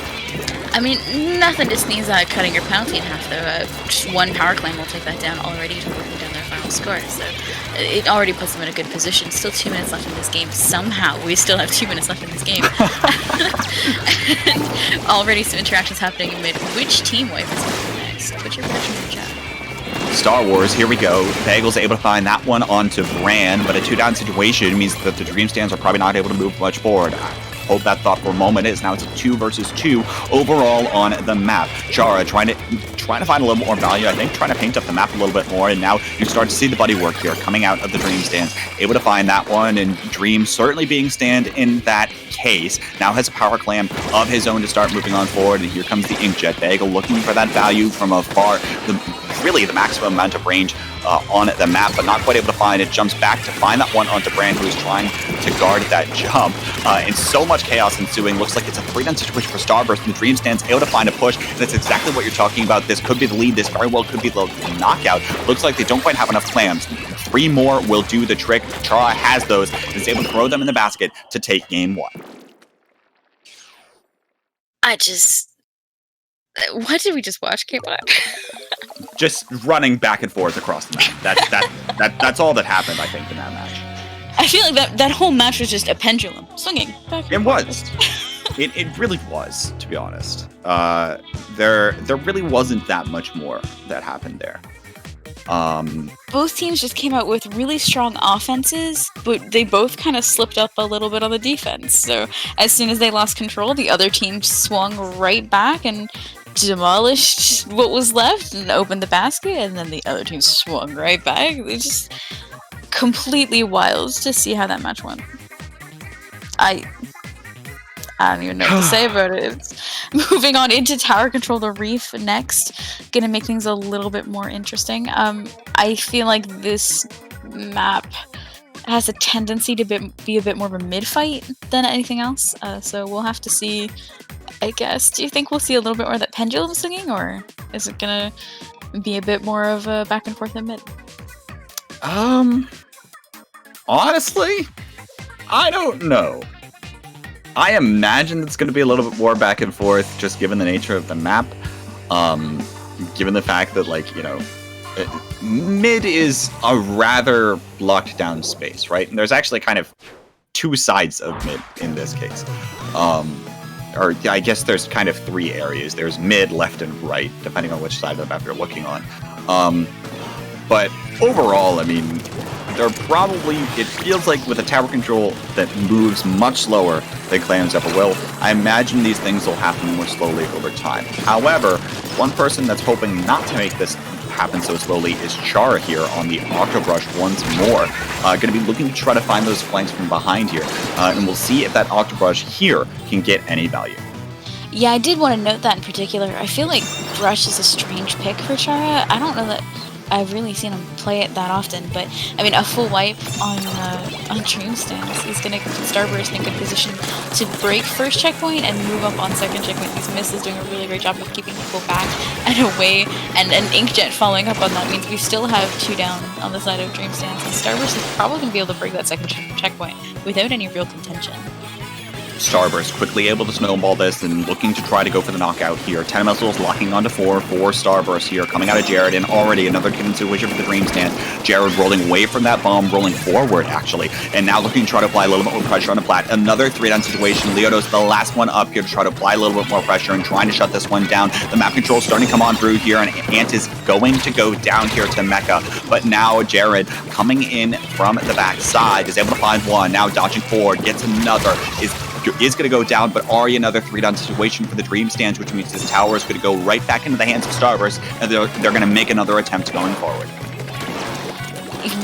I mean, nothing to sneeze at cutting your penalty in half, though. Just 1 power claim will take that down already to working down their final score, so it already puts them in a good position. Still 2 minutes left in this game. Somehow, we still have 2 minutes left in this game. And already some interactions happening in mid. Which team wipe is going next? Put your prediction in the chat. Star Wars, here we go. Bagel's able to find that one onto Brand, but a 2-down situation means that the Dream Stands are probably not able to move much forward. Hold that thought for a moment. It is now it's a 2 versus 2 overall on the map. Chara trying to find a little more value, I think, trying to paint up the map a little bit more, and now you start to see the buddy work here coming out of the Dream Stands. Able to find that one, and Dream certainly being stand in that case. Now has a power clam of his own to start moving on forward, and here comes the Inkjet. Bagel looking for that value from afar. Really the maximum amount of range on the map, but not quite able to find it. Jumps back to find that one onto Brand, who is trying to guard that jump. And so much chaos ensuing. Looks like it's a 3-down situation for Starburst, and the Dream Stand's able to find a push. That's exactly what you're talking about. This could be the lead. This very well could be the knockout. Looks like they don't quite have enough clams. 3 more will do the trick. Chara has those and is able to throw them in the basket to take game 1. What did we just watch, K-Bot? Just running back and forth across the map. That's all that happened, I think, in that match. I feel like that whole match was just a pendulum swinging back. It was. It really was, to be honest. There really wasn't that much more that happened there. Both teams just came out with really strong offenses, but they both kind of slipped up a little bit on the defense. So as soon as they lost control, the other team swung right back and demolished what was left and opened the basket, and then the other team swung right back. It's just completely wild to see how that match went. I don't even know what to say about it. It's moving on into Tower Control the Reef next. Gonna make things a little bit more interesting. I feel like this map has a tendency to be a bit more of a mid-fight than anything else. So we'll have to see, I guess. Do you think we'll see a little bit more of that pendulum swinging, or is it gonna be a bit more of a back and forth in mid? Honestly, I don't know. I imagine it's going to be a little bit more back and forth, just given the nature of the map. Given the fact that, like, you know, mid is a rather locked down space, right? And there's actually kind of 2 sides of mid in this case. Or I guess there's kind of 3 areas. There's mid, left, and right, depending on which side of the map you're looking on. But overall, I mean, they're probably, it feels like with a tower control that moves much slower than clams ever will, I imagine these things will happen more slowly over time. However, one person that's hoping not to make this happen so slowly is Chara here on the Octobrush once more. Going to be looking to try to find those flanks from behind here, and we'll see if that Octobrush here can get any value. Yeah, I did want to note that in particular. I feel like Brush is a strange pick for Chara. I don't know that I've really seen him play it that often, but I mean, a full wipe on Dream Stands is going to put Starburst in a good position to break first checkpoint and move up on second checkpoint. These Mist is doing a really great job of keeping people back and away, and an Inkjet following up on that means we still have 2 down on the side of Dream Stands, and Starburst is probably going to be able to break that second checkpoint without any real contention. Starburst quickly able to snowball this and looking to try to go for the knockout here. 10 missiles locking onto 4 for Starburst here, coming out of Jared, and already another given situation for the Dream Stand. Jared rolling away from that bomb, rolling forward actually, and now looking to try to apply a little bit more pressure on the plat. Another 3-down situation. Leodos, the last one up here to try to apply a little bit more pressure and trying to shut this one down. The map control starting to come on through here, and Ant is going to go down here to Mecha, but now Jared coming in from the backside is able to find one, now dodging forward, gets another, is going to go down, but already another 3-down situation for the Dream Stands, which means this tower is going to go right back into the hands of Starburst, and they're going to make another attempt going forward.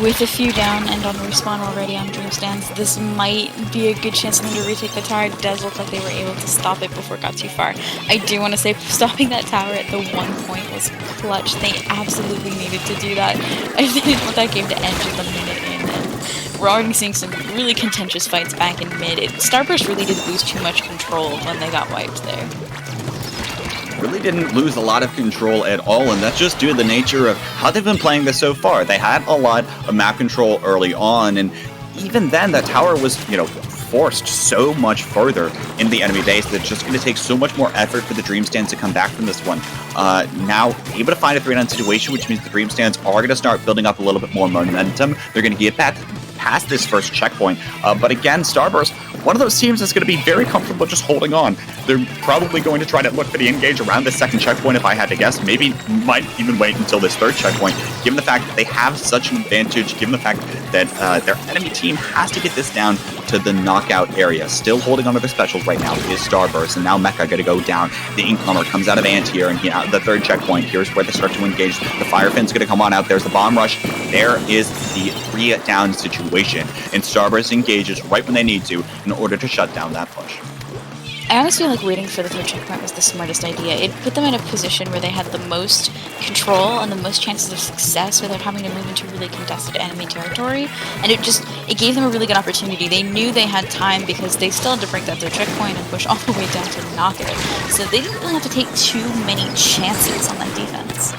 With a few down and on respawn already on Dream Stands, this might be a good chance for them to retake the tower. It does look like they were able to stop it before it got too far. I do want to say stopping that tower at the 1 point was clutch. They absolutely needed to do that. I didn't want that game to end just a minute in, and we're already seeing some really contentious fights back in mid. Starburst really did lose too much control when they got wiped there. Really didn't lose a lot of control at all, and that's just due to the nature of how they've been playing this so far. They had a lot of map control early on, and even then that tower was, you know, forced so much further into the enemy base that it's just going to take so much more effort for the Dream Stands to come back from this one. Now able to find a 3-down situation, which means the Dream Stands are going to start building up a little bit more momentum. They're going to get back past this first checkpoint, but again, Starburst, one of those teams that's going to be very comfortable just holding on. They're probably going to try to look for the engage around this second checkpoint, if I had to guess. Maybe might even wait until this third checkpoint, given the fact that they have such an advantage, given the fact that their enemy team has to get this down to the knockout area. Still holding onto their specials right now is Starburst, and now Mecha going to go down. The Inkling comes out of Ant here, and the third checkpoint, here's where they start to engage. The Fire Fin's going to come on out. There's the Bomb Rush. There is the 3-down situation, and Starburst engages right when they need to in order to shut down that push. I honestly feel like waiting for the third checkpoint was the smartest idea. It put them in a position where they had the most control and the most chances of success without having to move into really contested enemy territory, and it gave them a really good opportunity. They knew they had time because they still had to break that third checkpoint and push all the way down to knockout, so they didn't really have to take too many chances on that defense.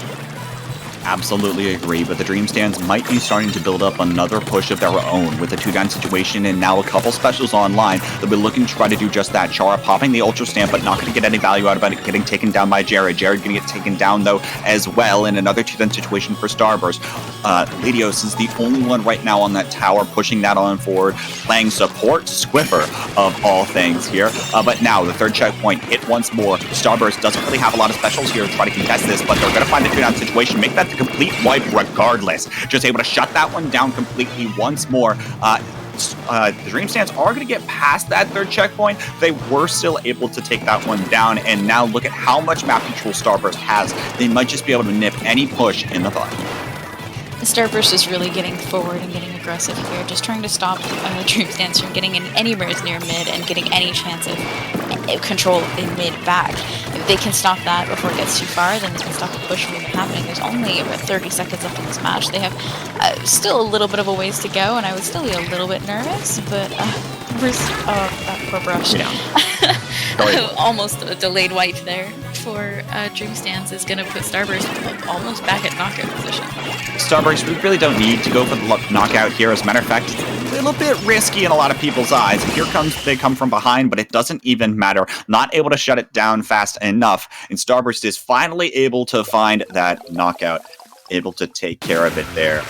Absolutely agree, but the Dream Stands might be starting to build up another push of their own with a 2-down situation and now a couple specials online. They'll be looking to try to do just that. Chara popping the Ultra Stamp, but not going to get any value out of it, getting taken down by Jared. Jared going to get taken down, though, as well in another 2-down situation for Starburst. Latios is the only one right now on that tower, pushing that on forward, playing support Squiffer of all things here. But now the third checkpoint hit once more. Starburst doesn't really have a lot of specials here to try to contest this, but they're going to find a 2-down situation, make that the complete wipe regardless. Just able to shut that one down completely once more. The Dream Stands are going to get past that third checkpoint. They were still able to take that one down, and now look at how much map control Starburst has. They might just be able to nip any push in the butt. The Starburst is really getting forward and getting aggressive here, just trying to stop Dream Stands from getting in anywhere near mid and getting any chance of control in mid back. If they can stop that before it gets too far, then they can stop the push from happening. There's only about 30 seconds left in this match. They have still a little bit of a ways to go, and I would still be a little bit nervous, but that poor brush. Yeah. Almost a delayed wipe there for Dream Stands is going to put Starburst almost back at knockout position. Starburst, we really don't need to go for the knockout here. As a matter of fact, it's a little bit risky in a lot of people's eyes. They come from behind, but it doesn't even matter. Not able to shut it down fast enough, and Starburst is finally able to find that knockout, able to take care of it there.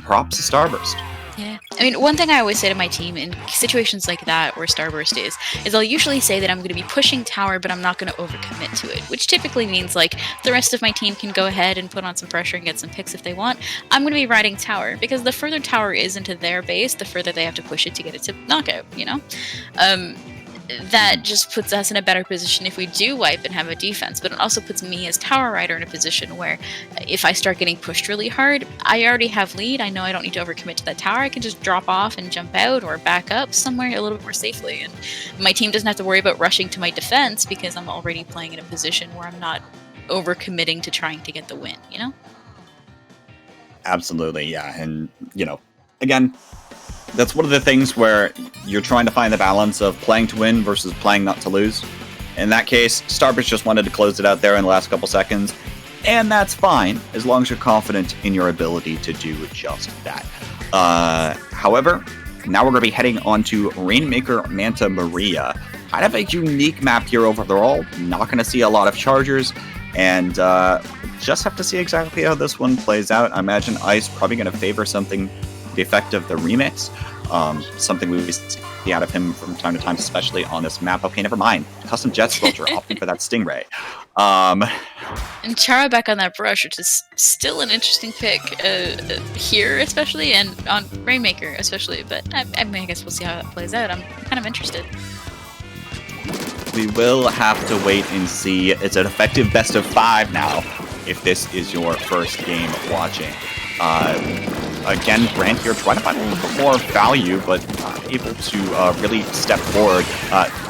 Props to Starburst. Yeah. I mean, one thing I always say to my team in situations like that where Starburst is I'll usually say that I'm going to be pushing tower, but I'm not going to overcommit to it, which typically means, like, the rest of my team can go ahead and put on some pressure and get some picks if they want. I'm going to be riding tower, because the further tower is into their base, the further they have to push it to get it to knockout, you know? That just puts us in a better position if we do wipe and have a defense, but it also puts me as tower rider in a position where if I start getting pushed really hard, I already have lead. I know I don't need to overcommit to that tower. I can just drop off and jump out or back up somewhere a little bit more safely, and my team doesn't have to worry about rushing to my defense because I'm already playing in a position where I'm not overcommitting to trying to get the win, you know? Absolutely, yeah. And, you know, again, that's one of the things where you're trying to find the balance of playing to win versus playing not to lose. In that case, Starburst just wanted to close it out there in the last couple seconds, and that's fine, as long as you're confident in your ability to do just that. However, now we're going to be heading on to Rainmaker Manta Maria. Kind of a unique map here overall. Not going to see a lot of chargers, and just have to see exactly how this one plays out. I imagine Ice probably going to favor something the effect of the remix, something we see out of him from time to time, especially on this map. Okay, never mind. Custom Jet Sculpture opting for that Stingray. And Chara back on that brush, which is still an interesting pick here, especially, and on Rainmaker, especially. But I mean, I guess we'll see how that plays out. I'm kind of interested. We will have to wait and see. It's an effective best of 5 now, if this is your first game watching. Again, Grant here trying to find a little bit more value, but able to really step forward.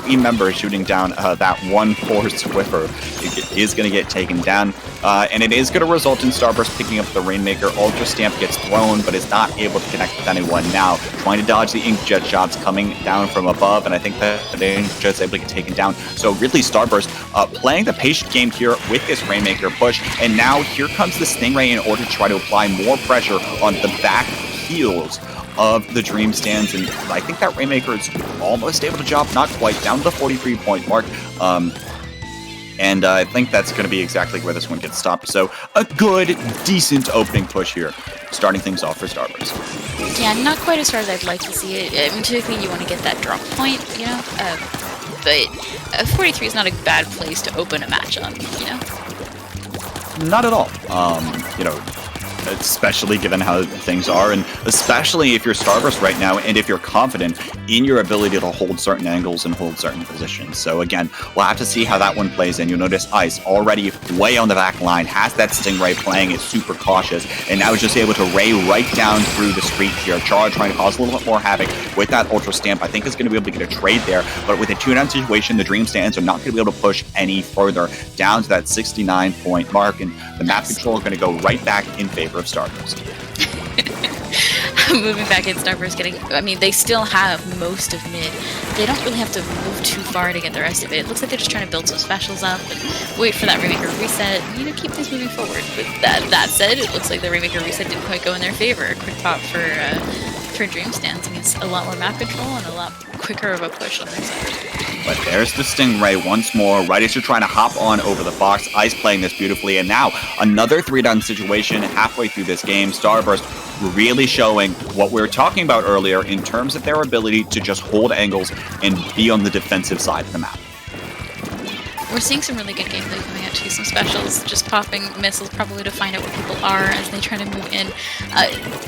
3 members shooting down that one poor Swiffer. It is going to get taken down, and it is going to result in Starburst picking up the Rainmaker. Ultra Stamp gets thrown, but is not able to connect with anyone now. Trying to dodge the Inkjet shots coming down from above, and I think that the Inkjet's able to get taken down. So really, Starburst playing the patient game here with this Rainmaker push, and now here comes the Stingray in order to try to apply more pressure on the back heels of the Dream Stands, and I think that Rainmaker is almost able to drop, not quite, down to the 43-point mark, and I think that's going to be exactly where this one gets stopped. So a good, decent opening push here, starting things off for Starburst. Yeah, not quite as hard as I'd like to see it. I mean, typically you want to get that drop point, you know, but 43 is not a bad place to open a match on, you know? Not at all. You know, especially given how things are, and especially if you're Starburst right now, and if you're confident in your ability to hold certain angles and hold certain positions. So again, we'll have to see how that one plays in. You'll notice Ice already way on the back line, has that Stingray playing it super cautious, and now is just able to ray right down through the street here. Chara trying to cause a little bit more havoc with that Ultra Stamp. I think is going to be able to get a trade there, but with a 2-down situation, the Dream Stands are not going to be able to push any further down to that 69-point mark, and the map control are going to go right back in favor of Starburst. Moving back in, Starburst getting... I mean, they still have most of mid. They don't really have to move too far to get the rest of it. It looks like they're just trying to build some specials up and wait for that Rainmaker reset. You know, keep things moving forward. But that said, it looks like the Rainmaker reset didn't quite go in their favor. A quick pop for Dream Stands means a lot more map control and a lot quicker of a push on their side. But there's the Stingray once more, right as you're trying to hop on over the Fox. Ice playing this beautifully, and now another 3-down situation halfway through this game. Starburst really showing what we were talking about earlier in terms of their ability to just hold angles and be on the defensive side of the map. We're seeing some really good gameplay coming out too. Some specials, just popping missiles probably to find out where people are as they try to move in.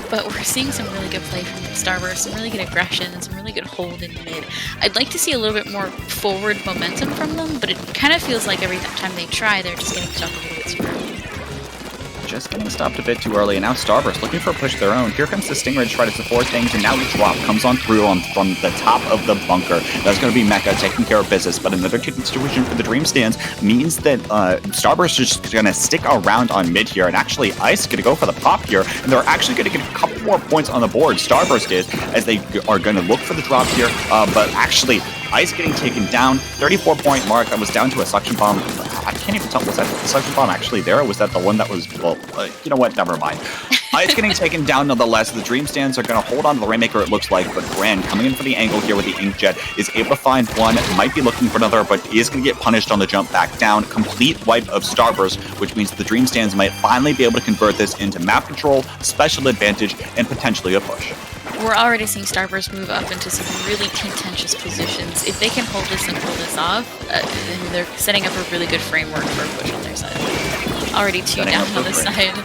But we're seeing some really good play from Starburst, some really good aggression, and some really good hold in mid. I'd like to see a little bit more forward momentum from them, but it kind of feels like every time they try, they're just getting stuck a little bit too early. Just getting stopped a bit too early, and now Starburst looking for a push of their own. Here comes the Stingray to try to support things, and now the drop comes on through from the top of the bunker. That's going to be Mecha taking care of business, but another situation for the Dream Stands means that Starburst is just going to stick around on mid here, and actually Ice is going to go for the pop here, and they're actually going to get a couple more points on the board. Starburst is, as they are going to look for the drop here, but actually Ice getting taken down, 34-point mark. That was down to a suction bomb. I can't even tell, was that the suction bomb actually there, or was that the one that was, well, you know what, never mind. It's getting taken down nonetheless. The Dream Stands are going to hold on to the Rainmaker, it looks like, but Brand coming in for the angle here with the Inkjet is able to find one, might be looking for another, but is going to get punished on the jump back down. Complete wipe of Starburst, which means the Dream Stands might finally be able to convert this into map control, special advantage, and potentially a push. We're already seeing Starburst move up into some really contentious positions. If they can hold this and pull this off, then they're setting up a really good framework for a push on their side. Already 2 down on the side of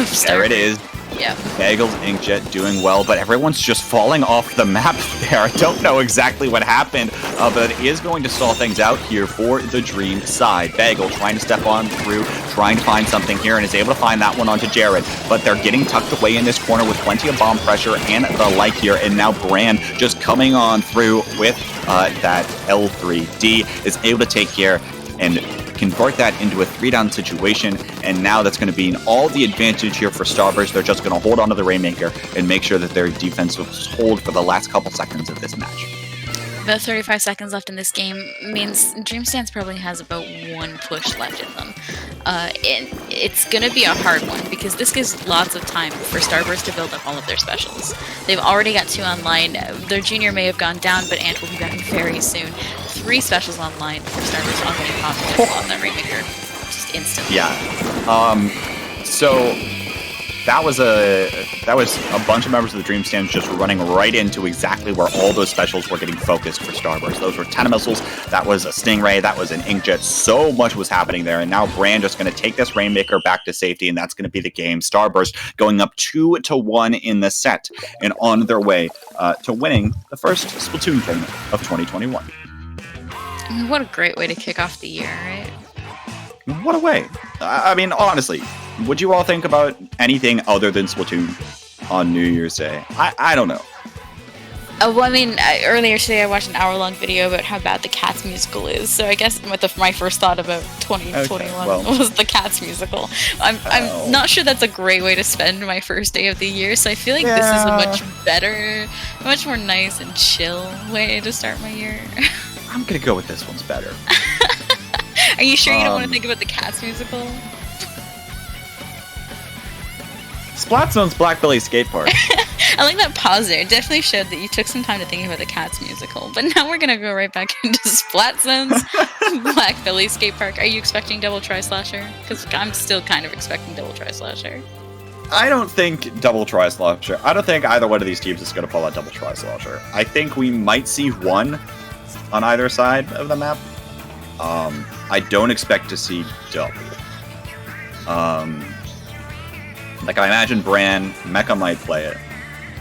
Starburst. There it is. Yeah. Baggle's Inkjet doing well, but everyone's just falling off the map there. I don't know exactly what happened, but it is going to stall things out here for the Dream side. Bagel trying to step on through, trying to find something here, and is able to find that one onto Jared, but they're getting tucked away in this corner with plenty of bomb pressure and the like here, and now Brand just coming on through with that L3D is able to take care and convert that into a 3-down situation, and now that's going to be all the advantage here for Starburst. They're just going to hold on to the Rainmaker and make sure that their defense will hold for the last couple seconds of this match. About 35 seconds left in this game means Dream Stands probably has about 1 push left in them. And it's going to be a hard one because this gives lots of time for Starburst to build up all of their specials. They've already got 2 online. Their junior may have gone down, but Ant will be back very soon. 3 specials online for Starburst all getting popped on that Rainmaker just instantly. Yeah. So that was a bunch of members of the Dream Stands just running right into exactly where all those specials were getting focused for Starburst. Those were 10 missiles, that was a Stingray, that was an Inkjet. So much was happening there, and now Brand just going to take this Rainmaker back to safety, and that's going to be the game. Starburst going up 2-1 in the set, and on their way to winning the first Splatoon tournament of 2021. What a great way to kick off the year, right? What a way. I mean, honestly, would you all think about anything other than Splatoon on New Year's Day? I don't know. Well, I mean, earlier today I watched an hour-long video about how bad the Cats musical is, so I guess my first thought about 2021 was the Cats musical. I'm not sure that's a great way to spend my first day of the year, so I feel like this is a much better, much more nice and chill way to start my year. I'm gonna go with this one's better. Are you sure you don't want to think about the Cats musical? Splatzone's Blackbelly Skate Park. I like that pause there. It definitely showed that you took some time to think about the Cats musical. But now we're gonna go right back into Splatzone's Blackbelly Skate Park. Are you expecting Double Tri-Slasher? Because I'm still kind of expecting Double Tri-Slasher. I don't think Double Tri-Slasher. I don't think either one of these teams is going to pull out Double Tri-Slasher. I think we might see one on either side of the map. I don't expect to see double. Like, I imagine Bran, Mecha might play it.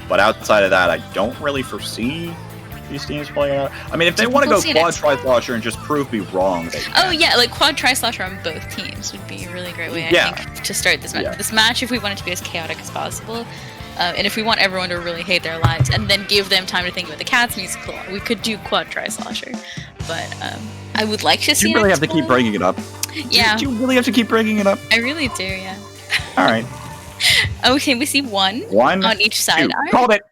But outside of that, I don't really foresee these teams playing it out. I mean, if they want to go quad tri-slosher and just prove me wrong, they can. Oh yeah, like quad tri-slosher on both teams would be a really great way, I think, to start this match. Yeah. This match, if we want it to be as chaotic as possible, and if we want everyone to really hate their lives, and then give them time to think about the Cats musical, we could do quad tri-slosher. But I would like to see. You really have to keep bringing it up. Yeah. Do you really have to keep bringing it up? I really do, yeah. All right. Okay, we see one on each side. Two. Called it.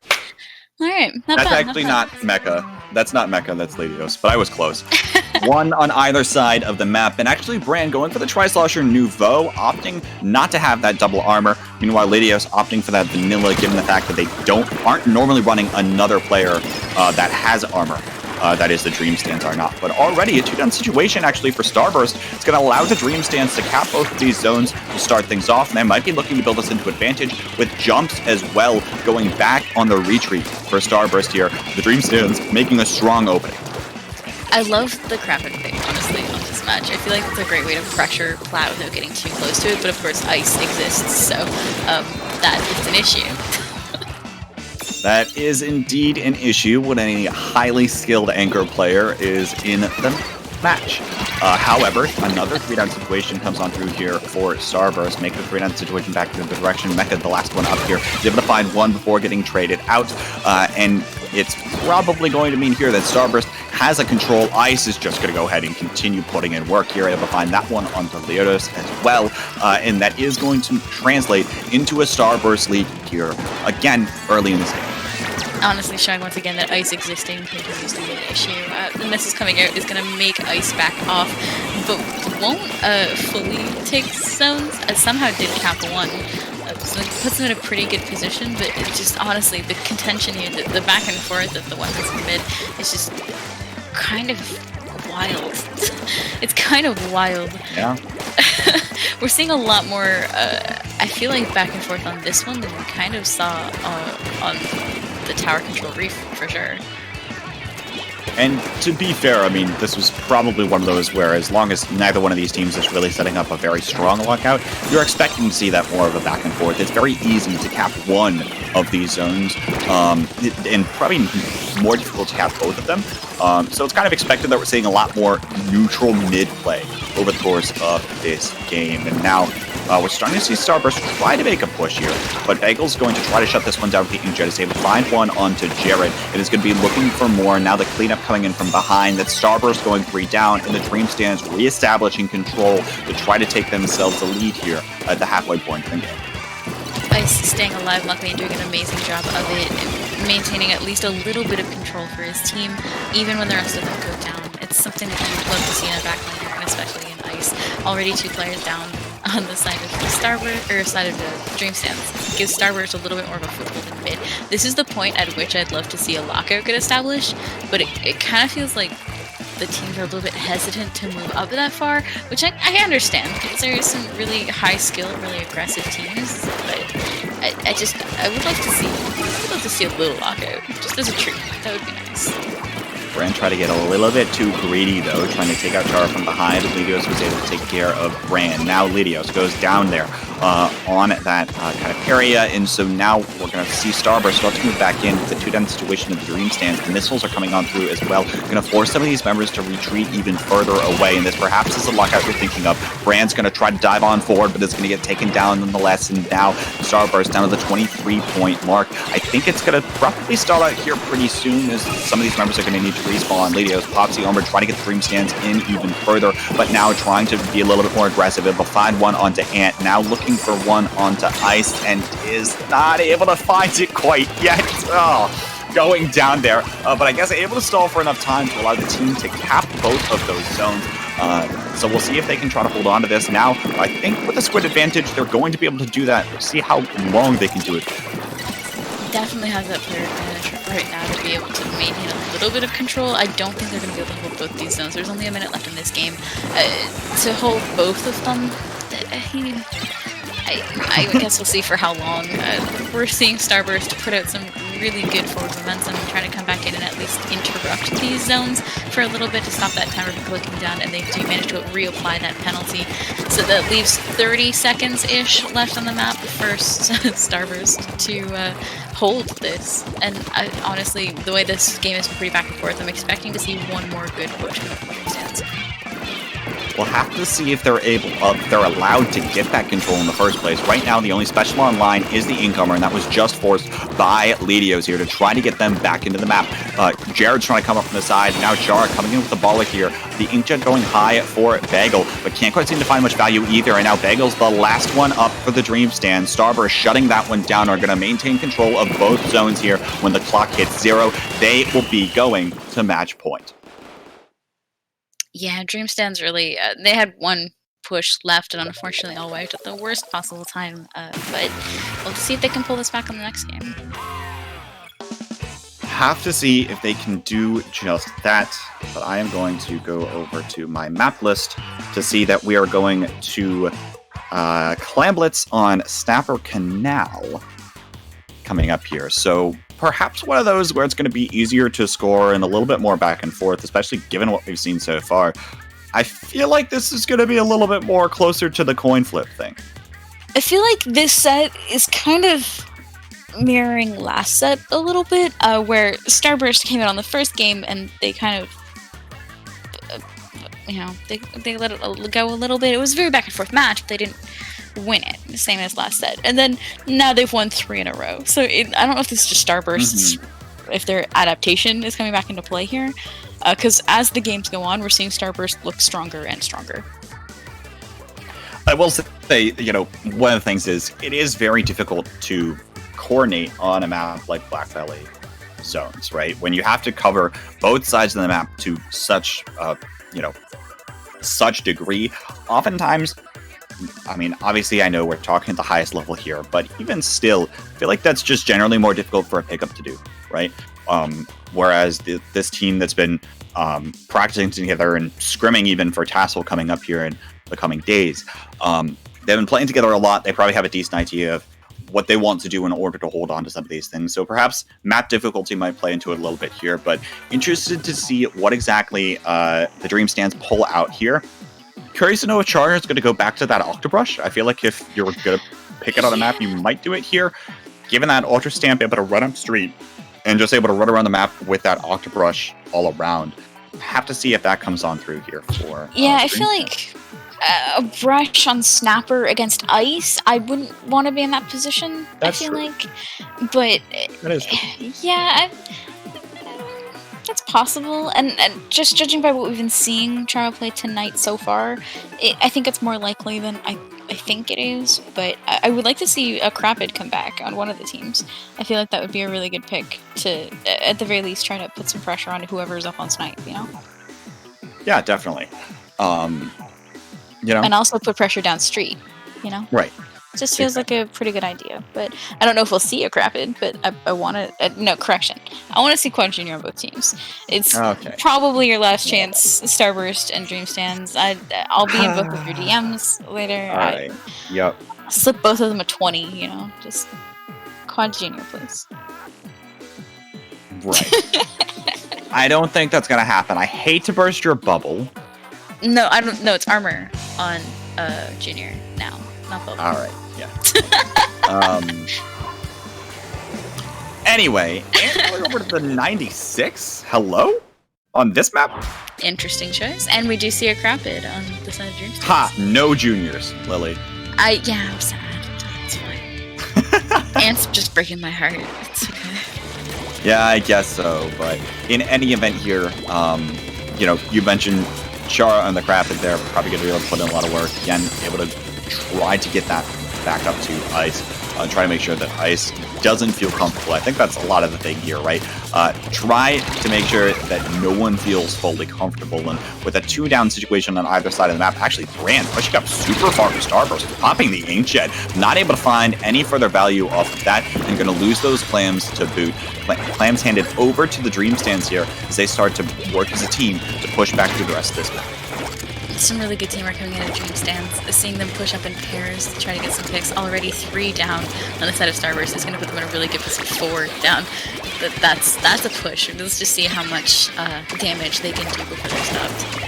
All right, That's actually not Mecha. That's not Mecha, that's Latios, but I was close. One on either side of the map, and actually Bran going for the Tri-Slosher Nouveau, opting not to have that double armor. Meanwhile, Latios opting for that vanilla, given the fact that they aren't normally running another player that has armor. That is, the Dream Stands are not. But already a 2-down situation actually for Starburst. It's going to allow the Dream Stands to cap both of these zones to start things off, and they might be looking to build us into advantage with jumps as well, going back on the retreat for Starburst here. The Dream Stands making a strong opening. I love the crapping thing, honestly, on this match. I feel like it's a great way to pressure Plat without getting too close to it, but of course ice exists, so that is an issue. That is indeed an issue when a highly skilled anchor player is in the match. However, another 3-down situation comes on through here for Starburst, making the 3-down situation back in the direction. Mecha, the last one up here, is able to find one before getting traded out, and it's probably going to mean here that Starburst has a control. Ice is just going to go ahead and continue putting in work here, able to find that one onto Leotos as well, and that is going to translate into a Starburst lead here, again, early in this game. Honestly, showing once again that ice existing continues to be an issue. The missiles coming out is going to make ice back off, but won't fully take zones. Somehow did cap one, so it puts them in a pretty good position, but it's just, honestly, the contention here, the back and forth of the weapons in mid is just kind of wild. It's kind of wild. Yeah. We're seeing a lot more, I feel like, back and forth on this one than we kind of saw on the tower control reef, for sure. And to be fair, I mean, this was probably one of those where, as long as neither one of these teams is really setting up a very strong lockout, you're expecting to see that more of a back and forth. It's very easy to cap one of these zones, and probably more difficult to cap both of them. So it's kind of expected that we're seeing a lot more neutral mid play over the course of this game. And now we're starting to see Starburst try to make a push here, but Bagel's going to try to shut this one down. Inkling is able to find one onto Jared. It is going to be looking for more. Now the cleanup coming in from behind. That Starburst going 3 down, and the Dream Stands reestablishing control to try to take themselves a lead here at the halfway point in the game. Ice staying alive, luckily, and doing an amazing job of it, maintaining at least a little bit of control for his team, even when the rest of them go down. It's something that you'd love to see in a backliner, and especially in Ice. Already 2 players down on the side of the Starburst, or side of the Dream Stands. Gives Starburst a little bit more of a foothold in mid. This is the point at which I'd love to see a lockout get established, but it kind of feels like the teams are a little bit hesitant to move up that far, which I understand, because there is some really high skill, really aggressive teams, but I would like to see a little lockout, just as a treat. That would be nice. Bran tried to get a little bit too greedy, though, trying to take out Chara from behind. Latios was able to take care of Bran. Now Latios goes down there on that kind of area, and so now we're going to see Starburst start to move back in with the 2-down situation of the Dream Stands. The missiles are coming on through as well, going to force some of these members to retreat even further away, and this perhaps is a lockout you're thinking of. Bran's going to try to dive on forward, but it's going to get taken down nonetheless, and now Starburst down to the 23-point mark. I think it's going to probably start out here pretty soon, as some of these members are going to need to respawn. Latios pops the armor, trying to get the Dream Stands in even further, but now trying to be a little bit more aggressive. Able to find one onto Ant, now looking for one onto Ice, and is not able to find it quite yet. Oh, going down there, but I guess able to stall for enough time to allow the team to cap both of those zones. So we'll see if they can try to hold on to this. Now, I think with the squid advantage, they're going to be able to do that. We'll see how long they can do it. Definitely has that player advantage right now to be able to maintain a little bit of control. I don't think they're going to be able to hold both these zones. There's only a minute left in this game. To hold both of them, I guess we'll see for how long. We're seeing Starburst put out some really good forward momentum, trying to come back in and at at least interrupt these zones for a little bit to stop that timer from clicking down, and they do manage to reapply that penalty. So that leaves 30 seconds-ish left on the map for Starburst to hold this. And honestly, the way this game is pretty back and forth, I'm expecting to see one more good push from the stands. We'll have to see if they're allowed to get that control in the first place. Right now, the only special online is the incomer, and that was just forced by Ledios here to try to get them back into the map. Jared's trying to come up from the side. Now Jara coming in with the baller here. The inkjet going high for Bagel, but can't quite seem to find much value either. And now Bagel's the last one up for the Dream Stand. Starburst shutting that one down, are going to maintain control of both zones here. When the clock hits 0, they will be going to match point. Yeah, Dream Stands really, they had one push left, and unfortunately all wiped at the worst possible time, but we'll see if they can pull this back on the next game. Have to see if they can do just that, but I am going to go over to my map list to see that we are going to Clamblitz on Snapper Canal coming up here. So perhaps one of those where it's going to be easier to score and a little bit more back and forth, especially given what we've seen so far. I feel like this is going to be a little bit more closer to the coin flip thing. I feel like this set is kind of mirroring last set a little bit, where Starburst came in on the first game and they kind of, they let it go a little bit. It was a very back and forth match, but they didn't win it, the same as last set. And then now they've won 3 in a row. So I don't know if this is just Starburst's, if their adaptation is coming back into play here. Because as the games go on, we're seeing Starburst look stronger and stronger. I will say, one of the things is it is very difficult to coordinate on a map like Black Valley zones, right? When you have to cover both sides of the map to such, such degree, oftentimes, I mean, obviously I know we're talking at the highest level here, but even still, I feel like that's just generally more difficult for a pickup to do, right? Whereas this team that's been practicing together and scrimming even for Tassel coming up here in the coming days, they've been playing together a lot. They probably have a decent idea of what they want to do in order to hold on to some of these things. So perhaps map difficulty might play into it a little bit here, but interested to see what exactly the Dream Stands pull out here. Curious to know if Charger is going to go back to that Octobrush. I feel like if you're going to pick it on a map, you might do it here. Given that Ultra Stamp able to run up street and just able to run around the map with that Octobrush all around. Have to see if that comes on through here for... Yeah, I feel like a brush on Snapper against Ice, I wouldn't want to be in that position, That's I feel true. like. But, That is true. Yeah, that's possible. And just judging by what we've been seeing Charo play tonight so far, I think it's more likely than I think it is. But I would like to see a Crapid come back on one of the teams. I feel like that would be a really good pick to, at the very least, try to put some pressure on whoever's up on Snipe, Yeah, definitely. And also put pressure down street, Right. Just feels like a pretty good idea. But I don't know if we'll see a Crapid, but I want to... no, correction. I want to see Quad Jr. on both teams. It's probably your last chance, Starburst and Dream Stands. I'll be in both of your DMs later. All right. Yep. I'll slip both of them a 20, just Quad Jr., please. Right. I don't think that's going to happen. I hate to burst your bubble. No, I don't know. It's armor on Junior now, not bubble. All right. Yeah. Anyway, and going over to the 96. Hello? On this map? Interesting choice. And we do see a Crapid on the side of Dream Stands. Ha! No juniors, Lily. I'm sad. It's fine. Ant's just breaking my heart. It's okay. Yeah, I guess so. But in any event here, you mentioned Chara and the Crapid there, probably going to be able to put in a lot of work. Again, able to try to get that back up to Ice. Try to make sure that Ice doesn't feel comfortable. I think that's a lot of the thing here, right? Try to make sure that no one feels fully comfortable. And with a 2-down situation on either side of the map, actually Brand pushing up super far for Starburst, popping the Inkjet, not able to find any further value off of that, and going to lose those clams to boot. Clams handed over to the Dream Stands here as they start to work as a team to push back through the rest of this map. some really good teamwork coming out of Dream Stands. Seeing them push up in pairs to try to get some picks. Already 3 down on the side of Starburst is going to put them in a really good position. 4 down. But that's a push. Let's just see how much damage they can do before they're stopped.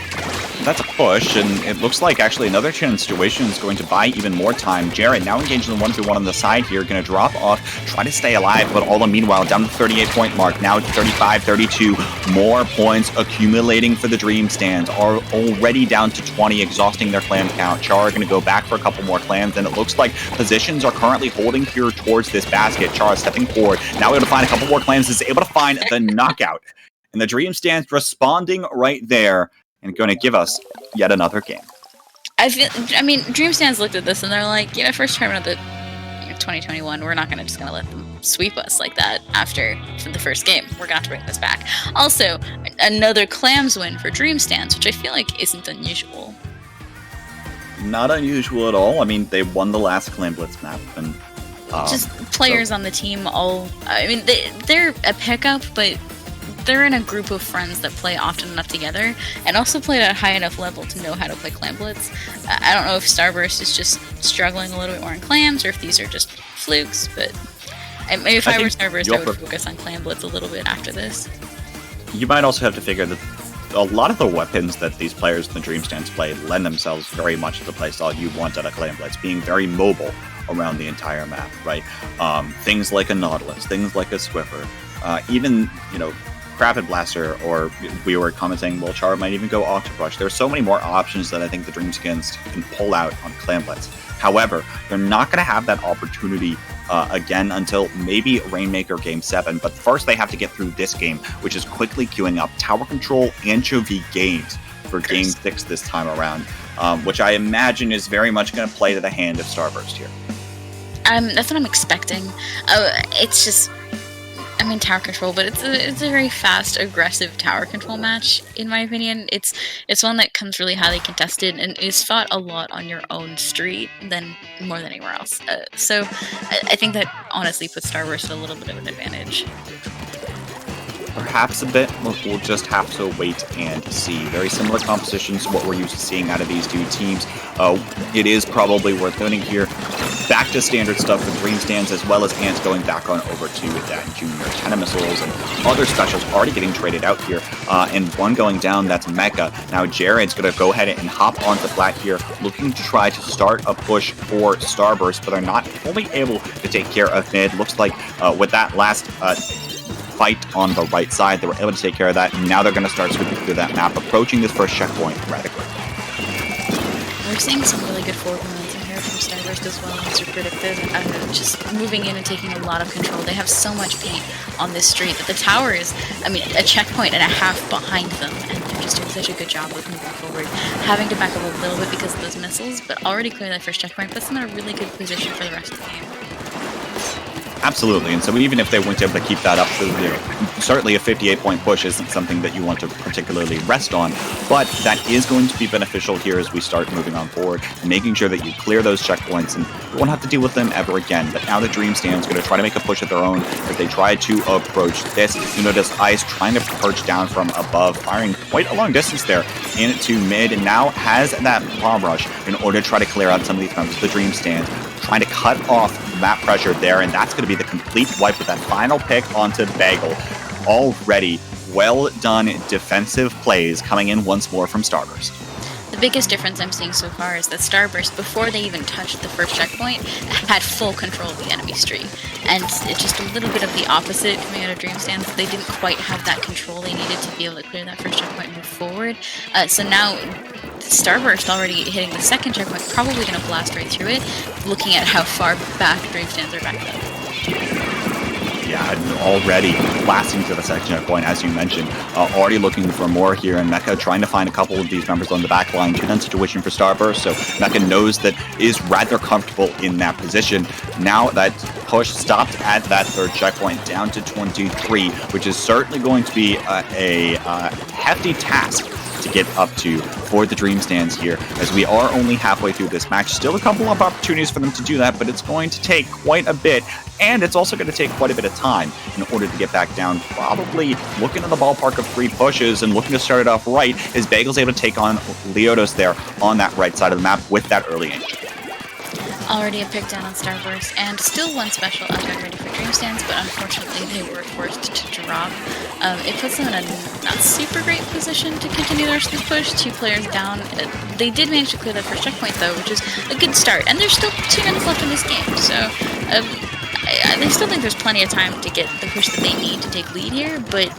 That's a push, and it looks like actually another chance situation is going to buy even more time. Jared now engaged in the 1v1 on the side here, going to drop off, try to stay alive, but all the meanwhile down to the 38-point mark, now 35, 32. More points accumulating for the Dream Stands, are already down to 20, exhausting their clan count. Char are going to go back for a couple more clans, and it looks like positions are currently holding here towards this basket. Char stepping forward, now able to find a couple more clans, is able to find the knockout. And the Dream Stands responding right there, and going to give us yet another game. I mean, Dream Stands looked at this and they're like, first tournament of the 2021, we're not just gonna let them sweep us like that after the first game. We're gonna have to bring this back. Also, another Clams win for Dream Stands, which I feel like isn't unusual. Not unusual at all. I mean, they won the last Clan Blitz map, and just players on the team all. I mean, they're a pickup, but they're in a group of friends that play often enough together and also play at a high enough level to know how to play Clan Blitz. I don't know if Starburst is just struggling a little bit more in clams or if these are just flukes, but maybe if I were Starburst, I would focus on Clan Blitz a little bit after this. You might also have to figure that a lot of the weapons that these players in the Dream Stands play lend themselves very much to the playstyle you want out of Clan Blitz, being very mobile around the entire map, right? Things like a Nautilus, things like a Swiffer, even, Rapid Blaster, or we were commenting, well, Char might even go Octobrush. There's so many more options that I think the Dream Skins can pull out on Clan Blitz. However, they're not going to have that opportunity again until maybe Rainmaker Game 7. But first, they have to get through this game, which is quickly queuing up Tower Control Anchovy Games for Game 6 this time around, which I imagine is very much going to play to the hand of Starburst here. That's what I'm expecting. It's just... tower control, but it's a very fast, aggressive tower control match, in my opinion. It's one that comes really highly contested and is fought a lot on your own street more than anywhere else. So I think that honestly puts Starburst at a little bit of an advantage. Perhaps a bit. We'll just have to wait and see. Very similar compositions to what we're used to seeing out of these two teams. It is probably worth noting here, back to standard stuff for Dream Stands, as well as Ants going back on over to that Junior Tenna Missiles and other specials already getting traded out here. And one going down, that's Mecha. Now Jared's going to go ahead and hop onto flat here, looking to try to start a push for Starburst, but they're not fully able to take care of mid. Looks like with that last fight on the right side, they were able to take care of that, and now they're going to start sweeping through that map, approaching this first checkpoint radically. We're seeing some really good forward momentum here from Starburst as well, as we predicted. Just moving in and taking a lot of control. They have so much paint on this street that the tower is, a checkpoint and a half behind them, and they're just doing such a good job of moving forward. Having to back up a little bit because of those missiles, but already clear that first checkpoint puts them in a really good position for the rest of the game. Absolutely, and so even if they weren't able to keep that up, certainly a 58-point push isn't something that you want to particularly rest on, but that is going to be beneficial here as we start moving on forward, making sure that you clear those checkpoints, and you won't have to deal with them ever again. But now the Dream Stand's going to try to make a push of their own as they try to approach this. You notice Ice trying to perch down from above, firing quite a long distance there into mid, and now has that bomb rush in order to try to clear out some of these members of the Dream Stand, trying to cut off that pressure there, and that's going to be the complete wipe with that final pick onto Bagel. Already well done defensive plays coming in once more from Starburst. The biggest difference I'm seeing so far is that Starburst, before they even touched the first checkpoint, had full control of the enemy street. And it's just a little bit of the opposite coming out of Dream Stands. They didn't quite have that control they needed to be able to clear that first checkpoint and move forward. So now Starburst already hitting the second checkpoint, probably going to blast right through it, looking at how far back Dream Stands are backed up. Yeah, already blasting to the second checkpoint, as you mentioned. Already looking for more here, and Mecha trying to find a couple of these members on the back line. Two-down situation for Starburst, so Mecha knows that is rather comfortable in that position. Now that push stopped at that third checkpoint, down to 23, which is certainly going to be a hefty task to get up to for the Dream Stands here, as we are only halfway through this match. Still a couple of opportunities for them to do that, but it's going to take quite a bit, and it's also going to take quite a bit of time in order to get back down. Probably looking in the ballpark of 3 pushes and looking to start it off right, as Bagel's able to take on Leotos there on that right side of the map with that early engine. Already a pick down on Starburst, and still one special up and ready for Dream Stands, but unfortunately they were forced to drop. It puts them in a not super great position to continue the rest of the push. 2 players down. They did manage to clear that first checkpoint though, which is a good start, and there's still 2 minutes left in this game, so I still think there's plenty of time to get the push that they need to take lead here, but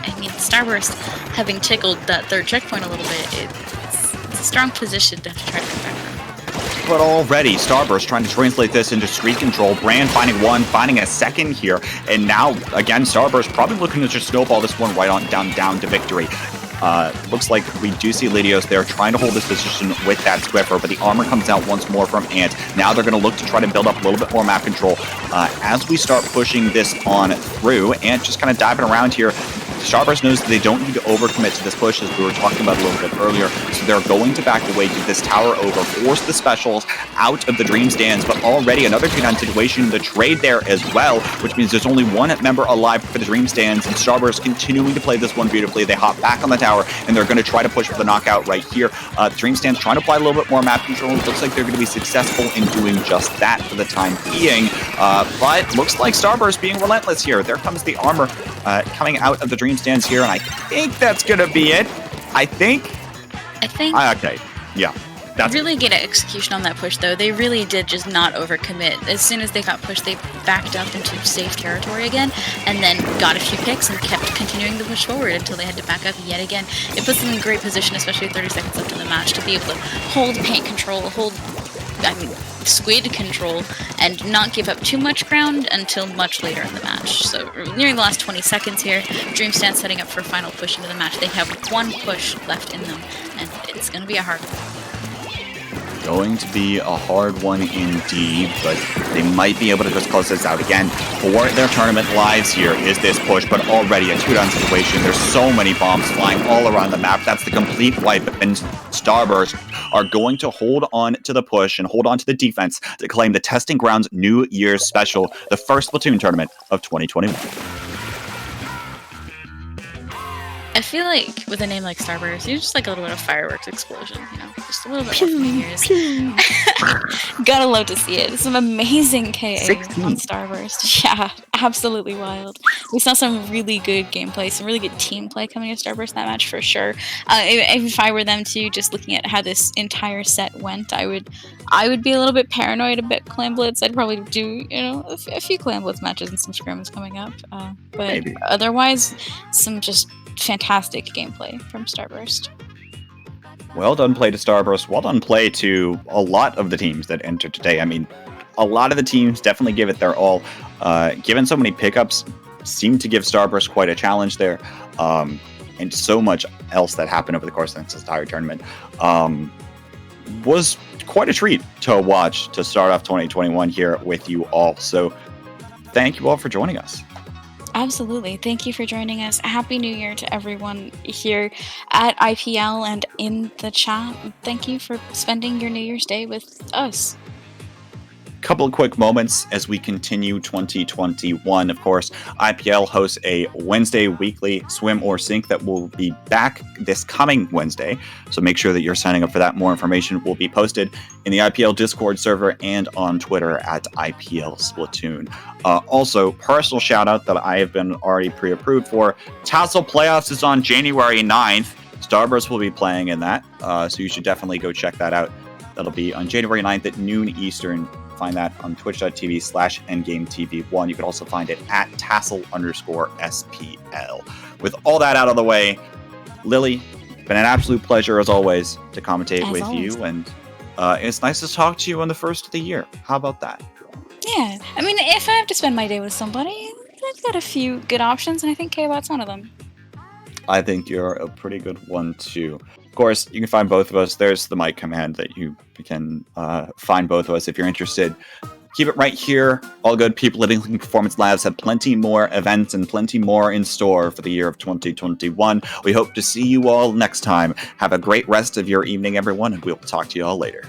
I mean, Starburst having tickled that 3rd checkpoint a little bit, it's a strong position to have to try to come back from. But already, Starburst trying to translate this into street control. Brand finding 1, finding a 2nd here. And now, again, Starburst probably looking to just snowball this one right on down to victory. Looks like we do see Lydios there trying to hold this position with that Squiffer, but the armor comes out once more from Ant. Now they're going to look to try to build up a little bit more map control as we start pushing this on through. Ant just kind of diving around here. Starburst knows that they don't need to overcommit to this push, as we were talking about a little bit earlier, so they're going to back away, get this tower over, force the specials out of the Dream Stands, but already another 2-down situation, the trade there as well, which means there's only 1 member alive for the Dream Stands, and Starburst continuing to play this one beautifully. They hop back on the tower, and they're going to try to push for the knockout right here. The Dream Stands trying to apply a little bit more map control. It looks like they're going to be successful in doing just that for the time being, but looks like Starburst being relentless here. There comes the armor coming out of the Dream Stands here, and I think that's gonna be it. I think. Okay, yeah. That's really good execution on that push, though. They really did just not overcommit. As soon as they got pushed, they backed up into safe territory again, and then got a few picks and kept continuing the push forward until they had to back up yet again. It puts them in great position, especially with 30 seconds left in the match, to be able to hold paint control, squid control, and not give up too much ground until much later in the match. So nearing the last 20 seconds here, Dream Stand setting up for a final push into the match. They have 1 push left in them, and it's going to be a hard one. Going to be a hard one indeed, but they might be able to just close this out again. For their tournament lives here is this push, but already a 2-down situation. There's so many bombs flying all around the map. That's the complete wipe, and Starburst are going to hold on to the push and hold on to the defense to claim the Testing Grounds New Year's Special, the first Splatoon tournament of 2021. I feel like with a name like Starburst, you just like a little bit of fireworks explosion, you know? Just a little bit more from the ears. Gotta love to see it. Some amazing KA 16. on Starburst. Yeah, absolutely wild. We saw some really good gameplay, some really good team play coming to Starburst that match for sure. If I were them too, just looking at how this entire set went, I would be a little bit paranoid about Clan Blitz. I'd probably do, a few Clan Blitz matches and some scrims coming up. But maybe. Otherwise, some just fantastic gameplay from Starburst. Well done play to Starburst. Well done play to a lot of the teams that entered today. I mean, a lot of the teams definitely give it their all. Given so many pickups, seemed to give Starburst quite a challenge there. And so much else that happened over the course of this entire tournament. Was quite a treat to watch to start off 2021 here with you all. So thank you all for joining us. Absolutely. Thank you for joining us. Happy New Year to everyone here at IPL and in the chat. Thank you for spending your New Year's Day with us. Couple of quick moments as we continue 2021. Of course, IPL hosts a Wednesday weekly swim or sink that will be back this coming Wednesday. So make sure that you're signing up for that. More information will be posted in the IPL Discord server and on Twitter at IPL Splatoon. Also, personal shout out that I have been already pre-approved for. Tassel Playoffs is on January 9th. Starburst will be playing in that. So you should definitely go check that out. That'll be on January 9th at noon Eastern. Find that on twitch.tv/endgametv1. You can also find it at tassel_SPL. With all that out of the way, Lily, been an absolute pleasure as always to commentate with you, and it's nice to talk to you on the first of the year. How about that? Yeah, I mean, if I have to spend my day with somebody, I've got a few good options, and I think K-Bot's one of them. I think you're a pretty good one too. Of course, you can find both of us. There's the mic command that you can find both of us if you're interested. keep it right here. All good people at Inkling Performance Labs have plenty more events and plenty more in store for the year of 2021. We hope to see you all next time. Have a great rest of your evening, everyone, and we'll talk to you all later.